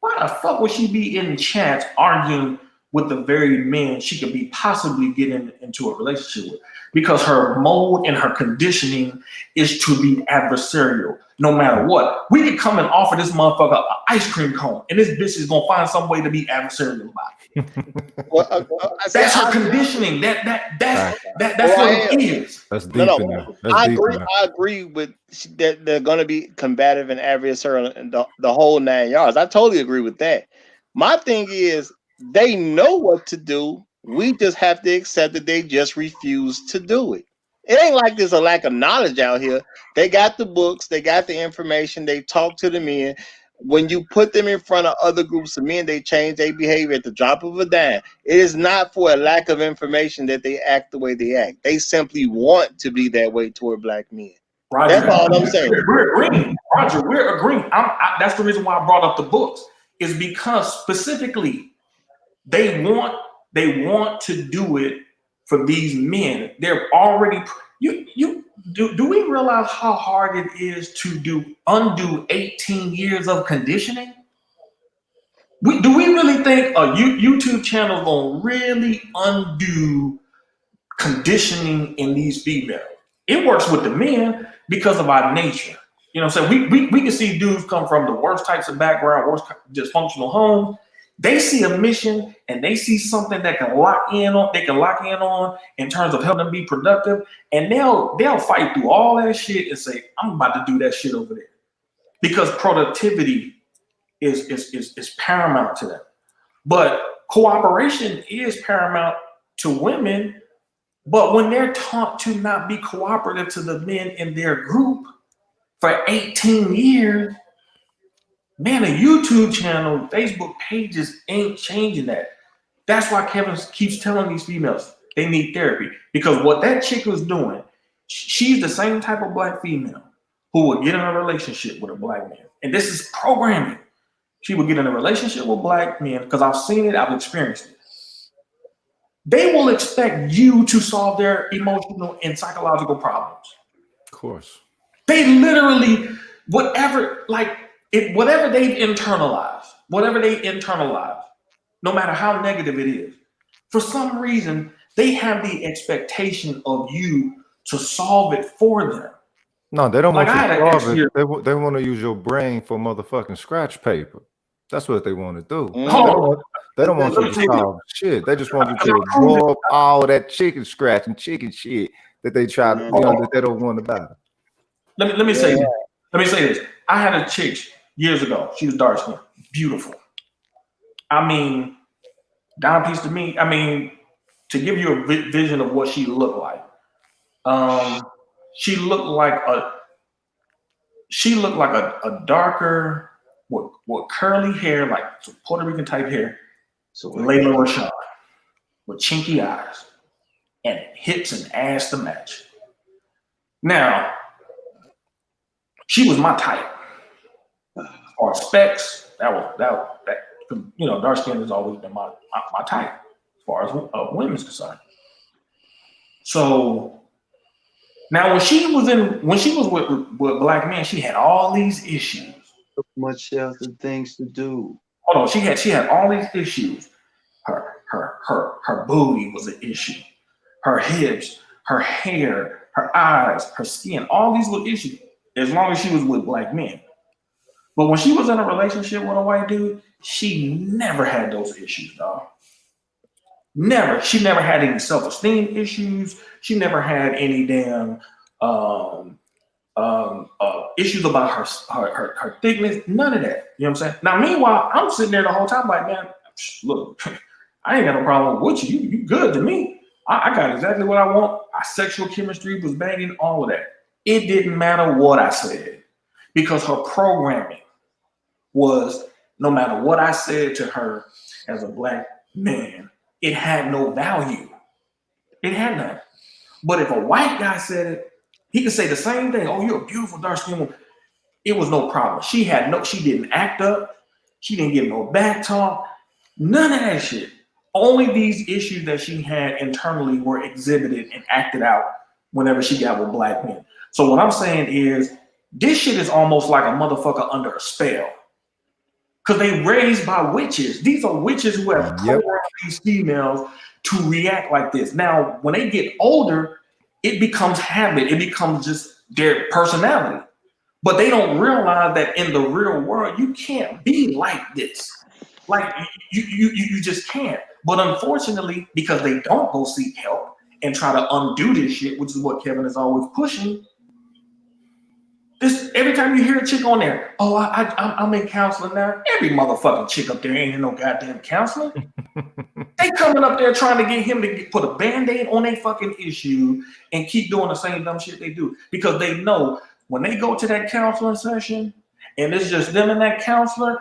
Speaker 7: Why the fuck would she be in chats arguing with the very men she could be possibly getting into a relationship with? Because her mode and her conditioning is to be adversarial, no matter what. We could come and offer this motherfucker an ice cream cone, and this bitch is gonna find some way to be adversarial about it. That's her conditioning. That's what it is.
Speaker 2: That's deep in there.
Speaker 9: I agree with that. They're going to be combative and adversarial and the whole 9 yards. I totally agree with that. My thing is, they know what to do. We just have to accept that they just refuse to do it. It ain't like there's a lack of knowledge out here. They got the books, they got the information, they talk to the men. When you put them in front of other groups of men, they change their behavior at the drop of a dime. It is not for a lack of information that they act the way they act. They simply want to be that way toward Black men.
Speaker 7: Roger,
Speaker 9: that's all I'm saying.
Speaker 7: We're agreeing. Roger, we're agreeing. That's the reason why I brought up the books, is because specifically they want to do it for these men. They're already you do we realize how hard it is to undo 18 years of conditioning? Do we really think a YouTube channel gonna really undo conditioning in these females? It works with the men because of our nature. You know what I'm saying? We can see dudes come from the worst types of background, worst dysfunctional homes. They see a mission and they see something that can lock in on in terms of helping them be productive, and they'll fight through all that shit and say, I'm about to do that shit over there. Because productivity is paramount to them. But cooperation is paramount to women. But when they're taught to not be cooperative to the men in their group for 18 years, man, a YouTube channel, Facebook pages ain't changing that. That's why Kevin keeps telling these females they need therapy. Because what that chick was doing, she's the same type of black female who would get in a relationship with a black man. And this is programming. She would get in a relationship with black men, because I've seen it, I've experienced it. They will expect you to solve their emotional and psychological problems.
Speaker 2: Of course.
Speaker 7: They literally, whatever they've internalized, no matter how negative it is, for some reason, they have the expectation of you to solve it for them.
Speaker 2: No, they don't want you to solve it. They want to use your brain for motherfucking scratch paper. That's what they want to do. They don't want you to solve shit. They just want you to absorb all that chicken scratch and chicken shit that they try to, that they don't want about it.
Speaker 7: Let me say this. I had a chick years ago. She was dark skinned, beautiful. I mean, down a piece to me. I mean, to give you a vision of what she looked like. She looked like a darker, with curly hair, like Puerto Rican type hair. So Layla Rashawn with chinky eyes and hips and ass to match. Now, she was my type. Or specs, that dark skin has always been my type as far as women's concerned. So now when she was with black men, she had all these issues.
Speaker 19: So much else and things to do.
Speaker 7: Hold on, she had all these issues. Her booty was an issue. Her hips, her hair, her eyes, her skin, all these little issues, as long as she was with black men. But when she was in a relationship with a white dude, she never had those issues, dog. Never. She never had any self-esteem issues. She never had any damn issues about her thickness. None of that. You know what I'm saying? Now, meanwhile, I'm sitting there the whole time like, man, look, I ain't got no problem with you. You good to me. I got exactly what I want. Our sexual chemistry was banging, all of that. It didn't matter what I said, because her programming was, no matter what I said to her as a black man, it had no value. It had none. But if a white guy said it, he could say the same thing. Oh, you're a beautiful dark skinned woman. It was no problem. She didn't act up. She didn't give no back talk. None of that shit. Only these issues that she had internally were exhibited and acted out whenever she got with black men. So what I'm saying is, this shit is almost like a motherfucker under a spell. Because they raised by witches. These are witches who have programmed these females to react like this. Now, when they get older, it becomes habit. It becomes just their personality. But they don't realize that in the real world, you can't be like this. Like, you just can't. But unfortunately, because they don't go seek help and try to undo this shit, which is what Kevin is always pushing, every time you hear a chick on there, oh, I'm in counseling now. Every motherfucking chick up there ain't in no goddamn counseling. They coming up there trying to get him to put a Band-Aid on their fucking issue and keep doing the same dumb shit they do. Because they know when they go to that counseling session and it's just them and that counselor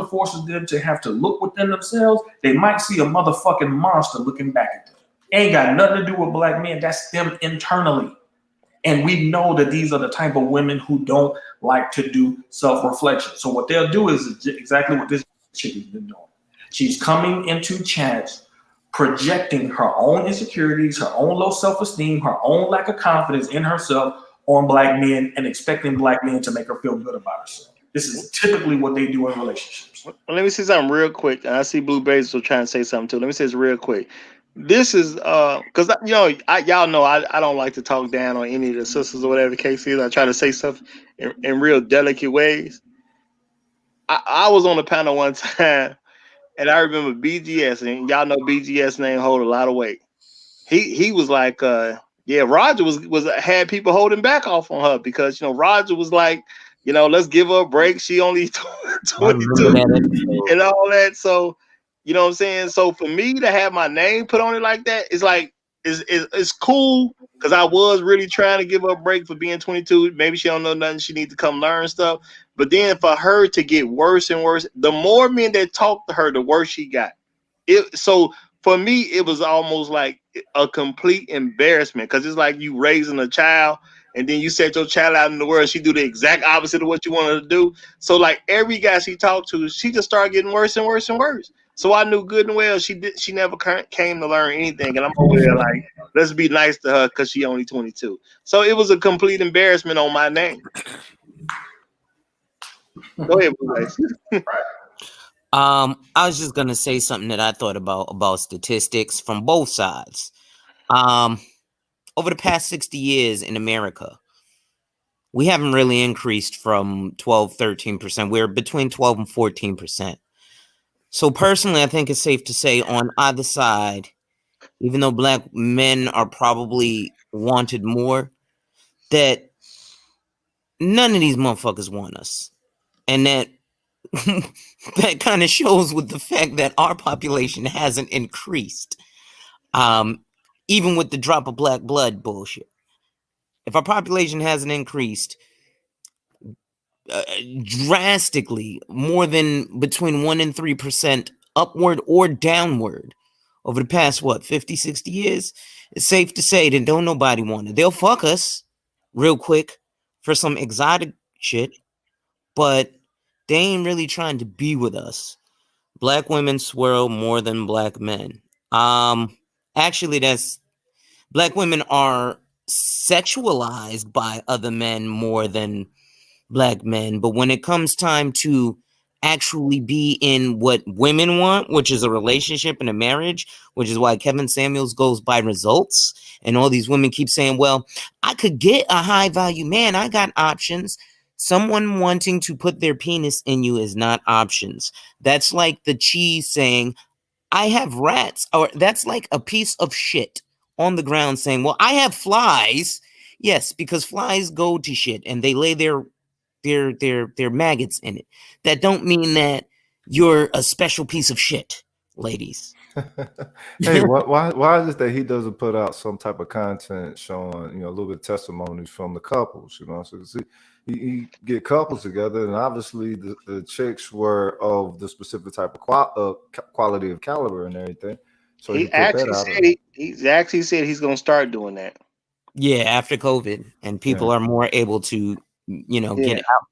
Speaker 7: forces them to have to look within themselves, they might see a motherfucking monster looking back at them. Ain't got nothing to do with black men. That's them internally. And we know that these are the type of women who don't like to do self-reflection. So what they'll do is exactly what this chick has been doing. She's coming into chats projecting her own insecurities, her own low self-esteem, her own lack of confidence in herself on black men and expecting black men to make her feel good about herself. This is typically what they do in relationships.
Speaker 9: Well, let me say something real quick. I see Blue Basil trying to say something too. Let me say this real quick. This is because y'all know I don't like to talk down on any of the sisters or whatever the case is. I try to say stuff in real delicate ways. I was on a panel one time, and I remember BGS, and y'all know BGS name hold a lot of weight. He was like, yeah, Roger was had people holding back off on her because Roger was like, let's give her a break. She only 22 and all that. So, you know what I'm saying? So for me to have my name put on it like that, it's like it's cool because I was really trying to give her a break for being 22. Maybe she don't know nothing. She need to come learn stuff. But then for her to get worse and worse, the more men that talk to her, the worse she got. So for me, it was almost like a complete embarrassment because it's like you raising a child and then you set your child out in the world. She do the exact opposite of what you want her to do. So like every guy she talked to, she just started getting worse and worse and worse. So I knew good and well she never came to learn anything. And I'm over there like, let's be nice to her because she only 22. So it was a complete embarrassment on my name. Go ahead, Blue.
Speaker 15: I was just gonna say something that I thought about statistics from both sides. Over the past 60 years in America, we haven't really increased from 12, 13%. We're between 12 and 14%. So personally, I think it's safe to say on either side, even though black men are probably wanted more, that none of these motherfuckers want us. And that that kind of shows with the fact that our population hasn't increased. Even with the drop of black blood bullshit. If our population hasn't increased drastically, more than between 1 and 3% upward or downward over the past, 50, 60 years, it's safe to say that don't nobody want it. They'll fuck us real quick for some exotic shit, but they ain't really trying to be with us. Black women swirl more than black men. Actually, black women are sexualized by other men more than black men. But when it comes time to actually be in what women want, which is a relationship and a marriage, which is why Kevin Samuels goes by results. And all these women keep saying, well, I could get a high value man. I got options. Someone wanting to put their penis in you is not options. That's like the cheese saying, I have rats, or that's like a piece of shit on the ground saying, well, I have flies. Yes, because flies go to shit and they lay their maggots in it. That don't mean that you're a special piece of shit, ladies.
Speaker 2: Hey, why is it that he doesn't put out some type of content showing, a little bit of testimonies from the couples, So he get couples together, and obviously the chicks were of the specific type of quality of caliber and everything. So he put that out.
Speaker 9: He actually said he's gonna start doing that.
Speaker 15: Yeah, after COVID, and people are more able to, get out.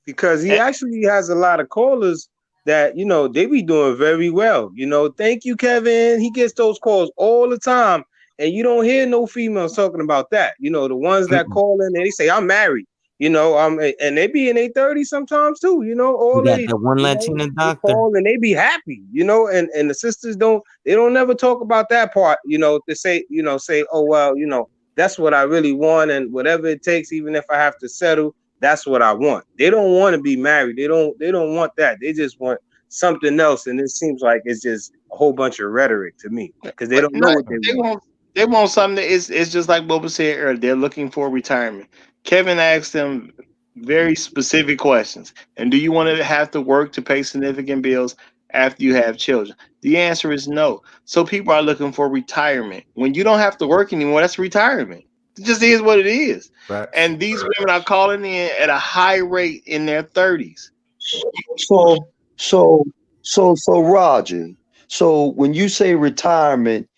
Speaker 11: Because he actually has a lot of callers that they be doing very well. Thank you, Kevin. He gets those calls all the time, and you don't hear no females talking about that. The ones that call in and they say, I'm married. And they be in their 30s sometimes too. All
Speaker 15: got
Speaker 11: they
Speaker 15: that one Latina doctor.
Speaker 11: call and they be happy. And the sisters don't never talk about that part. To say oh well, that's what I really want, and whatever it takes, even if I have to settle. That's what I want. They don't want to be married. They don't want that. They just want something else. And it seems like it's just a whole bunch of rhetoric to me because they don't know what they want.
Speaker 9: They want something that it's just like Boba said earlier. They're looking for retirement. Kevin asked them very specific questions. And do you want to have to work to pay significant bills after you have children? The answer is no. So people are looking for retirement. When you don't have to work anymore, that's retirement. It just is what it is. And these women are calling in at a high rate in their 30s.
Speaker 19: So Roger, so when you say retirement,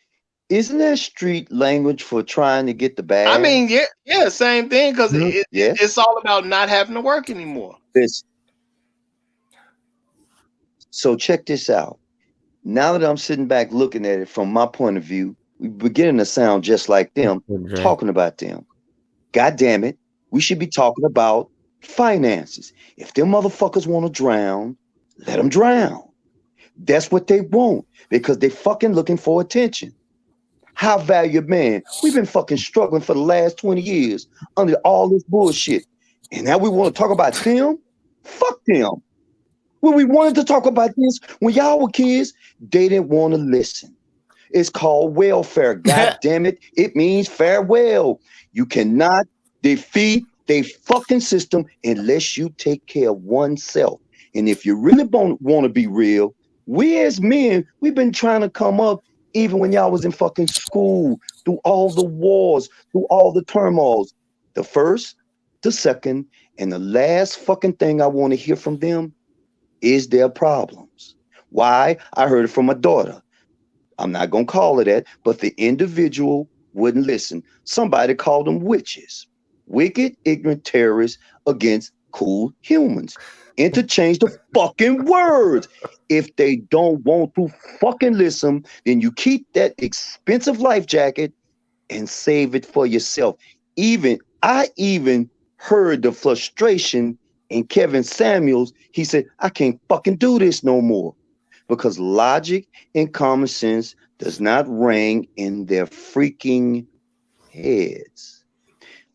Speaker 19: isn't that street language for trying to get the bag?
Speaker 9: I mean, yeah, same thing, because it's all about not having to work anymore.
Speaker 19: So check this out. Now that I'm sitting back looking at it from my point of view, we're beginning to sound just like them, talking about them. God damn it, we should be talking about finances. If them motherfuckers want to drown, let them drown. That's what they want because they fucking looking for attention. High value man, we've been fucking struggling for the last 20 years under all this bullshit. And now we want to talk about them? Fuck them. When we wanted to talk about this, when y'all were kids, they didn't want to listen. It's called welfare. God damn it. It means farewell. You cannot defeat the fucking system unless you take care of oneself. And if you really want to be real, we as men, we've been trying to come up even when y'all was in fucking school, through all the wars, through all the turmoils. The first, the second, and the last fucking thing I want to hear from them is their problems. Why? I heard it from my daughter. I'm not going to call it that, but the individual wouldn't listen. Somebody called them witches. Wicked, ignorant terrorists against cool humans. Interchange the fucking words. If they don't want to fucking listen, then you keep that expensive life jacket and save it for yourself. I even heard the frustration in Kevin Samuels. He said, I can't fucking do this no more. Because logic and common sense does not ring in their freaking heads.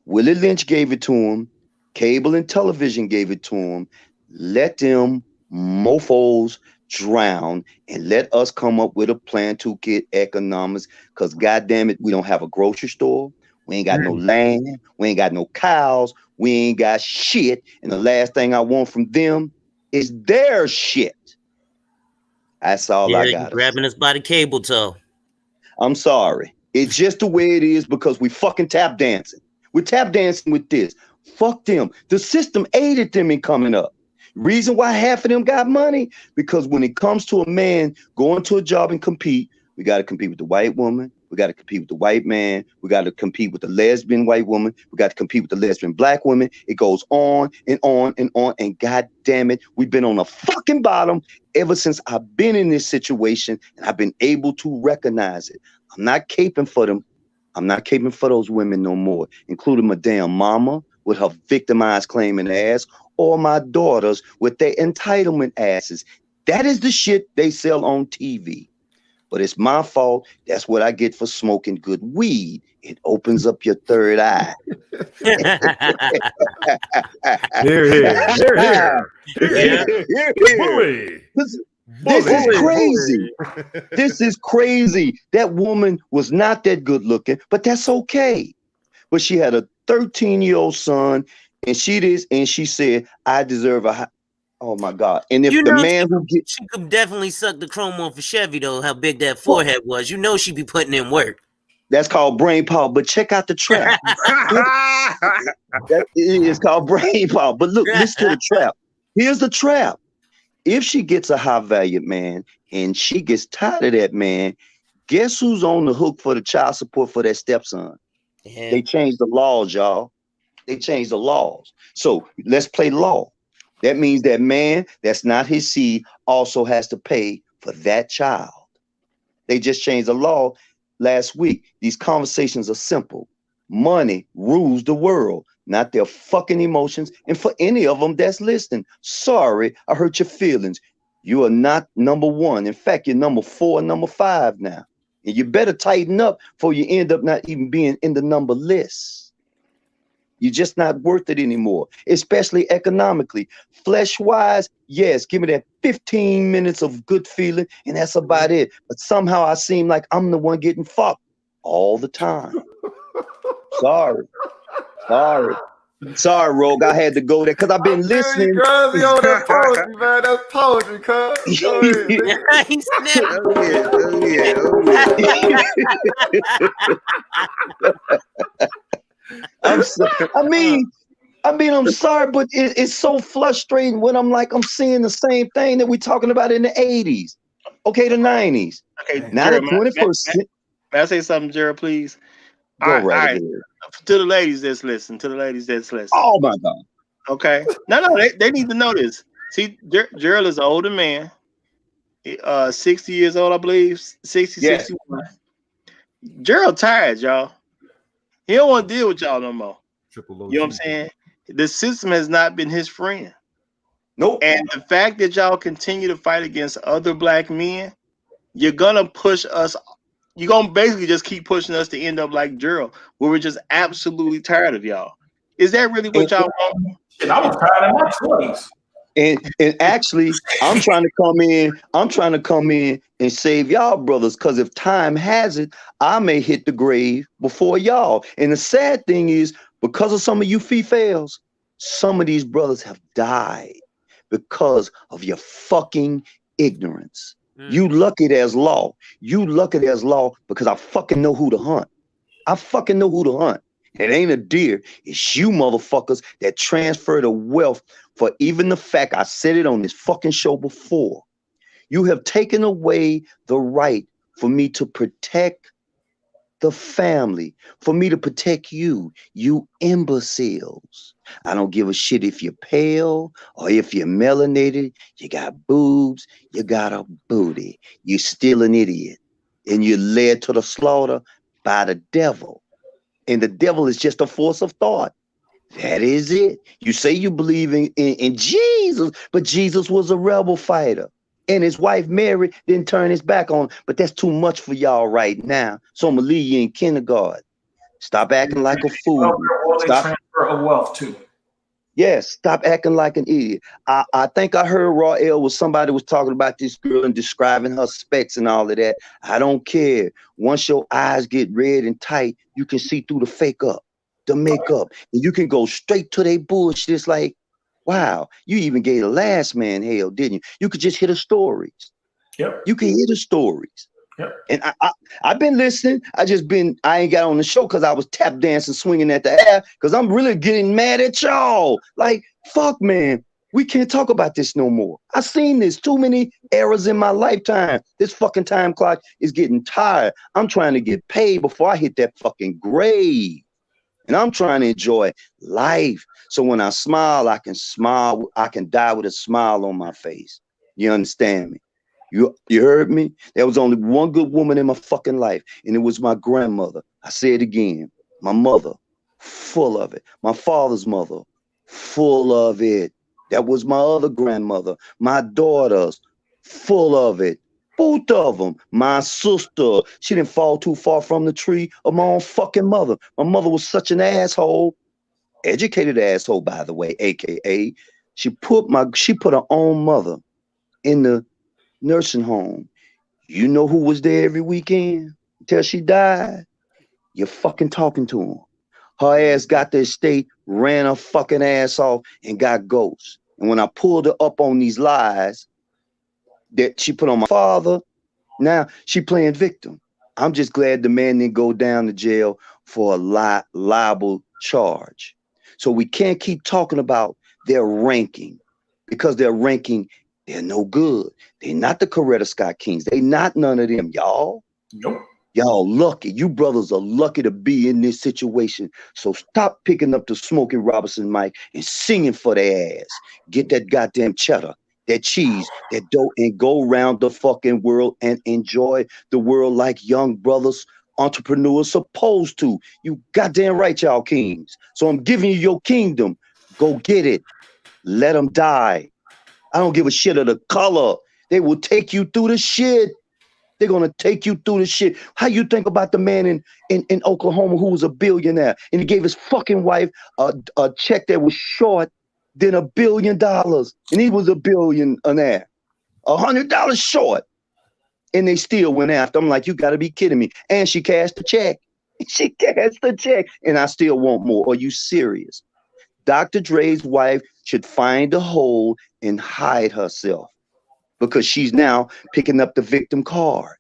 Speaker 19: Willie Lynch gave it to him. Cable and television gave it to him. Let them mofos drown and let us come up with a plan to get economics. Because goddamn it, we don't have a grocery store. We ain't got no land. We ain't got no cows. We ain't got shit. And the last thing I want from them is their shit. That's all I got.
Speaker 15: Grabbing us by the cable toe.
Speaker 19: I'm sorry. It's just the way it is because we fucking tap dancing. We're tap dancing with this. Fuck them. The system aided them in coming up. Reason why half of them got money? Because when it comes to a man going to a job and compete, we got to compete with the white woman. We got to compete with the white man. We got to compete with the lesbian white woman. We got to compete with the lesbian black woman. It goes on and on and on. And God damn it, we've been on the fucking bottom ever since I've been in this situation and I've been able to recognize it. I'm not caping for them. I'm not caping for those women no more, including my damn mama with her victimized claiming ass or my daughters with their entitlement asses. That is the shit they sell on TV. But it's my fault. That's what I get for smoking good weed. It opens up your third eye. This is crazy. This is crazy. That woman was not that good looking, but that's okay. But she had a 13-year-old son, and she said, I deserve a. Oh my God! And if the man who gets,
Speaker 15: she could definitely suck the chrome off of Chevy though. How big that forehead was, you know, she'd be putting in work.
Speaker 19: That's called brain power. But check out the trap. That is called brain power. But look, listen to the trap. Here's the trap. If she gets a high valued man and she gets tired of that man, guess who's on the hook for the child support for that stepson? Yeah. They changed the laws, y'all. They changed the laws. So let's play law. That means that man that's not his seed also has to pay for that child. They just changed the law last week. These conversations are simple. Money rules the world, not their fucking emotions. And for any of them that's listening, sorry, I hurt your feelings. You are not number one. In fact, you're number 4, number 5 now. And you better tighten up before you end up not even being in the number list. You're just not worth it anymore, especially economically. Flesh-wise, yes, give me that 15 minutes of good feeling, and that's about it. But somehow I seem like I'm the one getting fucked all the time. Sorry, Rogue. I had to go there because I've been listening.
Speaker 2: Yo, that's poetry, man. That's poetry, cuz. Go ahead.
Speaker 15: He
Speaker 19: I'm sorry, but it's so frustrating when I'm seeing the same thing that we're talking about in the 80s. Okay, the 90s.
Speaker 9: Okay,
Speaker 19: now the 21st.
Speaker 9: May I say something, Jared, please?
Speaker 19: Go right ahead.
Speaker 9: To the ladies that's listening.
Speaker 19: Oh my God.
Speaker 9: Okay. No, they need to know this. See, Gerald is an older man. 60 years old, I believe. 60,
Speaker 7: Yes.
Speaker 9: 61. Gerald tired, y'all. He don't want to deal with y'all no more.
Speaker 2: Triple OG.
Speaker 9: You know what I'm saying? The system has not been his friend.
Speaker 19: Nope.
Speaker 9: And the fact that y'all continue to fight against other black men, you're gonna push us. You're gonna basically just keep pushing us to end up like Gerald, where we're just absolutely tired of y'all. Is that really what y'all want?
Speaker 7: Shit, I was tired of my 20s.
Speaker 19: And actually, I'm trying to come in. I'm trying to come in and save y'all brothers. Because if time has it, I may hit the grave before y'all. And the sad thing is, because of some of you females, some of these brothers have died because of your fucking ignorance. You lucky there's law. You lucky there's law because I fucking know who to hunt. I fucking know who to hunt. It ain't a deer. It's you motherfuckers that transfer the wealth for even the fact I said it on this fucking show before. You have taken away the right for me to protect the family, for me to protect you, you imbeciles. I don't give a shit if you're pale or if you're melanated, you got boobs, you got a booty. You're still an idiot. And you're led to the slaughter by the devil. And the devil is just a force of thought. That is it. You say you believe in Jesus, but Jesus was a rebel fighter. And his wife Mary didn't turn his back on. But that's too much for y'all right now. So I'm going to leave you in kindergarten. Stop acting like a fool. Stop.
Speaker 7: Transfer of wealth too.
Speaker 19: Yes, stop acting like an idiot. I think I heard Raw L was somebody was talking about this girl and describing her specs and all of that. I don't care. Once your eyes get red and tight, you can see through the fake up, the makeup, and you can go straight to their bullshit. It's like, wow, you even gave the last man hell, didn't you? You could just hear the stories.
Speaker 7: Yep.
Speaker 19: You can hear the stories.
Speaker 7: Yep.
Speaker 19: And I've been listening. I ain't got on the show because I was tap dancing, swinging at the air because I'm really getting mad at y'all. Like, fuck, man. We can't talk about this no more. I've seen this too many eras in my lifetime. This fucking time clock is getting tired. I'm trying to get paid before I hit that fucking grave. And I'm trying to enjoy life. So when I smile, I can smile. I can die with a smile on my face. You understand me? You heard me? There was only one good woman in my fucking life, and it was my grandmother. I say it again. My mother, full of it. My father's mother, full of it. That was my other grandmother. My daughters, full of it. Both of them. My sister, she didn't fall too far from the tree of my own fucking mother. My mother was such an asshole. Educated asshole, by the way, AKA. She put her own mother in the nursing home. You know who was there every weekend until she died? You're fucking talking to him. Her ass got the estate, ran her fucking ass off, and got ghosts. And when I pulled her up on these lies that she put on my father, now she playing victim. I'm just glad the man didn't go down to jail for a liable charge. So we can't keep talking about their ranking because their ranking, they're no good. They're not the Coretta Scott Kings. They not none of them, y'all.
Speaker 7: Nope.
Speaker 19: Y'all lucky. You brothers are lucky to be in this situation. So stop picking up the Smokey Robinson mic and singing for their ass. Get that goddamn cheddar, that cheese, that dough, and go around the fucking world and enjoy the world like young brothers, entrepreneurs supposed to. You goddamn right, y'all kings. So I'm giving you your kingdom. Go get it. Let them die. I don't give a shit of the color. They will take you through the shit. They're going to take you through the shit. How you think about the man in Oklahoma who was a billionaire and he gave his fucking wife a check that was short than $1 billion, and he was a billionaire, $100 short, and they still went after him. Like, you got to be kidding me. And she cashed the check. She cashed the check, and I still want more. Are you serious? Dr. Dre's wife should find a hole and hide herself because she's now picking up the victim card.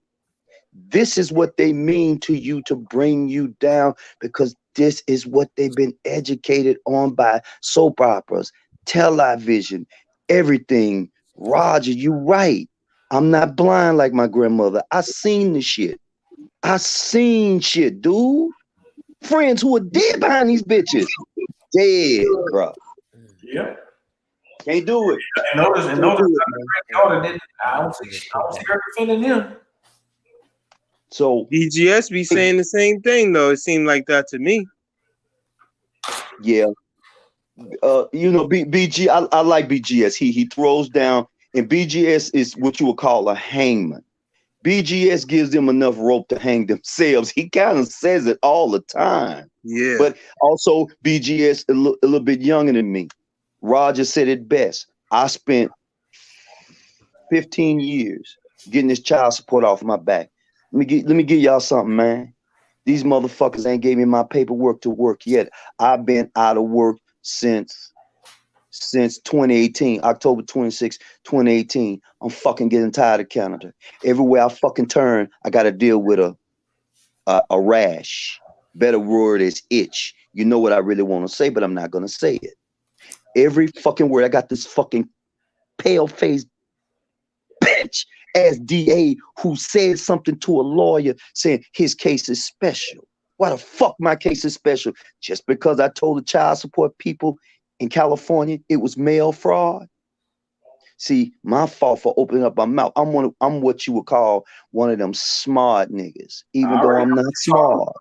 Speaker 19: This is what they mean to you to bring you down because this is what they've been educated on by soap operas, television, everything. Roger, you right. I'm not blind like my grandmother. I seen the shit. I seen shit, dude. Friends who are dead behind these bitches. Dead, bro.
Speaker 7: Yep.
Speaker 19: Can't do it.
Speaker 7: And notice,
Speaker 19: Can't do it, man.
Speaker 7: daughter didn't. I don't see her defending him.
Speaker 19: So
Speaker 17: BGS be saying the same thing though. It seemed like that to me.
Speaker 19: Yeah. You know, BG, I like BGS. He throws down, and BGS is what you would call a hangman. BGS gives them enough rope to hang themselves. He kind of says it all the time.
Speaker 17: Yeah.
Speaker 19: But also BGS a little bit younger than me. Roger said it best. I spent 15 years getting this child support off my back. Let me give y'all something, man. These motherfuckers ain't gave me my paperwork to work yet. I've been out of work since 2018, October 26, 2018. I'm fucking getting tired of Canada. Everywhere I fucking turn, I got to deal with a rash. Better word is itch. You know what I really want to say, but I'm not going to say it. Every fucking word. I got this fucking pale-faced bitch ass DA who said something to a lawyer saying his case is special. Why the fuck my case is special? Just because I told the child support people in California it was mail fraud? See, my fault for opening up my mouth. I'm what you would call one of them smart niggas, even though I'm not smart.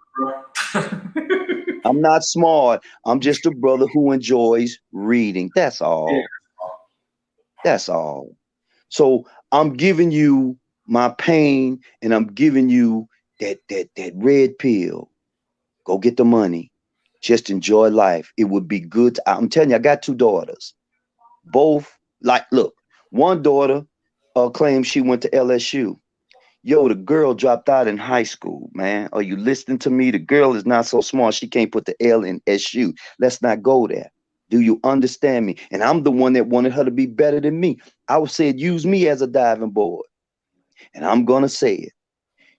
Speaker 19: I'm not smart. I'm just a brother who enjoys reading. That's all. That's all. So I'm giving you my pain, and I'm giving you that red pill. Go get the money. Just enjoy life. It would be good. I'm telling you, I got 2 daughters. Both, like, look, one daughter claims she went to LSU. Yo, the girl dropped out in high school, man. Are you listening to me? The girl is not so smart. She can't put the L in SU. Let's not go there. Do you understand me? And I'm the one that wanted her to be better than me. I would say use me as a diving board. And I'm going to say it.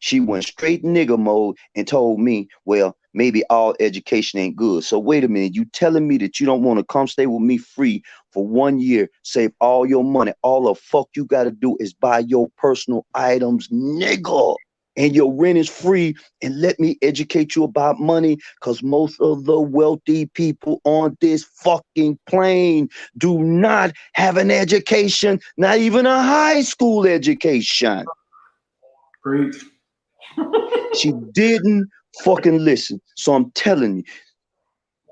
Speaker 19: She went straight nigga mode and told me, well, maybe all education ain't good. So wait a minute, you telling me that you don't want to come stay with me free for 1 year, save all your money. All the fuck you got to do is buy your personal items, nigga. And your rent is free, and let me educate you about money, because most of the wealthy people on this fucking plane do not have an education, not even a high school education.
Speaker 7: Great.
Speaker 19: She didn't fucking listen. So I'm telling you,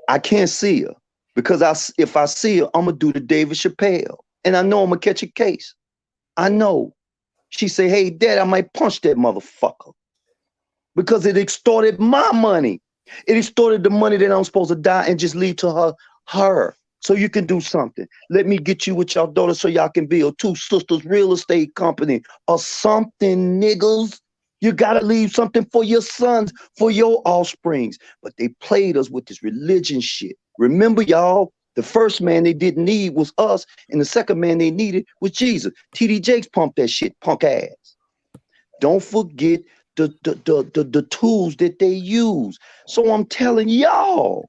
Speaker 19: I can't see her, because if I see her, I'm going to do the David Chappelle. And I know I'm going to catch a case. I know. She say, hey, Dad, I might punch that motherfucker. Because it extorted my money. It extorted the money that I'm supposed to die and just leave to her. So you can do something. Let me get you with your daughter so y'all can build 2 sisters real estate company or something, niggas. You got to leave something for your sons, for your offsprings. But they played us with this religion shit. Remember, y'all, the first man they didn't need was us, and the second man they needed was Jesus. TD Jakes pumped that shit, punk ass. Don't forget the tools that they use. So I'm telling y'all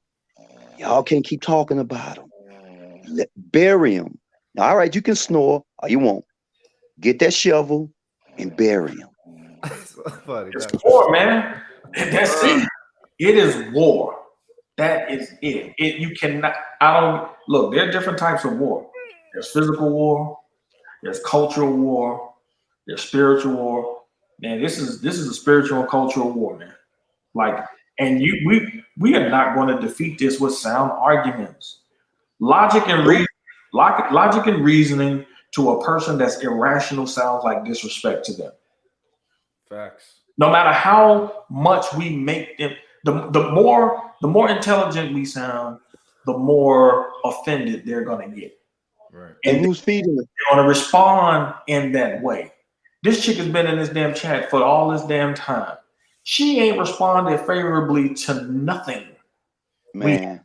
Speaker 19: can't keep talking about them. Bury them. All right, you can snore or you won't. Get that shovel and bury them.
Speaker 7: It's war, man. That's it. It is war. That is it. You cannot. Look. There are different types of war. There's physical war. There's cultural war. There's spiritual war. Man, this is a spiritual and cultural war, man. Like, and we are not going to defeat this with sound arguments. Logic and reasoning to a person that's irrational sounds like disrespect to them.
Speaker 2: Facts.
Speaker 7: No matter how much we make them, the more intelligent we sound, the more offended they're gonna get.
Speaker 2: Right.
Speaker 19: And who's feeding them?
Speaker 7: They're gonna respond in that way. This chick has been in this damn chat for all this damn time. She ain't responded favorably to nothing.
Speaker 19: Man.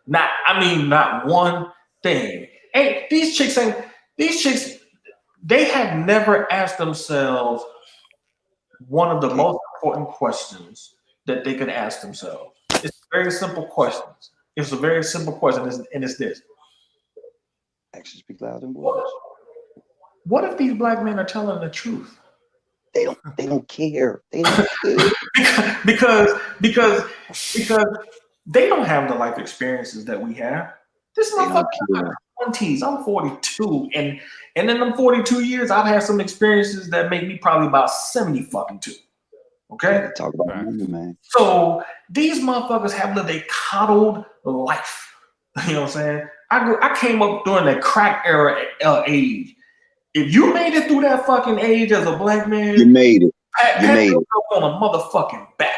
Speaker 7: Not one thing. Hey, these chicks, they have never asked themselves one of the most important questions that they can ask themselves. It's very simple questions. It's a very simple question, and it's this.
Speaker 19: Actions speak louder than words.
Speaker 7: What if these black men are telling the truth?
Speaker 19: They don't care. They don't care.
Speaker 7: because they don't have the life experiences that we have. This motherfucker, 20s. I'm 42, and in them 42 years, I've had some experiences that make me probably about 70 fucking two. Okay,
Speaker 19: talk about money, man.
Speaker 7: so these motherfuckers have lived a coddled life. You know what I'm saying? I came up during the crack era age. If you made it through that fucking age as a black man,
Speaker 19: You made it. You
Speaker 7: pat
Speaker 19: made it.
Speaker 7: yourself on a motherfucking back.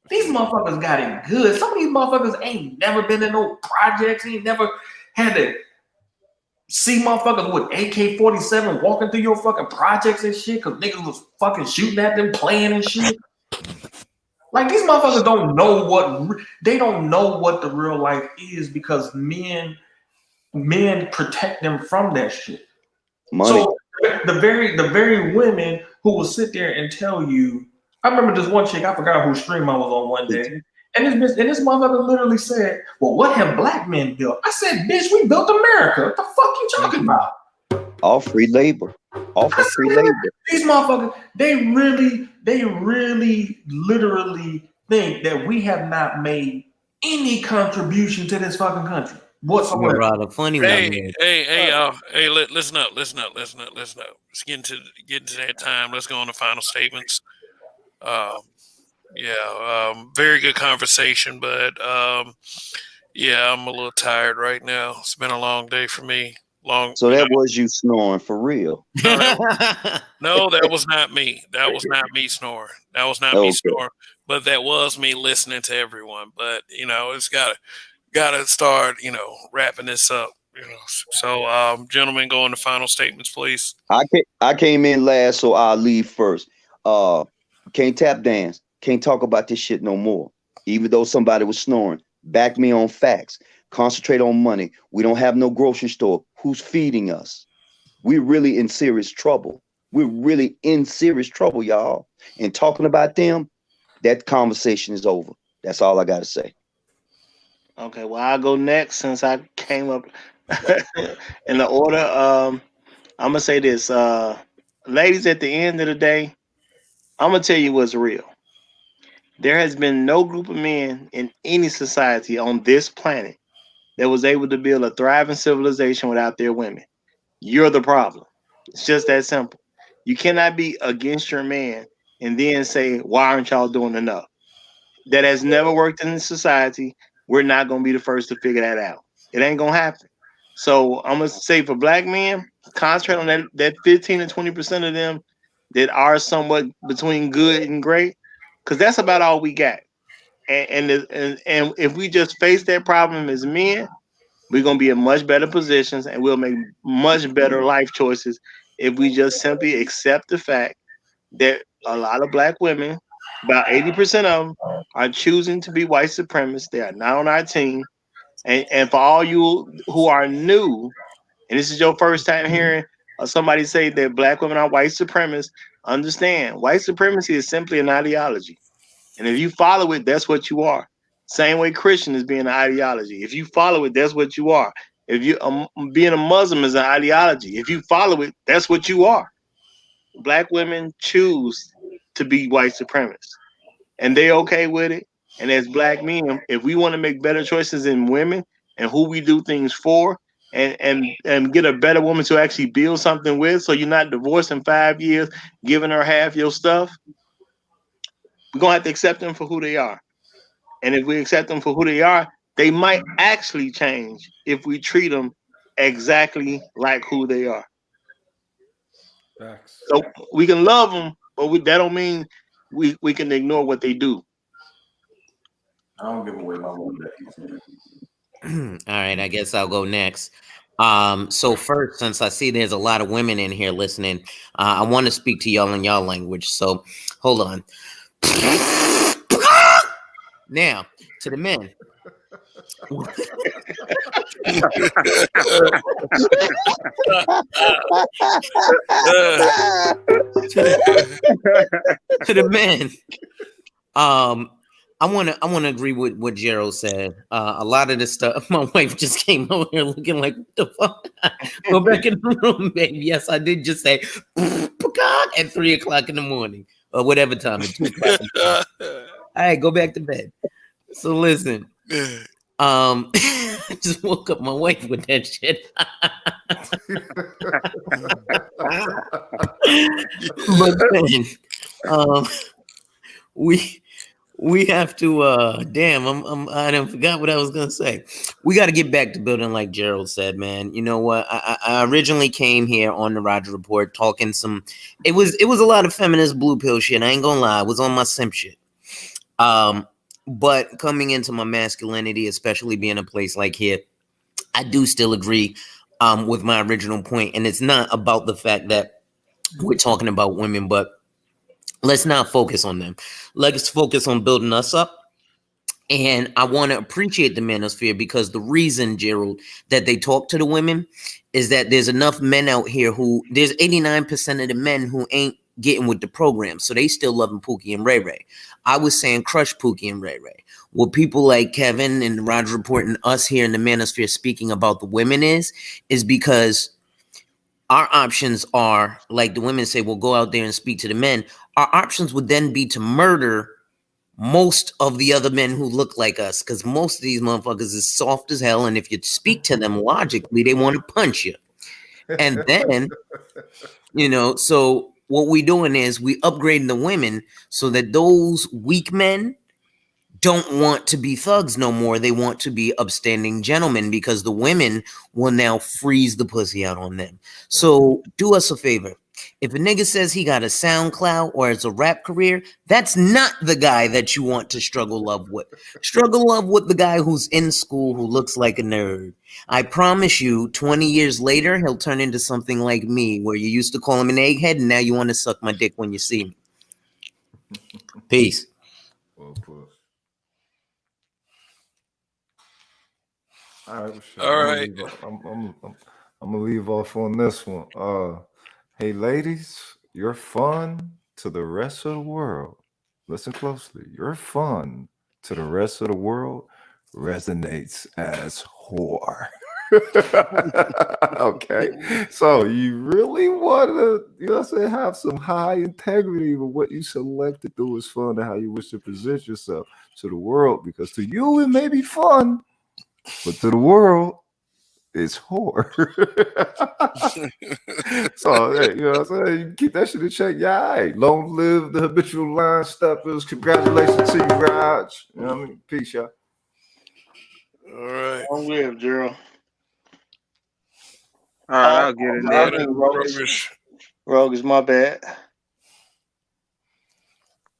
Speaker 7: These motherfuckers got it good. Some of these motherfuckers ain't never been in no projects. Ain't never had to see motherfuckers with AK-47 walking through your fucking projects and shit because niggas was fucking shooting at them, playing and shit. Like these motherfuckers don't know what the real life is because men protect them from that shit.
Speaker 19: Money.
Speaker 7: So the very women who will sit there and tell you, I remember this one chick, I forgot whose stream I was on one day, and this motherfucker literally said, "Well, what have black men built?" I said, "Bitch, we built America. What the fuck you talking about?"
Speaker 19: All free labor. All for free labor.
Speaker 7: These motherfuckers, they really, literally think that we have not made any contribution to this fucking country whatsoever.
Speaker 15: Bro, the funny one is,
Speaker 1: Hey, y'all. Hey, listen up. It's getting to that time. Let's go on to final statements. Very good conversation, but yeah, I'm a little tired right now. It's been a long day for me.
Speaker 19: So that was you snoring for real.
Speaker 1: No, that was not me. That was not me snoring. That was not me snoring. But that was me listening to everyone. But it's gotta start, wrapping this up. So, gentlemen, go on to final statements, please.
Speaker 19: I came in last, so I'll leave first. Can't tap dance. Can't talk about this shit no more. Even though somebody was snoring. Back me on facts. Concentrate on money. We don't have no grocery store. Who's feeding us? We're really in serious trouble. We're really in serious trouble, y'all. And talking about them, that conversation is over. That's all I got to say.
Speaker 9: Okay, well, I'll go next since I came up in the order. I'm going to say this. Ladies, at the end of the day, I'm going to tell you what's real. There has been no group of men in any society on this planet that was able to build a thriving civilization without their women. You're the problem. It's just that simple. You cannot be against your man and then say, why aren't y'all doing enough? That has never worked in society. We're not going to be the first to figure that out. It ain't going to happen. So I'm going to say for black men, concentrate on that 15 to 20% of them that are somewhat between good and great, because that's about all we got. And if we just face that problem as men, we're going to be in much better positions and we'll make much better life choices if we just simply accept the fact that a lot of black women, about 80% of them, are choosing to be white supremacists. They are not on our team. And for all you who are new, and this is your first time hearing somebody say that black women are white supremacists, understand white supremacy is simply an ideology. And if you follow it, that's what you are. Same way Christian is being an ideology. If you follow it, that's what you are. If you being a Muslim is an ideology. If you follow it, that's what you are. Black women choose to be white supremacists, and they okay with it. And as black men, if we want to make better choices in women and who we do things for, and get a better woman to actually build something with, so you're not divorced in 5 years, giving her half your stuff, we're gonna have to accept them for who they are. And if we accept them for who they are, they might actually change if we treat them exactly like who they are.
Speaker 2: Facts.
Speaker 9: So we can love them, but that don't mean we can ignore what they do.
Speaker 7: I don't give away my love that.
Speaker 15: All right, I guess I'll go next. So first, since I see there's a lot of women in here listening, I want to speak to y'all in y'all language. So hold on. Now, to the men. To the men. I wanna agree with what Gerald said. A lot of this stuff, my wife just came over here looking like, what the fuck? Go back in the room, baby. Yes, I did just say at 3 o'clock in the morning, or whatever time, at 2 o'clock. All right, go back to bed. So listen, I just woke up my wife with that shit. But then, um, we have to damn, I done forgot what I was gonna say. We got to get back to building, like Gerald said, man. You know what? I originally came here on the Roger Report talking some. It was a lot of feminist blue pill shit. I ain't gonna lie. I was on my simp shit. But coming into my masculinity, especially being a place like here, I do still agree with my original point, and it's not about the fact that we're talking about women, but let's not focus on them. Let's focus on building us up. And I want to appreciate the manosphere because the reason, Gerald, that they talk to the women is that there's enough men out here who there's 89% of the men who ain't getting with the program. So they still loving Pookie and Ray Ray. I was saying crush Pookie and Ray Ray. What people like Kevin and Roger Report and us here in the manosphere speaking about the women is because our options are, like the women say, we'll go out there and speak to the men. Our options would then be to murder most of the other men who look like us, because most of these motherfuckers is soft as hell, and if you speak to them logically, they want to punch you. And then, so what we doing is we upgrading the women so that those weak men don't want to be thugs no more. They want to be upstanding gentlemen because the women will now freeze the pussy out on them. So do us a favor. If a nigga says he got a SoundCloud or it's a rap career, that's not the guy that you want to struggle love with. Struggle love with the guy who's in school who looks like a nerd. I promise you, 20 years later, he'll turn into something like me, where you used to call him an egghead and now you want to suck my dick when you see me. Peace.
Speaker 2: Well put. All right, shit.
Speaker 1: All
Speaker 2: I'm
Speaker 1: right.
Speaker 2: gonna leave off on this one. Hey ladies, your fun to the rest of the world. Listen closely. Your fun to the rest of the world resonates as whore. Okay, so you really want to, have some high integrity with what you select to do is fun and how you wish to present yourself to the world, because to you it may be fun, but to the world, it's whore. So, hey, you know what I'm saying? You keep that shit in check. Yeah, all right. Long live the habitual line steppers. Congratulations to you, Raj. You know what I mean? Peace, y'all.
Speaker 1: All right.
Speaker 9: Long live, Gerald.
Speaker 17: All right, I'll get in there.
Speaker 9: Rogue is my bad.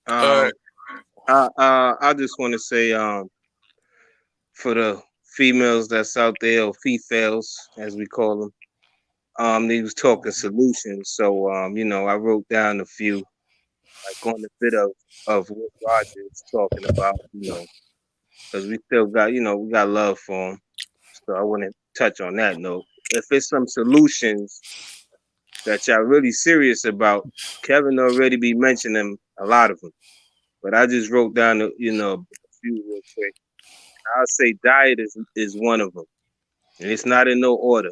Speaker 17: I just want to say, for the females that's out there, or females as we call them, they was talking solutions. So, I wrote down a few, like on the bit of what Roger is talking about, because we still got, we got love for him. So I want to touch on that note. If it's some solutions that y'all really serious about, Kevin already be mentioning a lot of them, but I just wrote down, a few real quick. I'll say diet is one of them, and it's not in no order.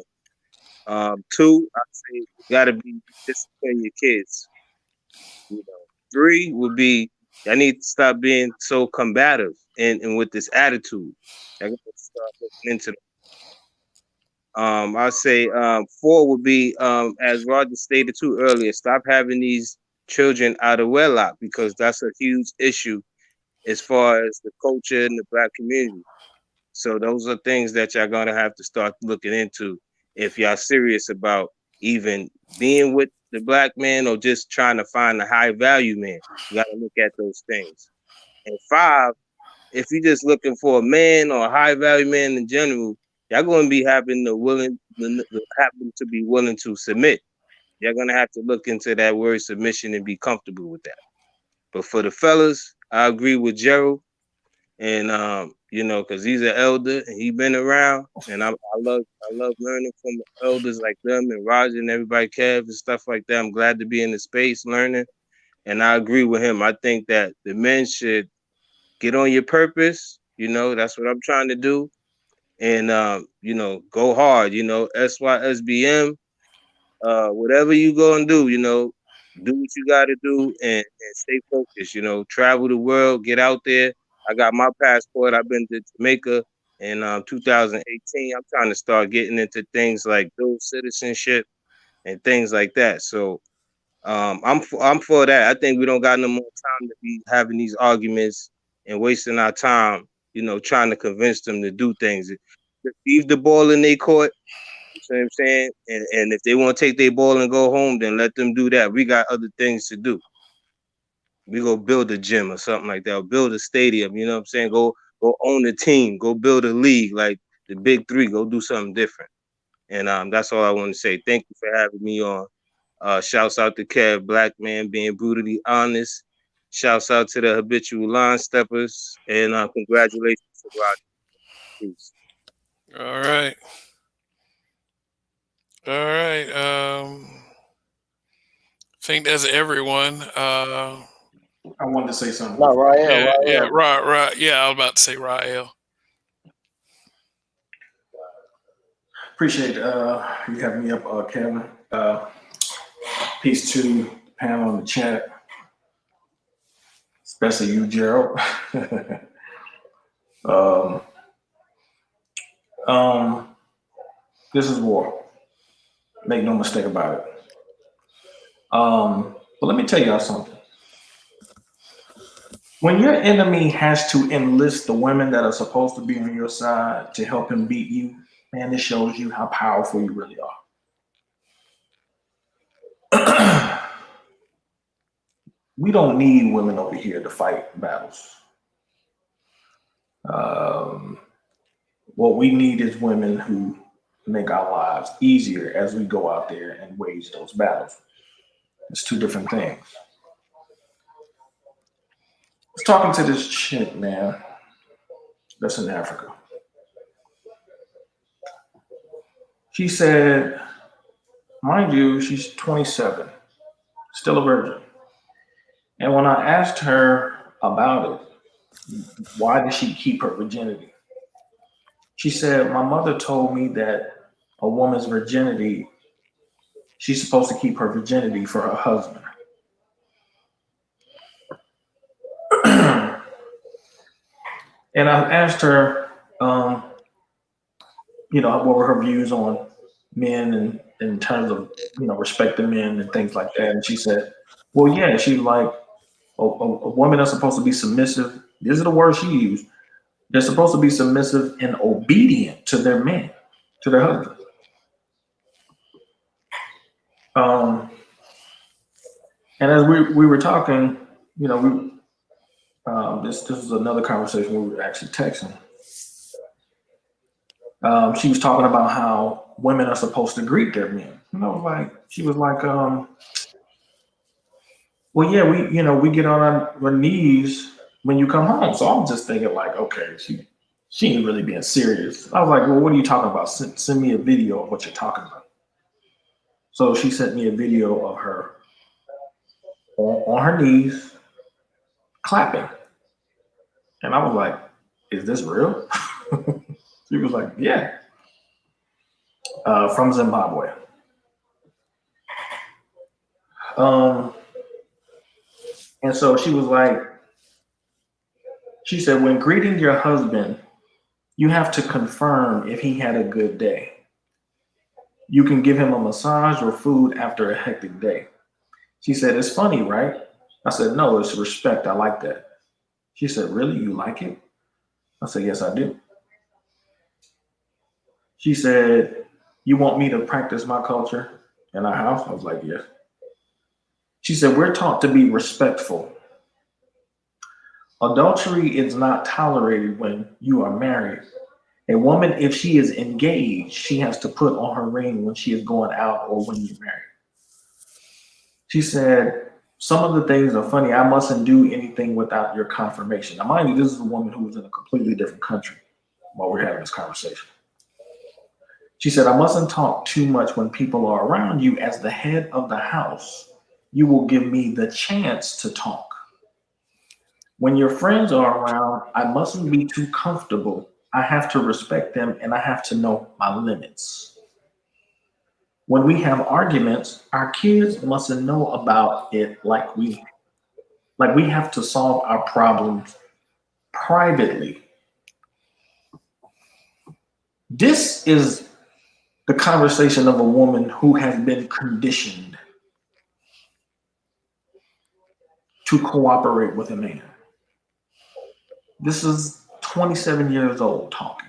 Speaker 17: Two, I say you gotta be discipline your kids. 3 would be I need to stop being so combative and with this attitude. I gotta start looking into I'll say 4 would be as Roger stated too earlier, stop having these children out of wedlock, because that's a huge issue as far as the culture and the Black community. So those are things that y'all gonna have to start looking into if y'all serious about even being with the Black man or just trying to find a high value man. You gotta look at those things. And 5, if you're just looking for a man or a high value man in general, y'all gonna be having happen to be willing to submit. You're gonna have to look into that word submission and be comfortable with that. But for the fellas, I agree with Gerald. And because he's an elder and he been around, and I love learning from elders like them and Roger and everybody, Kev and stuff like that. I'm glad to be in the space learning, and I agree with him. I think that the men should get on your purpose. That's what I'm trying to do, and go hard. SYSBM, whatever you gonna do, do what you got to do and stay focused. Travel the world, get out there. I got my passport. I've been to Jamaica in 2018, I'm trying to start getting into things like dual citizenship and things like that. So I'm for that. I think we don't got no more time to be having these arguments and wasting our time, trying to convince them to do things. Just leave the ball in their court. You see what I'm saying? And if they want to take their ball and go home, then let them do that. We got other things to do. We go build a gym or something like that, or build a stadium. You know what I'm saying? Go own a team. Go build a league like the big three. Go do something different. And that's all I want to say. Thank you for having me on. Shouts out to Kev, Black Man being brutally honest. Shouts out to the habitual line steppers. And congratulations to Roger. Peace.
Speaker 1: All right. All right. I think that's everyone.
Speaker 7: I wanted to say something.
Speaker 11: No, Rael.
Speaker 1: Yeah, right. Yeah, I was about to say Rael.
Speaker 7: Appreciate you having me up, Kevin. Peace to the panel in the chat, especially you, Gerald. This is war. Make no mistake about it. But let me tell y'all something. When your enemy has to enlist the women that are supposed to be on your side to help him beat you, man, this shows you how powerful you really are. We don't need women over here to fight battles. What we need is women who make our lives easier as we go out there and wage those battles. It's two different things. I was talking to this chick, man, that's in Africa. She said, mind you, she's 27, still a virgin. And when I asked her about it, why did she keep her virginity? She said, my mother told me that a woman's virginity, she's supposed to keep her virginity for her husband. And I asked her, what were her views on men and in terms of, respecting men and things like that. And she said, well, yeah, she's like, a woman that's supposed to be submissive. These are the words she used. They're supposed to be submissive and obedient to their men, to their husband. And as we were talking, this was another conversation we were actually texting. She was talking about how women are supposed to greet their men. She was like, well, yeah, we get on our knees when you come home. So I'm just thinking like, okay, she ain't really being serious. I was like, well, what are you talking about? Send me a video of what you're talking about. So she sent me a video of her on her knees clapping. And I was like, is this real? She was like, yeah. From Zimbabwe. And so she was like, she said, when greeting your husband, you have to confirm if he had a good day. You can give him a massage or food after a hectic day. She said, it's funny, right? I said, no, it's respect. I like that. She said, really? You like it? I said, yes, I do. She said, you want me to practice my culture in our house? I was like, yes. She said, we're taught to be respectful. Adultery is not tolerated when you are married. A woman, if she is engaged, she has to put on her ring when she is going out or when you're married. She said, some of the things are funny. I mustn't do anything without your confirmation. Now, mind you, this is a woman who was in a completely different country while we're having this conversation. She said, I mustn't talk too much when people are around you. As the head of the house, you will give me the chance to talk. When your friends are around, I mustn't be too comfortable. I have to respect them and I have to know my limits. When we have arguments, our kids mustn't know about it like we have to solve our problems privately. This is the conversation of a woman who has been conditioned to cooperate with a man. This is 27 years old talking.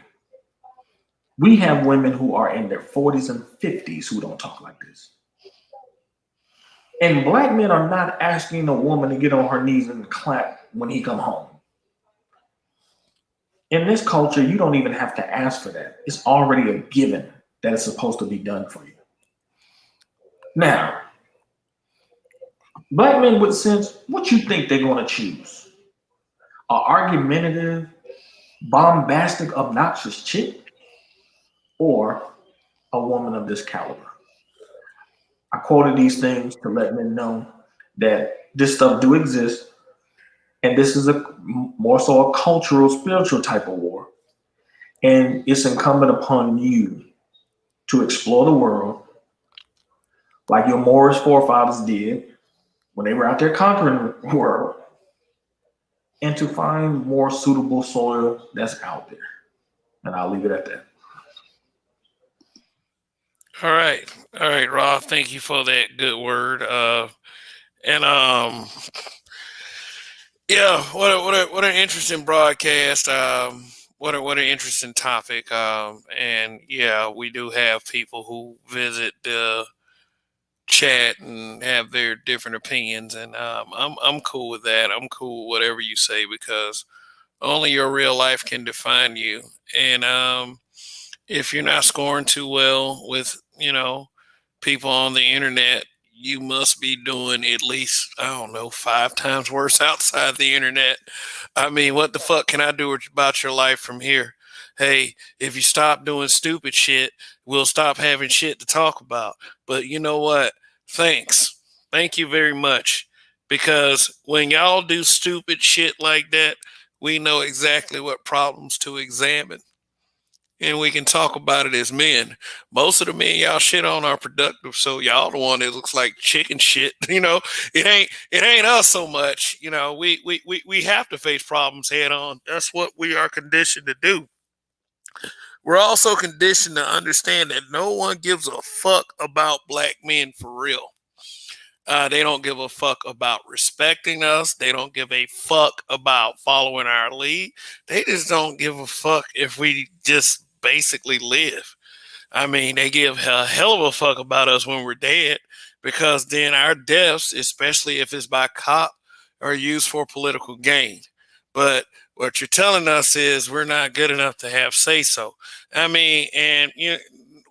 Speaker 7: We have women who are in their 40s and 50s who don't talk like this. And black men are not asking a woman to get on her knees and clap when he come home. In this culture, you don't even have to ask for that. It's already a given that it's supposed to be done for you. Now, black men with sense, what you think they're going to choose? An argumentative, bombastic, obnoxious chick, or a woman of this caliber? I quoted these things to let men know that this stuff do exist, and this is a more so a cultural, spiritual type of war. And it's incumbent upon you to explore the world like your Moorish forefathers did when they were out there conquering the world, and to find more suitable soil that's out there. And I'll leave it at that.
Speaker 1: All right, Rob. Thank you for that good word. And yeah, what an interesting broadcast. What an interesting topic. And yeah, we do have people who visit the chat and have their different opinions, and I'm cool with that. I'm cool with whatever you say because only your real life can define you. And if you're not scoring too well with people on the internet, you must be doing at least, I don't know, 5 times worse outside the internet. I mean, what the fuck can I do about your life from here? Hey, if you stop doing stupid shit, we'll stop having shit to talk about. But you know what? Thanks. Thank you very much. Because when y'all do stupid shit like that, we know exactly what problems to examine, and we can talk about it as men. Most of the men y'all shit on are productive, so y'all the one that looks like chicken shit. It ain't us so much. We have to face problems head on. That's what we are conditioned to do. We're also conditioned to understand that no one gives a fuck about black men for real. They don't give a fuck about respecting us. They don't give a fuck about following our lead. They just don't give a fuck if we just basically live. I mean, they give a hell of a fuck about us when we're dead, because then our deaths, especially if it's by cop, are used for political gain. But what you're telling us is we're not good enough to have say so. I mean, and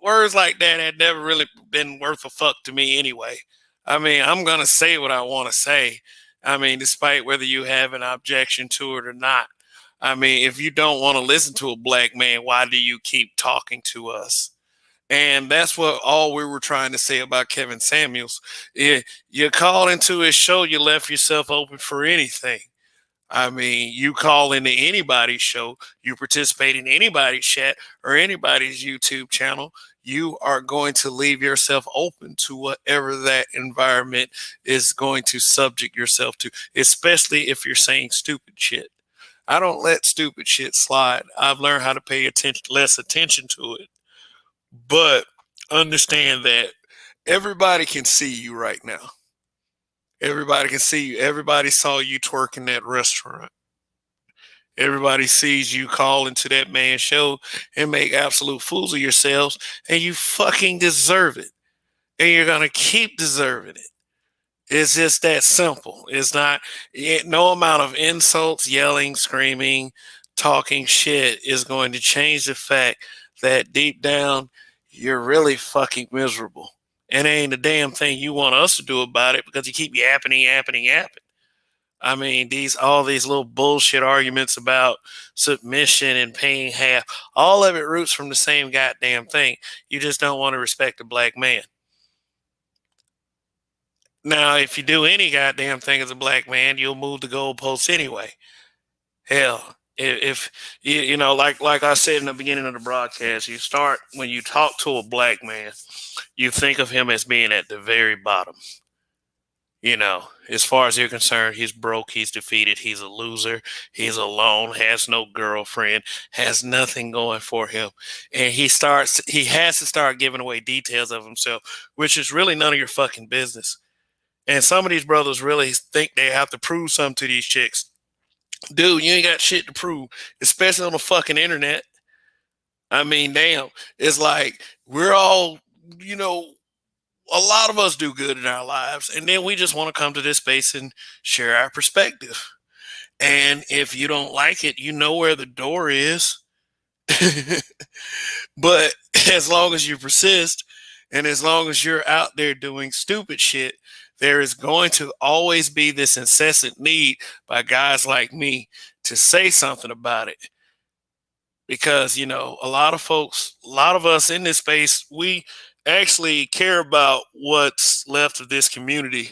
Speaker 1: words like that had never really been worth a fuck to me anyway. I mean, I'm going to say what I want to say. I mean, despite whether you have an objection to it or not. I mean, if you don't want to listen to a black man, why do you keep talking to us? And that's what all we were trying to say about Kevin Samuels. You called into his show, you left yourself open for anything. I mean, you call into anybody's show, you participate in anybody's chat or anybody's YouTube channel, you are going to leave yourself open to whatever that environment is going to subject yourself to, especially if you're saying stupid shit. I don't let stupid shit slide. I've learned how to pay less attention to it. But understand that everybody can see you right now. Everybody can see you. Everybody saw you twerking that restaurant. Everybody sees you call into that man's show and make absolute fools of yourselves, and you fucking deserve it. And you're going to keep deserving it. It's just that simple. It's not, no amount of insults, yelling, screaming, talking shit is going to change the fact that deep down, you're really fucking miserable. And ain't a damn thing you want us to do about it because you keep yapping. I mean, all these little bullshit arguments about submission and paying half, all of it roots from the same goddamn thing. You just don't want to respect a black man. Now, if you do any goddamn thing as a black man, you'll move the goalposts anyway. Hell, if like I said in the beginning of the broadcast, when you talk to a black man, you think of him as being at the very bottom. You know, as far as you're concerned, he's broke, he's defeated, he's a loser, he's alone, has no girlfriend, has nothing going for him. And he has to start giving away details of himself, which is really none of your fucking business. And some of these brothers really think they have to prove something to these chicks. Dude, you ain't got shit to prove, especially on the fucking internet. I mean, damn. It's like we're all, you know, a lot of us do good in our lives, and then we just want to come to this space and share our perspective. And if you don't like it, you know where the door is. But as long as you persist, and as long as you're out there doing stupid shit, there is going to always be this incessant need by guys like me to say something about it. Because, you know, a lot of folks, a lot of us in this space, we actually care about what's left of this community.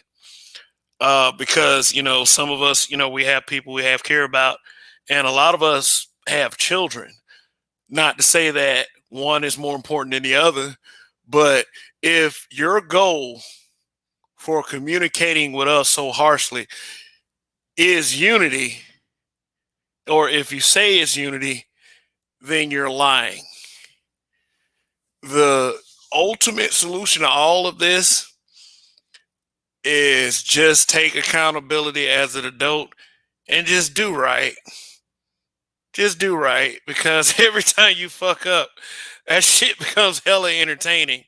Speaker 1: Because, you know, some of us, you know, we have people we have care about, and a lot of us have children. Not to say that one is more important than the other, but if your goal for communicating with us so harshly is unity, or if you say it's unity, then you're lying. The ultimate solution to all of this is just take accountability as an adult and just do right. Just do right, because every time you fuck up, that shit becomes hella entertaining.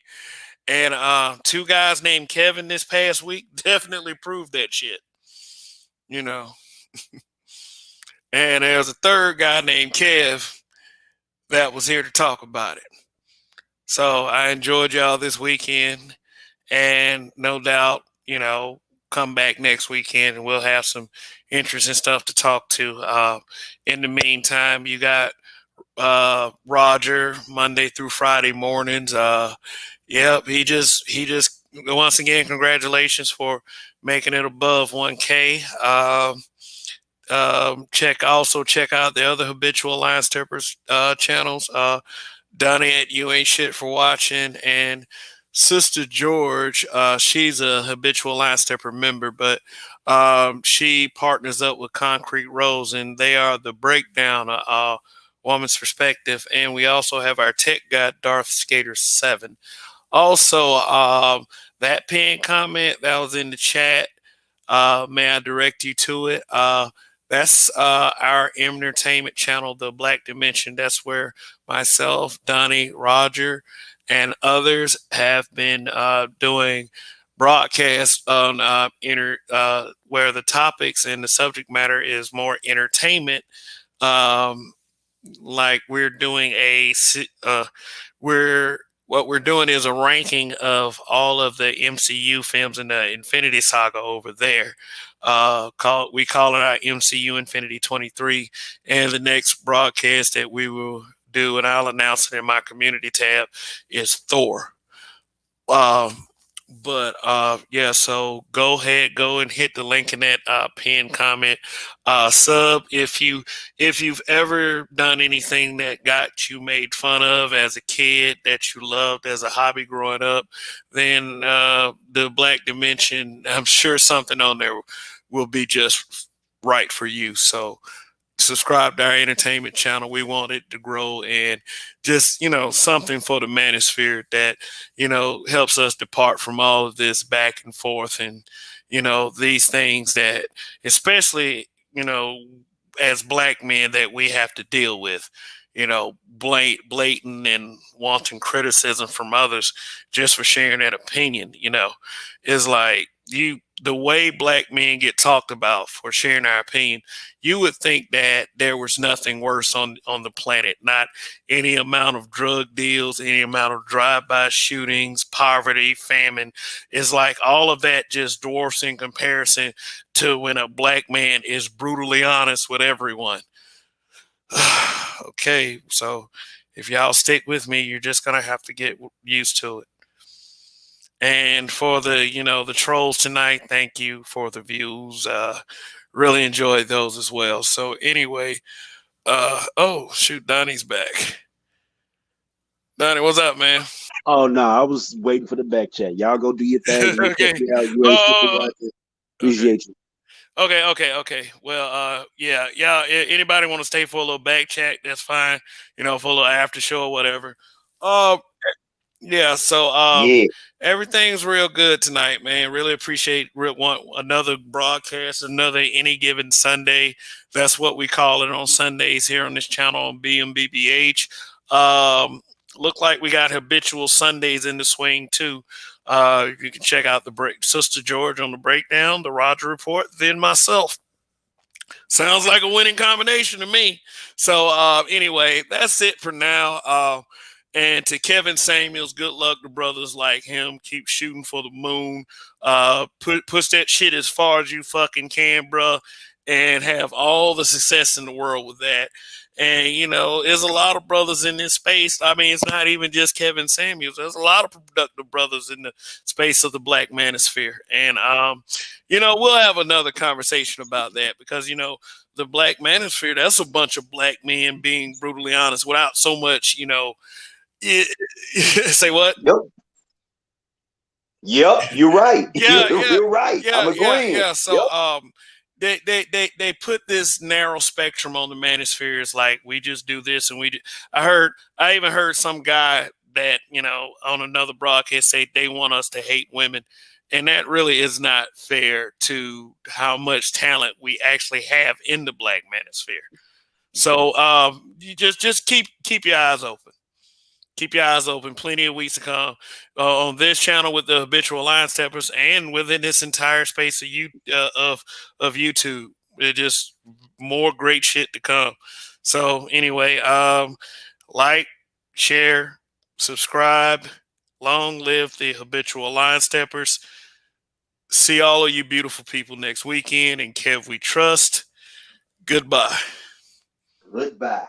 Speaker 1: And two guys named Kevin this past week definitely proved that shit. You know. And there's a third guy named Kev that was here to talk about it. So I enjoyed y'all this weekend, and no doubt, you know, come back next weekend and we'll have some interesting stuff to talk to. In the meantime, you got Roger Monday through Friday mornings. Yep, he just once again, congratulations for making it above 1K. Check out the other habitual Alliance Tippers channels. Donnie at You Ain't Shit for watching, and Sister George, she's a habitual Alliance Tipper member, but she partners up with Concrete Rose, and they are the breakdown woman's perspective. And we also have our tech guy, Darth Skater 7. Also, that pinned comment that was in the chat, may I direct you to it? That's our entertainment channel, the Black Dimension. That's where myself, Donnie, Roger, and others have been doing broadcasts on where the topics and the subject matter is more entertainment. Like we're doing what we're doing is a ranking of all of the MCU films in the Infinity Saga over there. We call it our MCU Infinity 23, and the next broadcast that we will do, and I'll announce it in my community tab, is Thor. Yeah, so go ahead, go and hit the link in that pinned comment. Sub if you've ever done anything that got you made fun of as a kid, that you loved as a hobby growing up, then the Black Dimension, I'm sure something on there will be just right for you. So subscribe to our entertainment channel. We want it to grow, and just, you know, something for the manosphere that, you know, helps us depart from all of this back and forth, and, you know, these things that, especially, you know, as black men, that we have to deal with, you know, blatant and wanton criticism from others just for sharing that opinion, you know, is like the way black men get talked about for sharing our opinion, you would think that there was nothing worse on the planet. Not any amount of drug deals, any amount of drive-by shootings, poverty, famine. It's like all of that just dwarfs in comparison to when a black man is brutally honest with everyone. Okay, so if y'all stick with me, you're just gonna have to get used to it. And for the, you know, the trolls tonight, thank you for the views. Really enjoyed those as well. So anyway, oh shoot, Donnie's back. Donnie, what's up, man?
Speaker 16: Oh no, I was waiting for the back chat. Y'all go do your thing.
Speaker 1: Okay.
Speaker 16: Check me out. You ain't shit for watching. Appreciate you.
Speaker 1: Okay. Well, yeah. Anybody want to stay for a little back chat? That's fine. For a little after show or whatever. Uh, yeah. So,
Speaker 19: Yeah.
Speaker 1: everything's real good tonight, man. Really appreciate another broadcast, another any given Sunday. That's what we call it on Sundays here on this channel on BMBBH. Look like we got habitual Sundays in the swing too. You can check out the Sister George on the breakdown, the Roger Report, then myself. Sounds like a winning combination to me. So anyway, that's it for now. And to Kevin Samuels, good luck to brothers like him. Keep shooting for the moon. Push that shit as far as you fucking can, bruh, and have all the success in the world with that. And there's a lot of brothers in this space. I mean, it's not even just Kevin Samuels. There's a lot of productive brothers in the space of the Black Manosphere. And we'll have another conversation about that because the Black Manosphere, that's a bunch of black men being brutally honest without so much, say what?
Speaker 19: Yep, you're right.
Speaker 1: Yeah,
Speaker 19: You're right. I'm agreeing.
Speaker 1: yeah. So,
Speaker 19: Yep.
Speaker 1: they put this narrow spectrum on the manosphere. It's like we just do this and we do. I even heard some guy that on another broadcast say they want us to hate women, and that really is not fair to how much talent we actually have in the Black Manosphere. So, you just keep your eyes open. Keep your eyes open. Plenty of weeks to come on this channel with the Habitual Line Steppers and within this entire space of YouTube. It's just more great shit to come. So anyway, like, share, subscribe. Long live the Habitual Line Steppers. See all of you beautiful people next weekend. And Kev, we trust. Goodbye.
Speaker 19: Goodbye.